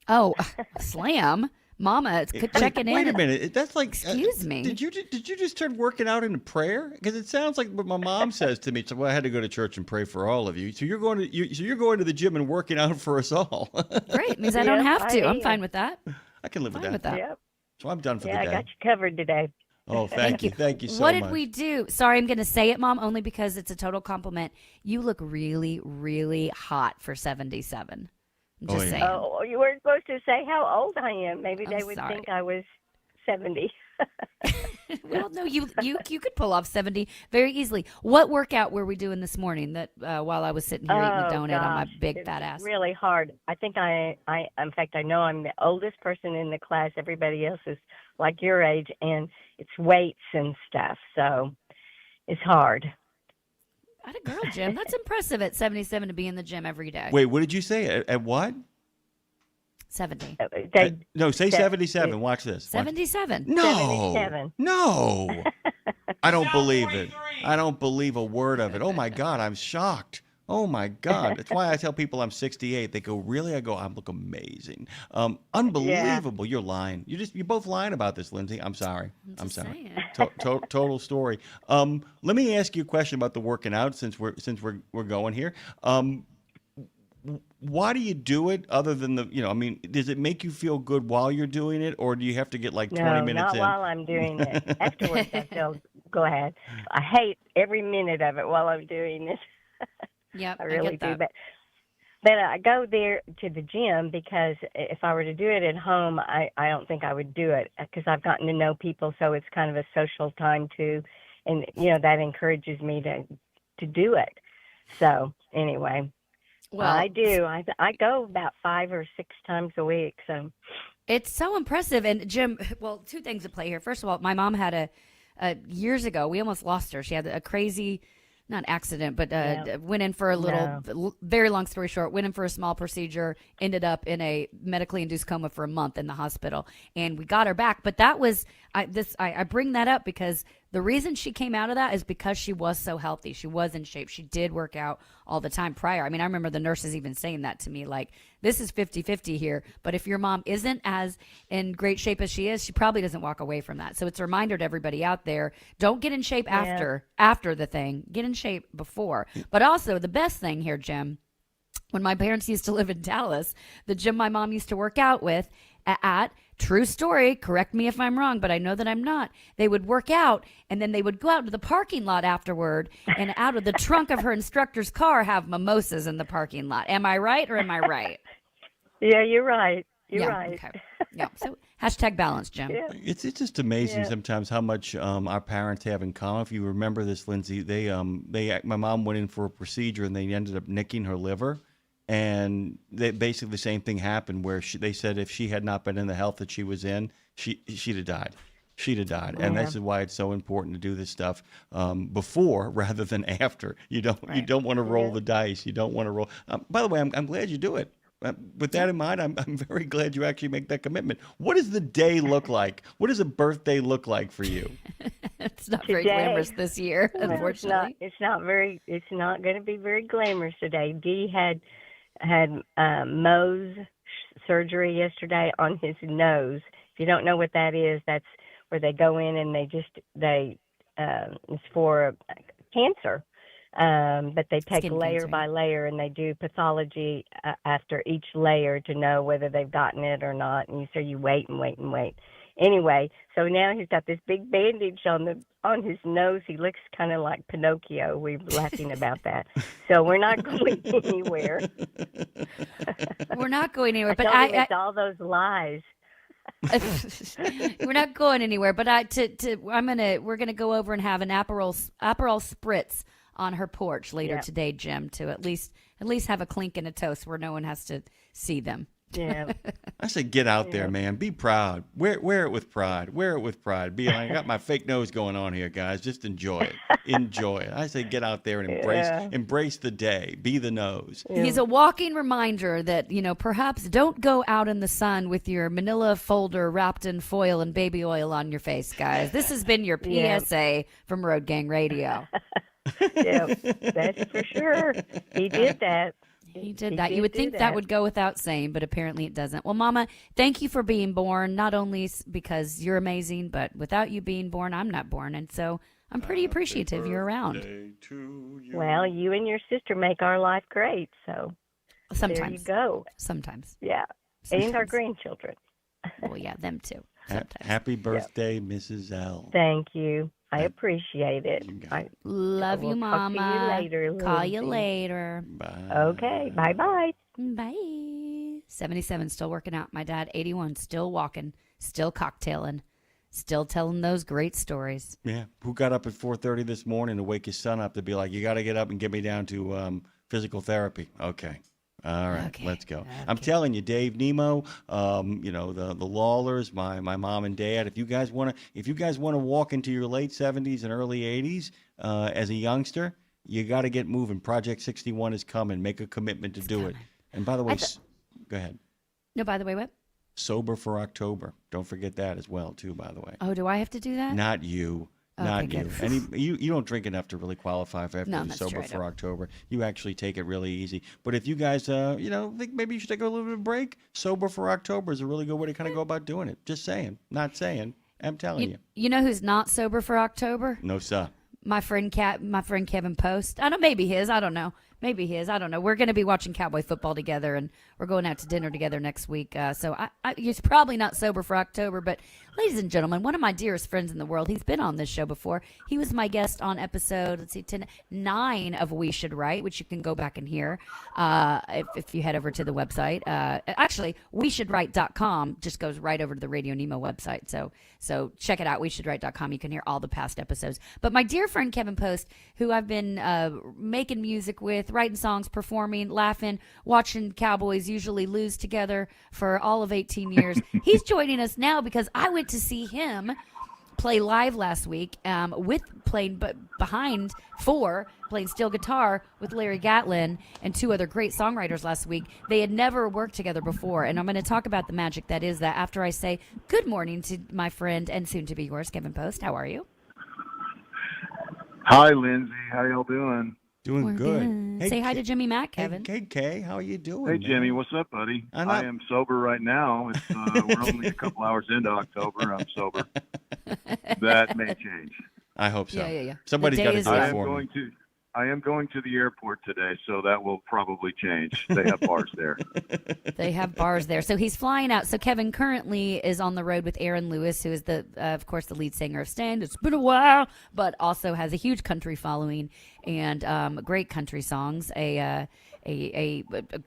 Oh, slam. Mama, checking in. Wait a minute. That's like, excuse me. Did you just start working out in prayer? Because it sounds like what my mom says to me. So, well, I had to go to church and pray for all of you. So you're going to the gym and working out for us all. Great. Means I don't have to. I'm fine with that. I can live with that. Yep. So I'm done for the day. I got you covered today. Oh, thank you. Thank you so much. What did we do? Sorry, I'm going to say it, Mom, only because it's a total compliment. You look really, really hot for 77. Just saying. Oh, you weren't supposed to say how old I am. Maybe they would think I was 70. Well, no, you could pull off 70 very easily. What workout were we doing this morning that while I was sitting here eating a donut on my big fat ass? Really hard. I think in fact, I know I'm the oldest person in the class. Everybody else is like your age, and it's weights and stuff. So it's hard. At a girl, Jim. That's impressive at 77 to be in the gym every day. Wait, what did you say? At what? 70. No, say 77. Watch this. 77. No. 77. No. I don't believe it. I don't believe a word of it. Oh, my God. I'm shocked. Oh, my God. That's why I tell people I'm 68. They go, really? I go, I look amazing. Unbelievable. Yeah. You're lying. You're both lying about this, Lindsay. I'm sorry. I'm sorry. Total story. Let me ask you a question about the working out since we're going here. Why do you do it other than does it make you feel good while you're doing it, or do you have to get like 20 minutes in? No, not while I'm doing it. Afterwards, I feel, go ahead. I hate every minute of it while I'm doing it. Yep, I really get do. that. But I go there to the gym because if I were to do it at home, I don't think I would do it because I've gotten to know people, so it's kind of a social time too, and that encourages me to do it. So anyway, well, I do. I go about 5 or 6 times a week. So It's so impressive. And Jim, well, two things at play here. First of all, my mom had years ago, we almost lost her. She had a crazy, not accident, but went in for a little, very long story short, went in for a small procedure, ended up in a medically induced coma for a month in the hospital, and we got her back. But that was, I bring that up because the reason she came out of that is because she was so healthy. She was in shape. She did work out all the time prior. I mean, I remember the nurses even saying that to me, like, this is 50-50 here, but if your mom isn't as in great shape as she is, she probably doesn't walk away from that. So it's a reminder to everybody out there, don't get in shape after the thing. Get in shape before. But also, the best thing here, Jim, when my parents used to live in Dallas, the gym my mom used to work out with at true story, correct me if I'm wrong, but I know that I'm not. They would work out, and then they would go out to the parking lot afterward, and out of the trunk of her instructor's car have mimosas in the parking lot. Am I right or am I right? Yeah, you're right. You're right. Okay. Yeah. So hashtag balance, Jim. Yeah. It's just amazing sometimes how much our parents have in common. If you remember this, Lindsay, my mom went in for a procedure and they ended up nicking her liver. And basically the same thing happened where they said if she had not been in the health that she was in, she'd have died. She'd have died. And this is why it's so important to do this stuff before rather than after. You don't want to roll the dice. You don't want to roll. By the way, I'm glad you do it. With that in mind, I'm very glad you actually make that commitment. What does the day look like? What does a birthday look like for you? It's not very glamorous this year, unfortunately. It's not going to be very glamorous today. Dee had Mohs surgery yesterday on his nose. If you don't know what that is, that's where they go in and it's for cancer. But they take layer by layer and they do pathology after each layer to know whether they've gotten it or not. And so you wait and wait and wait. Anyway, so now he's got this big bandage on his nose. He looks kind of like Pinocchio. We were laughing about that. So we're not going anywhere. We're not going anywhere. But it's all those lies. We're not going anywhere. But we're gonna go over and have an Aperol spritz on her porch later today, Jim, to at least have a clink and a toast where no one has to see them. Yeah. I say get out there, man. Be proud. Wear it with pride. Wear it with pride. Be like, I got my fake nose going on here, guys. Just enjoy it. Enjoy it. I say get out there and embrace the day. Be the nose. Yeah. He's a walking reminder that, perhaps don't go out in the sun with your manila folder wrapped in foil and baby oil on your face, guys. This has been your PSA from Road Gang Radio. Yeah, that's for sure. He did that. He did that. You would think that would go without saying, but apparently it doesn't. Well, Mama, thank you for being born, not only because you're amazing, but without you being born, I'm not born. And so I'm pretty appreciative you're around. Well, you and your sister make our life great. So sometimes. There you go. Sometimes. Yeah. Sometimes. And our grandchildren. Well, yeah, them too. Sometimes. Happy birthday, Mrs. L. Thank you. I appreciate it. Love you, Mama. Talk to you later. Call you later. Bye. Okay. Bye-bye. Bye. 77, still working out. My dad, 81, still walking, still cocktailing, still telling those great stories. Yeah. Who got up at 4:30 this morning to wake his son up to be like, you got to get up and get me down to physical therapy. Okay. All right, let's go. Okay. I'm telling you, Dave, Nemo, the Lawlers, my mom and dad. If you guys want to walk into your late 70s and early 80s as a youngster, you got to get moving. Project 61 is coming. Make a commitment to do it. And by the way, go ahead. No, by the way, what? Sober for October. Don't forget that as well, too. By the way. Oh, do I have to do that? Not you. Not you. You don't drink enough to really qualify for Sober for October. You actually take it really easy. But if you guys, think maybe you should take a little bit of a break, Sober for October is a really good way to kind of go about doing it. Just saying. Not saying. I'm telling you. You know who's not sober for October? No, sir. My friend Kevin Post. I don't know, maybe his. I don't know. Maybe his. I don't know. We're going to be watching Cowboy football together, and we're going out to dinner together next week. So he's probably not sober for October. But, ladies and gentlemen, one of my dearest friends in the world, he's been on this show before. He was my guest on episode, 9 of We Should Write, which you can go back and hear if you head over to the website. Actually, weshouldwrite.com just goes right over to the RadioNemo website. So check it out, weshouldwrite.com. You can hear all the past episodes. But my dear friend Kevin Post, who I've been making music with, writing songs, performing, laughing, watching Cowboys usually lose together for all of 18 years. He's joining us now because I went to see him play live last week playing steel guitar with Larry Gatlin and 2 other great songwriters last week. They had never worked together before, and I'm going to talk about the magic that is that after I say good morning to my friend and soon to be yours, Kevin Post. How are you? Hi, Lindsay. How y'all doing? Doing good. Hey, say hi to Jimmy Mack, Kevin. Hey, Kay, how are you doing? Hey, Jimmy. What's up, buddy? I am sober right now. It's, we're only a couple hours into October. I'm sober. That may change. I hope so. Yeah. Somebody's got to do it for me. I am going to the airport today, so that will probably change. They have bars there. They have bars there. So he's flying out. So Kevin currently is on the road with Aaron Lewis, who is, of course, the lead singer of Stand. It's been a while, but also has a huge country following and great country songs. A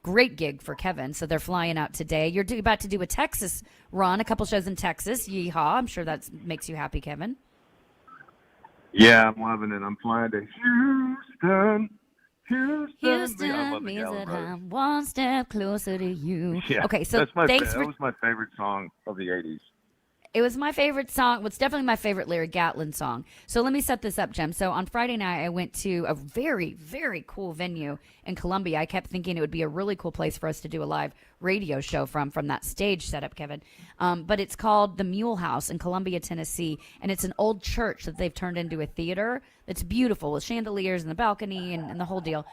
great gig for Kevin. So they're flying out today. You're about to do a Texas run, a couple shows in Texas. Yeehaw. I'm sure that makes you happy, Kevin. Yeah, I'm loving it. I'm flying to Houston. Houston means that I'm one step closer to you. Yeah, okay, so that was my favorite song of the 80s. It was my favorite song. Well, it's definitely my favorite Larry Gatlin song. So let me set this up, Jem. So on Friday night, I went to a very, very cool venue in Columbia. I kept thinking it would be a really cool place for us to do a live radio show from that stage setup, Kevin. But it's called the Mule House in Columbia, Tennessee, and it's an old church that they've turned into a theater. It's beautiful with chandeliers and the balcony and the whole deal.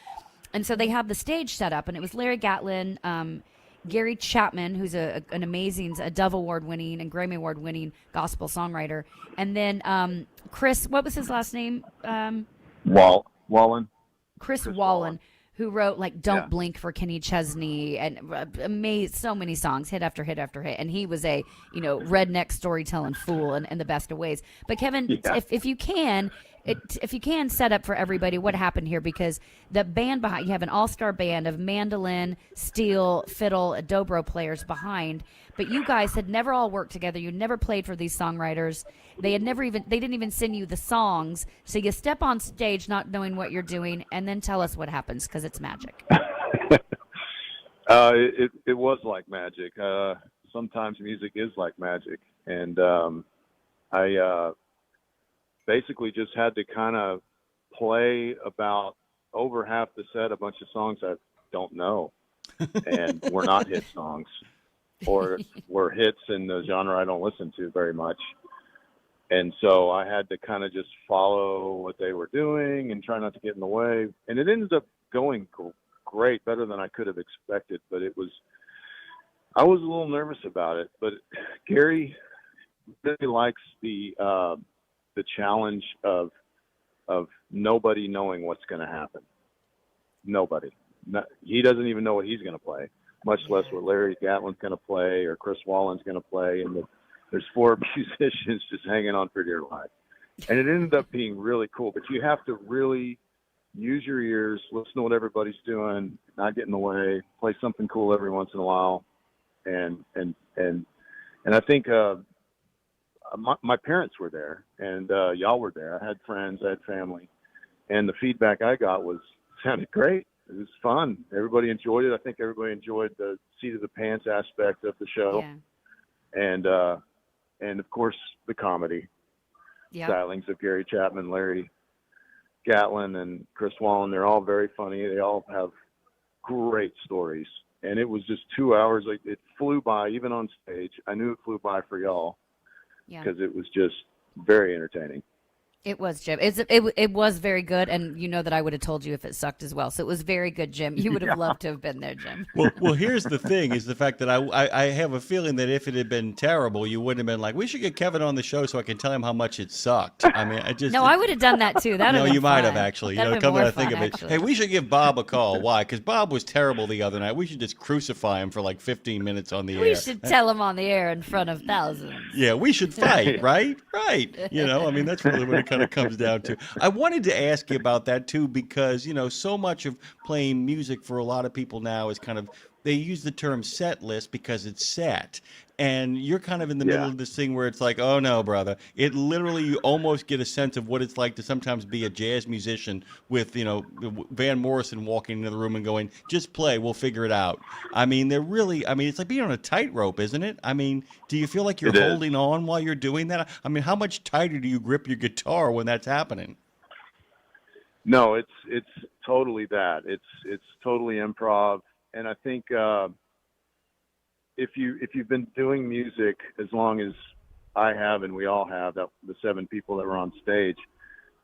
And so they have the stage set up, and it was Larry Gatlin, Gary Chapman, who's an amazing, a Dove Award-winning and Grammy Award-winning gospel songwriter. And then Chris, what was his last name? Wallen. Chris Wallen, who wrote like Don't Blink for Kenny Chesney and so many songs, hit after hit after hit. And he was a, redneck storytelling fool in the best of ways. But Kevin, if you can set up for everybody what happened here, because the band behind, you have an all-star band of mandolin, steel, fiddle, dobro players behind, but you guys had never all worked together. You never played for these songwriters. They didn't even send you the songs. So you step on stage not knowing what you're doing, and then tell us what happens, because it's magic. It was like magic. Sometimes music is like magic. And I basically just had to kind of play about over half the set a bunch of songs I don't know and were not hit songs or were hits in the genre I don't listen to very much. And so I had to kind of just follow what they were doing and try not to get in the way. And it ended up going great, better than I could have expected. But I was a little nervous about it. But Gary really likes the challenge of nobody knowing what's going to happen. Nobody. He doesn't even know what he's going to play, much less what Larry Gatlin's going to play or Chris Wallen's going to play. And there's 4 musicians just hanging on for dear life. And it ended up being really cool. But you have to really use your ears, listen to what everybody's doing, not get in the way, play something cool every once in a while. And I think my parents were there, and y'all were there. I had friends, I had family, and the feedback I got sounded great. It was fun. Everybody enjoyed it. I think everybody enjoyed the seat of the pants aspect of the show, and of course the comedy stylings of Gary Chapman, Larry Gatlin, and Chris Wallen. They're all very funny. They all have great stories, and it was just 2 hours. Like, it flew by, even on stage. I knew it flew by for y'all. Because it was just very entertaining. It was, Jim. It was very good, and you know that I would have told you if it sucked as well. So it was very good, Jim. You would have loved to have been there, Jim. Well, here's the thing: is the fact that I have a feeling that if it had been terrible, you wouldn't have been like, we should get Kevin on the show so I can tell him how much it sucked. I mean, I would have done that too. You might have actually. Come to think of it, hey, we should give Bob a call. Why? Because Bob was terrible the other night. We should just crucify him for like 15 minutes on the air. We should tell him on the air in front of thousands. Yeah, we should fight, right? Right. I mean, that's really what it kind of comes down to. I wanted to ask you about that too, because so much of playing music for a lot of people now is kind of they use the term set list because it's set. And you're kind of in the middle of this thing where it's like, oh no, brother. It literally, you almost get a sense of what it's like to sometimes be a jazz musician with, Van Morrison walking into the room and going, just play, we'll figure it out. I mean, it's like being on a tightrope, isn't it? I mean, do you feel like you're holding on while you're doing that? I mean, how much tighter do you grip your guitar when that's happening? No, it's totally that. It's totally improv. And I think, if you've been doing music as long as I have and we all have, the 7 people that were on stage,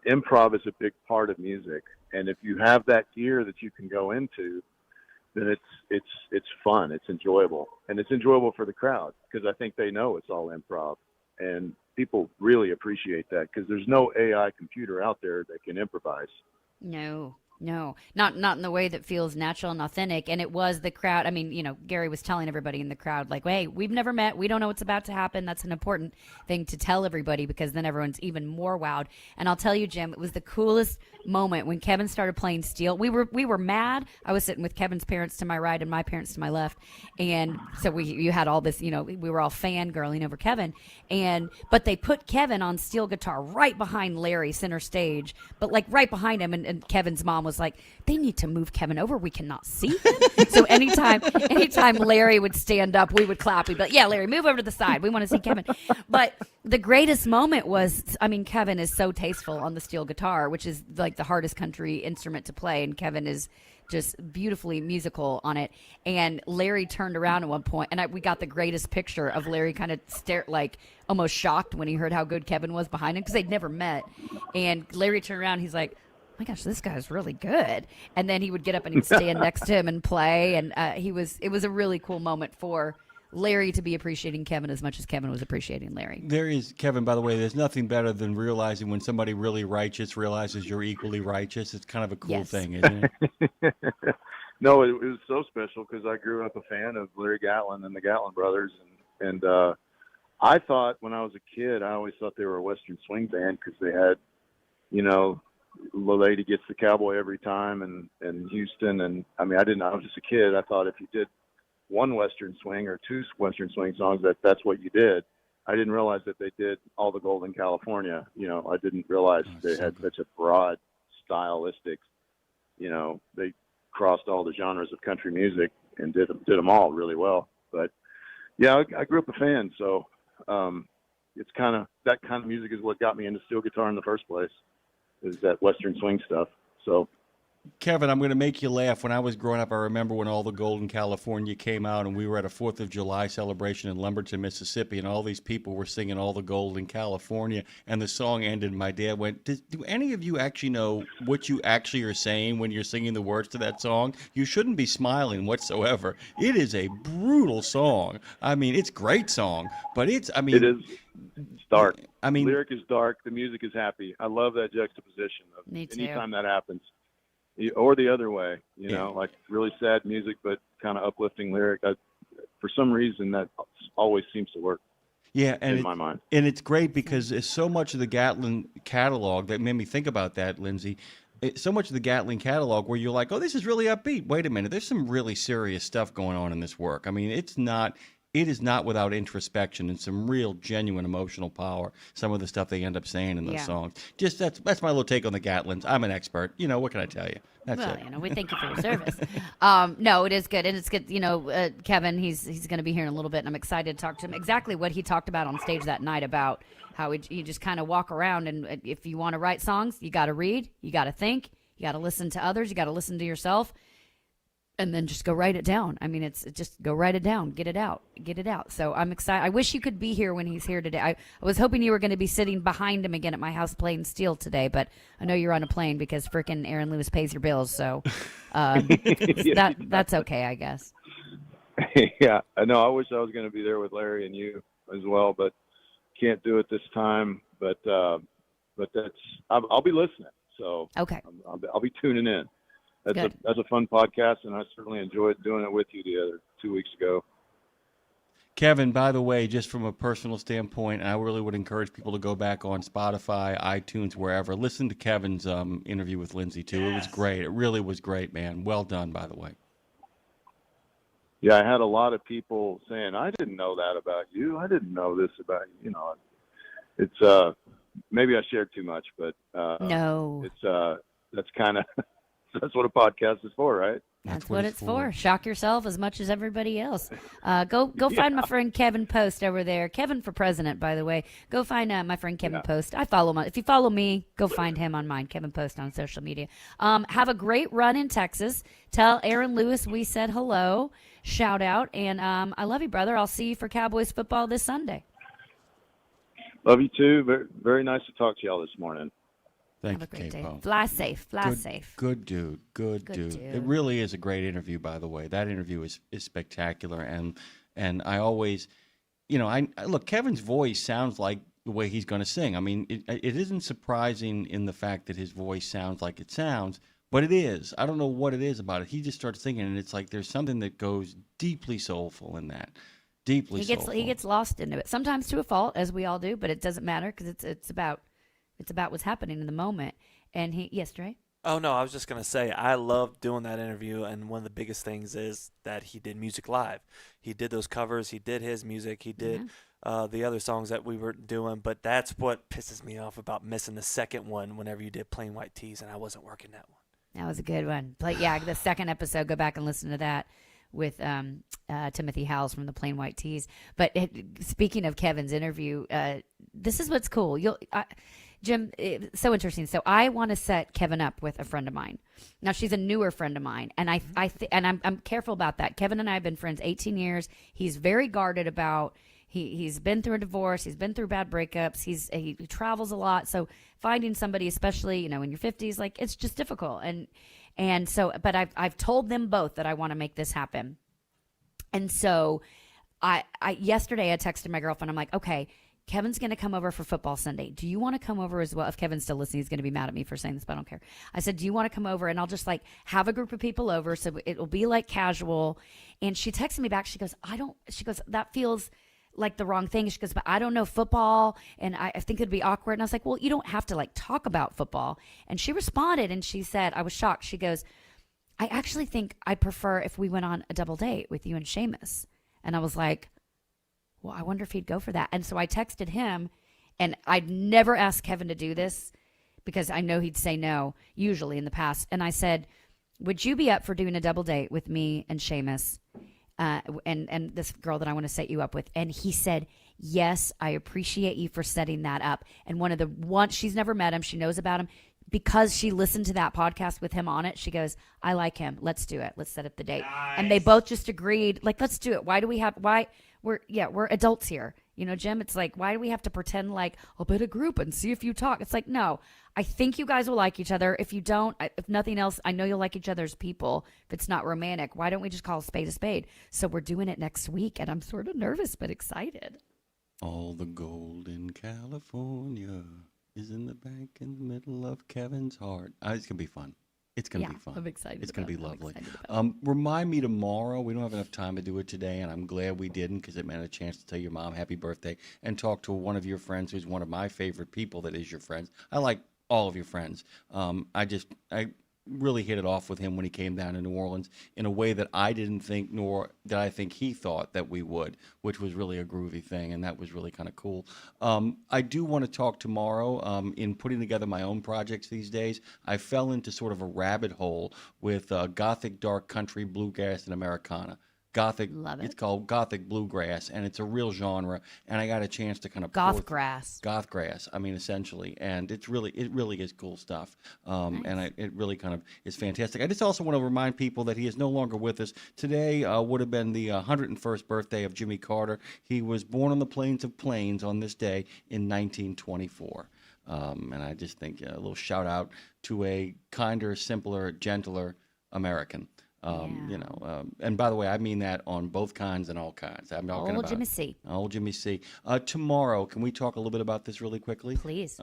improv is a big part of music. And if you have that gear that you can go into, then it's fun, it's enjoyable, and it's enjoyable for the crowd because I think they know it's all improv, and people really appreciate that because there's no AI computer out there that can improvise. No, not in the way that feels natural and authentic. And it was the crowd. I mean, Gary was telling everybody in the crowd, like, hey, we've never met. We don't know what's about to happen. That's an important thing to tell everybody because then everyone's even more wowed. And I'll tell you, Jim, it was the coolest moment when Kevin started playing steel. We were mad. I was sitting with Kevin's parents to my right and my parents to my left. And so you had all this, we were all fangirling over Kevin. But they put Kevin on steel guitar right behind Larry, center stage, but like right behind him. And Kevin's mom was like, they need to move Kevin over. We cannot see him. So anytime Larry would stand up, we would clap. We'd be like, yeah, Larry, move over to the side. We want to see Kevin. But the greatest moment was, Kevin is so tasteful on the steel guitar, which is like the hardest country instrument to play. And Kevin is just beautifully musical on it. And Larry turned around at one point, and we got the greatest picture of Larry kind of like almost shocked when he heard how good Kevin was behind him because they'd never met. And Larry turned around, he's like, my gosh, this guy's really good. And then he would get up and he'd stand next to him and play. And it was a really cool moment for Larry to be appreciating Kevin as much as Kevin was appreciating Larry. There is, Kevin, by the way, there's nothing better than realizing when somebody really righteous realizes you're equally righteous. It's kind of a cool thing, isn't it? No, it was so special because I grew up a fan of Larry Gatlin and the Gatlin brothers. And I thought when I was a kid, I always thought they were a Western swing band because they had, the lady gets the cowboy every time and Houston. And I mean, I was just a kid. I thought if you did one Western swing or 2 Western swing songs, that's what you did. I didn't realize that they did all the gold in California. I didn't realize they had such a broad stylistic, they crossed all the genres of country music and did them all really well. But yeah, I grew up a fan. So, it's that kind of music is what got me into steel guitar in the first place, is that Western swing stuff. So, Kevin, I'm going to make you laugh. When I was growing up, I remember when All the Gold in California came out, and we were at a 4th of July celebration in Lumberton, Mississippi, and all these people were singing All the Gold in California, and the song ended, and my dad went, do any of you actually know what you actually are saying when you're singing the words to that song? You shouldn't be smiling whatsoever. It is a brutal song. I mean, it's a great song, but it is. It's dark. I mean, the lyric is dark. The music is happy. I love that juxtaposition. Me too. Anytime that happens. Or the other way, like really sad music, but kind of uplifting lyric. For some reason, that always seems to work. Yeah, and in my mind. And it's great because it's so much of the Gatlin catalog that made me think about that, Lindsay. It's so much of the Gatlin catalog where you're like, oh, this is really upbeat. Wait a minute, there's some really serious stuff going on in this work. I mean, it is not without introspection and some real genuine emotional power. Some of the stuff they end up saying in those songs. Just that's my little take on the Gatlins. I'm an expert. What can I tell you? That's it. We thank you for your service. No, it is good, and it's good. Kevin, he's going to be here in a little bit, and I'm excited to talk to him exactly what he talked about on stage that night about how he just kind of walk around, and if you want to write songs, you got to read, you got to think, you got to listen to others, you got to listen to yourself. And then just go write it down. I mean, it's just go write it down, get it out. So I'm excited. I wish you could be here when he's here today. I was hoping you were going to be sitting behind him again at my house playing steel today, but I know you're on a plane because frickin' Aaron Lewis pays your bills. So that's okay, I guess. Yeah, I know. I wish I was going to be there with Larry and you as well, but can't do it this time. But I'll be listening. So okay, I'll be tuning in. That's a fun podcast, and I certainly enjoyed doing it with you the other 2 weeks ago. Kevin, by the way, just from a personal standpoint, I really would encourage people to go back on Spotify, iTunes, wherever. Listen to Kevin's interview with Lindsay, too. It was great. It really was great, man. Well done, by the way. Yeah, I had a lot of people saying, I didn't know that about you. I didn't know this about you. You know, it's maybe I shared too much, but No. it's that's kind of that's what a podcast is for, right? That's what it's for. Shock yourself as much as everybody else. Go find my friend Kevin Post over there. Kevin for president, by the way. Go find my friend Kevin Post. I follow him. If you follow me, go find him on mine. Kevin Post on social media. Have a great run in Texas. Tell Aaron Lewis we said hello. Shout out. And I love you, brother. I'll see you for Cowboys football this Sunday. Love you too. Very, very nice to talk to y'all this morning. Thank Have a you, great day. Capo. Fly safe. Fly safe. Good dude. Good dude. It really is a great interview, by the way. That interview is spectacular, and I always, you know, I look. Kevin's voice sounds like the way he's going to sing. I mean, it isn't surprising in the fact that his voice sounds like it sounds, but it is. I don't know what it is about it. He just starts singing, and it's like there's something that goes deeply soulful in that. Deeply soulful. He gets lost into it, sometimes to a fault, as we all do, but it doesn't matter because it's about what's happening in the moment. And yes, Dre? Oh, no, I was just going to say, I loved doing that interview, and one of the biggest things is that he did music live. He did those covers. He did his music. He did the other songs that we were doing, but that's what pisses me off about missing the second one whenever you did Plain White Tees, and I wasn't working that one. That was a good one. The second episode, go back and listen to that with Timothy Howells from the Plain White Tees. But speaking of Kevin's interview, this is what's cool. Jim, it's so interesting. So I want to set Kevin up with a friend of mine. Now she's a newer friend of mine, and I'm careful about that. Kevin and I have been friends 18 years. He's very guarded about. He's been through a divorce. He's been through bad breakups. He travels a lot. So finding somebody, especially in your 50s, like it's just difficult. And so, but I've told them both that I want to make this happen. And so, yesterday I texted my girlfriend. I'm like, okay, Kevin's going to come over for football Sunday. Do you want to come over as well? If Kevin's still listening, he's going to be mad at me for saying this, but I don't care. I said, do you want to come over? And I'll just have a group of people over. So it will be casual. And she texted me back. She goes, that feels like the wrong thing. She goes, but I don't know football. And I think it'd be awkward. And I was like, well, you don't have to talk about football. And she responded and she said, I was shocked. She goes, I actually think I'd prefer if we went on a double date with you and Seamus. And I was like, well, I wonder if he'd go for that. And so I texted him, and I'd never asked Kevin to do this because I know he'd say no, usually in the past. And I said, would you be up for doing a double date with me and Seamus and this girl that I want to set you up with? And he said, yes, I appreciate you for setting that up. And she's never met him. She knows about him. Because she listened to that podcast with him on it, she goes, I like him. Let's do it. Let's set up the date. Nice. And they both just agreed, let's do it. We're adults here. Jim, it's why do we have to pretend I'll bet a group and see if you talk? It's no, I think you guys will like each other. If you don't, if nothing else, I know you'll like each other as people. If it's not romantic, why don't we just call a spade a spade? So we're doing it next week, and I'm sort of nervous but excited. All the gold in California is in the bank in the middle of Kevin's heart. It's going to be fun. It's going to be fun. I'm excited. It's going to be lovely. Remind me tomorrow. We don't have enough time to do it today, and I'm glad we didn't because it meant a chance to tell your mom happy birthday and talk to one of your friends who's one of my favorite people that is your friends. I like all of your friends. I really hit it off with him when he came down to New Orleans in a way that I didn't think, nor that I think he thought that we would, which was really a groovy thing, and that was really kind of cool. I do want to talk tomorrow. In putting together my own projects these days, I fell into sort of a rabbit hole with Gothic dark country, bluegrass, and Americana. Gothic. Love it. It's called Gothic bluegrass, and it's a real genre. And I got a chance to kind of Gothgrass. I mean, essentially, and it really is cool stuff. Nice. And it really kind of is fantastic. I just also want to remind people that he is no longer with us. Today would have been the 101st birthday of Jimmy Carter. He was born on the Plains of Plains on this day in 1924. And I just think a little shout out to a kinder, simpler, gentler American. And by the way, I mean that on both kinds and all kinds. I'm talking about Jimmy C. Old Jimmy C. Tomorrow, can we talk a little bit about this really quickly? Please.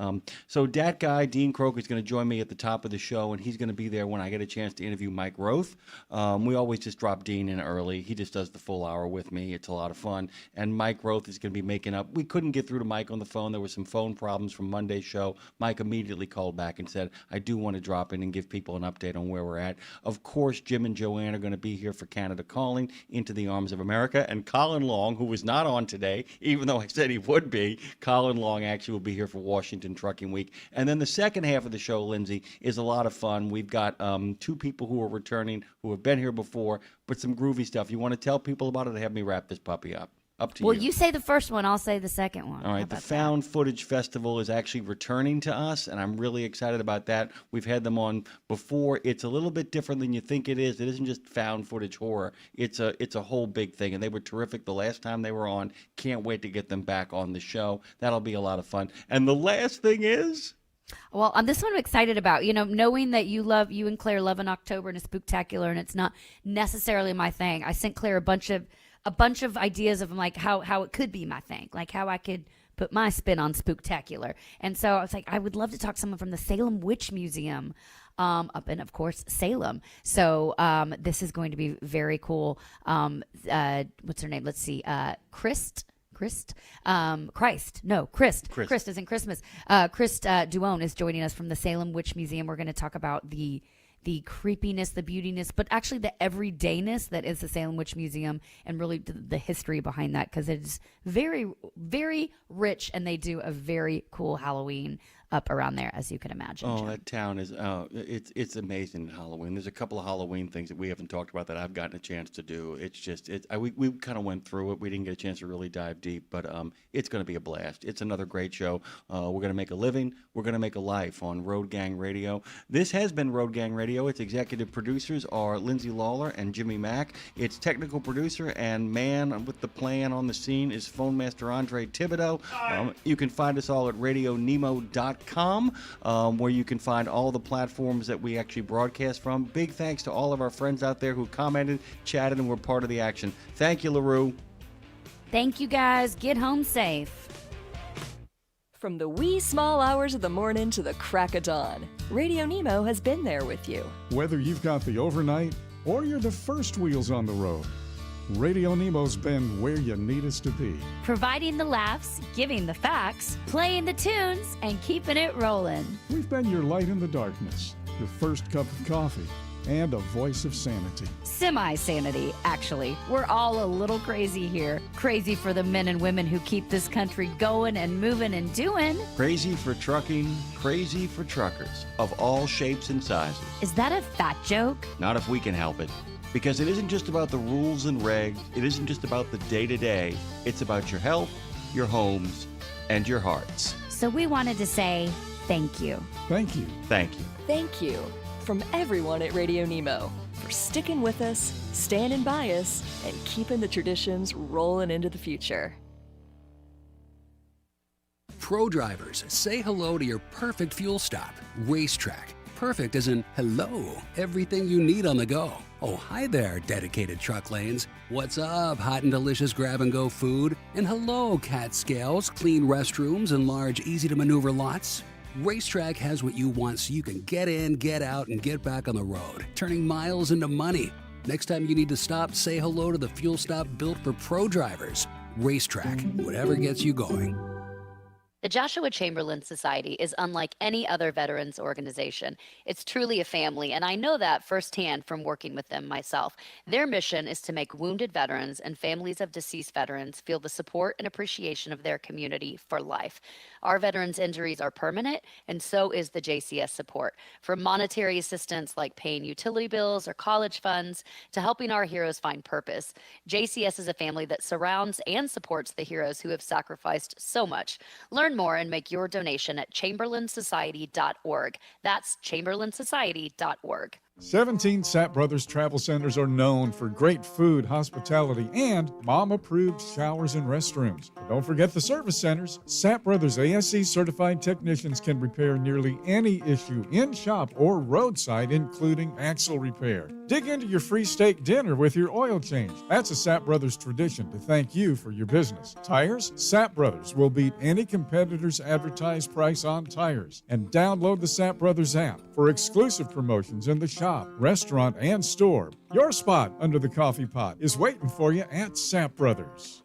So that guy, Dean Croker, is going to join me at the top of the show, and he's going to be there when I get a chance to interview Mike Roth. We always just drop Dean in early. He just does the full hour with me. It's a lot of fun. And Mike Roth is going to be making up. We couldn't get through to Mike on the phone. There were some phone problems from Monday's show. Mike immediately called back and said, I do want to drop in and give people an update on where we're at. Of course, Jim and Joe Joanne are going to be here for Canada Calling, Into the Arms of America. And Colin Long, who was not on today, even though I said he would be, Colin Long actually will be here for Washington Trucking Week. And then the second half of the show, Lindsay, is a lot of fun. We've got two people who are returning who have been here before, but some groovy stuff. You want to tell people about it or have me wrap this puppy up? Up to you. Well, you say the first one, I'll say the second one. All right, the Found Footage Festival is actually returning to us, and I'm really excited about that. We've had them on before. It's a little bit different than you think it is. It isn't just found footage horror. It's a whole big thing, and they were terrific the last time they were on. Can't wait to get them back on the show. That'll be a lot of fun. And the last thing is... Well, this one I'm excited about, knowing that you and Claire love an October and a spooktacular, and it's not necessarily my thing. I sent Claire a bunch of ideas of like how it could be my thing, like how I could put my spin on spooktacular. And so I was like, I would love to talk to someone from the Salem Witch Museum up in, of course, Salem. So this is going to be very cool. What's her name? Let's see. Christ as in Christmas. Christ Duone is joining us from the Salem Witch Museum. We're going to talk about the creepiness, the beautiness, but actually the everydayness that is the Salem Witch Museum, and really the history behind that, because it is very, very rich, and they do a very cool Halloween up around there, as you can imagine. Oh, Jim. that town is it's amazing at Halloween. There's a couple of Halloween things that we haven't talked about that I've gotten a chance to do. It's just we kind of went through it. We didn't get a chance to really dive deep, but it's going to be a blast. It's another great show. We're going to make a living. We're going to make a life on Road Gang Radio. This has been Road Gang Radio. Its executive producers are Lindsay Lawler and Jimmy Mack. Its technical producer and man with the plan on the scene is Phone Master Andre Thibodeau. You can find us all at RadioNemo.com. Where you can find all the platforms that we actually broadcast from. Big thanks to all of our friends out there who commented, chatted, and were part of the action. Thank you, LaRue. Thank you, guys. Get home safe. From the wee small hours of the morning to the crack of dawn, Radio Nemo has been there with you. Whether you've got the overnight or you're the first wheels on the road, Radio Nemo's been where you need us to be. Providing the laughs, giving the facts, playing the tunes, and keeping it rolling. We've been your light in the darkness, your first cup of coffee, and a voice of sanity. Semi-sanity, actually. We're all a little crazy here. Crazy for the men and women who keep this country going and moving and doing. Crazy for trucking, crazy for truckers of all shapes and sizes. Is that a fat joke? Not if we can help it. Because it isn't just about the rules and regs. It isn't just about the day-to-day. It's about your health, your homes, and your hearts. So we wanted to say thank you. Thank you. Thank you. Thank you from everyone at Radio Nemo for sticking with us, standing by us, and keeping the traditions rolling into the future. Pro drivers, say hello to your perfect fuel stop, Racetrack. Perfect as in hello, everything you need on the go. Oh, hi there, dedicated truck lanes. What's up, hot and delicious grab-and-go food? And hello, cat scales, clean restrooms, and large, easy-to-maneuver lots. Racetrack has what you want so you can get in, get out, and get back on the road, turning miles into money. Next time you need to stop, say hello to the fuel stop built for pro drivers. Racetrack, whatever gets you going. The Joshua Chamberlain Society is unlike any other veterans organization. It's truly a family, and I know that firsthand from working with them myself. Their mission is to make wounded veterans and families of deceased veterans feel the support and appreciation of their community for life. Our veterans' injuries are permanent, and so is the JCS support. From monetary assistance like paying utility bills or college funds to helping our heroes find purpose, JCS is a family that surrounds and supports the heroes who have sacrificed so much. Learn more and make your donation at chamberlainsociety.org. That's chamberlainsociety.org. 17 Sapp Brothers Travel Centers are known for great food, hospitality, and mom-approved showers and restrooms. But don't forget the service centers. Sapp Brothers ASE certified technicians can repair nearly any issue in shop or roadside, including axle repair. Dig into your free steak dinner with your oil change. That's a Sapp Brothers tradition to thank you for your business. Tires? Sapp Brothers will beat any competitor's advertised price on tires. And download the Sapp Brothers app for exclusive promotions in the shop, restaurant, and store. Your spot under the coffee pot is waiting for you at Sapp Brothers.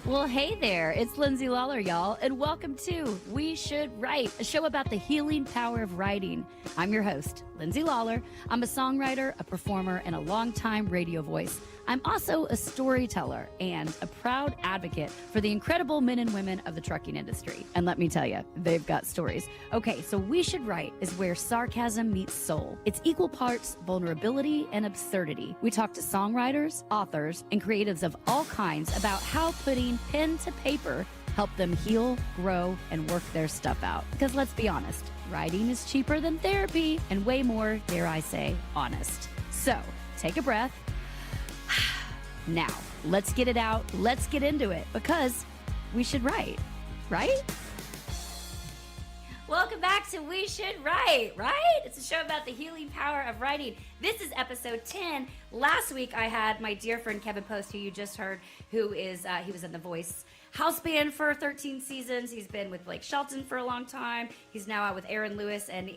Well, hey there, it's Lindsay Lawler, y'all, and welcome to We Should Write, a show about the healing power of writing. I'm your host, Lindsay Lawler. I'm a songwriter, a performer, and a longtime radio voice. I'm also a storyteller and a proud advocate for the incredible men and women of the trucking industry. And let me tell you, they've got stories. Okay, so We Should Write is where sarcasm meets soul. It's equal parts vulnerability and absurdity. We talk to songwriters, authors, and creatives of all kinds about how putting pen to paper help them heal, grow, and work their stuff out. Because let's be honest, writing is cheaper than therapy and way more, dare I say, honest. So take a breath. Now, let's get it out. Let's get into it because we should write, right? Welcome back to We Should Write, right? It's a show about the healing power of writing. This is episode 10. Last week, I had my dear friend Kevin Post, who you just heard, who is, he was in The Voice house band for 13 seasons. He's been with Blake Shelton for a long time. He's now out with Aaron Lewis. And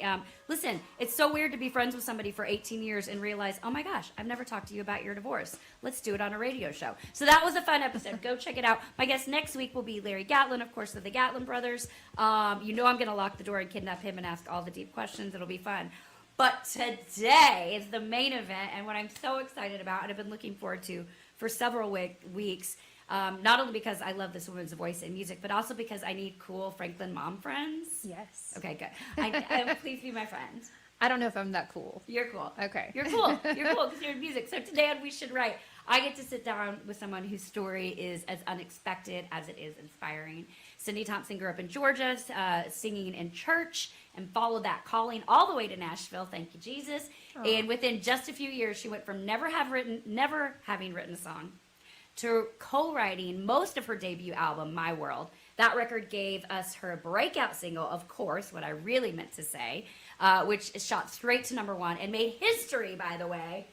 listen, it's so weird to be friends with somebody for 18 years and realize, oh my gosh, I've never talked to you about your divorce. Let's do it on a radio show. So that was a fun episode. Go check it out. My guest next week will be Larry Gatlin, of course, of the Gatlin brothers. You know I'm going to lock the door and kidnap him and ask all the deep questions. It'll be fun. But today is the main event, and what I'm so excited about, and I've been looking forward to for several weeks, not only because I love this woman's voice and music, but also because I need cool Franklin mom friends. Yes. Okay, good. Please be my friend. I don't know if I'm that cool. You're cool. Okay. You're cool. You're cool because you're in music. So today on We Should Write, I get to sit down with someone whose story is as unexpected as it is inspiring. Cindy Thompson grew up in Georgia, singing in church, and followed that calling all the way to Nashville. Thank you, Jesus. Oh. And within just a few years, she went from never having written a song to co-writing most of her debut album, My World. That record gave us her breakout single, of course, what I really meant to say, which shot straight to #1 and made history, by the way.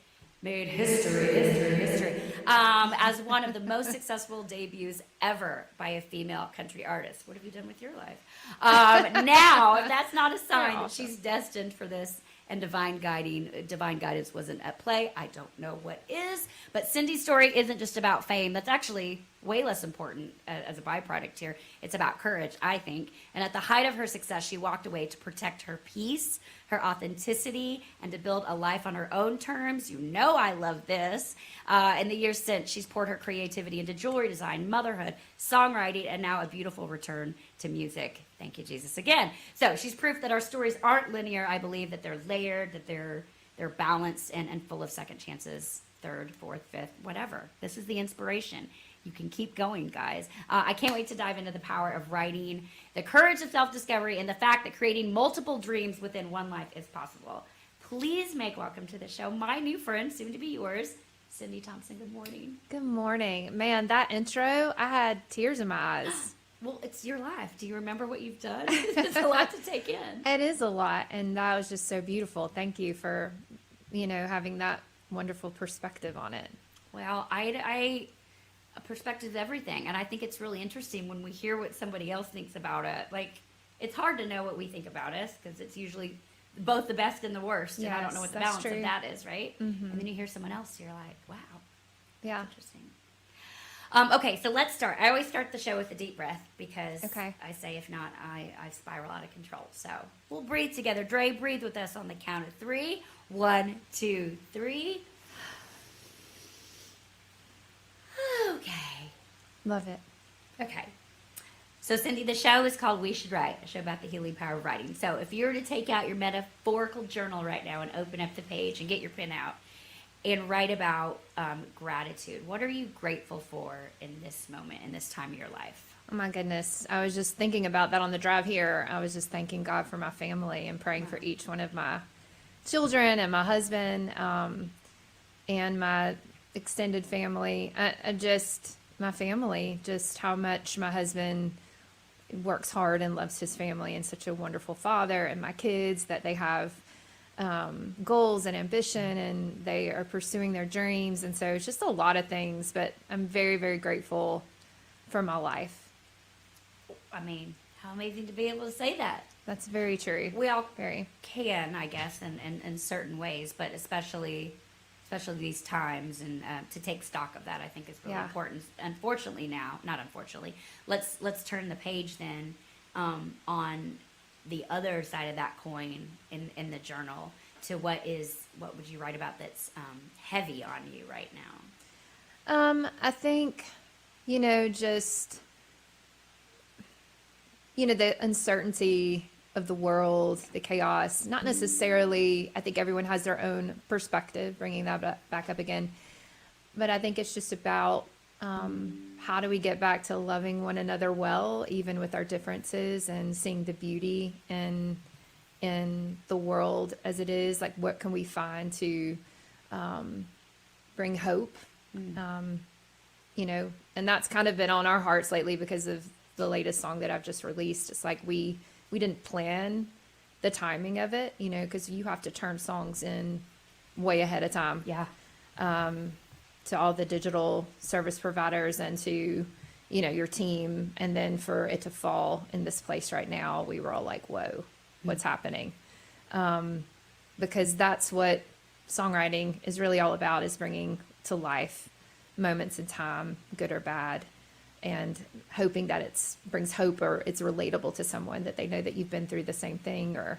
Made history. As one of the most successful debuts ever by a female country artist. What have you done with your life? Now, if that's not a sign that she's destined for this, and divine guidance wasn't at play, I don't know what is. But Cindy's story isn't just about fame. That's actually way less important as a byproduct here. It's about courage, I think. And at the height of her success, she walked away to protect her peace, her authenticity, and to build a life on her own terms. You know I love this. In the years since, she's poured her creativity into jewelry design, motherhood, songwriting, and now a beautiful return to music. Thank you, Jesus, again. So she's proof that our stories aren't linear. I believe that they're layered, that they're balanced and full of second chances, third, fourth, fifth, whatever. This is the inspiration. You can keep going, guys. I can't wait to dive into the power of writing, the courage of self-discovery, and the fact that creating multiple dreams within one life is possible. Please make welcome to the show my new friend, soon to be yours, Cindy Thompson. Good morning. Good morning. Man, that intro, I had tears in my eyes. Well, it's your life. Do you remember what you've done? It's a lot to take in. It is a lot, and that was just so beautiful. Thank you for, having that wonderful perspective on it. Well, a perspective is everything, and I think it's really interesting when we hear what somebody else thinks about it. Like, it's hard to know what we think about us because it's usually both the best and the worst, and I don't know what the balance of that is, right? Mm-hmm. And then you hear someone else, you're like, wow. Yeah. That's interesting. Okay, so let's start. I always start the show with a deep breath because I say if not, I spiral out of control. So we'll breathe together. Dre, breathe with us on the count of 3. 1, 2, 3. Okay. Love it. Okay. So, Cindy, the show is called We Should Write, a show about the healing power of writing. So if you were to take out your metaphorical journal right now and open up the page and get your pen out and write about gratitude, what are you grateful for in this moment, in this time of your life? Oh, my goodness. I was just thinking about that on the drive here. I was just thanking God for my family and praying for each one of my children and my husband and my extended family. My family, just how much my husband works hard and loves his family and such a wonderful father, and my kids, that they have goals and ambition and they are pursuing their dreams. And so it's just a lot of things, but I'm very, very grateful for my life. I mean, how amazing to be able to say that. That's very true. We all can, I guess, in certain ways, but especially especially these times, and to take stock of that, I think, is really Yeah. important. Unfortunately, now, not unfortunately, let's turn the page then on the other side of that coin in the journal to what would you write about that's heavy on you right now? I think, just, the uncertainty of the world, the chaos, not necessarily, I think everyone has their own perspective, bringing that back up again. But I think it's just about how do we get back to loving one another well, even with our differences, and seeing the beauty in the world as it is. Like, what can we find to bring hope? And that's kind of been on our hearts lately because of the latest song that I've just released. It's like we didn't plan the timing of it, because you have to turn songs in way ahead of time. Yeah. To all the digital service providers and to, your team. And then for it to fall in this place right now, we were all like, whoa, what's happening? Because that's what songwriting is really all about, is bringing to life moments in time, good or bad, and hoping that it brings hope, or it's relatable to someone, that they know that you've been through the same thing. Or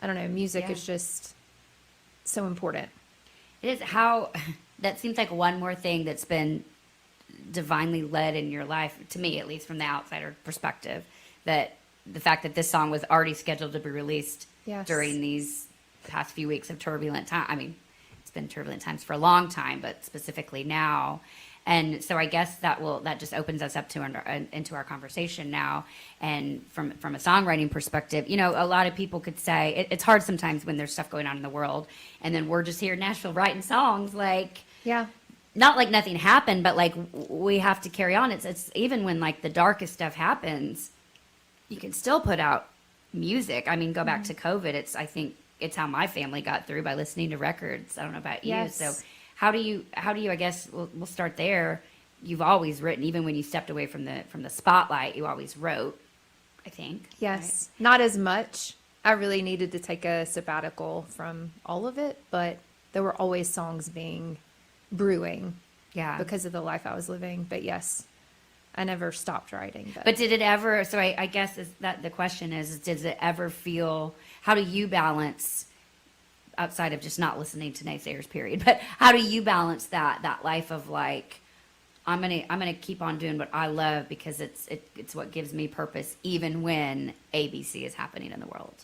I don't know, music is just so important. It is. That seems like one more thing that's been divinely led in your life, to me at least, from the outsider perspective, that the fact that this song was already scheduled to be released during these past few weeks of turbulent time. I mean, it's been turbulent times for a long time, but specifically now. And so I guess that just opens us up to into our conversation now. And from a songwriting perspective, a lot of people could say it's hard sometimes when there's stuff going on in the world, and then we're just here in Nashville writing songs, like, not like nothing happened, but like we have to carry on. It's even when like the darkest stuff happens, you can still put out music. I mean, go back to COVID. I think it's how my family got through, by listening to records. I don't know about you. Yes. So how do you, I guess we'll start there. You've always written, even when you stepped away from the spotlight, you always wrote, I think. Yes. Right? Not as much. I really needed to take a sabbatical from all of it, but there were always songs brewing. Yeah. Because of the life I was living. But yes, I never stopped writing. But did it ever, so I guess the question is, does it ever feel, how do you balance, outside of just not listening to naysayers, period, but how do you balance that life of like, I'm gonna keep on doing what I love because it's what gives me purpose, even when ABC is happening in the world?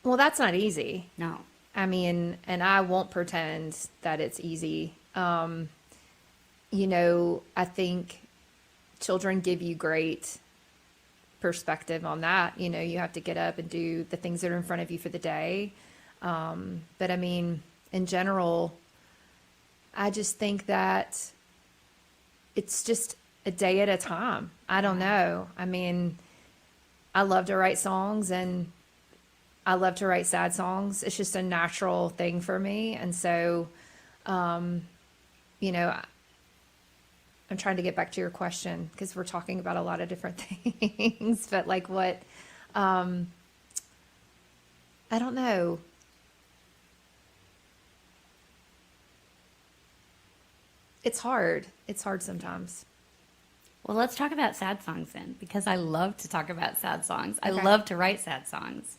Well, that's not easy. No. I mean, and I won't pretend that it's easy. I think children give you great perspective on that. You have to get up and do the things that are in front of you for the day. But I mean, in general, I just think that it's just a day at a time. I don't know. I mean, I love to write songs, and I love to write sad songs. It's just a natural thing for me. And so, I'm trying to get back to your question, because we're talking about a lot of different things, but like what, I don't know. It's hard. It's hard sometimes. Well, let's talk about sad songs then, because I love to talk about sad songs. I Okay. love to write sad songs.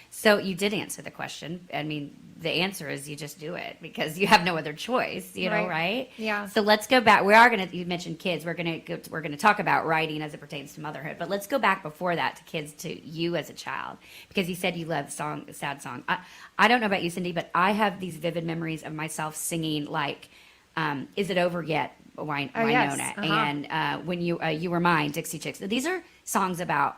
So you did answer the question. I mean, the answer is you just do it because you have no other choice, right? Yeah. So let's go back. You mentioned kids. We're gonna talk about writing as it pertains to motherhood, but let's go back before that to kids, to you as a child, because you said you love sad song. I don't know about you, Cindy, but I have these vivid memories of myself singing like, "Is It Over Yet?" Winona, and when you were mine, Dixie Chicks. These are songs about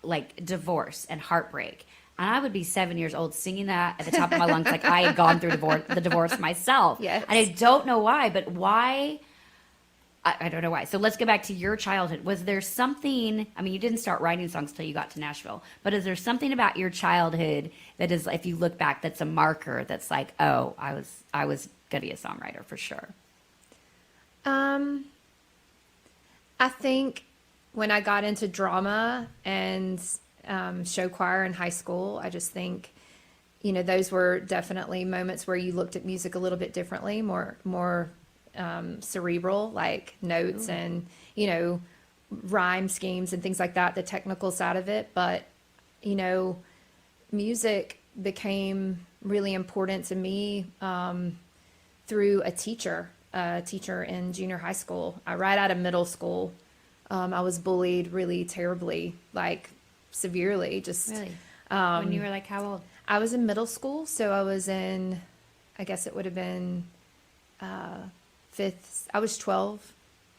like divorce and heartbreak. And I would be 7 years old singing that at the top of my lungs, like I had gone through the divorce myself. Yes. And I don't know why, but why? I don't know why. So let's go back to your childhood. Was there something? I mean, you didn't start writing songs till you got to Nashville, but is there something about your childhood that is, if you look back, that's a marker that's like, oh, I was gonna be a songwriter for sure? I think when I got into drama and show choir in high school, I just think, those were definitely moments where you looked at music a little bit differently, more cerebral, like notes and, rhyme schemes and things like that, the technical side of it. But, music became really important to me through a teacher in junior high school. Right out of middle school, I was bullied really terribly, like severely. Just really? When you were like how old? I was in middle school, so I was in, I guess it would have been fifth. I was 12,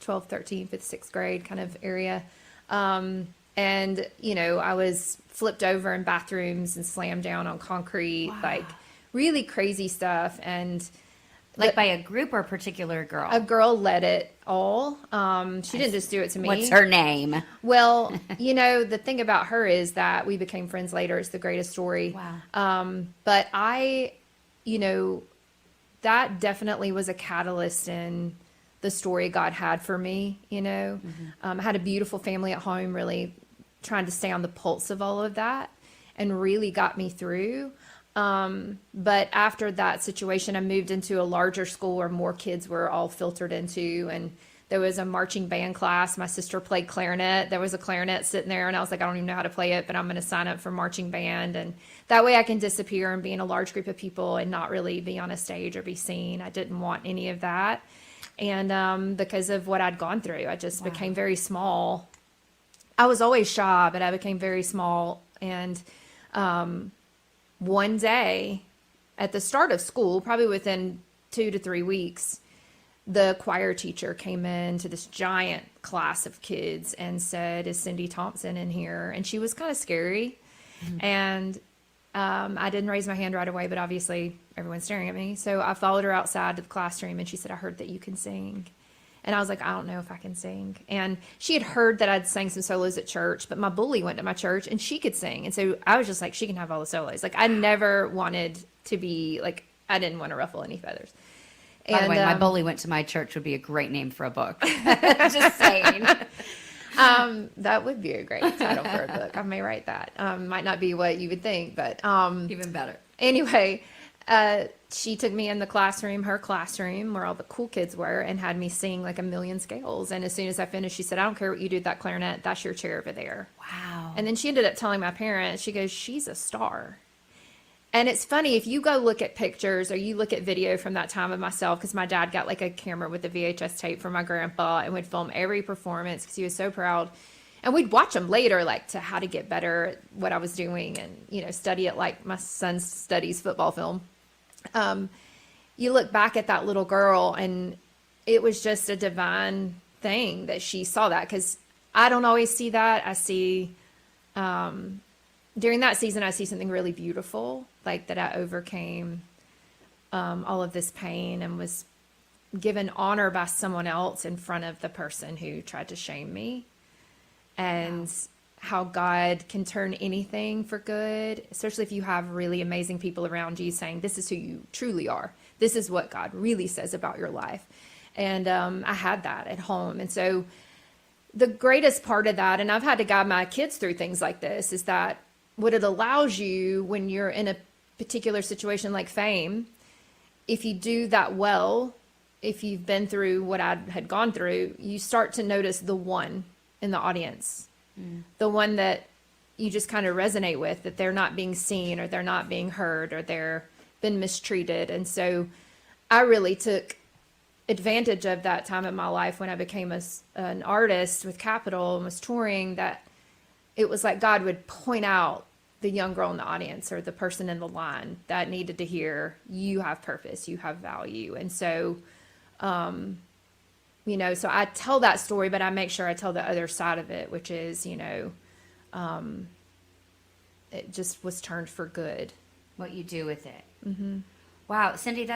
13, fifth, sixth grade kind of area. And, I was flipped over in bathrooms and slammed down on concrete, like really crazy stuff. And like by a group or a particular girl? A girl led it all. She didn't just do it to me. What's her name? Well, the thing about her is that we became friends later. It's the greatest story. Wow. But I, that definitely was a catalyst in the story God had for me, I had a beautiful family at home, really trying to stay on the pulse of all of that, and really got me through. But after that situation, I moved into a larger school where more kids were all filtered into, and there was a marching band class. My sister played clarinet. There was a clarinet sitting there, and I was like, I don't even know how to play it, but I'm going to sign up for marching band. And that way I can disappear and be in a large group of people and not really be on a stage or be seen. I didn't want any of that. And because of what I'd gone through, I just became very small. I was always shy, but I became very small. And one day at the start of school, probably within 2 to 3 weeks, the choir teacher came in to this giant class of kids and said, "Is Cindy Thompson in here?" And she was kind of scary. Mm-hmm. And I didn't raise my hand right away, but obviously everyone's staring at me. So I followed her outside to the classroom, and she said, "I heard that you can sing." And I was like, "I don't know if I can sing." And she had heard that I'd sang some solos at church, but my bully went to my church and she could sing. And so I was just like, she can have all the solos. Like, I never wanted to be like, I didn't want to ruffle any feathers. By the way, My Bully Went to My Church would be a great name for a book. Just saying. That would be a great title for a book. I may write that. Might not be what you would think, but even better. Anyway, she took me in the classroom, her classroom, where all the cool kids were, and had me sing like a million scales. And as soon as I finished, she said, "I don't care what you do with that clarinet. That's your chair over there." Wow. And then she ended up telling my parents, she goes, "She's a star." And it's funny, if you go look at pictures or you look at video from that time of myself, because my dad got like a camera with a VHS tape from my grandpa and would film every performance because he was so proud. And we'd watch them later, like to how to get better at what I was doing and, study it like my son studies football film. You look back at that little girl and it was just a divine thing that she saw that, because I don't always see that. I see, during that season, I see something really beautiful, like that I overcame all of this pain and was given honor by someone else in front of the person who tried to shame me. And how God can turn anything for good, especially if you have really amazing people around you saying, "This is who you truly are. This is what God really says about your life." And I had that at home. And so the greatest part of that, and I've had to guide my kids through things like this, is that what it allows you when you're in a particular situation like fame, if you do that well, if you've been through what I had gone through, you start to notice the one in the audience, the one that you just kind of resonate with, that they're not being seen or they're not being heard or they're been mistreated. And so I really took advantage of that time in my life when I became an artist with Capitol and was touring, that it was like God would point out the young girl in the audience or the person in the line that needed to hear, you have purpose, you have value. And so, so I tell that story, but I make sure I tell the other side of it, which is, it just was turned for good. What you do with it. Mm-hmm. Wow, Cindy,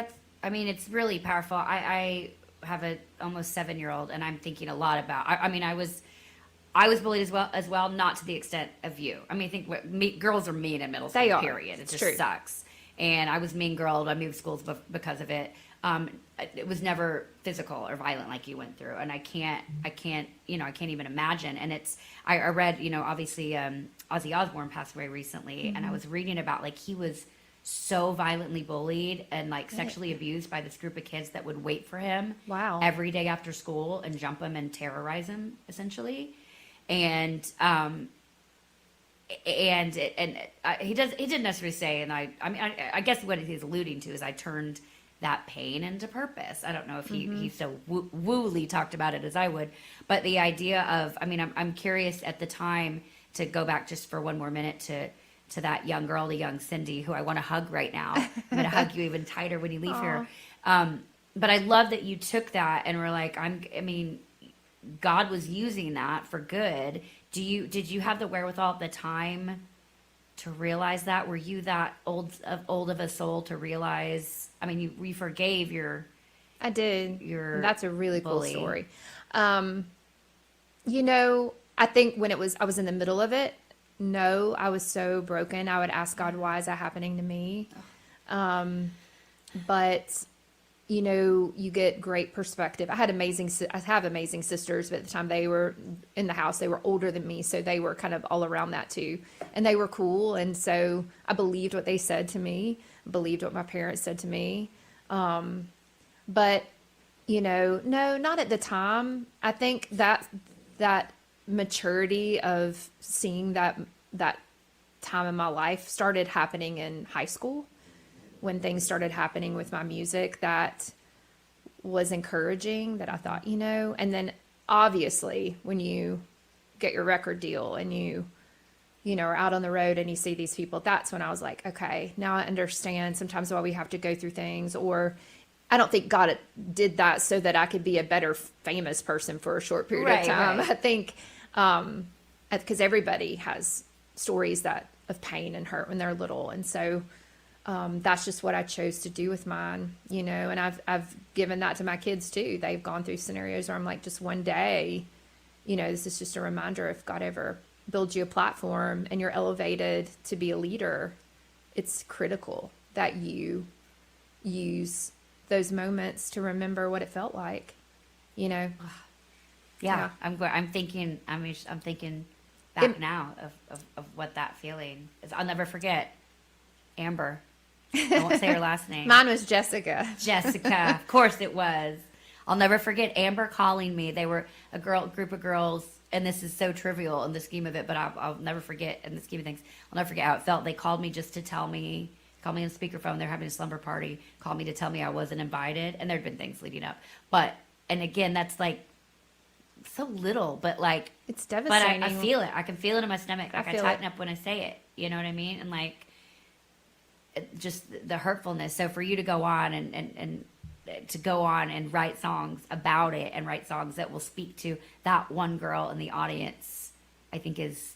it's really powerful. I have a almost 7-year-old, and I'm thinking a lot about, I was bullied as well, not to the extent of you. I mean, I think girls are mean in middle school, period. It just sucks. And I was mean girled. I moved schools because of it. It was never physical or violent like you went through. And I can't even imagine. And I read, obviously, Ozzy Osbourne passed away recently. Mm-hmm. And I was reading about, like, he was so violently bullied and like sexually abused by this group of kids that would wait for him every day after school and jump him and terrorize him essentially. And he didn't necessarily say, and I guess what he's alluding to is I turned that pain into purpose. I don't know if he so wooly talked about it as I would, but the idea of, I'm curious at the time, to go back just for one more minute to that young girl, the young Cindy, who I want to hug right now. I'm going to hug you even tighter when you leave here. But I love that you took that and were like, God was using that for good. Did you have the wherewithal at the time to realize that? Were you that old of a soul to realize? You forgave your. I did. That's a really bully. Cool story. I think when I was in the middle of it. No, I was so broken. I would ask God, why is that happening to me? But you get great perspective. I have amazing sisters, but at the time they were in the house, they were older than me. So they were kind of all around that too. And they were cool. And so I believed what they said to me, believed what my parents said to me. But no, not at the time. I think that maturity of seeing that time in my life started happening in high school, when things started happening with my music that was encouraging, that I thought, and then obviously when you get your record deal and you are out on the road and you see these people, that's when I was like, okay, now I understand sometimes why we have to go through things. Or I don't think God did that so that I could be a better famous person for a short period of time. Right. I think because everybody has stories of pain and hurt when they're little, and so that's just what I chose to do with mine, and I've given that to my kids too. They've gone through scenarios where I'm like, just one day, this is just a reminder, if God ever builds you a platform and you're elevated to be a leader, it's critical that you use those moments to remember what it felt like, Yeah, I'm thinking back now of what that feeling is. I'll never forget Amber. I won't say her last name. Mine was Jessica. Jessica, of course it was. I'll never forget Amber calling me. They were a group of girls, and this is so trivial in the scheme of it, but I'll never forget in the scheme of things. I'll never forget how it felt. They called me just to tell me. Called me on speakerphone. They're having a slumber party. Called me to tell me I wasn't invited, and there'd been things leading up. And again, that's like so little, but like it's devastating. But I feel it. I can feel it in my stomach. Like I tighten up when I say it. You know what I mean? And like just the hurtfulness. So for you to go on and to go on and write songs about it and write songs that will speak to that one girl in the audience, I think is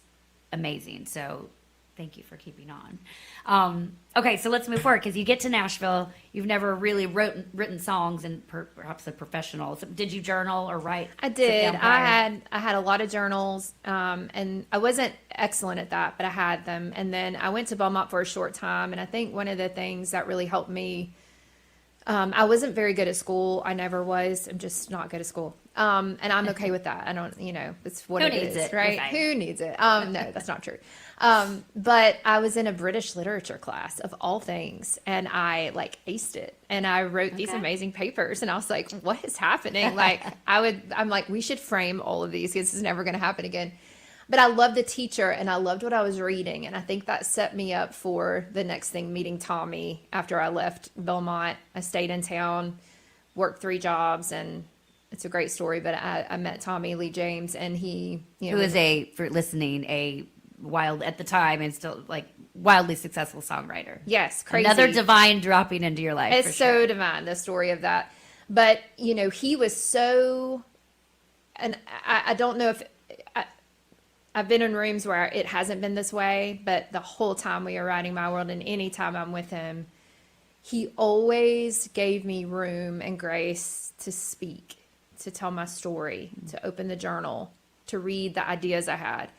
amazing. So thank you for keeping on. Okay, so let's move forward, because you get to Nashville. You've never really written songs, and perhaps a professional. So did you journal or write? I did. I had a lot of journals, and I wasn't excellent at that, but I had them. And then I went to Belmont for a short time, and I think one of the things that really helped me, I wasn't very good at school. I never was. I'm just not good at school. And I'm okay with that. I don't, it's what it is, right? Who needs it? No, that's not true. But I was in a British literature class of all things, and I aced it, and I wrote these amazing papers, and I was like, what is happening? I'm like, we should frame all of these, because this is never going to happen again. But I loved the teacher, and I loved what I was reading, and I think that set me up for the next thing, meeting Tommy. After I left Belmont, I stayed in town, worked 3 jobs, and it's a great story, but I met Tommy Lee James, and he, who is for listening, a wild at the time and still wildly successful songwriter. Yes, crazy. Another divine dropping into your life. It's so divine, the story of that. But he was so, and I don't know if I've been in rooms where it hasn't been this way, but the whole time we were writing My World, and any time I'm with him, he always gave me room and grace to speak, to tell my story, to open the journal, to read the ideas I had.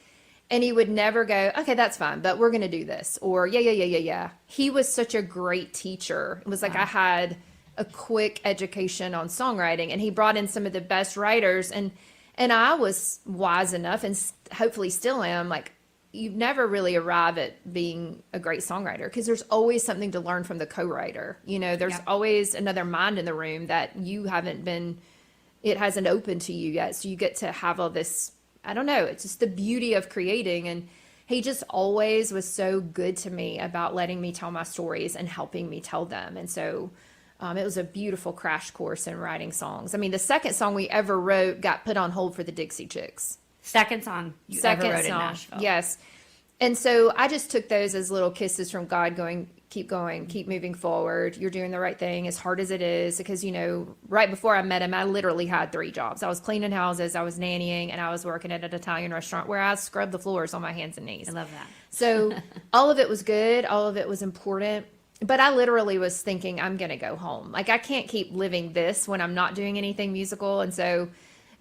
And he would never go, okay, that's fine, but we're going to do this. Or yeah. He was such a great teacher. It was like I had a quick education on songwriting, and he brought in some of the best writers, and I was wise enough, and hopefully still am, to you never really arrive at being a great songwriter because there's always something to learn from the co-writer. You know, there's always another mind in the room that you haven't been, it hasn't opened to you yet. So you get to have all this, I don't know, it's just the beauty of creating. And he just always was so good to me about letting me tell my stories and helping me tell them. And so it was a beautiful crash course in writing songs. I mean, the second song we ever wrote got put on hold for the Dixie Chicks. Second song you ever wrote in Nashville. Yes. And so I just took those as little kisses from God going, keep moving forward. You're doing the right thing as hard as it is. Because, you know, right before I met him, I literally had 3 jobs. I was cleaning houses, I was nannying, and I was working at an Italian restaurant where I scrubbed the floors on my hands and knees. I love that. So all of it was good. All of it was important. But I literally was thinking, I'm going to go home. Like, I can't keep living this when I'm not doing anything musical. And so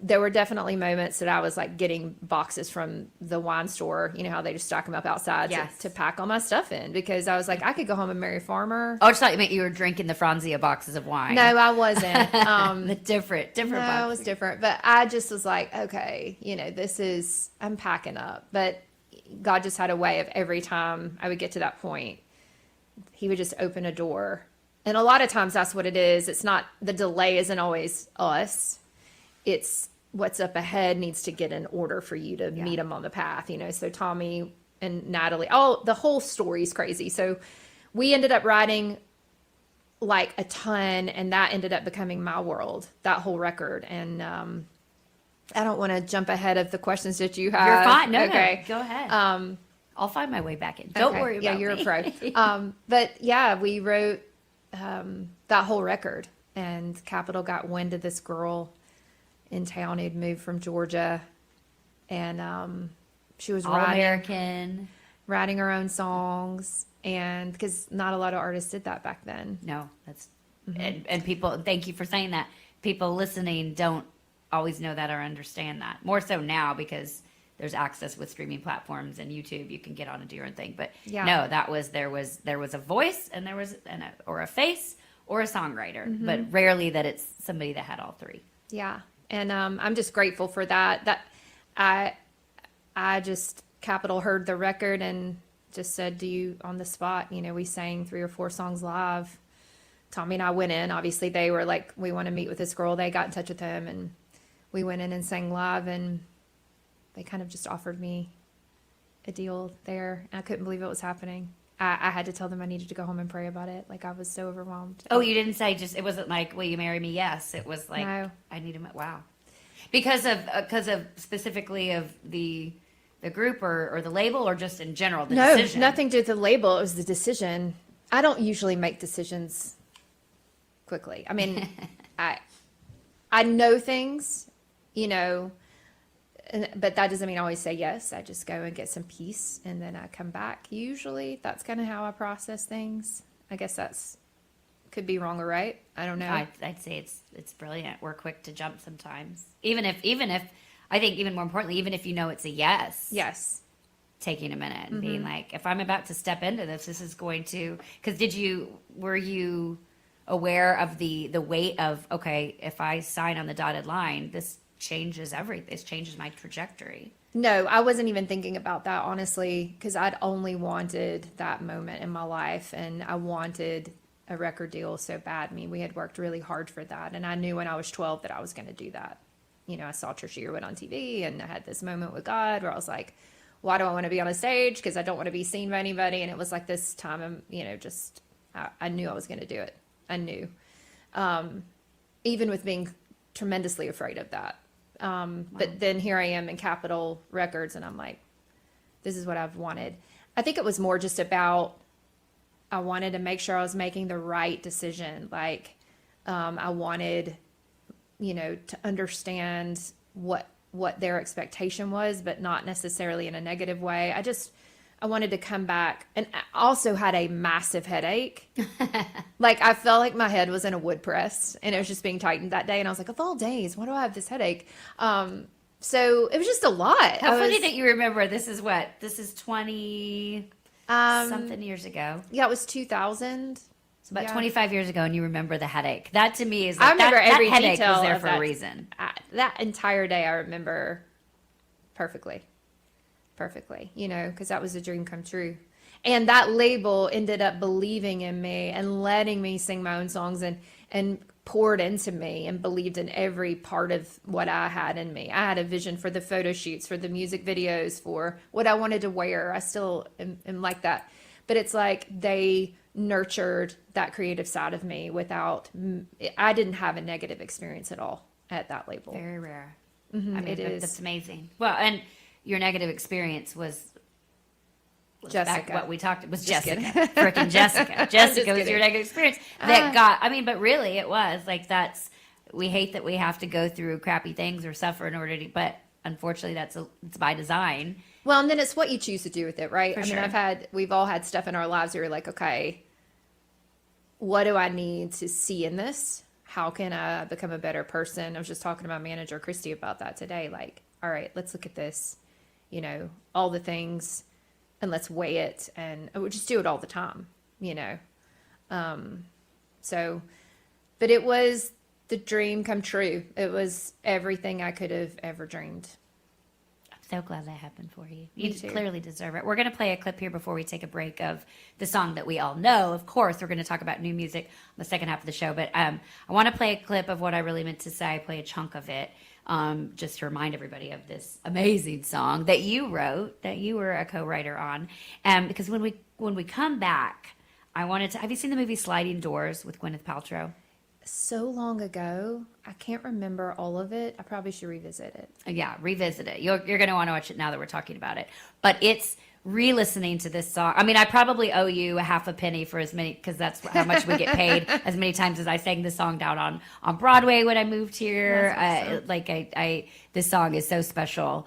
there were definitely moments that I was like getting boxes from the wine store, you know how they just stack them up outside to pack all my stuff in, because I was like, I could go home and marry a farmer. Oh, I just thought you meant you were drinking the Franzia boxes of wine. No, I wasn't. The different no, boxes. it was different. But I just was like, okay, you know, I'm packing up. But God just had a way of every time I would get to that point, he would just open a door. And a lot of times that's what it is. It's not, the delay isn't always us. It's what's up ahead needs to get in order for you to meet them on the path, you know. So Tommy and Natalie, the whole story's crazy. So we ended up writing like a ton, and that ended up becoming my world, that whole record. And I don't want to jump ahead of the questions that you have. You're fine. No, okay. Go ahead. I'll find my way back in. Don't worry about me. Yeah, you're me. a pro. But yeah, we wrote that whole record, and Capitol got wind of this girl in town who'd moved from Georgia, and she was All-American, writing her own songs, and because not a lot of artists did that back then. No, that's and people. Thank you for saying that. People listening don't always know that or understand that. More so now because there's access with streaming platforms and YouTube. You can get on and do your own thing. But no, there was a voice and there was or a face or a songwriter, but rarely that it's somebody that had all 3. Yeah. And I'm just grateful for that. That I just, Capitol heard the record and just said, do you, on the spot, you know, we sang 3 or 4 songs live. Tommy and I went in. Obviously, they were like, we want to meet with this girl. They got in touch with him, and we went in and sang live, and they kind of just offered me a deal there. And I couldn't believe it was happening. I had to tell them I needed to go home and pray about it. Like, I was so overwhelmed. Oh, you didn't say it wasn't like, will you marry me? Yes. It was like, no. I need him. Wow. Because of specifically of the group or the label, or just in general, the decision? No, nothing to do with the label. It was the decision. I don't usually make decisions quickly. I mean, I know things, you know, but that doesn't mean I always say yes. I just go and get some peace, and then I come back. Usually that's kind of how I process things. I guess could be wrong or right. I don't know. I'd say it's brilliant. We're quick to jump sometimes. Even if I think even more importantly, even if you know it's a yes. Yes. Taking a minute and being like, if I'm about to step into this is going to, because were you aware of the weight of, okay, if I sign on the dotted line, this changes everything. This changes my trajectory. No, I wasn't even thinking about that, honestly, because I'd only wanted that moment in my life, and I wanted a record deal so bad. I mean, we had worked really hard for that, and I knew when I was 12 that I was going to do that. You know, I saw Trisha Yearwood on TV, and I had this moment with God where I was like, why do I want to be on a stage? Because I don't want to be seen by anybody. And it was like this time, you know, just I knew I was going to do it. I knew, even with being tremendously afraid of that. But then here I am in Capitol Records, and I'm like, this is what I've wanted. I think it was more just about, I wanted to make sure I was making the right decision. Like, I wanted, you know, to understand what their expectation was, but not necessarily in a negative way. I wanted to come back, and I also had a massive headache. Like, I felt like my head was in a wood press, and it was just being tightened that day. And I was like, of all days, why do I have this headache? So it was just a lot. How funny that you remember. This is 20 something years ago. Yeah, it was 2000. It's about 25 years ago, and you remember the headache. That to me is like, I remember every that headache detail was there of for a reason. That entire day I remember perfectly. perfectly, because that was a dream come true. And that label ended up believing in me and letting me sing my own songs and poured into me and believed in every part of what I had in me. I had a vision for the photo shoots, for the music videos, for what I wanted to wear. I still am like that. But it's like they nurtured that creative side of me I didn't have a negative experience at all at that label. Very rare. Mm-hmm, I mean, it is. That's amazing. Well, and your negative experience was Jessica. What we talked was Just Jessica. kidding. Freaking Jessica. Jessica was your negative experience that but really it was like we hate that we have to go through crappy things or suffer in order to, but unfortunately it's by design. Well, and then it's what you choose to do with it, right? For I mean, sure. we've all had stuff in our lives where you're like, okay, what do I need to see in this? How can I become a better person? I was just talking to my manager, Christy, about that today. Like, all right, let's look at this, all the things, and let's weigh it, and we just do it all the time, but it was the dream come true. It was everything I could have ever dreamed. So glad that happened for you. Me You too. clearly deserve it. We're going to play a clip here before we take a break of the song that we all know. Of course, we're going to talk about new music on the second half of the show, but I want to play a clip of what I really meant to say. Play a chunk of it, just to remind everybody of this amazing song that you wrote, that you were a co-writer on. Because when we come back, I wanted to. Have you seen the movie Sliding Doors with Gwyneth Paltrow? So long ago, I can't remember all of it. I probably should revisit it. Yeah, revisit it. You're going to want to watch it now that we're talking about it. But it's re-listening to this song. I mean, I probably owe you a half a penny for as many, because that's how much we get paid, as many times as I sang this song down on Broadway when I moved here. Awesome. This song is so special.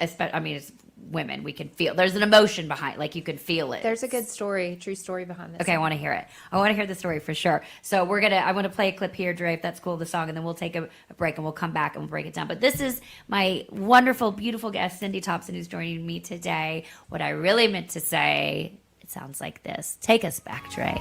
It's women. We can feel. There's an emotion behind, like you can feel it. There's a good story, true story behind this. Okay, I want to hear it. I want to hear the story for sure. So I want to play a clip here, Dre, if that's cool, the song, and then we'll take a break and we'll come back and we'll break it down. But this is my wonderful, beautiful guest, Cindy Thompson, who's joining me today. What I really meant to say, it sounds like this. Take us back, Dre.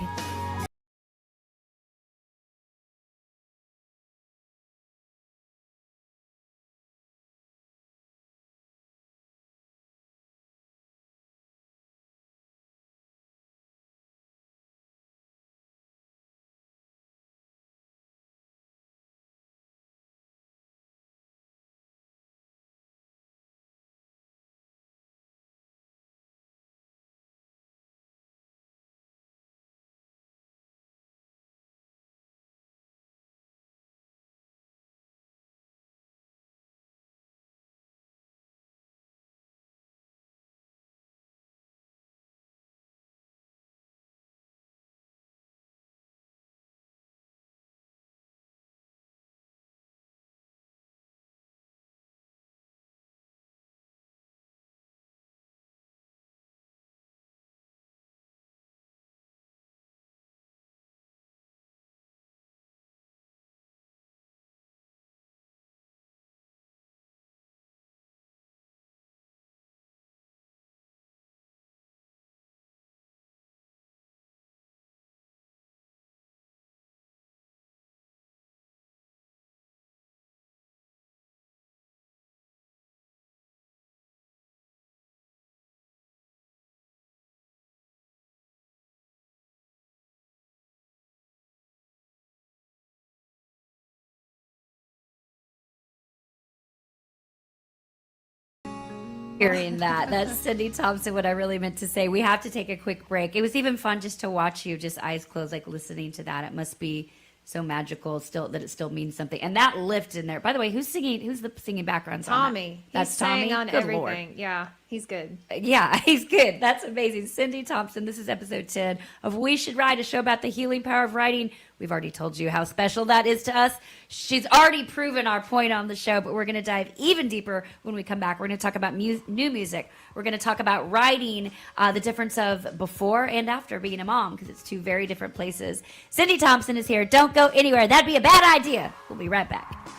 Hearing that. That's Cindy Thompson, what I really meant to say. We have to take a quick break. It was even fun just to watch you, just eyes closed, like listening to that. It must be so magical still that it still means something. And that lift in there. By the way, who's singing? Who's the singing background song? Tommy. That's He's Tommy. sang on Good everything. Lord. Yeah, he's good. Yeah, he's good. That's amazing. Cindy Thompson, this is episode 10 of We Should Write, a show about the healing power of writing. We've already told you how special that is to us. She's already proven our point on the show, but we're going to dive even deeper when we come back. We're going to talk about new music. We're going to talk about writing, the difference of before and after being a mom, because it's two very different places. Cindy Thompson is here. Don't go anywhere. That'd be a bad idea. We'll be right back.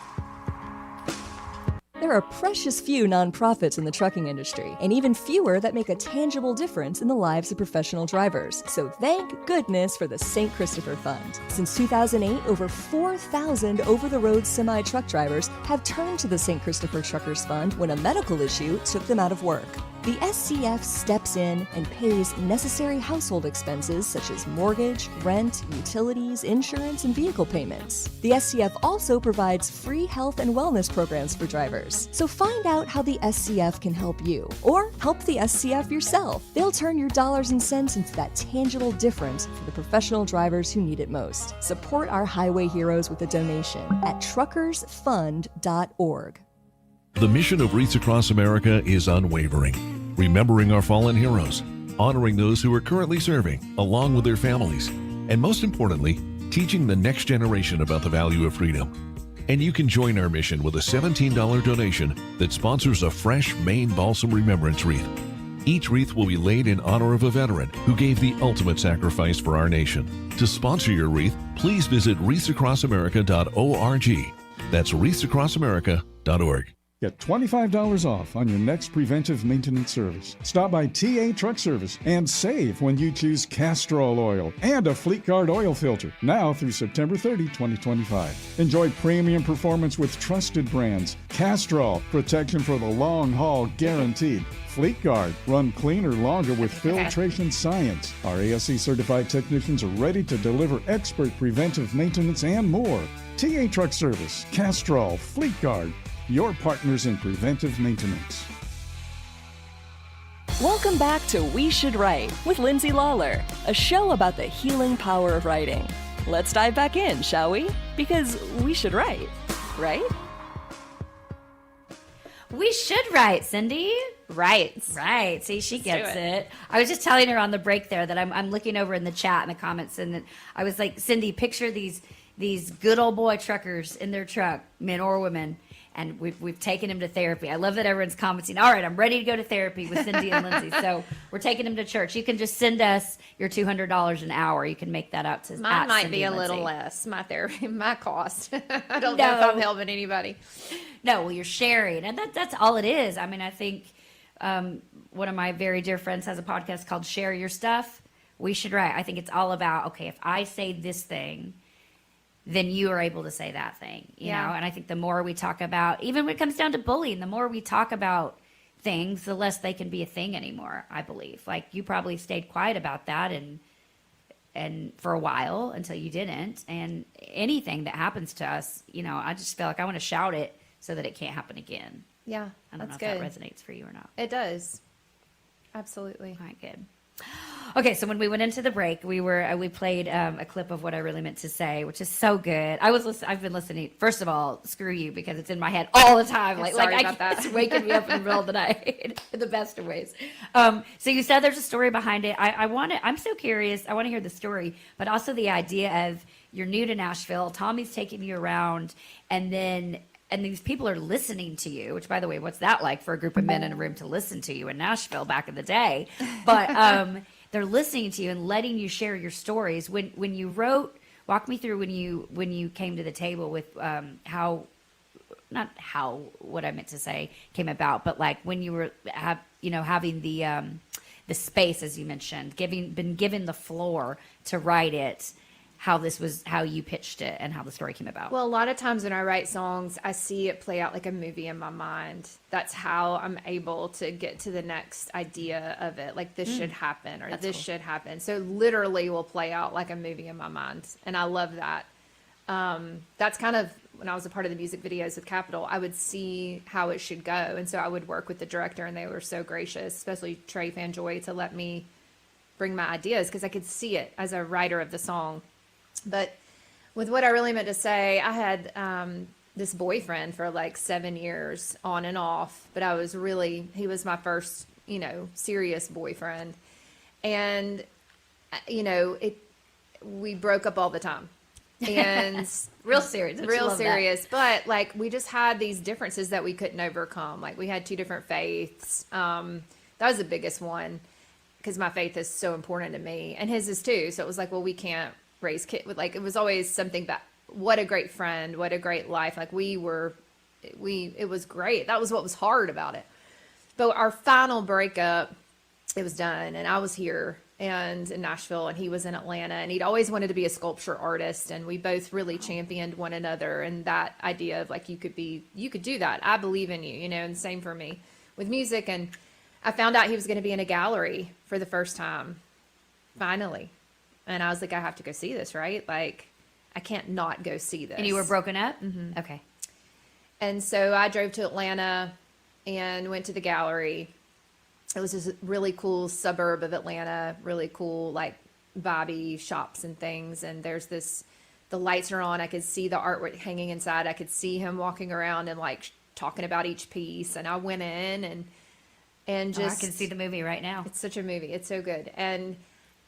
There are precious few nonprofits in the trucking industry, and even fewer that make a tangible difference in the lives of professional drivers. So thank goodness for the St. Christopher Fund. Since 2008, over 4,000 over-the-road semi-truck drivers have turned to the St. Christopher Truckers Fund when a medical issue took them out of work. The SCF steps in and pays necessary household expenses such as mortgage, rent, utilities, insurance, and vehicle payments. The SCF also provides free health and wellness programs for drivers. So find out how the SCF can help you, or help the SCF yourself. They'll turn your dollars and cents into that tangible difference for the professional drivers who need it most. Support our highway heroes with a donation at truckersfund.org. The mission of Wreaths Across America is unwavering, remembering our fallen heroes, honoring those who are currently serving, along with their families, and most importantly, teaching the next generation about the value of freedom. And you can join our mission with a $17 donation that sponsors a fresh Maine Balsam Remembrance Wreath. Each wreath will be laid in honor of a veteran who gave the ultimate sacrifice for our nation. To sponsor your wreath, please visit wreathsacrossamerica.org. That's wreathsacrossamerica.org. Get $25 off on your next preventive maintenance service. Stop by TA Truck Service and save when you choose Castrol oil and a Fleet Guard oil filter. Now through September 30, 2025. Enjoy premium performance with trusted brands. Castrol, protection for the long haul guaranteed. Fleet Guard, run cleaner longer with filtration science. Our ASC certified technicians are ready to deliver expert preventive maintenance and more. TA Truck Service, Castrol, Fleet Guard, your partners in preventive maintenance. Welcome back to We Should Write with Lindsay Lawler, a show about the healing power of writing. Let's dive back in, shall we? Because we should write, right? We should write, Cindy. Right. See, she Let's gets do it. I was just telling her on the break there that I'm looking over in the chat and the comments, and I was like, Cindy, picture these good old boy truckers in their truck, men or women, and we've taken him to therapy. I love that everyone's commenting. All right, I'm ready to go to therapy with Cindy and Lindsay. So we're taking him to church. You can just send us your $200 an hour. You can make that out to Mine might Cindy be a and little Lindsay. less. My therapy, my cost. I don't know if I'm helping anybody. No, well, you're sharing, and that's all it is. I mean, I think one of my very dear friends has a podcast called Share Your Stuff. We should write. I think it's all about, okay, if I say this thing, then you are able to say that thing, you know? And I think the more we talk about, even when it comes down to bullying, the more we talk about things, the less they can be a thing anymore, I believe. Like, you probably stayed quiet about that and for a while until you didn't. And anything that happens to us, you know, I just feel like I want to shout it so that it can't happen again. Yeah, I don't that's know if good. that resonates for you or not. It does. Absolutely. All right, good. Okay, so when we went into the break, we played a clip of What I Really Meant to Say, which is so good. I've been listening. First of all, screw you, because it's in my head all the time. Sorry about that. It's waking me up in the middle of the night in the best of ways. So you said there's a story behind it. I'm so curious. I want to hear the story, but also the idea of you're new to Nashville. Tommy's taking you around, and these people are listening to you, which, by the way, what's that like for a group of men in a room to listen to you in Nashville back in the day? But they're listening to you and letting you share your stories. When you wrote, walk me through when you came to the table with what I meant to say came about, but like when you were having the space, as you mentioned, been given the floor to write it. How you pitched it and how the story came about. Well, a lot of times when I write songs, I see it play out like a movie in my mind. That's how I'm able to get to the next idea of it. Like, this should happen, or this should happen. So literally will play out like a movie in my mind. And I love that. That's kind of when I was a part of the music videos with Capitol, I would see how it should go. And so I would work with the director, and they were so gracious, especially Trey Fanjoy, to let me bring my ideas, because I could see it as a writer of the song. But with What I Really Meant to Say, I had this boyfriend for like 7 years on and off, but he was my first, serious boyfriend. And, we broke up all the time. And real serious. Real serious. But like, we just had these differences that we couldn't overcome. Like, we had two different faiths. That was the biggest one, because my faith is so important to me, and his is too. So it was like, well, we can't raise kids. Like, it was always something that, what a great friend, what a great life. Like, we were it was great. That was what was hard about it. But our final breakup, it was done, and I was here and in Nashville, and he was in Atlanta, and he'd always wanted to be a sculpture artist, and we both really championed one another, and that idea of like you could do that. I believe in you, and same for me with music. And I found out he was going to be in a gallery for the first time, finally, and I was like, I have to go see this, right? Like, I can't not go see this. And you were broken up? Mm-hmm. Okay. And so I drove to Atlanta and went to the gallery. It was this really cool suburb of Atlanta, really cool, like vibey shops and things. And the lights are on. I could see the artwork hanging inside. I could see him walking around and like talking about each piece. And I went in and just. I can see the movie right now. It's such a movie. It's so good. And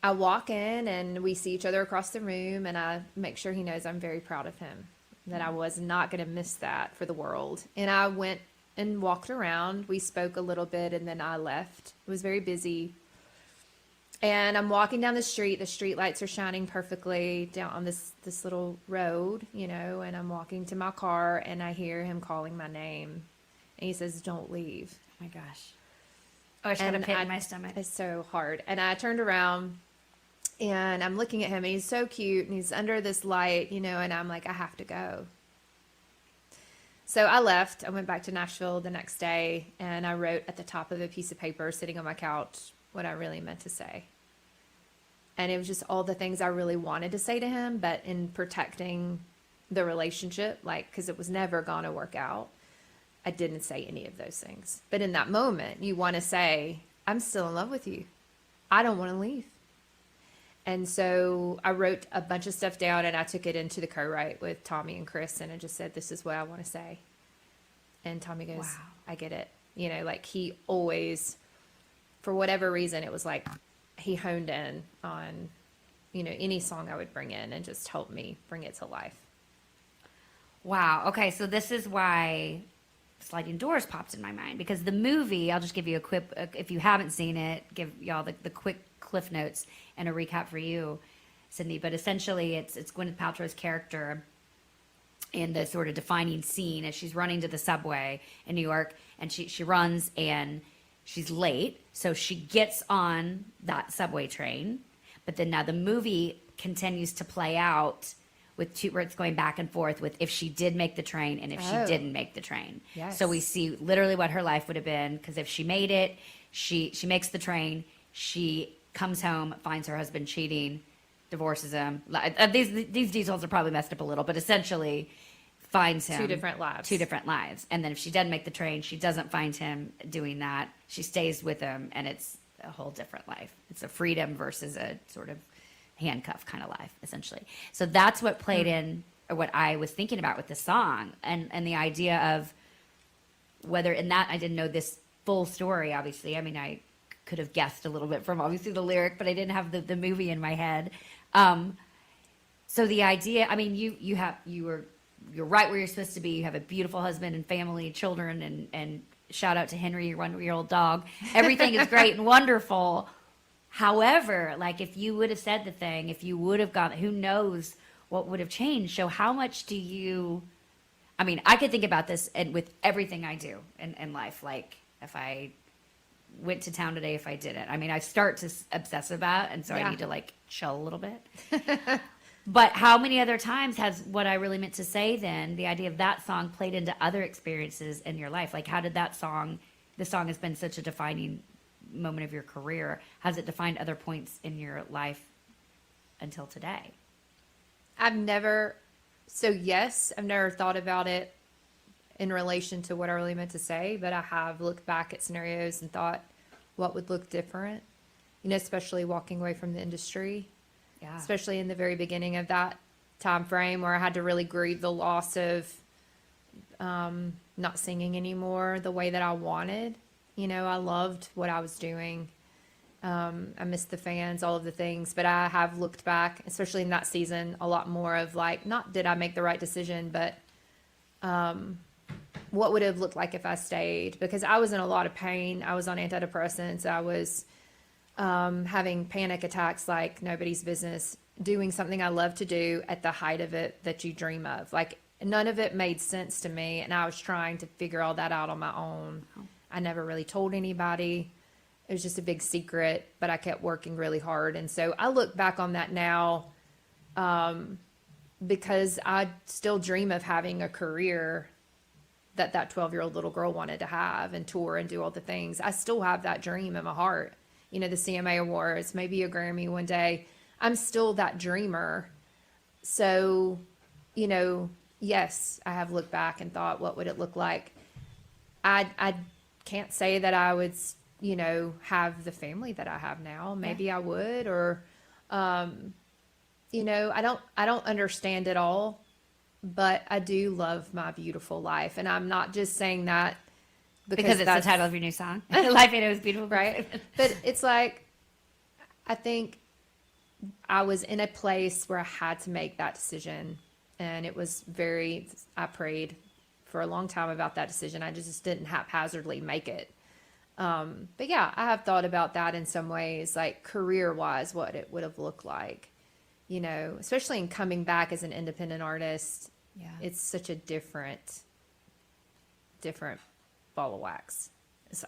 I walk in and we see each other across the room, and I make sure he knows I'm very proud of him, that I was not going to miss that for the world. And I went and walked around. We spoke a little bit, and then I left. It was very busy. And I'm walking down the street. The street lights are shining perfectly down on this little road, and I'm walking to my car, and I hear him calling my name. And he says, "Don't leave." Oh my gosh. Oh, I just got a pit in my stomach. It's so hard. And I turned around, and I'm looking at him, and he's so cute, and he's under this light, and I'm like, I have to go. So I left. I went back to Nashville the next day, and I wrote at the top of a piece of paper sitting on my couch what I really meant to say. And it was just all the things I really wanted to say to him, but in protecting the relationship, because it was never going to work out, I didn't say any of those things. But in that moment, you want to say, I'm still in love with you. I don't want to leave. And so I wrote a bunch of stuff down, and I took it into the co-write with Tommy and Chris, and I just said, this is what I want to say. And Tommy goes, wow, I get it. He always, for whatever reason, it was like he honed in on, any song I would bring in and just helped me bring it to life. Wow. Okay, so this is why Sliding Doors popped in my mind, because the movie, I'll just give you a quick, if you haven't seen it, give y'all the quick Cliff Notes and a recap for you, Sydney. But essentially, it's Gwyneth Paltrow's character in the sort of defining scene as she's running to the subway in New York, and she runs and she's late, so she gets on that subway train. But then now the movie continues to play out with where it's going back and forth with if she did make the train and if she didn't make the train. Yes. So we see literally what her life would have been, because if she made it, she makes the train, she comes home, finds her husband cheating, divorces him. These details are probably messed up a little, but essentially finds him. Two different lives. And then if she doesn't make the train, she doesn't find him doing that. She stays with him, and it's a whole different life. It's a freedom versus a sort of handcuff kind of life, essentially. So that's what played in, or what I was thinking about with the song, and the idea of whether in that, I didn't know this full story, obviously. I mean, I could have guessed a little bit from obviously the lyric, but I didn't have the movie in my head. So the idea, I mean, you're right where you're supposed to be. You have a beautiful husband and family, children, and shout out to Henry, your 1-year-old dog. Everything is great and wonderful. However, if you would have said the thing, if you would have gone, who knows what would have changed? So how much do you, I mean, I could think about this and with everything I do in life. Like if I went to town today, if I didn't, I mean, I start to obsess about, and so I need to chill a little bit. But how many other times has what I really meant to say then, the idea of that song, played into other experiences in your life? Like how did the song has been such a defining moment of your career, has it defined other points in your life until today? I've never thought about it in relation to what I really meant to say, but I have looked back at scenarios and thought what would look different, especially walking away from the industry, especially in the very beginning of that time frame where I had to really grieve the loss of not singing anymore the way that I wanted. I loved what I was doing. I missed the fans, all of the things, but I have looked back, especially in that season, a lot more of not did I make the right decision, but what would it have looked like if I stayed? Because I was in a lot of pain. I was on antidepressants. I was having panic attacks like nobody's business, doing something I love to do at the height of it that you dream of. And none of it made sense to me. And I was trying to figure all that out on my own. I never really told anybody. It was just a big secret, but I kept working really hard. And so I look back on that now because I still dream of having a career that 12-year-old little girl wanted to have and tour and do all the things. I still have that dream in my heart. You know, the CMA Awards, maybe a Grammy one day. I'm still that dreamer. So, you know, yes, I have looked back and thought, what would it look like? I can't say that I would, you know, have the family that I have now. Maybe I would, or, you know, I don't understand it all, but I do love my beautiful life. And I'm not just saying that because it's the title of your new song. Life Ain't Always Beautiful. Right. But it's like, I think I was in a place where I had to make that decision. And it was I prayed for a long time about that decision. I just didn't haphazardly make it. But yeah, I have thought about that in some ways, like career-wise, what it would have looked like, you know, especially in coming back as an independent artist. Yeah. It's such a different ball of wax.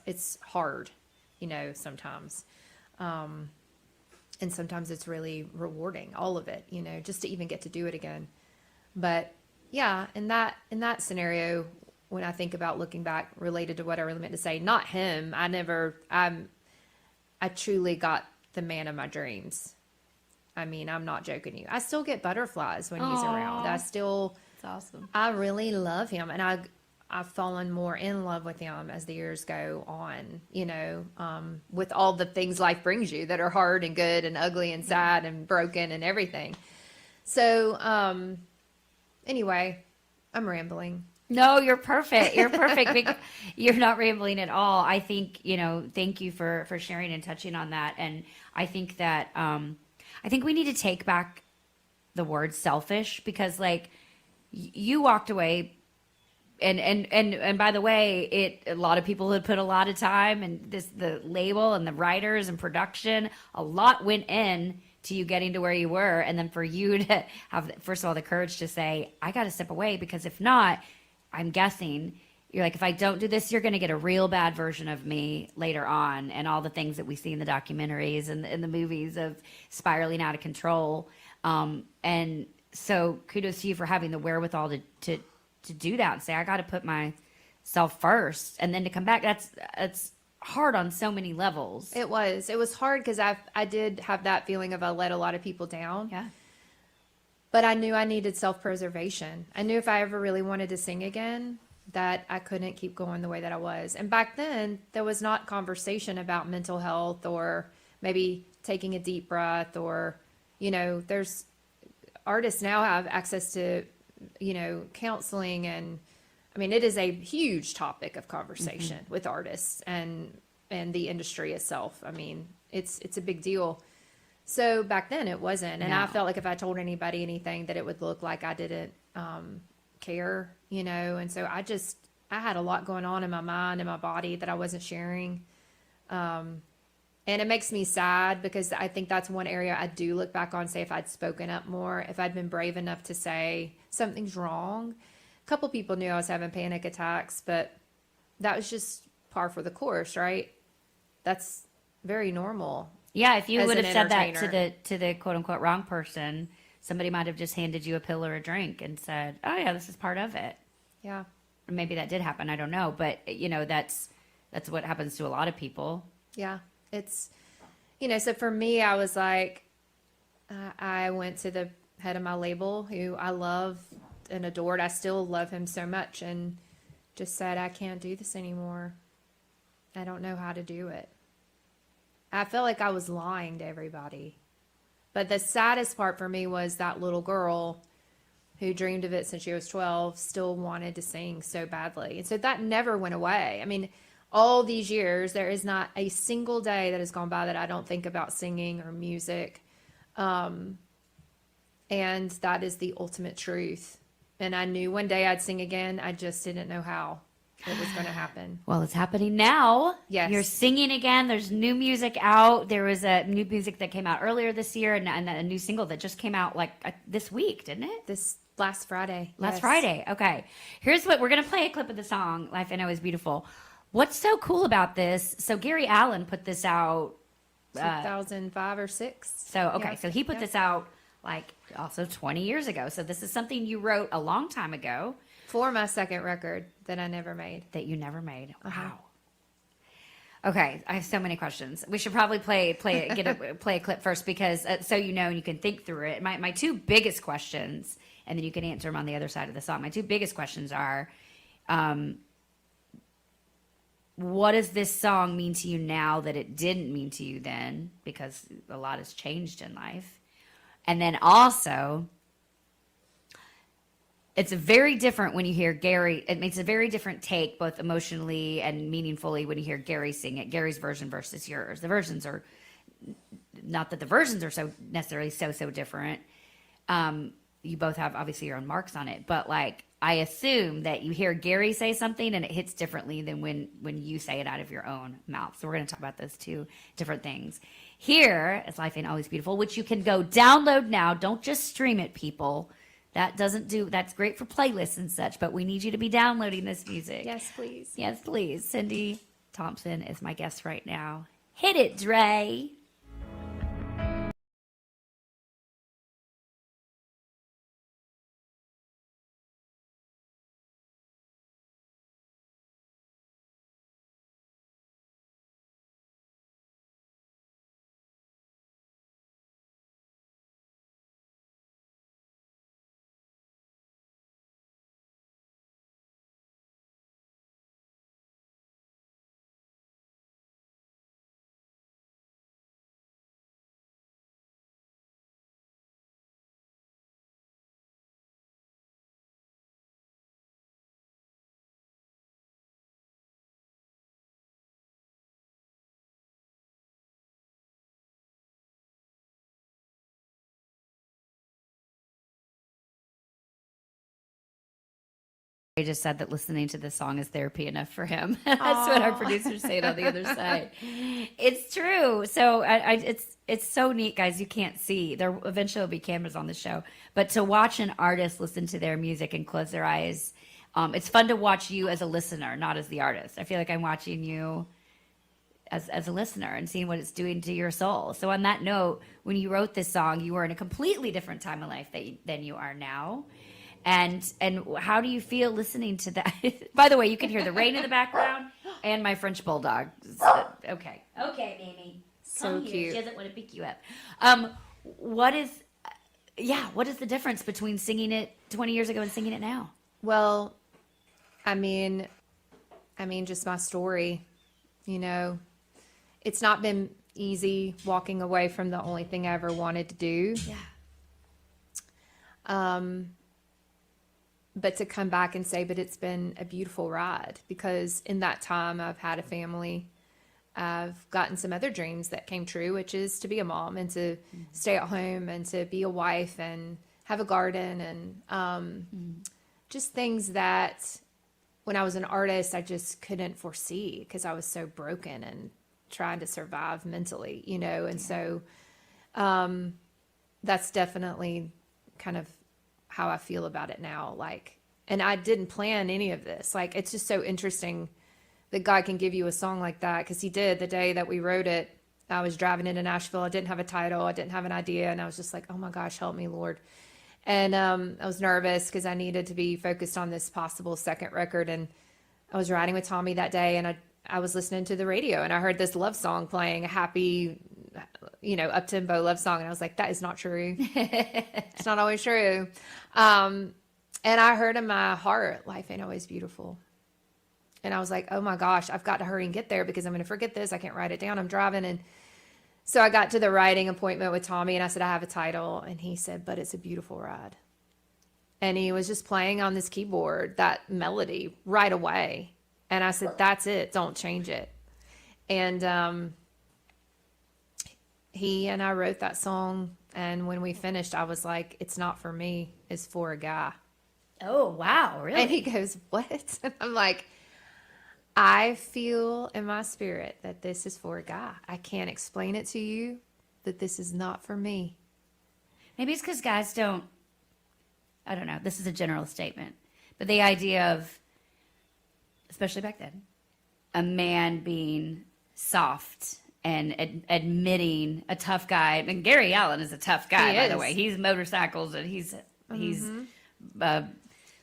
It's hard, you know, sometimes. And sometimes it's really rewarding, all of it, you know, just to even get to do it again. But yeah, in that scenario, when I think about looking back related to what I really meant to say, not him, I truly got the man of my dreams. I mean, I'm not joking you. I still get butterflies when he's around. That's awesome. I really love him. And I've fallen more in love with him as the years go on, you know, with all the things life brings you that are hard and good and ugly and sad and broken and everything. So, anyway, I'm rambling. No, you're perfect. You're perfect. You're not rambling at all. I think, you know, thank you for sharing and touching on that. And I think that, I think we need to take back the word selfish, because like you walked away and by the way, a lot of people had put a lot of time and the label and the writers and production, a lot went in to you getting to where you were. And then for you to have, first of all, the courage to say, I got to step away, because if not, I'm guessing you're like, if I don't do this, you're going to get a real bad version of me later on. And all the things that we see in the documentaries and in the movies of spiraling out of control. And so kudos to you for having the wherewithal to do that and say, I got to put myself first, and then to come back. That's hard on so many levels. It was hard because I did have that feeling of I let a lot of people down. Yeah. But I knew I needed self-preservation. I knew if I ever really wanted to sing again, that I couldn't keep going the way that I was. And back then, there was not conversation about mental health or maybe taking a deep breath, or, you know, there's artists now have access to, you know, counseling. And I mean, it is a huge topic of conversation with artists and the industry itself. I mean, it's a big deal. So back then it wasn't. And I felt like if I told anybody anything, that it would look like I didn't care, you know. And so I had a lot going on in my mind and my body that I wasn't sharing. And it makes me sad, because I think that's one area I do look back on, say if I'd spoken up more, if I'd been brave enough to say something's wrong. A couple people knew I was having panic attacks, but that was just par for the course, right? That's very normal. Yeah, if you would have said that to the quote unquote wrong person, somebody might have just handed you a pill or a drink and said, "Oh yeah, this is part of it." Yeah. Or maybe that did happen. I don't know, but you know, that's what happens to a lot of people. Yeah, it's, you know. So for me, I was like, I went to the head of my label, who I love and adored. I still love him so much, and just said, I can't do this anymore. I don't know how to do it. I felt like I was lying to everybody. But the saddest part for me was that little girl who dreamed of it since she was 12 still wanted to sing so badly. And so that never went away. I mean, all these years, there is not a single day that has gone by that I don't think about singing or music. And that is the ultimate truth. And I knew one day I'd sing again. I just didn't know how it was going to happen. Well, it's happening now. Yes. You're singing again. There's new music out. There was a new music that came out earlier this year, and a new single that just came out like this week, didn't it? This Last Friday. Last yes. Friday. Okay. Here's what we're going to play a clip of the song, Life I Know Is Beautiful. What's so cool about this? So Gary Allen put this out 2005 or 6. So, okay. Yeah. So he put this out like also 20 years ago. So this is something you wrote a long time ago. For my second record that I never made. That you never made. Uh-huh. Wow. Okay, I have so many questions. We should probably play a clip first because so you know and you can think through it. My two biggest questions, and then you can answer them on the other side of the song. My two biggest questions are, what does this song mean to you now that it didn't mean to you then? Because a lot has changed in life. And then also, it's very different when you hear Gary. It makes a very different take, both emotionally and meaningfully, when you hear Gary sing it. Gary's version versus yours. The versions are not that the versions are so necessarily so different. You both have obviously your own marks on it, but like I assume that you hear Gary say something and it hits differently than when you say it out of your own mouth. So we're going to talk about those two different things. Here is Life Ain't Always Beautiful, which you can go download now. Don't just stream it, people. That's great for playlists and such, but we need you to be downloading this music. Yes, please. Yes, please. Cindy Thompson is my guest right now. Hit it, Dre. He just said that listening to this song is therapy enough for him. That's what our producers say on the other side. It's true. So it's so neat, guys. You can't see. There eventually will be cameras on the show, but to watch an artist listen to their music and close their eyes, it's fun to watch you as a listener, not as the artist. I feel like I'm watching you as a listener and seeing what it's doing to your soul. So on that note, when you wrote this song, you were in a completely different time of life than you are now. And how do you feel listening to that? By the way, you can hear the rain in the background and my French bulldog. Okay, baby. So Come here. cute. She doesn't want to pick you up. What is the difference between singing it 20 years ago and singing it now? Well, I mean, just my story, you know, it's not been easy walking away from the only thing I ever wanted to do. Yeah. But to come back and say, but it's been a beautiful ride, because in that time I've had a family. I've gotten some other dreams that came true, which is to be a mom and to stay at home and to be a wife and have a garden and just things that when I was an artist, I just couldn't foresee because I was so broken and trying to survive mentally, you know? And so that's definitely kind of how I feel about it now. Like, and I didn't plan any of this. Like, it's just so interesting that God can give you a song like that. Cause he did the day that we wrote it. I was driving into Nashville. I didn't have a title. I didn't have an idea. And I was just like, oh my gosh, help me, Lord. And I was nervous because I needed to be focused on this possible second record. And I was riding with Tommy that day and I was listening to the radio and I heard this love song playing, a happy, you know, up-tempo love song. And I was like, that is not true. It's not always true. And I heard in my heart, life ain't always beautiful. And I was like, oh my gosh, I've got to hurry and get there because I'm going to forget this. I can't write it down. I'm driving. And so I got to the writing appointment with Tommy and I said, I have a title. And he said, but it's a beautiful ride. And he was just playing on this keyboard, that melody right away. And I said, that's it. Don't change it. And he and I wrote that song. And when we finished, I was like, it's not for me. It's for a guy. Oh, wow. Really? And he goes, what? And I'm like, I feel in my spirit that this is for a guy. I can't explain it to you, that this is not for me. Maybe it's because guys don't I don't know, this is a general statement, but the idea of, especially back then, a man being soft and admitting a tough guy. And Gary Allen is a tough guy, by the way. He's motorcycles and he's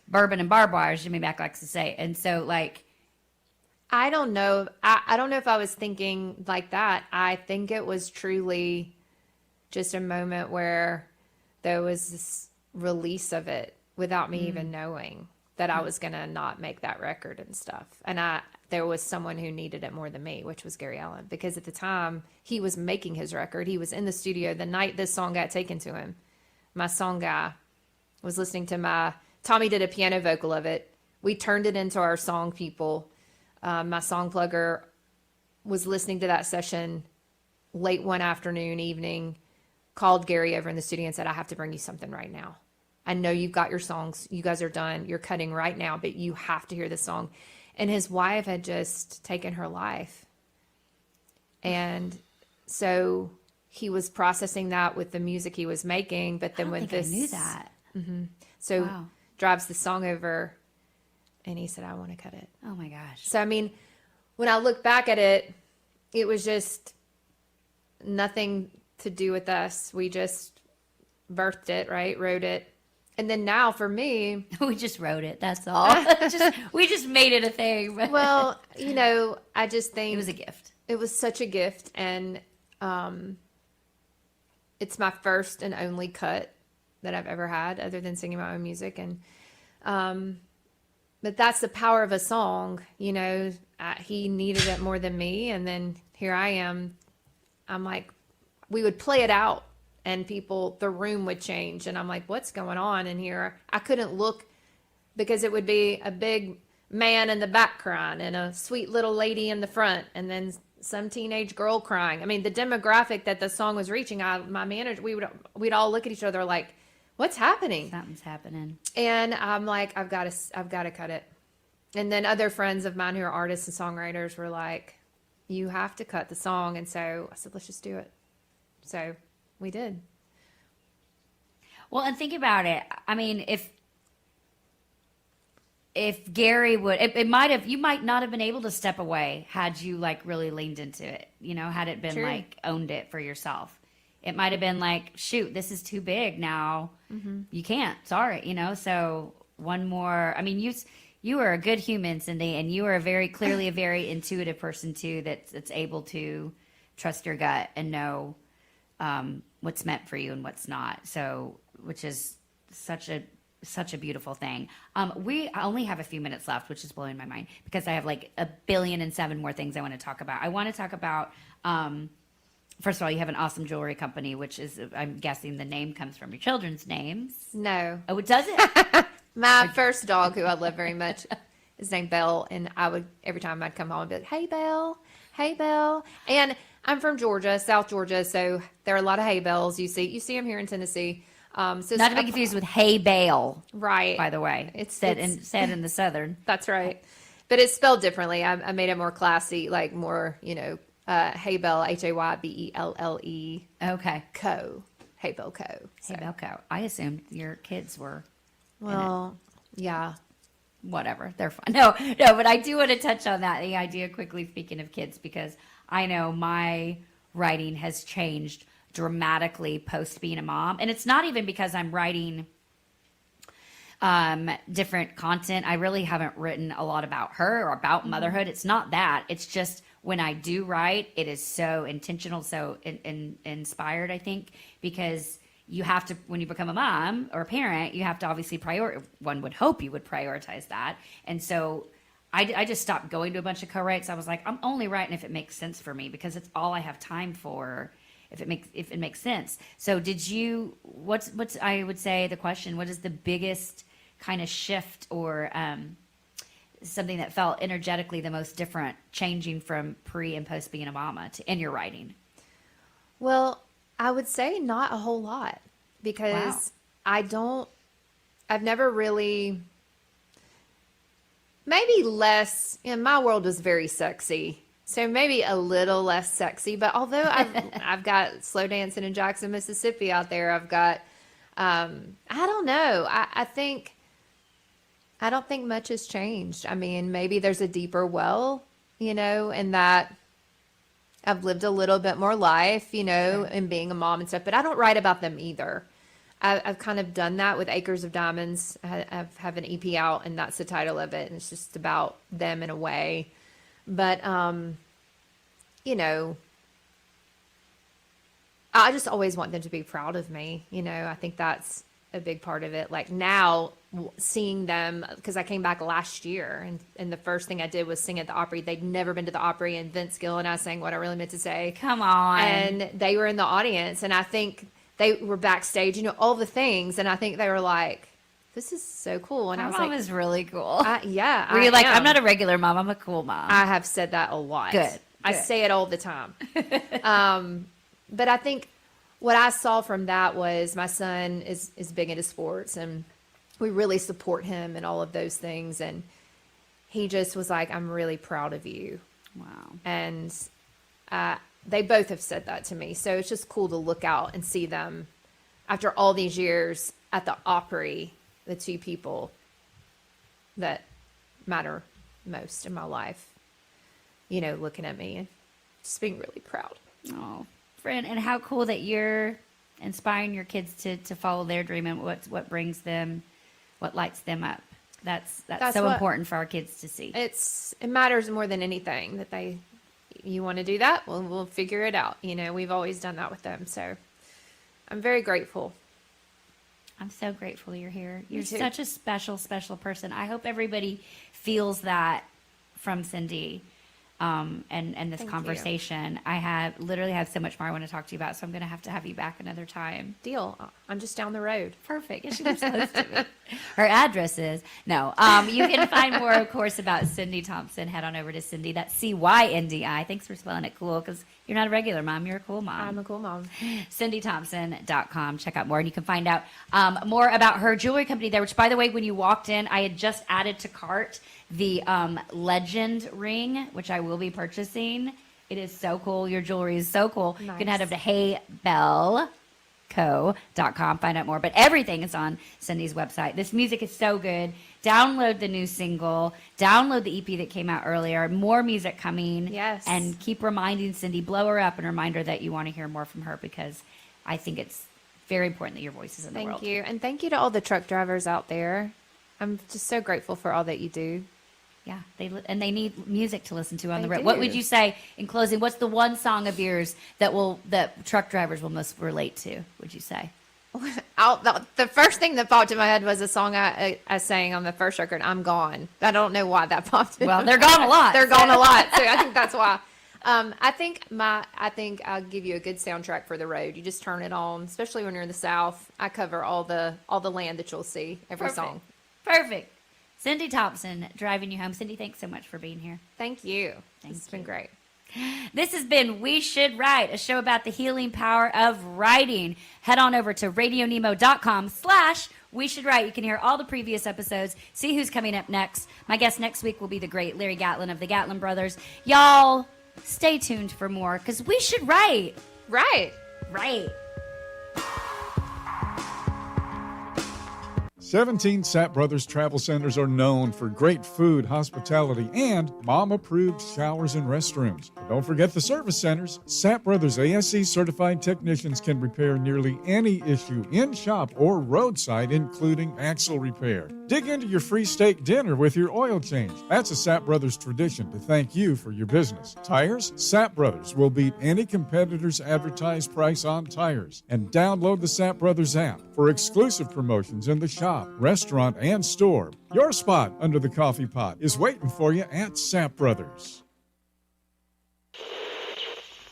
bourbon and barbed wire, as Jimmy Mack likes to say. And so, like, I don't know. I don't know if I was thinking like that. I think it was truly just a moment where there was this release of it without me even knowing that I was going to not make that record and stuff. And there was someone who needed it more than me, which was Gary Allen, because at the time he was making his record. He was in the studio the night this song got taken to him. My song guy was listening to Tommy did a piano vocal of it. We turned it into our song people. My song plugger was listening to that session late one afternoon, evening, called Gary over in the studio and said, I have to bring you something right now. I know you've got your songs. You guys are done. You're cutting right now, but you have to hear this song. And his wife had just taken her life. And so he was processing that with the music he was making. But then when this... I knew that. Mm-hmm. So drives the song over and he said, I want to cut it. Oh my gosh. So, I mean, when I look back at it, it was just nothing to do with us. We just birthed it, right? Wrote it. And then now for me, we just wrote it. That's all. We just made it a thing. Well, you know, I just think it was a gift. It was such a gift. And it's my first and only cut that I've ever had other than singing my own music. And, but that's the power of a song, you know, he needed it more than me. And then here I am. I'm like, we would play it out. And the room would change. And I'm like, what's going on in here? I couldn't look because it would be a big man in the back crying and a sweet little lady in the front and then some teenage girl crying. I mean, the demographic that the song was reaching, my manager, we'd all look at each other like, what's happening? Something's happening. And I'm like, I've got to cut it. And then other friends of mine who are artists and songwriters were like, you have to cut the song. And so I said, let's just do it. So we did. Well, and think about it. I mean, if Gary would, you might not have been able to step away had you like really leaned into it, you know, had it been True. like owned it for yourself. It might have been like, shoot, this is too big now. Mm-hmm. You can't, sorry, you know, so one more, I mean, you are a good human, Cindy, and you are clearly a very intuitive person too, that's able to trust your gut and know what's meant for you and what's not. So, which is such a beautiful thing. We only have a few minutes left, which is blowing my mind because I have like 1,000,000,007 more things I want to talk about. I want to talk about, first of all, you have an awesome jewelry company, which is, I'm guessing the name comes from your children's names. No. Oh, it does it? My first dog, who I love very much, is named Belle. And every time I'd come home, I'd be like, hey, Belle. Hey, Belle. And I'm from Georgia, South Georgia, so there are a lot of hay bales. You see them here in Tennessee. So not to be confused with hay bale, right? By the way, it's said in the Southern. That's right, but it's spelled differently. I made it more classy, like more, you know, hay bale, Haybelle. Okay. Co. Hay Bale Co. So. Hay Bale Co. I assumed your kids were. Well, yeah. Whatever, they're fine. No, but I do want to touch on that, the idea quickly, speaking of kids, because I know my writing has changed dramatically post being a mom. And it's not even because I'm writing different content. I really haven't written a lot about her or about motherhood. It's not that. It's just when I do write, it is so intentional, so inspired, I think, because you have to, when you become a mom or a parent, you have to obviously one would hope you would prioritize that. And so I just stopped going to a bunch of co-writes. I was like, I'm only writing if it makes sense for me because it's all I have time for if it makes sense. So what's I would say the question, what is the biggest kind of shift or something that felt energetically the most different changing from pre and post being a mama in your writing? Well, I would say not a whole lot because I've never really, maybe less, my world was very sexy. So maybe a little less sexy, but although I've got slow dancing in Jackson, Mississippi out there, I've got I don't know. I don't think much has changed. I mean, maybe there's a deeper well, and that I've lived a little bit more life, and being a mom and stuff, but I don't write about them either. I've kind of done that with Acres of Diamonds. I have an EP out, and that's the title of it. And it's just about them in a way. But, I just always want them to be proud of me. I think that's a big part of it. Like now seeing them, because I came back last year and the first thing I did was sing at the Opry. They'd never been to the Opry, and Vince Gill and I sang What I Really Meant to Say. Come on. And they were in the audience, and I think they were backstage, all the things. And I think they were like, this is so cool. And My I was mom like, is really cool. Yeah. Were you like, am. I'm not a regular mom, I'm a cool mom? I have said that a lot. Good. I say it all the time. But I think what I saw from that was my son is big into sports, and we really support him and all of those things. And he just was like, I'm really proud of you. Wow. And they both have said that to me. So it's just cool to look out and see them after all these years at the Opry, the two people that matter most in my life, looking at me and just being really proud. Oh, friend, and how cool that you're inspiring your kids to follow their dream and what brings them, what lights them up. That's so important for our kids to see. It matters more than anything that you want to do that. Well, we'll figure it out. We've always done that with them. So I'm very grateful. I'm so grateful you're here. Me You're too. such a special, special person. I hope everybody feels that from Cindy. And this Thank conversation. I literally have so much more I want to talk to you about, so I'm going to have you back another time. Deal. I'm just down the road. Perfect. Yeah, she lives close to me. Her address is you can find more, of course, about Cindy Thompson. Head on over to Cindy. That's CYNDI. Thanks for spelling it cool, because you're not a regular mom. You're a cool mom. I'm a cool mom. CindyThompson.com. Check out more, and you can find out more about her jewelry company there, which, by the way, when you walked in, I had just added to cart the Legend ring, which I will be purchasing. It is so cool. Your jewelry is so cool. Nice. You can head over to heybellco.com, find out more. But everything is on Cindy's website. This music is so good. Download the new single. Download the EP that came out earlier. More music coming. Yes. And keep reminding Cindy, blow her up, and remind her that you want to hear more from her, because I think it's very important that your voice is in the world. Thank you. And thank you to all the truck drivers out there. I'm just so grateful for all that you do. Yeah, they need music to listen to on the They road. What do. would you say in closing? What's the one song of yours that truck drivers will most relate to? Would you say? The first thing that popped in my head was a song I sang on the first record, "I'm Gone." I don't know why that popped in. Well, they're gone a lot. They're gone a lot, so I think that's why. I think I'll give you a good soundtrack for the road. You just turn it on, especially when you're in the South. I cover all the land that you'll see every song. Perfect. Cindy Thompson driving you home. Cindy, thanks so much for being here. Thank you. It's been great. This has been We Should Write, a show about the healing power of writing. Head on over to RadioNemo.com/We Should Write. You can hear all the previous episodes, see who's coming up next. My guest next week will be the great Larry Gatlin of the Gatlin Brothers. Y'all, stay tuned for more, because we should write. Right. 17 Sapp Brothers Travel Centers are known for great food, hospitality, and mom-approved showers and restrooms. But don't forget the service centers. Sapp Brothers ASE certified technicians can repair nearly any issue in shop or roadside, including axle repair. Dig into your free steak dinner with your oil change. That's a Sapp Brothers tradition to thank you for your business. Tires? Sapp Brothers will beat any competitor's advertised price on tires. And download the Sapp Brothers app for exclusive promotions in the shop, restaurant, and store. Your spot under the coffee pot is waiting for you at Sapp Brothers.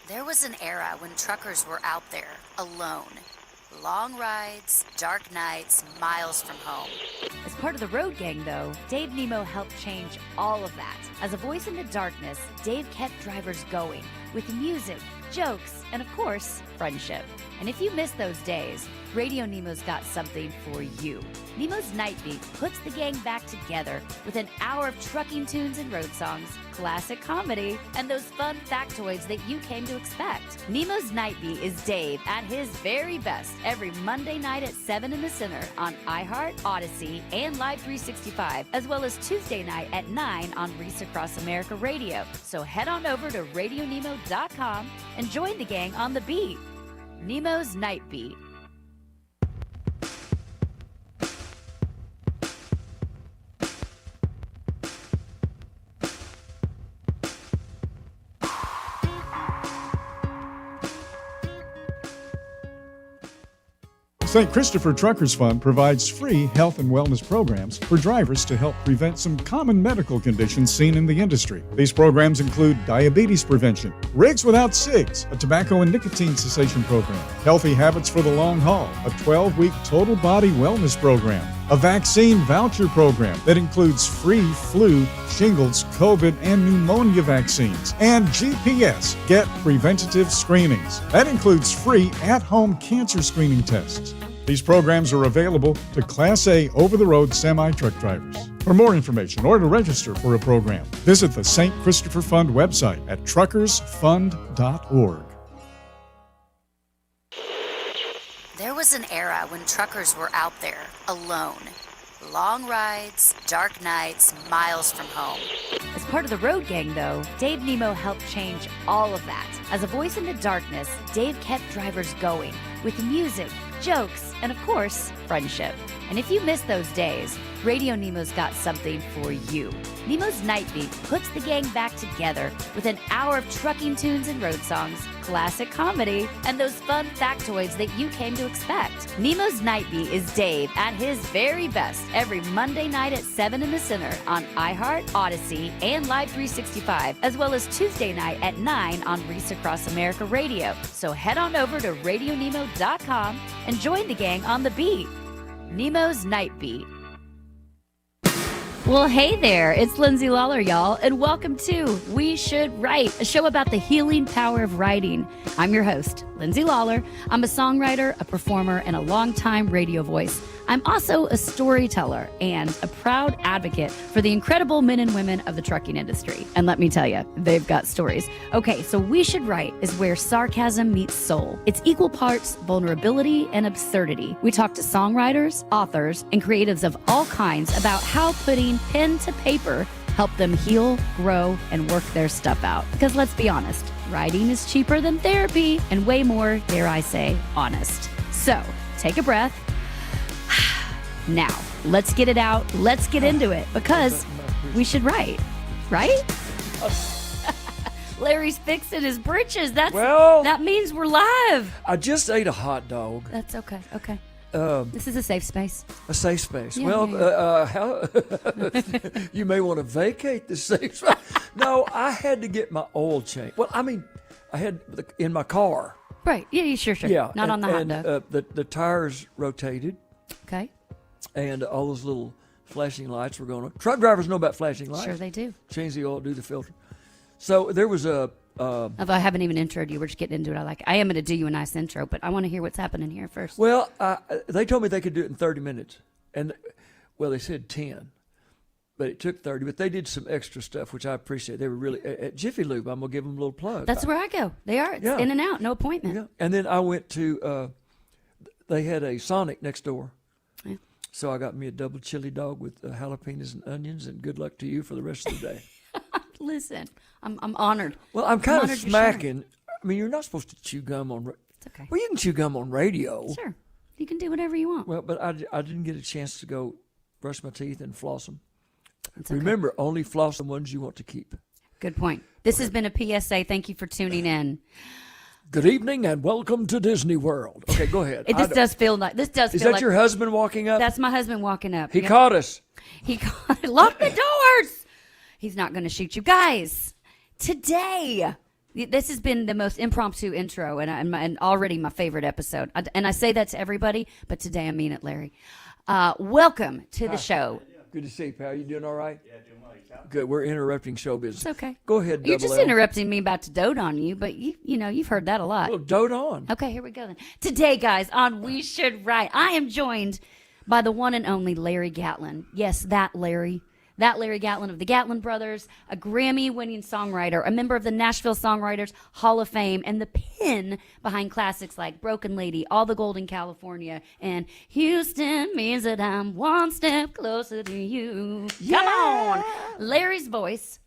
There was an era when truckers were out there, alone. Long rides, dark nights, miles from home. As part of the Road Gang, though, Dave Nemo helped change all of that. As a voice in the darkness, Dave kept drivers going with music, jokes, and of course, friendship. And if you miss those days, Radio Nemo's got something for you. Nemo's Night Beat puts the gang back together with an hour of trucking tunes and road songs, classic comedy, and those fun factoids that you came to expect. Nemo's Night Beat is Dave at his very best every Monday night at 7 in the Center on iHeart, Odyssey, and Live 365, as well as Tuesday night at 9 on Reese Across America Radio. So head on over to RadioNemo.com and join the gang on the beat. Nemo's Night Beat. St. Christopher Truckers Fund provides free health and wellness programs for drivers to help prevent some common medical conditions seen in the industry. These programs include diabetes prevention, Rigs Without Cigs, a tobacco and nicotine cessation program, Healthy Habits for the Long Haul, a 12-week total body wellness program, a vaccine voucher program that includes free flu, shingles, COVID, and pneumonia vaccines, and GPS, Get Preventative Screenings. That includes free at-home cancer screening tests. These programs are available to Class A over-the-road semi-truck drivers. For more information or to register for a program, visit the St. Christopher Fund website at truckersfund.org. There was an era when truckers were out there, alone. Long rides, dark nights, miles from home. As part of the Road Gang, though, Dave Nemo helped change all of that. As a voice in the darkness, Dave kept drivers going with music, jokes, and of course, friendship. And if you miss those days, Radio Nemo's got something for you. Nemo's Night Beat puts the gang back together with an hour of trucking tunes and road songs, classic comedy, and those fun factoids that you came to expect. Nemo's Night Beat is Dave at his very best every Monday night at 7 in the Center on iHeart, Odyssey, and Live 365, as well as Tuesday night at 9 on Reese Across America Radio. So head on over to RadioNemo.com and join the gang on the beat. Nemo's Night Beat. Well, hey there, it's Lindsay Lawler, y'all, and welcome to We Should Write, a show about the healing power of writing. I'm your host, Lindsay Lawler. I'm a songwriter, a performer, and a longtime radio voice. I'm also a storyteller and a proud advocate for the incredible men and women of the trucking industry. And let me tell you, they've got stories. Okay, so We Should Write is where sarcasm meets soul. It's equal parts vulnerability and absurdity. We talk to songwriters, authors, and creatives of all kinds about how putting pen to paper help them heal, grow, and work their stuff out. Because let's be honest, writing is cheaper than therapy and way more, dare I say, honest. So take a breath. Now, let's get it out. Let's get into it because we should write, right? Larry's fixing his britches. That means we're live. I just ate a hot dog. That's okay. Okay. This is a safe space. A safe space. Yeah, well, yeah. How you may want to vacate the safe space. No, I had to get my oil change. Well, I mean, I had in my car. Right. Yeah, sure. Yeah. Not on the hot dog. The tires rotated. Okay. And all those little flashing lights were going on. Truck drivers know about flashing lights. Sure they do. Change the oil, do the filter. So there was a... Although I haven't even introed you, we're just getting into it. I am going to do you a nice intro, but I want to hear what's happening here first. Well, they told me they could do it in 30 minutes. And, well, they said 10. But it took 30. But they did some extra stuff, which I appreciate. They were really... At Jiffy Lube, I'm going to give them a little plug. That's where I go. They are. It's in and out. No appointment. Yeah. And then I went to... they had a Sonic next door. Yeah. So I got me a double chili dog with jalapenos and onions, and good luck to you for the rest of the day. Listen, I'm honored. Well, I'm kind of honored smacking. I mean, you're not supposed to chew gum on... It's okay. Well, you can chew gum on radio. Sure. You can do whatever you want. Well, but I didn't get a chance to go brush my teeth and floss them. It's okay. Remember, only floss the ones you want to keep. Good point. This has been a PSA. Thank you for tuning in. Good evening and welcome to Disney World. Okay, go ahead. This does feel like... Is that your husband walking up? That's my husband walking up. He caught us. He caught... Lock the doors! He's not going to shoot you. Guys, today... This has been the most impromptu intro and already my favorite episode. And I say that to everybody, but today I mean it, Larry. Welcome to the show. Good to see you, pal. You doing all right? Yeah, doing well. Good. We're interrupting show business. It's okay. Go ahead, You're Double just L. interrupting me about to dote on you, but you've heard that a lot. Well, dote on. Okay, here we go then. Today, guys, on We Should Write, I am joined by the one and only Larry Gatlin. Yes, that Larry Gatlin of the Gatlin Brothers, a Grammy-winning songwriter, a member of the Nashville Songwriters Hall of Fame, and the pen behind classics like Broken Lady, All the Gold in California, and Houston means that I'm one step closer to you. Yeah. Come on! Larry's voice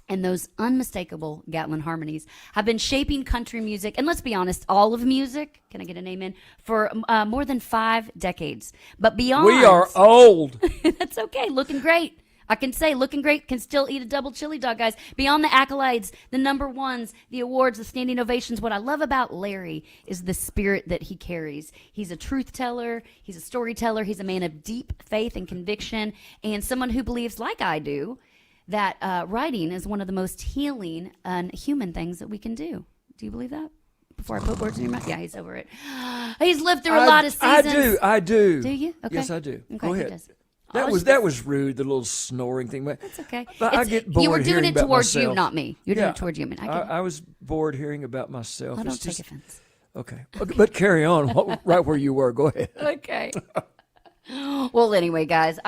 and those unmistakable Gatlin harmonies have been shaping country music, and let's be honest, all of music, can I get an amen, for more than 5 decades. But beyond... We are old. That's okay, looking great. I can say looking great, can still eat a double chili dog, guys. Beyond the accolades, the number ones, the awards, the standing ovations, what I love about Larry is the spirit that he carries. He's a truth teller, he's a storyteller, he's a man of deep faith and conviction, and someone who believes, like I do, that writing is one of the most healing and human things that we can do. Do you believe that? Before I put words in your mouth? Yeah, he's over it. He's lived through a lot of seasons. I do. Do you? Okay. Yes, I do. Okay, Go he ahead. does. That was rude, the little snoring thing. But That's okay. I get bored you were doing hearing it about towards you, myself. not me. You're doing it towards you. I was bored hearing about myself. I don't It's take just- offense. Okay. But carry on right where you were. Go ahead. Okay. Well, anyway, guys,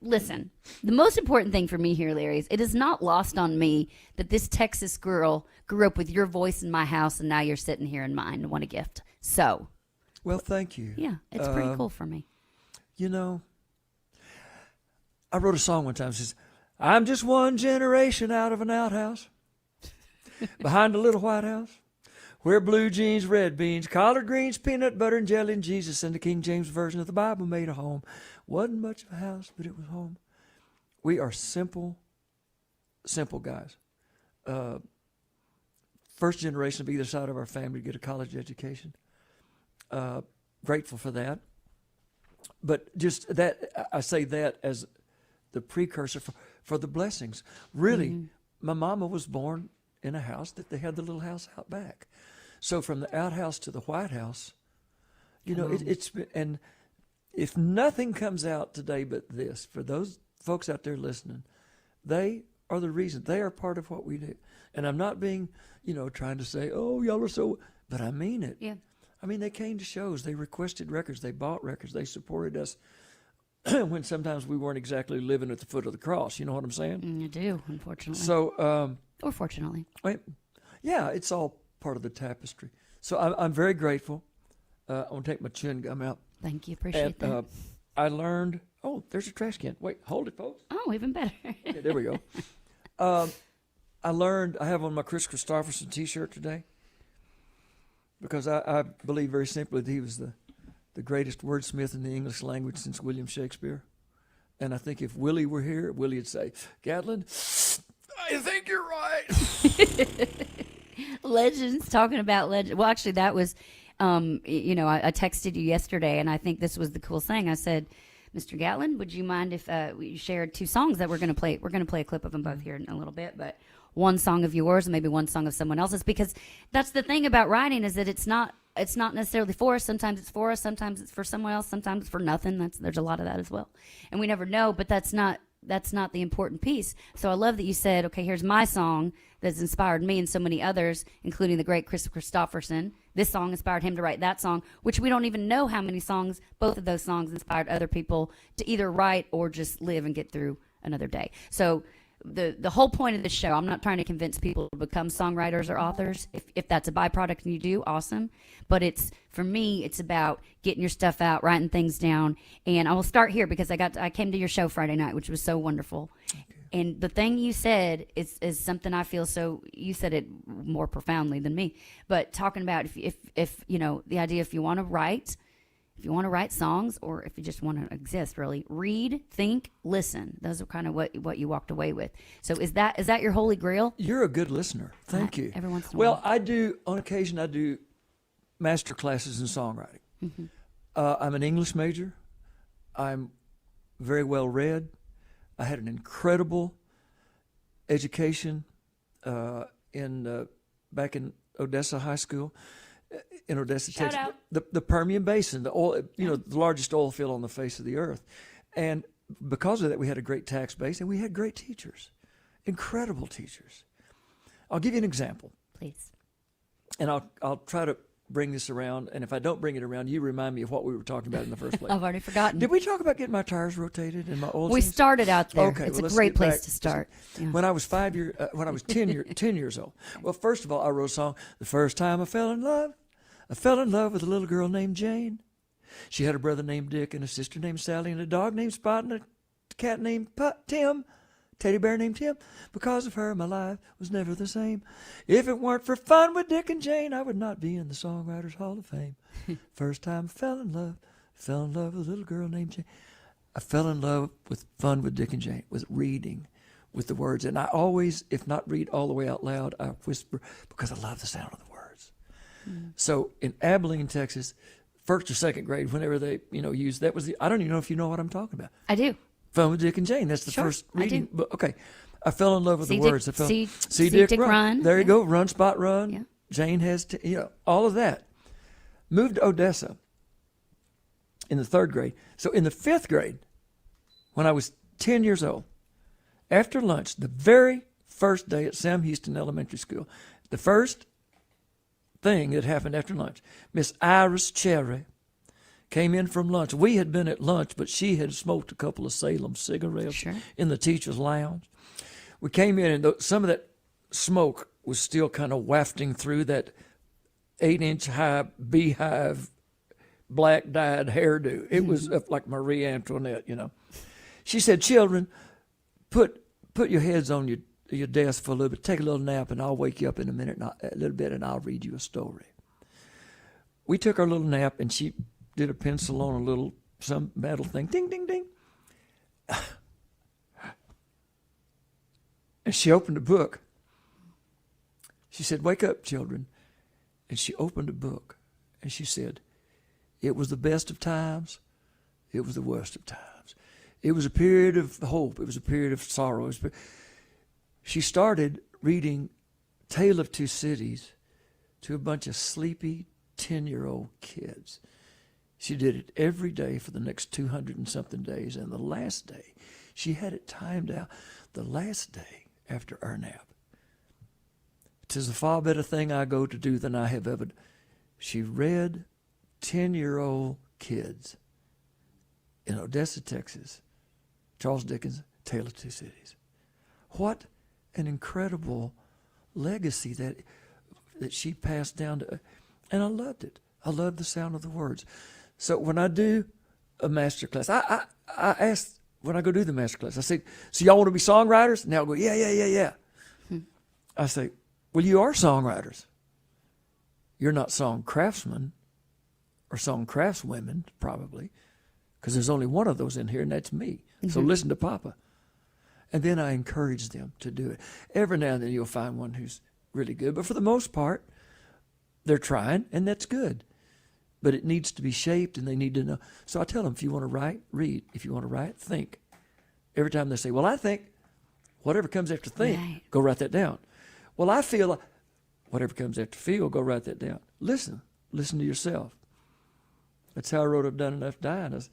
listen. The most important thing for me here, Larry, is it is not lost on me that this Texas girl grew up with your voice in my house, and now you're sitting here in mine and want a gift. So, Well, thank you. yeah, it's pretty cool for me. You know, I wrote a song one time that says, I'm just one generation out of an outhouse behind a little white house where blue jeans, red beans, collard greens, peanut butter, and jelly, and Jesus and the King James Version of the Bible made a home. Wasn't much of a house, but it was home. We are simple guys. First generation of either side of our family to get a college education. Grateful for that. But just that, I say that as the precursor for the blessings. Really, my mama was born in a house that they had the little house out back. So from the outhouse to the White House, you know, it's been, and if nothing comes out today but this, for those folks out there listening, they are the reason. They are part of what we do. And I'm not being, trying to say, oh, y'all are so, but I mean it. Yeah. I mean, they came to shows, they requested records, they bought records, they supported us when sometimes we weren't exactly living at the foot of the cross. You know what I'm saying? I do, unfortunately. So, or fortunately. Yeah, it's all part of the tapestry. So I'm very grateful. I'm going to take my chewing gum out. Thank you. Appreciate that. I learned, there's a trash can. Wait, hold it, folks. Oh, even better. Okay, there we go. I have on my Chris Christopherson t-shirt today because I believe very simply that he was the greatest wordsmith in the English language since William Shakespeare. And I think if Willie were here, Willie would say, Gatlin, I think you're right. Legends, talking about legends. Well, actually, that was, I texted you yesterday, and I think this was the cool thing. I said, Mr. Gatlin, would you mind if we shared 2 songs that we're going to play? We're going to play a clip of them both here in a little bit, but one song of yours and maybe one song of someone else's, because that's the thing about writing is that it's not necessarily for us. Sometimes it's for us. Sometimes it's for someone else. Sometimes it's for nothing. There's a lot of that as well, and we never know. But that's not the important piece. So I love that you said, okay, here's my song that's inspired me and so many others, including the great Chris Christopherson. This song inspired him to write that song, which we don't even know how many songs, both of those songs inspired other people to either write or just live and get through another day. So the whole point of this show, I'm not trying to convince people to become songwriters or authors. If that's a byproduct and you do, awesome. But for me, it's about getting your stuff out, writing things down. And I will start here because I came to your show Friday night, which was so wonderful. Okay. And the thing you said is something I feel you said it more profoundly than me, but talking about if the idea, if you want to write songs, or if you just want to exist, really read, think, listen. Those are kind of what you walked away with. So is that your holy grail? You're a good listener. Thank you. Every once in a while. Well, on occasion I do master classes in songwriting. Mm-hmm. I'm an English major. I'm very well read. I had an incredible education back in Odessa High School, in Odessa, Texas. The Permian Basin, the oil, the largest oil field on the face of the earth. And because of that, we had a great tax base, and we had great teachers, incredible teachers. I'll give you an example. Please. And I'll try to bring this around, and if I don't bring it around, you remind me of what we were talking about in the first place. I've already forgotten. Did we talk about getting my tires rotated and my oil We change? started out there. Okay, It's well, a let's great get place back. to start. Yeah. When I was 10 years old. Well, first of all, I wrote a song. The first time I fell in love with a little girl named Jane. She had a brother named Dick and a sister named Sally and a dog named Spot and a cat named Tim. Teddy bear named Tim. Because of her, my life was never the same. If it weren't for fun with Dick and Jane, I would not be in the Songwriters Hall of Fame. First time I fell in love with a little girl named Jane. I fell in love with fun with Dick and Jane, with reading, with the words. And I always, if not read all the way out loud, I whisper because I love the sound of the words. So in Abilene, Texas, first or second grade, whenever they, used, that was I don't even know if you know what I'm talking about. I do. Fun with Dick and Jane. That's the Sure, first I reading. do. But, okay. I fell in love with See the Dick- words. I fell, see Dick run. There you go. Run, Spot, run. Yeah. Jane has, all of that. Moved to Odessa in the third grade. So in the fifth grade, when I was 10 years old, after lunch, the very first day at Sam Houston Elementary School, the first thing that happened after lunch, Miss Iris Cherry came in from lunch. We had been at lunch, but she had smoked a couple of Salem cigarettes in the teacher's lounge. We came in, and some of that smoke was still kind of wafting through that 8-inch high beehive black dyed hairdo. It was like Marie Antoinette, She said, "Children, put your heads on your desk for a little bit. Take a little nap, and I'll wake you up in a little bit, and I'll read you a story." We took our little nap, and she did a pencil on some metal thing. Ding, ding, ding. And she opened a book. She said, "Wake up, children." And she opened a book, and she said, "It was the best of times. It was the worst of times. It was a period of hope. It was a period of sorrow." She started reading Tale of Two Cities to a bunch of sleepy 10-year-old kids. She did it every day for the next 200 and something days. And the last day, she had it timed out. The last day after our nap, "'Tis a far better thing I go to do than I have ever." She read 10-year-old kids in Odessa, Texas, Charles Dickens' Tale of Two Cities. What an incredible legacy that she passed down to, and I loved it. I loved the sound of the words. So when I do a master class, I ask, when I go do the master class, I say, "So y'all want to be songwriters?" And they'll go, yeah. I say, "Well, you are songwriters. You're not song craftsmen or song craftswomen, probably, because there's only one of those in here, and that's me. So listen to Papa." And then I encourage them to do it. Every now and then you'll find one who's really good, but for the most part, they're trying, and that's good. But it needs to be shaped, and they need to know. So I tell them, if you want to write, read. If you want to write, think. Every time they say, "Well, I think," whatever comes after think, go write that down. "Well, I feel," whatever comes after feel, go write that down. Listen to yourself. That's how I wrote "I've Done Enough Dying."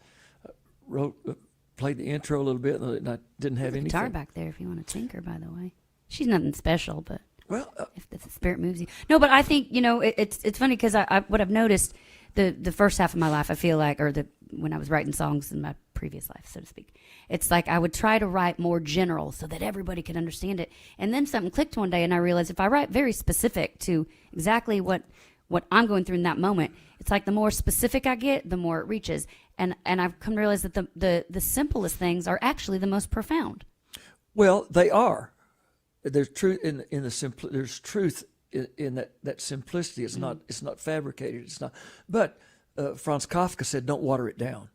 Played the intro a little bit, and I didn't have anything. Guitar back there if you want to tinker, by the way. She's nothing special, but well, if the spirit moves you. No, but I think, it's funny because what I've noticed, the first half of my life, I feel like, when I was writing songs in my previous life, so to speak, it's like I would try to write more general so that everybody could understand it. And then something clicked one day, and I realized if I write very specific to exactly what I'm going through in that moment, it's like the more specific I get, the more it reaches. And I've come to realize that the simplest things are actually the most profound. Well, they are. There's truth in there's truth in that simplicity. It's not fabricated. It's not. But Franz Kafka said, "Don't water it down.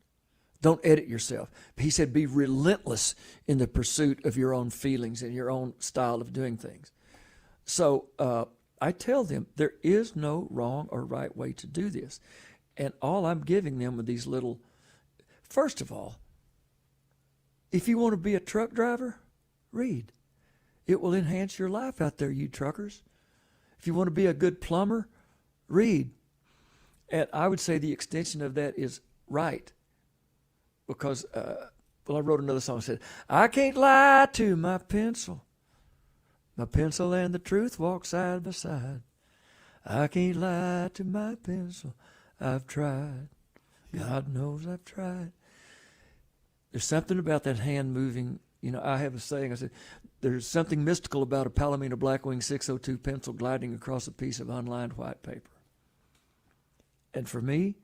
Don't edit yourself." He said, "Be relentless in the pursuit of your own feelings and your own style of doing things." So I tell them there is no wrong or right way to do this. And all I'm giving them are these little, first of all, if you want to be a truck driver, read. It will enhance your life out there, you truckers. If you want to be a good plumber, read. And I would say the extension of that is write. Because Well, I wrote another song that said, I can't lie to my pencil. My pencil and the truth walk side by side. I can't lie to my pencil. I've tried. God knows I've tried. There's something about that hand moving. You know, I have a saying. I said, there's something mystical about a Palomino Blackwing 602 pencil gliding across a piece of unlined white paper. And for me,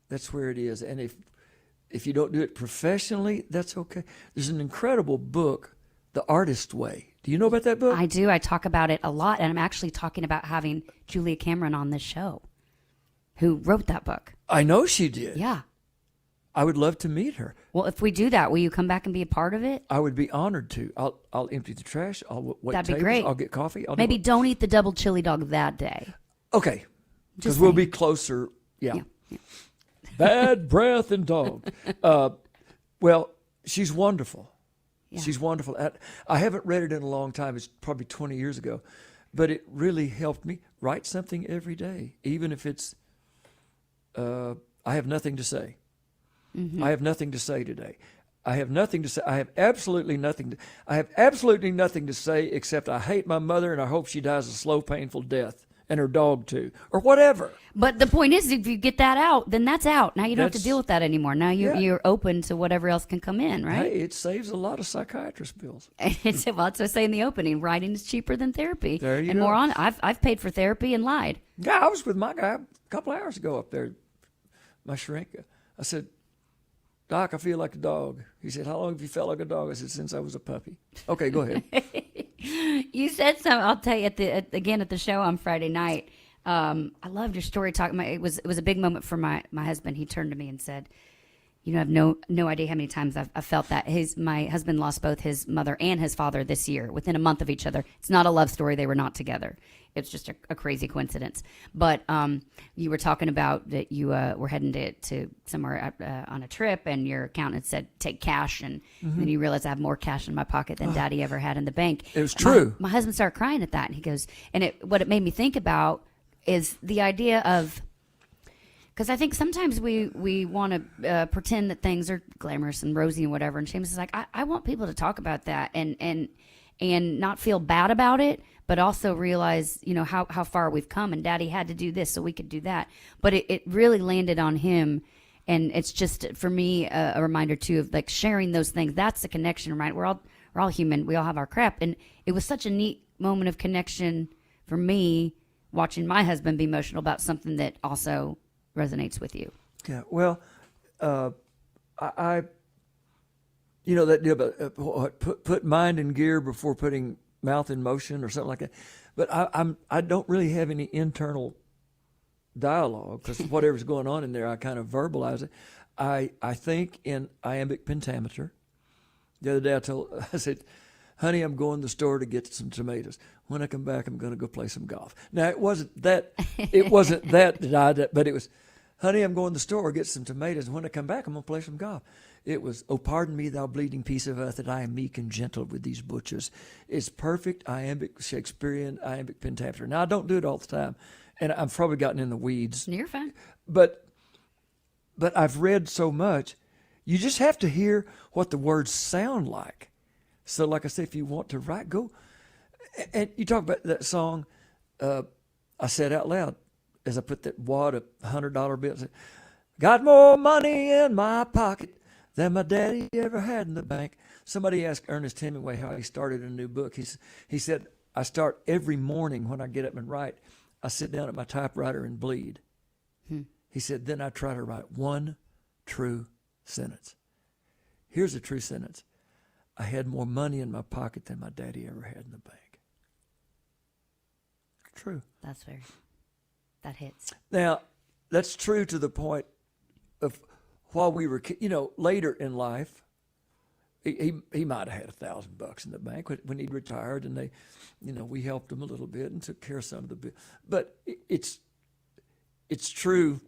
that's where it is. And if you don't do it professionally, that's okay. There's an incredible book, The Artist Way. Do you know about that book? I do. I talk about it a lot, and I'm actually talking about having Julia Cameron on this show, who wrote that book. I know she did. Yeah. I would love to meet her. Well, if we do that, will you come back and be a part of it? I would be honored to. I'll empty the trash. I'll wait That'd tables. be great. I'll get coffee. Maybe don't eat the double chili dog that day. Okay. Because Just we'll saying. be closer. Yeah. Bad breath and dog. Well, she's wonderful. Yeah. She's wonderful. I haven't read it in a long time. It's probably 20 years ago. But it really helped me write something every day, even if it's, I have nothing to say. Mm-hmm. I have nothing to say today. I have nothing to say. I have absolutely nothing to say except I hate my mother and I hope she dies a slow, painful death, and her dog too, or whatever. But the point is, if you get that out, then that's out. Now you don't have to deal with that anymore. Now you're open to whatever else can come in, right? Hey, it saves a lot of psychiatrist bills. It's well, that's what I say in the opening. Writing is cheaper than therapy. There you and go. more on. I've paid for therapy and lied. Yeah, I was with my guy a couple hours ago up there, my shrink. I said, Doc, I feel like a dog. He said, how long have you felt like a dog? I said, since I was a puppy. Okay, go ahead. You said something. I'll tell you again at the show on Friday night. I loved your story. It was a big moment for my husband. He turned to me and said, "You have no idea how many times I've felt that." My husband lost both his mother and his father this year within a month of each other. It's not a love story. They were not together. It's just a crazy coincidence. But you were talking about that you were heading to somewhere on a trip, and your accountant said take cash, and then you realized I have more cash in my pocket than Daddy ever had in the bank. It was true. My husband started crying at that, and he goes, and what it made me think about is the idea of, because I think sometimes we want to pretend that things are glamorous and rosy and whatever, and Seamus is like, I want people to talk about that and not feel bad about it, but also realize, how far we've come, and Daddy had to do this so we could do that. But it really landed on him, and it's just, for me, a reminder, too, of, like, sharing those things. That's the connection, right? We're all human. We all have our crap. And it was such a neat moment of connection for me, watching my husband be emotional about something that also resonates with you. Yeah, well, I that deal about put mind in gear before putting mouth in motion or something like that. But I don't really have any internal dialogue, because whatever's going on in there, I kind of verbalize it. I think in iambic pentameter. The other day I said, honey, I'm going to the store to get some tomatoes. When I come back, I'm going to go play some golf. Now, it wasn't that but it was, honey, I'm going to the store to get some tomatoes. When I come back, I'm going to play some golf. It was, oh, pardon me, thou bleeding piece of earth, that I am meek and gentle with these butchers. It's perfect iambic Shakespearean iambic pentameter. Now, I don't do it all the time, and I've probably gotten in the weeds. You're fine. But I've read so much, you just have to hear what the words sound like. So, like I said, if you want to write, go. And you talk about that song, I said out loud as I put that wad of $100 bills. Got more money in my pocket than my daddy ever had in the bank. Somebody asked Ernest Hemingway how he started a new book. He said, I start every morning when I get up and write, I sit down at my typewriter and bleed. He said, then I try to write one true sentence. Here's a true sentence. I had more money in my pocket than my daddy ever had in the bank. True. That's fair. That hits. Now, that's true to the point of while we were, later in life, he might have had $1,000 in the bank when he retired, and we helped him a little bit and took care of some of the bills. But it's true.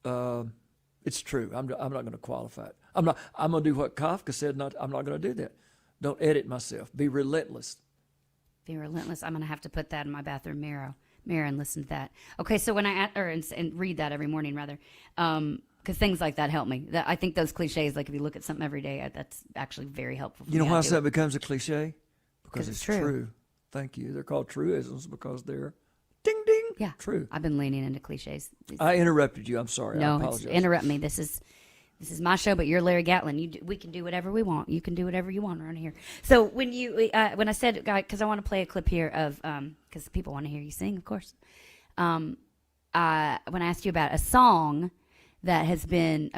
It's true. I'm not going to qualify it. I'm going to do what Kafka said. I'm not going to do that. Don't edit myself. Be relentless. Be relentless. I'm going to have to put that in my bathroom mirror and listen to that. Okay, so when and read that every morning, rather. Because things like that help me. I think those cliches, like if you look at something every day, that's actually very helpful for You know me. why that becomes a cliche? Because it's it's true. true. Thank you. They're called truisms because they're ding ding. Yeah, true. I've been leaning into cliches. I interrupted you. I'm sorry. I No, apologize. interrupt me. This is my show, but you're Larry Gatlin. We can do whatever we want. You can do whatever you want around here. So when I said, because I want to play a clip here of, because people want to hear you sing, of course. When I asked you about a song that has been,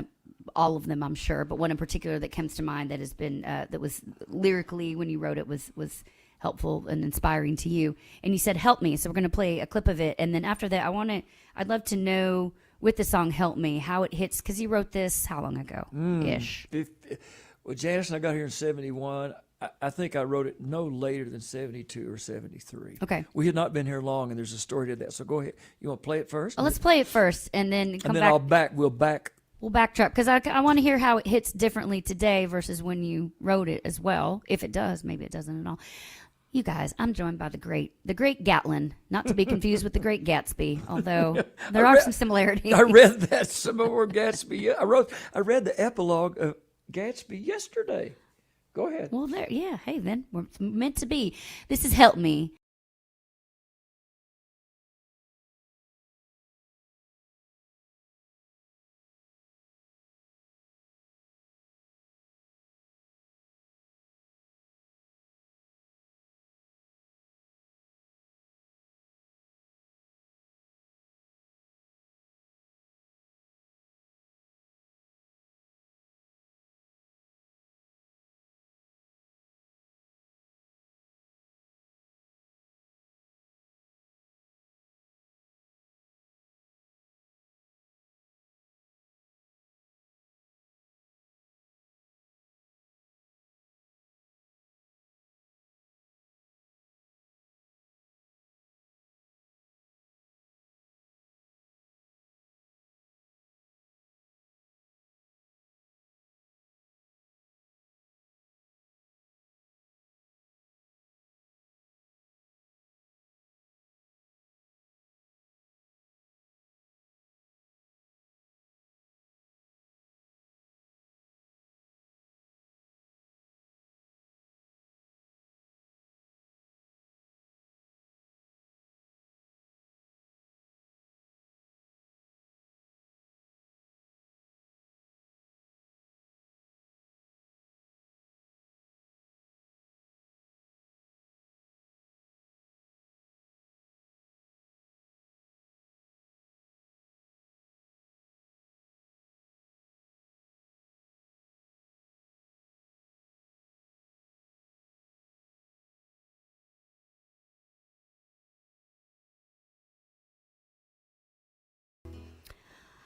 all of them, I'm sure, but one in particular that comes to mind that has been, that was lyrically when you wrote it was helpful and inspiring to you. And you said, "Help Me." So we're going to play a clip of it. And then after that, I'd love to know with the song "Help Me" how it hits, because you wrote this how long ago ish? Well, Janice and I got here in 71. I think I wrote it no later than 72 or 73. Okay. We had not been here long, and there's a story to that. So go ahead. You want to play it first? Let's play it first, and then come back. We'll backtrack, because I want to hear how it hits differently today versus when you wrote it as well. If it does, maybe it doesn't at all. You guys, I'm joined by the great Gatlin, not to be confused with the Great Gatsby, although there are some similarities. I read that similar Gatsby. Yeah, I read the epilogue of Gatsby yesterday. Go ahead. Well, hey, then we're meant to be. This is "Help Me."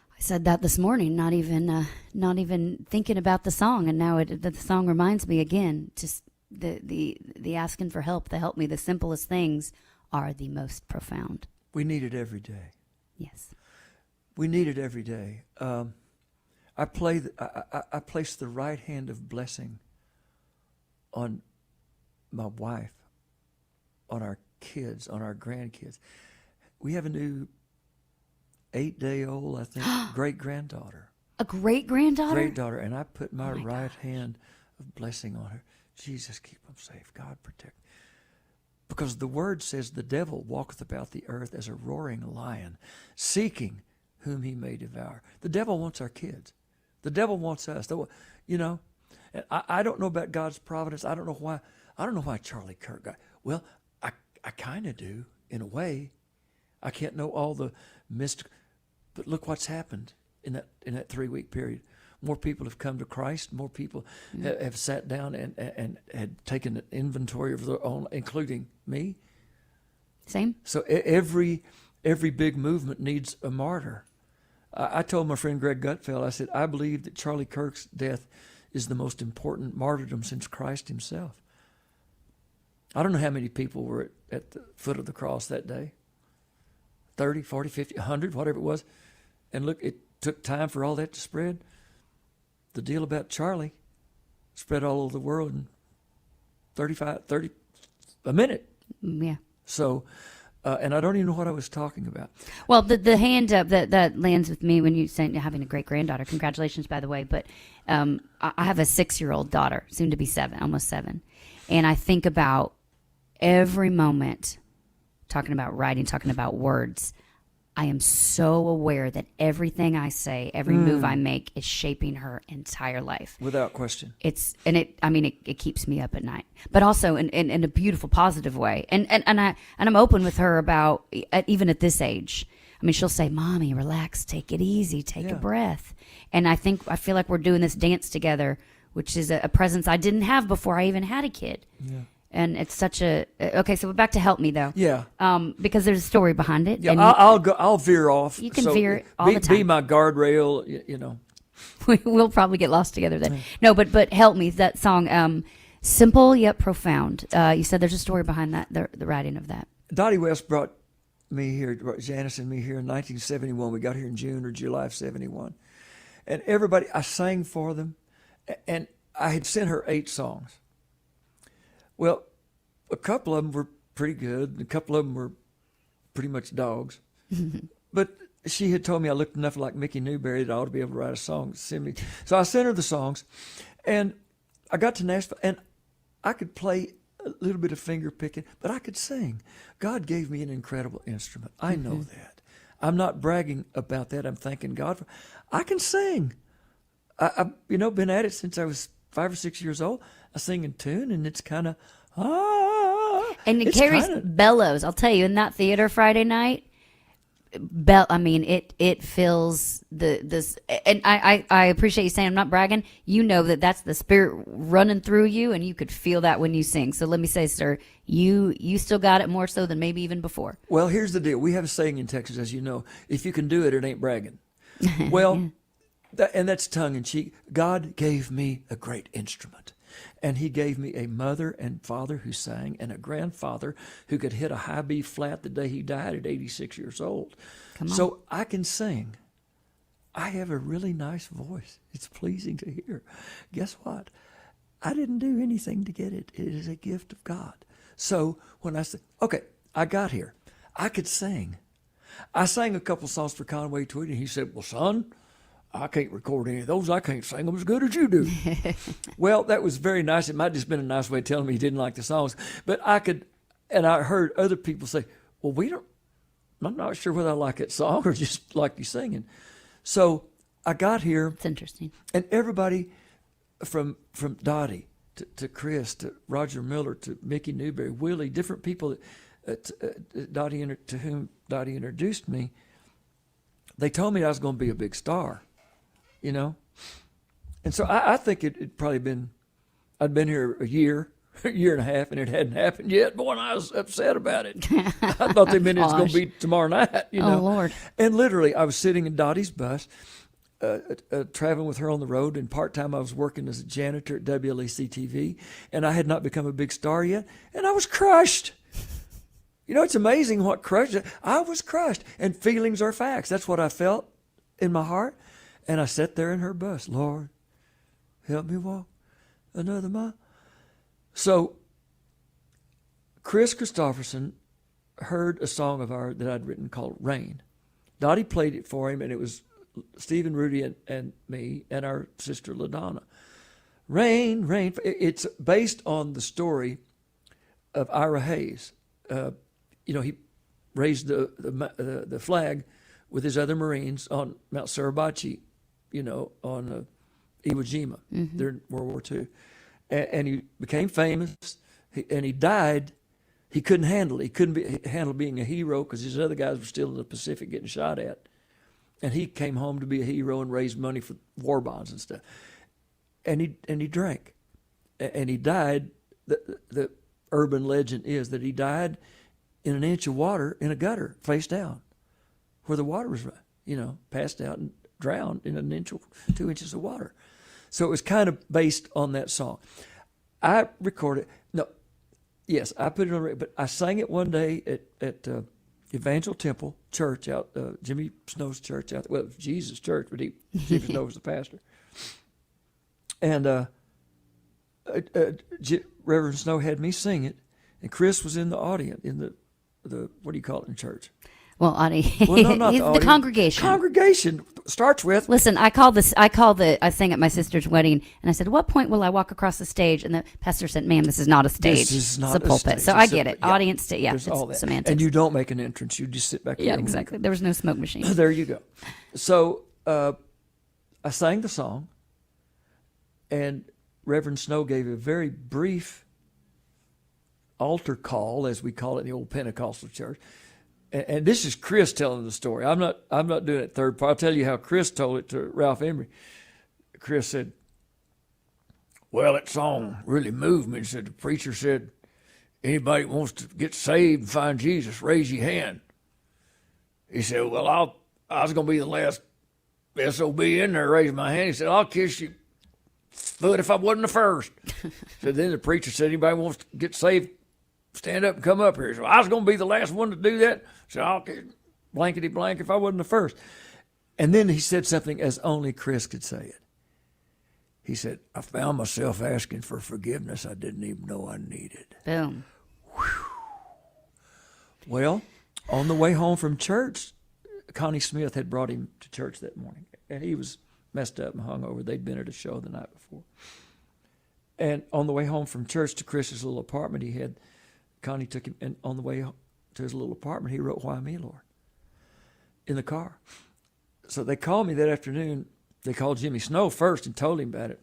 I said that this morning, not even thinking about the song, and now the song reminds me again. Just the asking for help, the help me, the simplest things are the most profound. We need it every day. Yes, we need it every day. I place the right hand of blessing on my wife, on our kids, on our grandkids. We have a new 8-day-old, I think, great-granddaughter. A great-granddaughter? Great-daughter, and I put my right hand of blessing on her. Jesus, keep them safe. God protect. Because the word says the devil walketh about the earth as a roaring lion, seeking whom he may devour. The devil wants our kids. The devil wants us. You know, and I don't know about God's providence. I don't know why Charlie Kirk got. Well, I kind of do, in a way. I can't know all the mystical, but look what's happened in that 3-week period. More people have come to Christ. More people have sat down and had taken an inventory of their own, including me. Same. So every big movement needs a martyr. I told my friend Greg Gutfeld, I said, I believe that Charlie Kirk's death is the most important martyrdom since Christ himself. I don't know how many people were at the foot of the cross that day. 30, 40, 50, 100, whatever it was. And look, it took time for all that to spread. The deal about Charlie spread all over the world in 30, a minute. Yeah. So And I don't even know what I was talking about. Well, the hand up that lands with me when you say having a great granddaughter. Congratulations, by the way. But I have a 6-year-old daughter, soon to be 7, almost 7, and I think about every moment talking about writing, talking about words. I am so aware that everything I say, every move I make is shaping her entire life. Without question. It keeps me up at night, but also in a beautiful, positive way. And I'm open with her about, even at this age. I mean, she'll say, "Mommy, relax, take it easy, take a breath." And I feel like we're doing this dance together, which is a presence I didn't have before I even had a kid. Yeah. And it's such a okay. So we're back to help me though. Yeah. Because there's a story behind it. Yeah. And I'll veer off. You can veer all the time. Be my guardrail. You know. We'll probably get lost together then. No, but help me. That song, simple yet profound. You said there's a story behind that. The writing of that. Dottie West brought Janice and me here in 1971. We got here in June or July of 71, and everybody, I sang for them, and I had sent her 8 songs. Well, a couple of them were pretty good. And a couple of them were pretty much dogs. But she had told me I looked enough like Mickey Newberry that I ought to be able to write a song to send me. So I sent her the songs. And I got to Nashville, and I could play a little bit of finger picking, but I could sing. God gave me an incredible instrument. I know that. I'm not bragging about that. I'm thanking God for. I can sing. I've been at it since I was 5 or 6 years old. I sing in tune, and it's kind of and it carries bellows. I'll tell you, in that theater Friday night, it fills this. And I appreciate you saying I'm not bragging. You know that's the Spirit running through you, and you could feel that when you sing. So let me say, sir, you still got it more so than maybe even before. Well, here's the deal. We have a saying in Texas, as you know, if you can do it, it ain't bragging. Well, and that's tongue in cheek. God gave me a great instrument. And he gave me a mother and father who sang, and a grandfather who could hit a high B flat the day he died at 86 years old. So I can sing. I have a really nice voice. It's pleasing to hear. Guess what? I didn't do anything to get it. It is a gift of God. So when I said, okay, I got here, I could sing. I sang a couple songs for Conway Twitty, and he said, "Well, son, I can't record any of those. I can't sing them as good as you do." Well, that was very nice. It might have just been a nice way of telling me he didn't like the songs. But I could, and I heard other people say, "Well, I'm not sure whether I like that song or just like you singing." So I got here. It's interesting. And everybody from Dottie to Chris to Roger Miller to Mickey Newberry, Willie, different people to whom Dottie introduced me, they told me I was going to be a big star. And so I think it'd probably been, I'd been here a year and a half, and it hadn't happened yet. Boy, and I was upset about it. I thought they meant it was going to be tomorrow night, Oh, Lord. And literally, I was sitting in Dottie's bus, traveling with her on the road, and part-time I was working as a janitor at WLEC-TV, and I had not become a big star yet, and I was crushed. It's amazing what crushed. I was crushed, and feelings are facts. That's what I felt in my heart. And I sat there in her bus. Lord, help me walk another mile. So Chris Christopherson heard a song of ours that I'd written called Rain. Dottie played it for him, and it was Stephen, Rudy, and me, and our sister LaDonna. Rain, rain. It's based on the story of Ira Hayes. He raised the flag with his other Marines on Mount Suribachi, on Iwo Jima during World War II. And he became famous, and he died. He couldn't handle it. He couldn't handle being a hero because his other guys were still in the Pacific getting shot at. And he came home to be a hero and raise money for war bonds and stuff. And he drank. And he died. The urban legend is that he died in an inch of water in a gutter, face down, where the water was, passed out and drowned in 2 inches of water. So it was kind of based on that song. I recorded, I put it on, but I sang it one day at Evangel Temple Church out, Jimmy Snow's church out there. Well, it was Jesus' church, but Jimmy Snow was the pastor. And Reverend Snow had me sing it, and Chris was in the audience, in the what do you call it in church? Well, Audie, Well, no, not the congregation. Congregation starts with. Listen, I sang at my sister's wedding, and I said, "What point will I walk across the stage?" And the pastor said, "Ma'am, this is not a stage. This is not it's a pulpit." stage. So It's I get it. yeah. Audience, yeah, There's it's all that. semantics. And you don't make an entrance. You just sit back there. Yeah, exactly. There was no smoke machine. There you go. So I sang the song, and Reverend Snow gave a very brief altar call, as we call it in the old Pentecostal church. And this is Chris telling the story. I'm not doing it third part. I'll tell you how Chris told it to Ralph Emery. Chris said, "Well, that song really moved me." He said, "The preacher said, anybody wants to get saved and find Jesus, raise your hand." He said, "Well, I was going to be the last SOB in there, raise my hand." He said, "I'll kiss your foot if I wasn't the first." So then the preacher said, "Anybody wants to get saved, stand up and come up here." So I was going to be the last one to do that. So I'll blankety blank if I wasn't the first. And then he said something as only Chris could say it. He said, "I found myself asking for forgiveness I didn't even know I needed." Boom. Well, on the way home from church, Connie Smith had brought him to church that morning, and he was messed up and hungover. They'd been at a show the night before. And on the way home from church to Chris's little apartment, Connie took him, and on the way to his little apartment, he wrote "Why Me, Lord?" in the car. So they called me that afternoon. They called Jimmy Snow first and told him about it.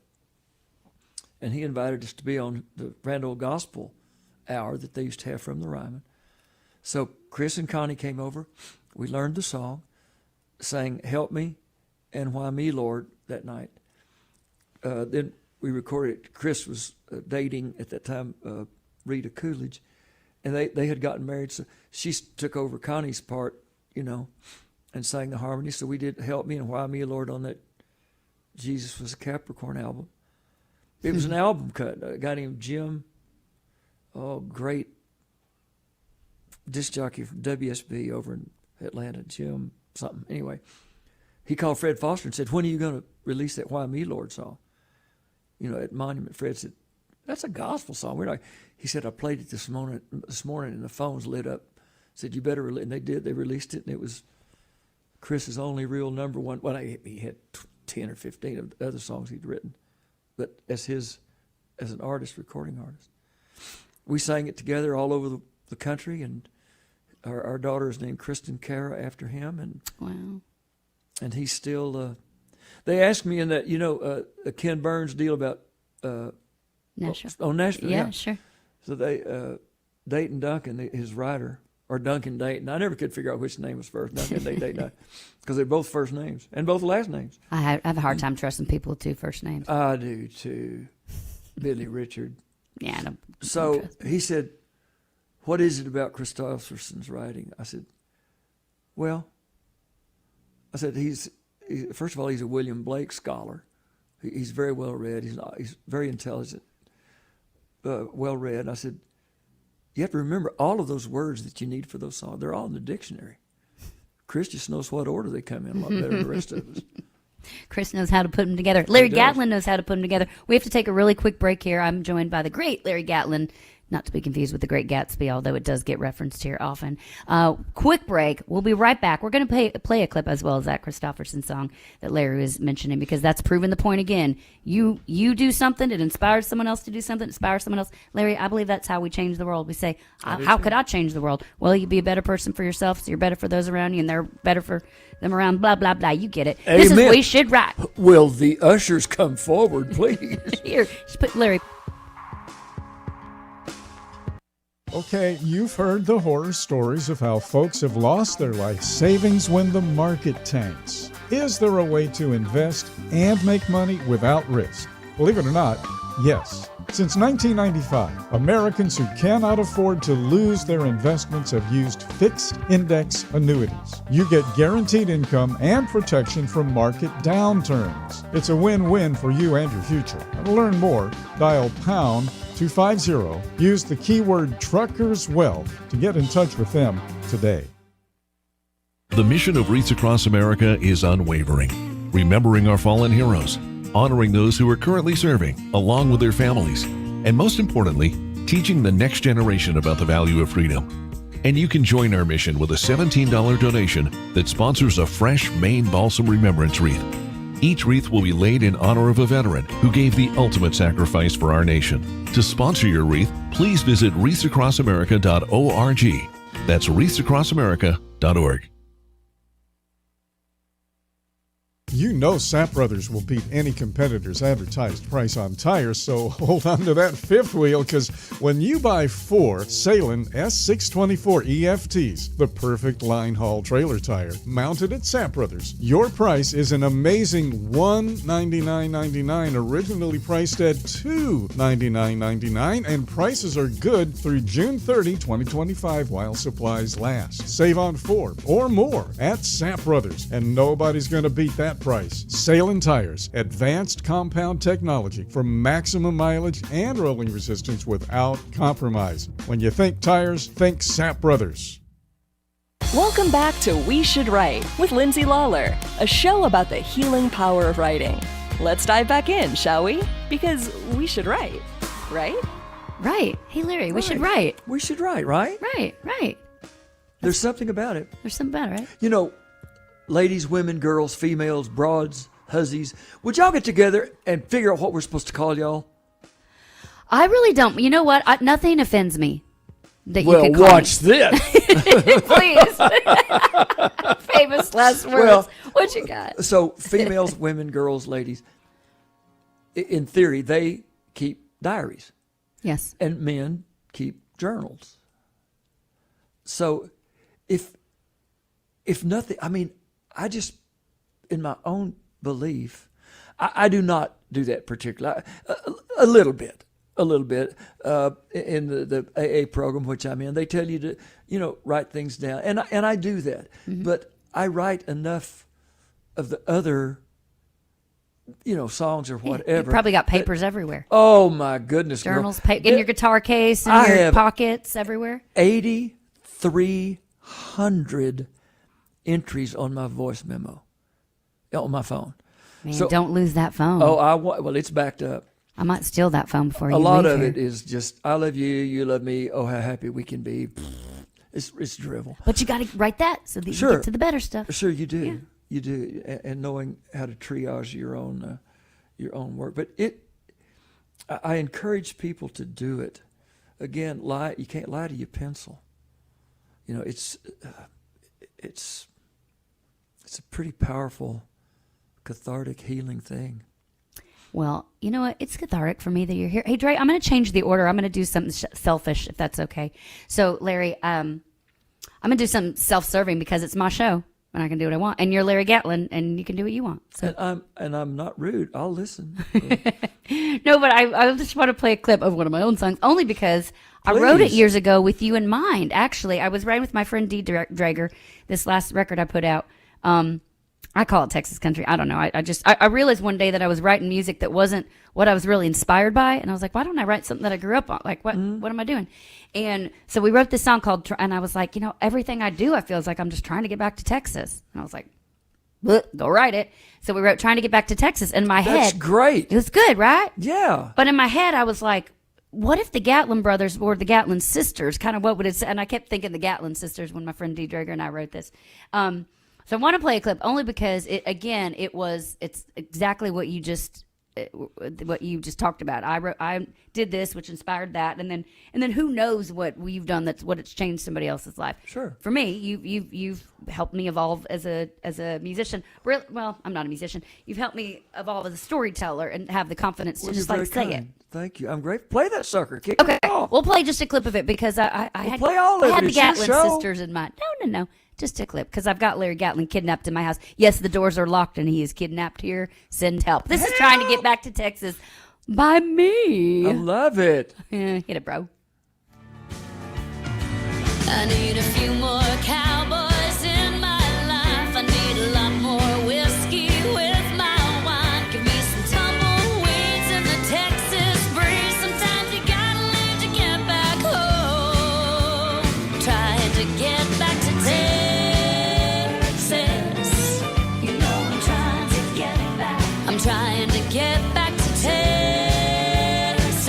And he invited us to be on the Randall Gospel Hour that they used to have from the Ryman. So Chris and Connie came over. We learned the song, sang "Help Me" and "Why Me, Lord" that night. Then we recorded it. Chris was dating at that time Rita Coolidge, and they had gotten married. So she took over Connie's part, and sang the harmony. So we did "Help Me" and "Why Me, Lord" on that Jesus Was a Capricorn album. It was an album cut. A guy named Jim, great disc jockey from WSB over in Atlanta, Jim something. Anyway, he called Fred Foster and said, "When are you going to release that "Why Me, Lord" song?" At Monument. Fred said, "That's a gospel song." He said, "I played it this morning and the phones lit up." Said, "You better release." And they did. They released it, and it was Chris's only real number one. Well, he had 10 or 15 of the other songs he'd written, but as an artist, recording artist. We sang it together all over the country, and our daughter is named Kristen Cara after him. And wow. And he's still. They asked me in that Ken Burns deal about Nashville. Nashville. Yeah, sure. So they Dayton Duncan, his writer, or Duncan Dayton. I never could figure out which name was first, Duncan Dayton, because they're both first names and both last names. I have a hard time trusting people with two first names. I do too. Billy Richard. Yeah, I don't. So he said, "What is it about Christopherson's writing?" I said, he's first of all, he's a William Blake scholar. He's very well read. He's very intelligent, well read. I said, you have to remember all of those words that you need for those songs. They're all in the dictionary. Chris just knows what order they come in a lot better than the rest of us. Chris knows how to put them together. Larry Gatlin knows how to put them together. We have to take a really quick break here. I'm joined by the great Larry Gatlin, not to be confused with the Great Gatsby, although it does get referenced here often. Quick break. We'll be right back. We're going to play a clip as well as that Christopherson song that Larry was mentioning, because that's proving the point again. You do something, it inspires someone else to do something, inspires someone else. Larry, I believe that's how we change the world. We say, how could I change the world? Well, you be a better person for yourself, so you're better for those around you, and they're better for them around, blah, blah, blah. You get it. Amen. This is We Should Rock. Will the ushers come forward, please? Here, just put Larry. Okay, you've heard the horror stories of how folks have lost their life savings when the market tanks. Is there a way to invest and make money without risk? Believe it or not, yes. Since 1995, Americans who cannot afford to lose their investments have used fixed index annuities. You get guaranteed income and protection from market downturns. It's a win-win for you and your future. And to learn more, dial pound 250. Use the keyword Truckers Wealth to get in touch with them today. The mission of Wreaths Across America is unwavering, remembering our fallen heroes, honoring those who are currently serving, along with their families, and most importantly, teaching the next generation about the value of freedom. And you can join our mission with a $17 donation that sponsors a fresh Maine Balsam Remembrance Wreath. Each wreath will be laid in honor of a veteran who gave the ultimate sacrifice for our nation. To sponsor your wreath, please visit wreathsacrossamerica.org. That's wreathsacrossamerica.org. You know Sap Brothers will beat any competitor's advertised price on tires, so hold on to that fifth wheel, because when you buy 4 Salem S624 EFTs, the perfect line haul trailer tire, mounted at Sap Brothers, your price is an amazing $199.99, originally priced at $299.99, and prices are good through June 30, 2025 while supplies last. Save on 4 or more at Sap Brothers, and nobody's going to beat that price. Salem Tires, advanced compound technology for maximum mileage and rolling resistance without compromise. When you think tires, think Sap Brothers. Welcome back to We Should Write with Lindsay Lawler, a show about the healing power of writing. Let's dive back in, shall we? Because we should write, right? Right. Hey, Larry, we should write. We should write, right? Right. There's something about it. There's something about it, right? You know, ladies, women, girls, females, broads, hussies, would y'all get together and figure out what we're supposed to call y'all? I really don't. You know what? Nothing offends me. That Well, you could call watch me. this. Please. Famous last words. Well, what you got? So females, women, girls, ladies, in theory, they keep diaries. Yes. And men keep journals. So if nothing, I mean, I just, in my own belief, I do not do that particularly. A little bit in the AA program, which I'm in, they tell you to, write things down. And I do that. Mm-hmm. But I write enough of the other, songs or whatever. You probably got papers everywhere. Oh, my goodness. Journals, girl. in your guitar case, in I your have pockets, everywhere. 8,300 entries on my voice memo on my phone. Man, So- don't lose that phone. Well, it's backed up. I might steal that phone before you A leave lot of here. it is just, I love you, you love me, oh, how happy we can be. It's drivel. But you got to write that so that Sure. you get to the better stuff. Sure, you do. Yeah. You do. And knowing how to triage your own work. But I encourage people to do it. Again, you can't lie to your pencil. It's a pretty powerful, cathartic, healing thing. Well, you know what? It's cathartic for me that you're here. Hey, Dre, I'm going to change the order. I'm going to do something selfish, if that's okay. So, Larry, I'm going to do something self-serving because it's my show, and I can do what I want. And you're Larry Gatlin, and you can do what you want. So. And I'm not rude. I'll listen. No, but I just want to play a clip of one of my own songs, only because I wrote it years ago with you in mind. Actually, I was writing with my friend Dee Drager, this last record I put out. I call it Texas country. I don't know. I realized one day that I was writing music that wasn't what I was really inspired by. And I was like, why don't I write something that I grew up on? Like, what am I doing? And so we wrote this song called, and I was like, everything I do, I feel like I'm just trying to get back to Texas. And I was like, go write it. So we wrote Trying to Get Back to Texas. In my head. That's great. It was good, right? Yeah. But in my head, I was like, what if the Gatlin brothers or the Gatlin sisters, kind of what would it say? And I kept thinking the Gatlin sisters when my friend Dee Drager and I wrote this. So I want to play a clip only because it's exactly what you just talked about. I did this, which inspired that, and then who knows what we've done that's what it's changed somebody else's life. Sure. For me, you've helped me evolve as a musician. Well, I'm not a musician. You've helped me evolve as a storyteller and have the confidence to just you're say very it. kind. Thank you. I'm grateful. Play that sucker. Kick Okay, it off. we'll play just a clip of it because I had play all of I had it. the It's your Gatlin show. sisters in mind. No. Just a clip, because I've got Larry Gatlin kidnapped in my house. Yes, the doors are locked, and he is kidnapped here. Send help. This is Trying to Get Back to Texas by me. I love it. Hit it, bro. I need a few more cowboys in my life. I need a lot more whiskey with my wine. Give me some tumbleweeds in the Texas breeze. Sometimes you gotta leave to get back home. Trying to get back to Texas. You know I'm trying to get back. I'm trying to get back to Texas.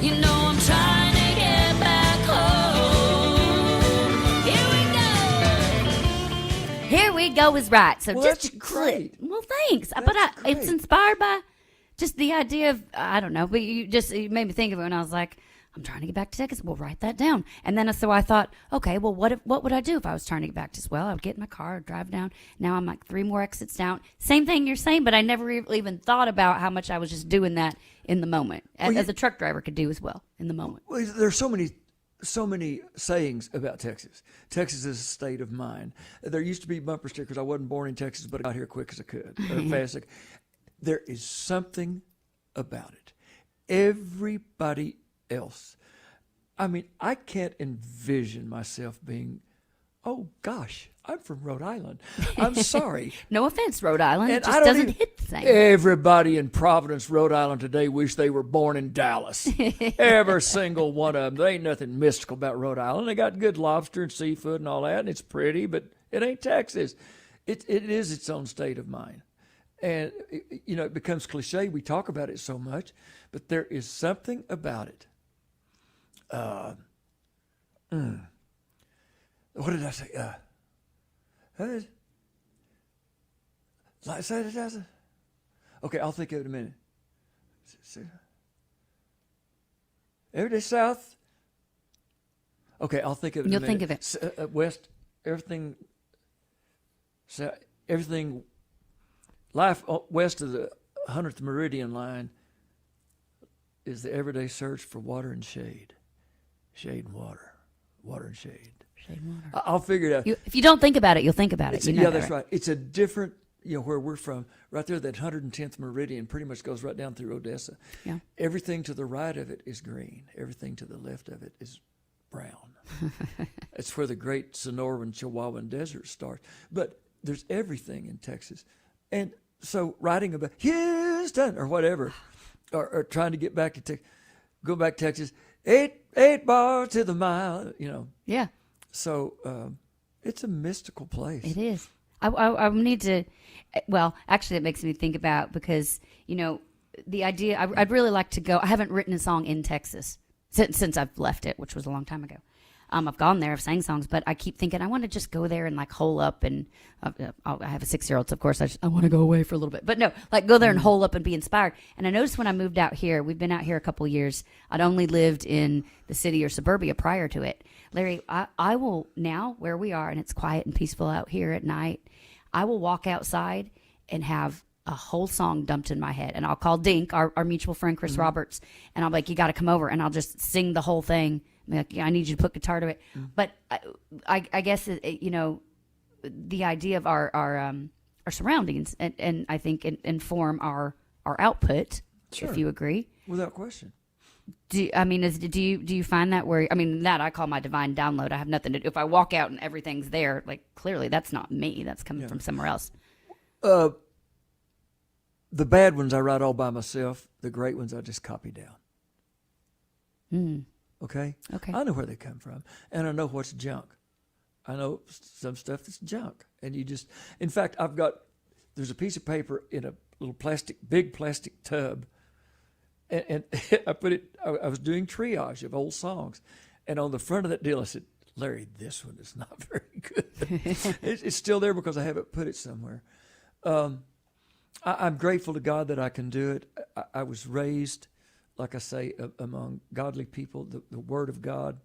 You know I'm trying to get back home. Here we go is right. So Well, just that's a great. Well, thanks. But it's inspired by just the idea of, I don't know, but you made me think of it when I was like, I'm trying to get back to Texas. We'll write that down. And then so I thought, okay, well, what would I do if I was trying to get back to Texas? Well, I would get in my car, drive down. Now I'm like 3 more exits down. Same thing you're saying, but I never even thought about how much I was just doing that in the moment, as a truck driver could do as well in the moment. Well, there's so many sayings about Texas. Texas is a state of mind. There used to be bumper stickers. I wasn't born in Texas, but I got here quick as I could. Fast. There is something about it. Everybody else. I mean, I can't envision myself being, oh gosh, I'm from Rhode Island. I'm sorry. No offense, Rhode Island. And It just doesn't hit the same. Everybody in Providence, Rhode Island today wish they were born in Dallas. Every single one of them. There ain't nothing mystical about Rhode Island. They got good lobster and seafood and all that, and it's pretty, but it ain't Texas. It is its own state of mind. And, it becomes cliche. We talk about it so much, but there is something about it. What did I say? Okay, I'll think of it in a minute. Everyday South. Okay, I'll think of it in a minute. You'll think of it. West, everything, life west of the 100th meridian line is the everyday search for water and shade. Shade and water. Water and shade. Shade and water. I'll figure it out. If you don't think about it, you'll think about it. That's right. It's a different, where we're from, right there, that 110th meridian pretty much goes right down through Odessa. Yeah. Everything to the right of it is green. Everything to the left of it is brown. It's where the great Sonoran Chihuahuan Desert starts. But there's everything in Texas. And so writing about Houston or whatever, or trying to get back to Texas, go back to Texas, eight bars to the mile, Yeah. So it's a mystical place. It is. I need to, well, actually it makes me think about, because, the idea, I'd really like to go. I haven't written a song in Texas since I've left it, which was a long time ago. I've gone there, I've sang songs, but I keep thinking I want to just go there and like hole up, and I have a 6-year-old, so of course I want to go away for a little bit, but no, like go there and hole up and be inspired. And I noticed when I moved out here, we've been out here a couple of years. I'd only lived in the city or suburbia prior to it. Larry, I will now, where we are, and it's quiet and peaceful out here at night, I will walk outside and have a whole song dumped in my head, and I'll call Dink, our mutual friend Chris Roberts, and I'll be like, you got to come over, and I'll just sing the whole thing. Like, I need you to put guitar to it. But I guess the idea of our surroundings and I think inform our output. Sure. If you agree, without question. Do you find that where, that I call my divine download? I have nothing to do. If I walk out and everything's there, like clearly that's not me. That's coming from somewhere else. The bad ones I write all by myself. The great ones I just copy down. Okay? I know where they come from, and I know what's junk. I know some stuff that's junk. And in fact, there's a piece of paper in a little big plastic tub, and I put it, I was doing triage of old songs, and on the front of that deal I said, Larry, this one is not very good. It's still there because I haven't put it somewhere. I'm grateful to God that I can do it. I was raised, like I say, among godly people, the Word of God.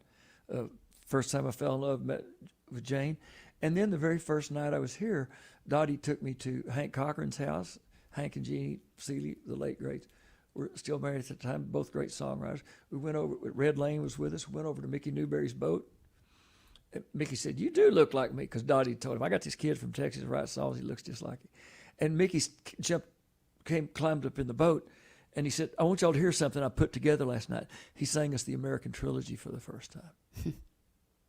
First time I fell in love, met with Jane. And then the very first night I was here, Dottie took me to Hank Cochran's house. Hank and Jeannie Seeley, the late greats, were still married at the time, both great songwriters. We went over, Red Lane was with us. We went over to Mickey Newberry's boat. And Mickey said, you do look like me, because Dottie told him, I got this kid from Texas who writes songs, he looks just like it. And Mickey climbed up in the boat, and he said, I want y'all to hear something I put together last night. He sang us the American Trilogy for the first time.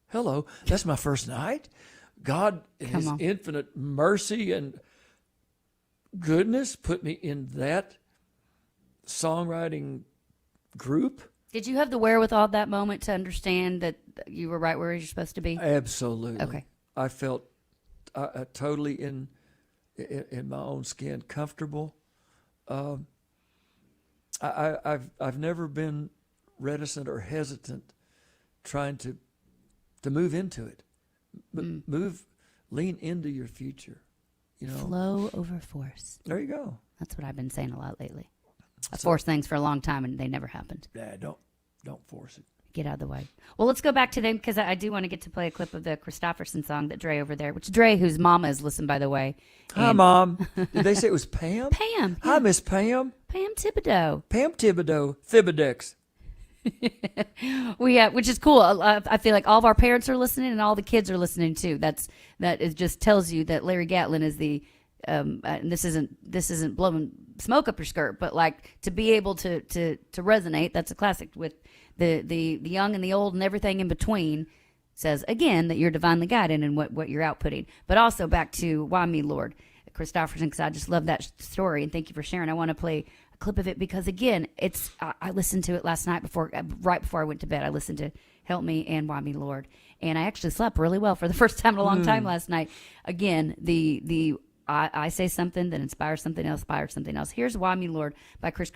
Hello, that's my first night. God, in His infinite mercy and goodness, put me in that songwriting group. Did you have the wherewithal at that moment to understand that you were right where you're supposed to be? Absolutely. Okay. I felt totally in my own skin, comfortable. I've never been reticent or hesitant trying to move into it, lean into your future. You know, flow over force. There you go. That's what I've been saying a lot lately. I forced things for a long time and they never happened. Yeah, don't force it. Get out of the way. Well, let's go back to them because I do want to get to play a clip of the Christofferson song that Dre over there, which Dre, whose mama is listening, by the way. Hi, Mom. Did they say it was Pam? Pam. Hi, Miss Pam. Pam Thibodeau. Pam Thibodeau. Thibodex. Which is cool. I feel like all of our parents are listening and all the kids are listening too. That just tells you that Larry Gatlin is the and this isn't blowing smoke up your skirt, but like to be able to resonate. That's a classic with the young and the old and everything in between. Says again that you're divinely guided in what you're outputting, but also back to Why Me Lord, Christofferson, because I just love that story and thank you for sharing. I want to play a clip of it because again, I listened to it last night right before I went to bed. I listened to Help Me and Why Me Lord, and I actually slept really well for the first time in a long time last night. Again, I say something that inspires something else. Here's Why Me Lord by Chris.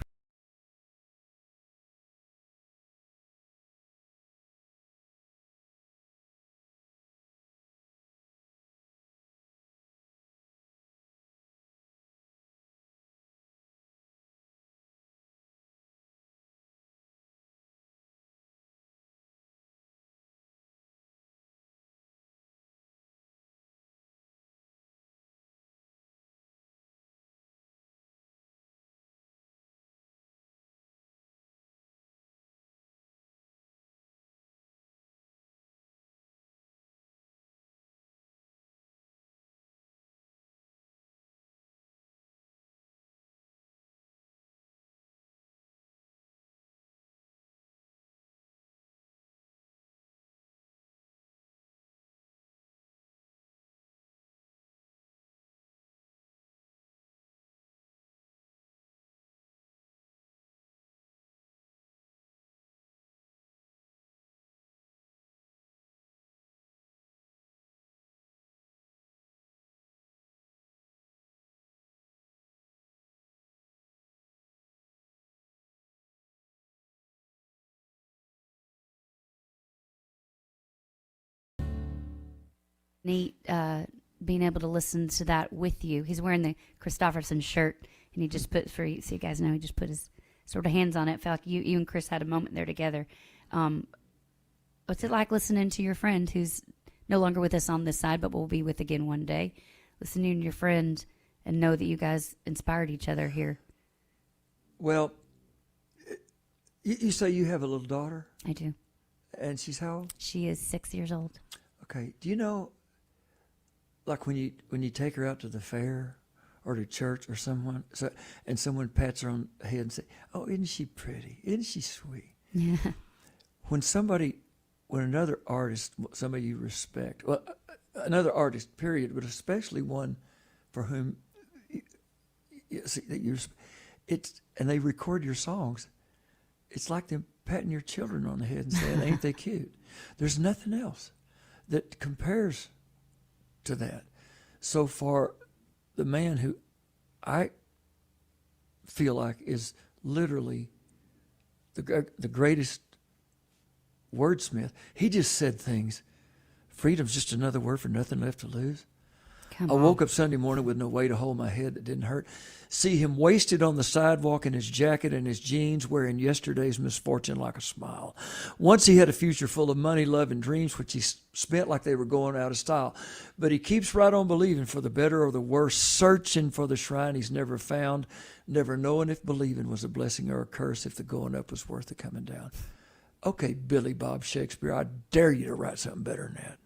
Neat being able to listen to that with you. He's wearing the Christofferson shirt, and he just put, so you guys know, he just put his sort of hands on it. Felt like you and Chris had a moment there together. What's it like listening to your friend who's no longer with us on this side, but will be with again one day? Listening to your friend and know that you guys inspired each other here. Well, you say you have a little daughter? I do. And she's how old? She is 6 years old. Okay. Do you know, like when you take her out to the fair or to church or someone pats her on the head and say, "Oh, isn't she pretty? Isn't she sweet?" Yeah. When another artist, somebody you respect, well, another artist, period, but especially one for whom and they record your songs, it's like them patting your children on the head and saying, "Ain't they cute?" There's nothing else that compares to that. So for the man who I feel like is literally the greatest wordsmith, he just said things. Freedom's just another word for nothing left to lose. I woke up Sunday morning with no way to hold my head that didn't hurt. See him wasted on the sidewalk in his jacket and his jeans, wearing yesterday's misfortune like a smile. Once he had a future full of money, love, and dreams, which he spent like they were going out of style. But he keeps right on believing for the better or the worse, searching for the shrine he's never found, never knowing if believing was a blessing or a curse, if the going up was worth the coming down. Okay, Billy Bob Shakespeare, I dare you to write something better than that.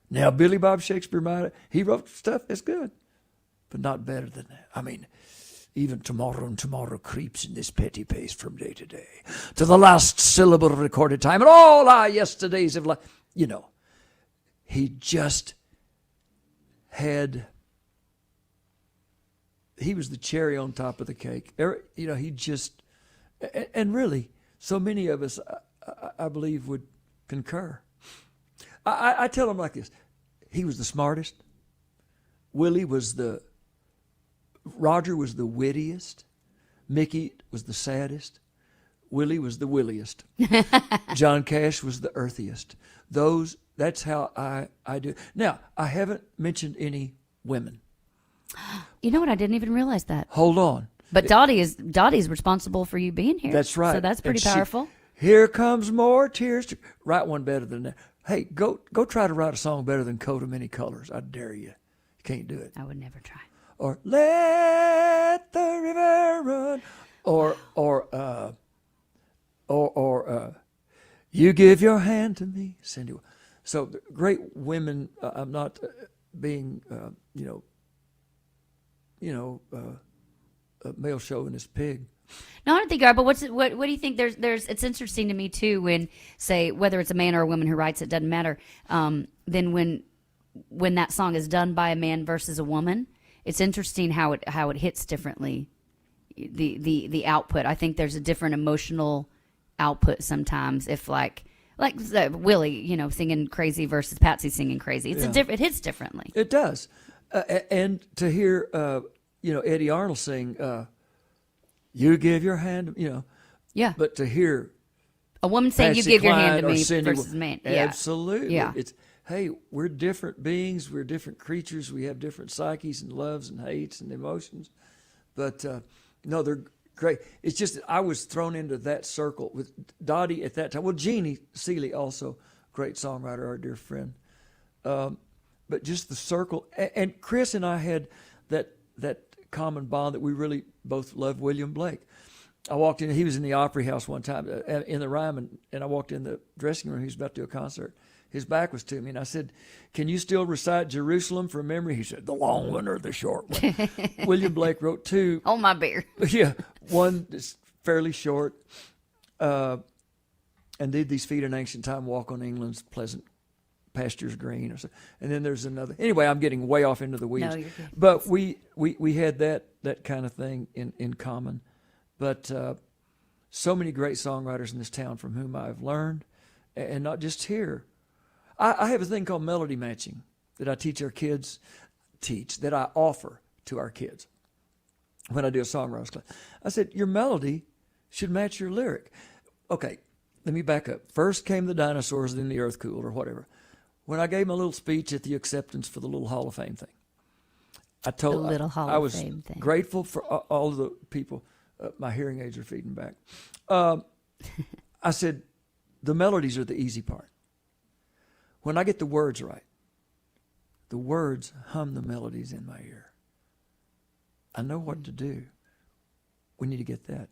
Now, Billy Bob Shakespeare, he wrote stuff that's good, but not better than that. I mean, even tomorrow and tomorrow creeps in this petty pace from day to day, to the last syllable of recorded time, and all our yesterdays of life. You know, he just he was the cherry on top of the cake. You know, he just, and really, so many of us, I believe, would concur. I tell him like this. He was the smartest. Roger was the wittiest. Mickey was the saddest. Willie was the williest. John Cash was the earthiest. Those that's how I do. Now, I haven't mentioned any women. You know what? I didn't even realize that. Hold on. But Dottie's responsible for you being here. That's right. So that's pretty And powerful. Here comes more tears. Write one better than that. Hey, go try to write a song better than Coat of Many Colors. I dare you. You can't do it. I would never try. Or Let the River Run. Or You Give Your Hand to Me, Cindy. So great women. I'm not being a male chauvinist pig. No, I don't think you are. But what do you think? There's it's interesting to me too when, say, whether it's a man or a woman who writes it, doesn't matter. Then when that song is done by a man versus a woman, it's interesting how it hits differently. The output. I think there's a different emotional output sometimes. If like Willie, singing crazy versus Patsy singing crazy, it hits differently. It does, and to hear Eddie Arnold sing. You give your hand, Yeah. But to hear a woman saying Patsy you give your hand to Cline or me Cindy versus a man. Yeah. Absolutely. Yeah. It's, hey, we're different beings. We're different creatures. We have different psyches and loves and hates and emotions. But, no, they're great. It's just I was thrown into that circle with Dottie at that time. Well, Jeannie Seeley, also great songwriter, our dear friend. But just the circle. And Chris and I had that common bond that we really both loved William Blake. I walked in, he was in the Opry House one time in the Ryman, and I walked in the dressing room, he was about to do a concert. His back was to me, and I said, can you still recite Jerusalem from memory? He said, the long one or the short one? William Blake wrote two. Oh, my beer. Yeah, one is fairly short, and did these feet an ancient time walk on England's pleasant pastures green, or so. And then there's another. Anyway, I'm getting way off into the weeds. No, you're good. But we had that kind of thing in common. But so many great songwriters in this town from whom I've learned, and not just here. I have a thing called melody matching that I teach our kids, that I offer to our kids when I do a songwriters class. I said, your melody should match your lyric. Okay, let me back up. First came the dinosaurs, then the earth cooled, or whatever. When I gave my little speech at the acceptance for the little Hall of Fame thing, I was grateful for all of the people. My hearing aids are feeding back. I said, the melodies are the easy part. When I get the words right, the words hum the melodies in my ear. I know what to do. We need to get that.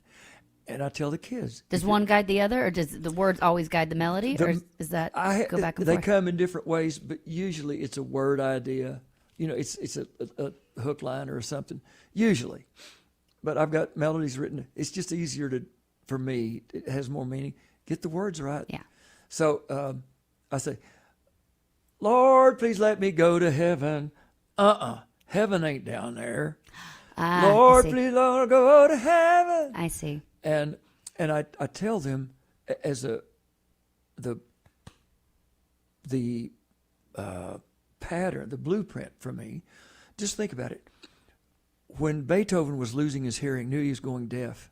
And I tell the kids. Does one guide the other, or does the words always guide the melody, or is that go back and forth? They come in different ways, but usually it's a word idea. It's a hook line or something, usually. But I've got melodies written. It's just easier for me. It has more meaning. Get the words right. Yeah. So I say, Lord, please let me go to heaven. Heaven ain't down there. Lord, please let me go to heaven. I see. And I tell them as the pattern, the blueprint for me. Just think about it. When Beethoven was losing his hearing, knew he was going deaf,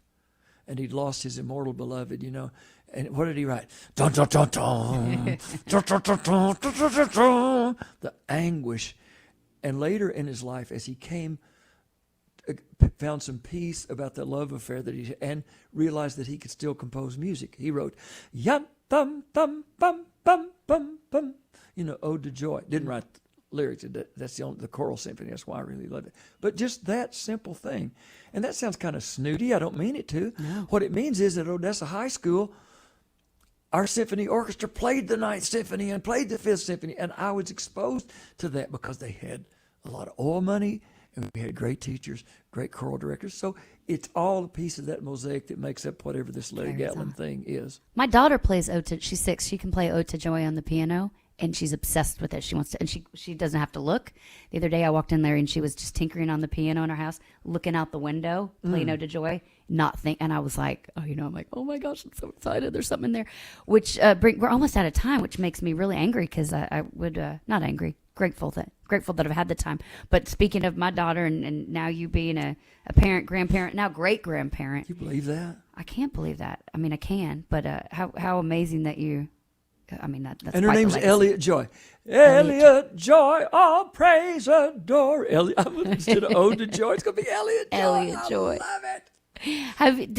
and he'd lost his immortal beloved, and what did he write? Dun, dun, dun, dun. Dun, dun, dun, dun, dun, dun, dun. The anguish. And later in his life, as he found some peace about the love affair that he and realized that he could still compose music, he wrote, "Yan thum thum bum bum bum bum." Ode to Joy. Didn't write lyrics. That's the choral symphony. That's why I really love it. But just that simple thing, and that sounds kind of snooty. I don't mean it to. No. What it means is that at Odessa High School, our symphony orchestra played the Ninth Symphony and played the Fifth Symphony, and I was exposed to that because they had a lot of oil money, and we had great teachers, great choral directors. So it's all a piece of that mosaic that makes up whatever this Lady Gatlin thing is. My daughter plays Ode to. She's 6. She can play Ode to Joy on the piano, and she's obsessed with it. She wants to, and she doesn't have to look. The other day I walked in there and she was just tinkering on the piano in her house, looking out the window, playing Ode to Joy, and I was like, I'm like, oh my gosh, I'm so excited. There's something in there, which we're almost out of time, which makes me really angry because I would not angry, grateful that I've had the time. But speaking of my daughter and now you being a parent, grandparent, now great grandparent. You believe that? I can't believe that. I mean, I can, but how amazing that you I mean, that's and her quite the name's legacy. Elliot Joy. Elliot Joy, all praise adore. Instead of Ode to Joy, it's going to be Elliot Joy. Elliot Joy. I love it.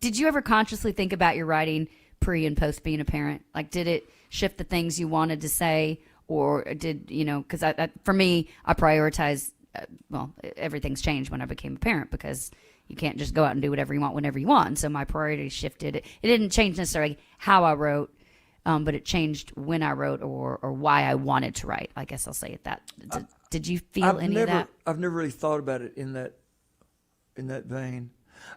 Did you ever consciously think about your writing pre and post being a parent? Like, did it shift the things you wanted to say, or did, because for me, I prioritize, everything's changed when I became a parent, because you can't just go out and do whatever you want whenever you want. So my priorities shifted. It didn't change necessarily how I wrote, but it changed when I wrote or why I wanted to write. I guess I'll say it that. Did you feel any of that? I've never really thought about it in that vein.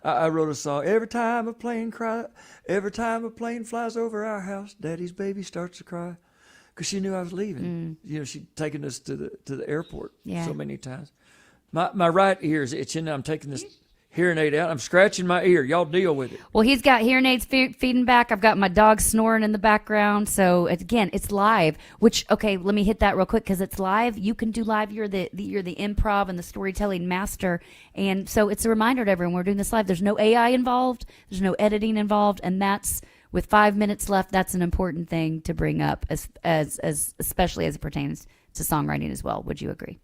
I wrote a song. Every time a plane flies over our house, Daddy's baby starts to cry, because she knew I was leaving. She'd taken us to the airport so many times. My right ear is itching. I'm taking this hearing aid out. I'm scratching my ear. Y'all deal with it. Well, he's got hearing aids feeding back. I've got my dog snoring in the background. So again, it's live. Which, okay, let me hit that real quick, because it's live. You can do live. You're the improv and the storytelling master, and so it's a reminder to everyone we're doing this live. There's no AI involved. There's no editing involved, and that's with 5 minutes left. That's an important thing to bring up, as especially as it pertains to songwriting as well. Would you agree?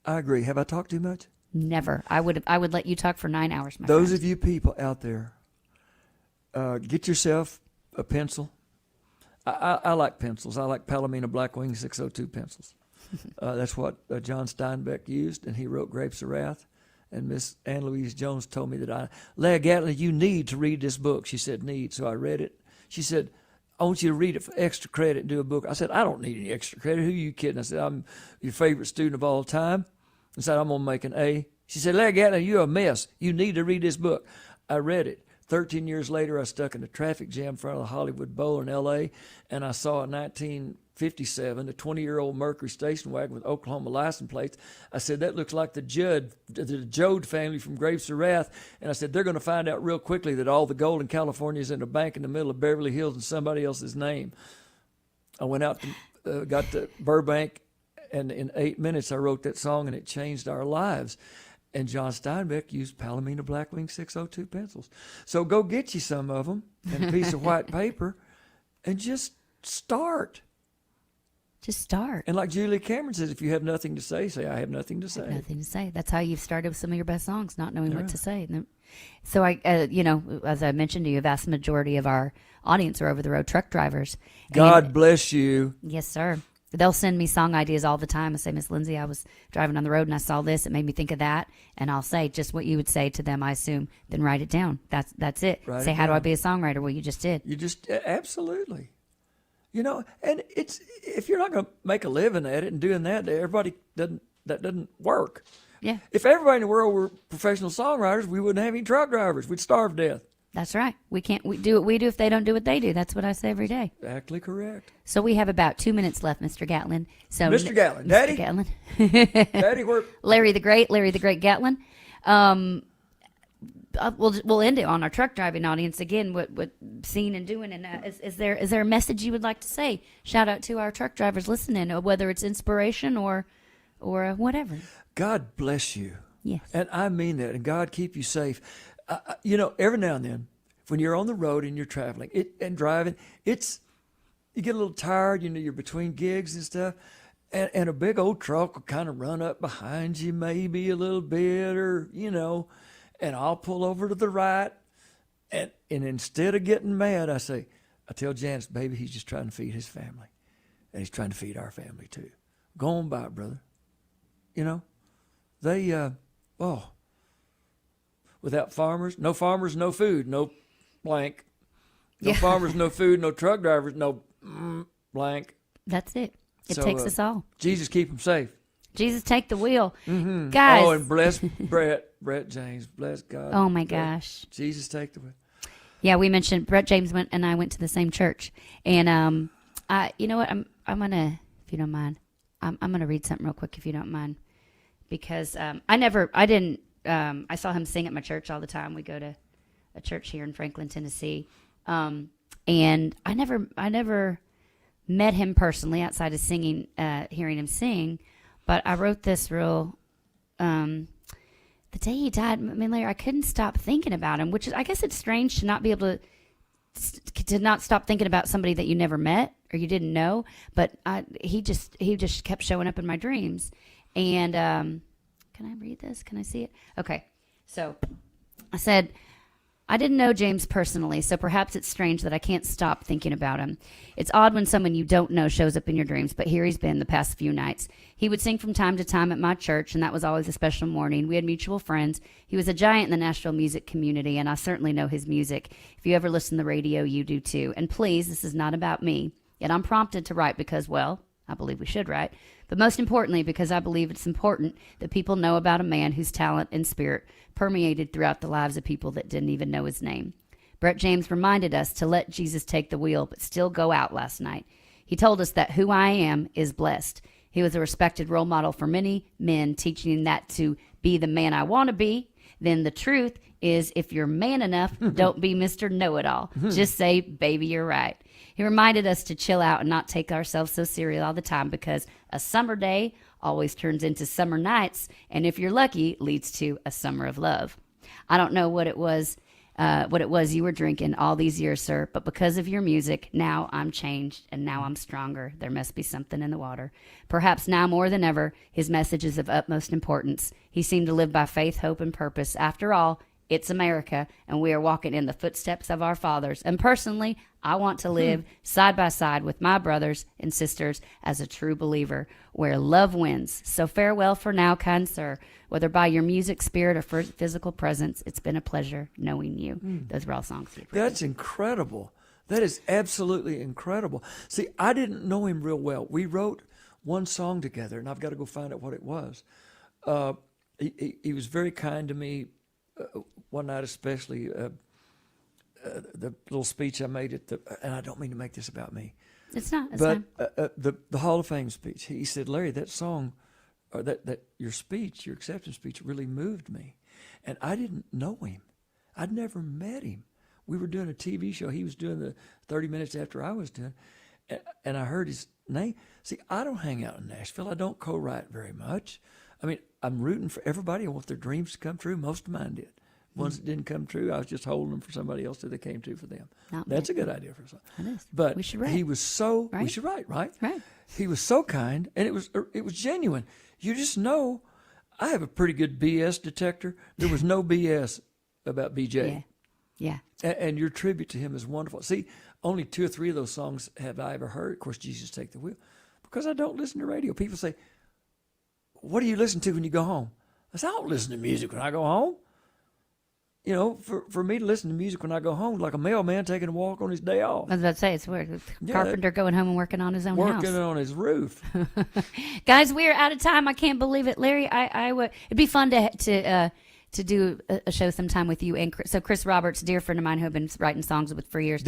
I agree. Have I talked too much? Never. I would let you talk for 9 hours, my Those friend. of you people out there, get yourself a pencil. I like pencils. I like Palomino Blackwing 602 pencils. That's what John Steinbeck used, and he wrote Grapes of Wrath. And Miss Ann Louise Jones told me that Leah Gatlin, you need to read this book. She said, need. So I read it. She said, I want you to read it for extra credit and do a book. I said, I don't need any extra credit. Who are you kidding? I said, I'm your favorite student of all time. I said, I'm going to make an A. She said, Larry Gatlin, you're a mess. You need to read this book. I read it. 13 years later, I was stuck in a traffic jam in front of the Hollywood Bowl in L.A., and I saw a 1957, a 20-year-old Mercury station wagon with Oklahoma license plates. I said, that looks like the Jode family from Grapes of Wrath. And I said, they're going to find out real quickly that all the gold in California is in a bank in the middle of Beverly Hills in somebody else's name. I went out to, got to Burbank, and in 8 minutes I wrote that song, and it changed our lives. And John Steinbeck used Palomino Blackwing 602 pencils. So go get you some of them and a piece of white paper and just start. Just start. And like Julia Cameron says, if you have nothing to say, I have nothing to say. I have nothing to say. That's how you've started with some of your best songs, not knowing what to say. So I, as I mentioned to you, a vast majority of our audience are over-the-road truck drivers. God bless you. Yes, sir. They'll send me song ideas all the time. I say, Miss Lindsay, I was driving on the road and I saw this. It made me think of that. And I'll say just what you would say to them, I assume. Then write it down. That's it. Say, how do I be a songwriter? Well, you just did. You just, absolutely. And it's, if you're not going to make a living at it and doing that, that doesn't work. Yeah. If everybody in the world were professional songwriters, we wouldn't have any truck drivers. We'd starve to death. That's right. We do what we do if they don't do what they do. That's what I say every day. Exactly correct. So we have about 2 minutes left, Mr. Gatlin. So Mr. Gatlin. Daddy? Mr. Gatlin. Daddy, where? Larry the Great Gatlin. We'll end it on our truck driving audience again. What seeing and doing, and is there a message you would like to say? Shout out to our truck drivers listening, whether it's inspiration or whatever. God bless you. Yes. And I mean that. And God keep you safe. Every now and then, when you're on the road and you're traveling and driving, you get a little tired. You're between gigs and stuff, and a big old truck will kind of run up behind you, maybe a little bit, or and I'll pull over to the right, and instead of getting mad, I tell Janice, baby, he's just trying to feed his family, and he's trying to feed our family too. Go on by, brother. They without farmers, no food, no blank. No farmers, no food, no truck drivers, no blank. That's it. It takes us all. Jesus, keep them safe. Jesus, take the wheel. Mm-hmm. Guys. Oh, and bless Brett James. Bless God. Oh, my gosh. Jesus, take the wheel. Yeah, we mentioned Brett James and I went to the same church. And you know what? I'm going to, if you don't mind, I'm going to read something real quick, if you don't mind. Because I saw him sing at my church all the time. We go to a church here in Franklin, Tennessee. And I never met him personally outside of singing, hearing him sing. But I wrote this the day he died, Larry, I couldn't stop thinking about him, which is, I guess it's strange to not be able to not stop thinking about somebody that you never met or you didn't know, but he just kept showing up in my dreams. And can I read this? Can I see it? Okay. So I said, I didn't know James personally, so perhaps it's strange that I can't stop thinking about him. It's odd when someone you don't know shows up in your dreams, but here he's been the past few nights. He would sing from time to time at my church, and that was always a special morning. We had mutual friends. He was a giant in the Nashville music community, and I certainly know his music. If you ever listen to the radio, you do too. And please, this is not about me. Yet I'm prompted to write because, well, I believe we should write. But most importantly, because I believe it's important that people know about a man whose talent and spirit permeated throughout the lives of people that didn't even know his name. Brett James reminded us to let Jesus take the wheel, but still go out last night. He told us that who I am is blessed. He was a respected role model for many men, teaching that to be the man I want to be. Then the truth is, if you're man enough, don't be Mr. Know-It-All. Just say, baby, you're right. He reminded us to chill out and not take ourselves so serious all the time, because a summer day always turns into summer nights, and if you're lucky, leads to a summer of love. I don't know what it was you were drinking all these years, sir, but because of your music, now I'm changed and now I'm stronger. There must be something in the water. Perhaps now more than ever, his message is of utmost importance. He seemed to live by faith, hope, and purpose. After all, it's America, and we are walking in the footsteps of our fathers. And personally, I want to live side by side with my brothers and sisters as a true believer, where love wins. So farewell for now, kind sir. Whether by your music, spirit, or physical presence, it's been a pleasure knowing you. Those were all songs. That's incredible. That is absolutely incredible. See, I didn't know him real well. We wrote one song together, and I've got to go find out what it was. He was very kind to me. One night especially, the little speech I made and I don't mean to make this about me. It's not. It's but fine. The Hall of Fame speech, he said, Larry, that song, or that your speech, your acceptance speech really moved me. And I didn't know him. I'd never met him. We were doing a TV show. He was doing the 30 minutes after I was doing, and I heard his name. See, I don't hang out in Nashville. I don't co-write very much. I mean, I'm rooting for everybody. I want their dreams to come true. Most of mine did. Ones that didn't come true, I was just holding them for somebody else till they came true for them. That's a good idea for something. It is. But we should write. He was so. Right? We should write, right? Right. He was so kind, and it was genuine. You just know, I have a pretty good BS detector. There was no BS about BJ. Yeah. And your tribute to him is wonderful. See, only 2 or 3 of those songs have I ever heard. Of course, Jesus Take the Wheel, because I don't listen to radio. People say, "What do you listen to when you go home?" I say, "I don't listen to music when I go home." You know, for me to listen to music when I go home, like a mailman taking a walk on his day off. I was about to say, it's weird. Carpenter going home and working on his own house. Working on his roof. Guys, we are out of time. I can't believe it. Larry, I would. It'd be fun to do a show sometime with you. And Chris Roberts, dear friend of mine who I've been writing songs with for years.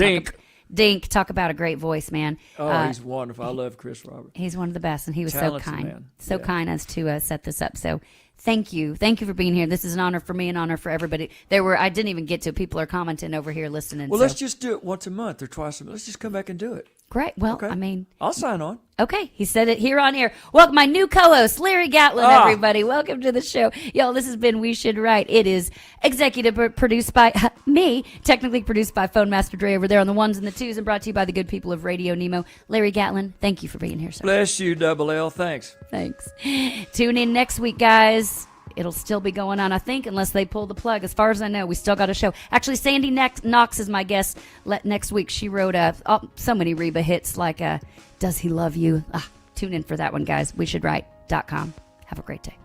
Dink, talk about a great voice, man. Oh, he's wonderful. I love Chris Roberts. He's one of the best, and he was Talented so kind. Man. So kind as to set this up. So thank you. Thank you for being here. This is an honor for me, an honor for everybody. I didn't even get to. People are commenting over here listening. Well, let's just do it once a month or twice a month. Let's just come back and do it. Great. Well, okay. I mean, I'll sign on. Okay, he said it here on air. Welcome, my new co-host, Larry Gatlin, everybody. Welcome to the show. Y'all, this has been We Should Write. It is executive produced by me, technically produced by Phone Master Dre over there on the ones and the twos, and brought to you by the good people of Radio Nemo. Larry Gatlin, thank you for being here, sir. Bless you, Double L. Thanks. Thanks. Tune in next week, guys. It'll still be going on, I think, unless they pull the plug. As far as I know, we still got a show. Actually, Sandy Knox is my guest next week. She wrote so many Reba hits like Does He Love You? Tune in for that one, guys. WeShouldWrite.com. Have a great day.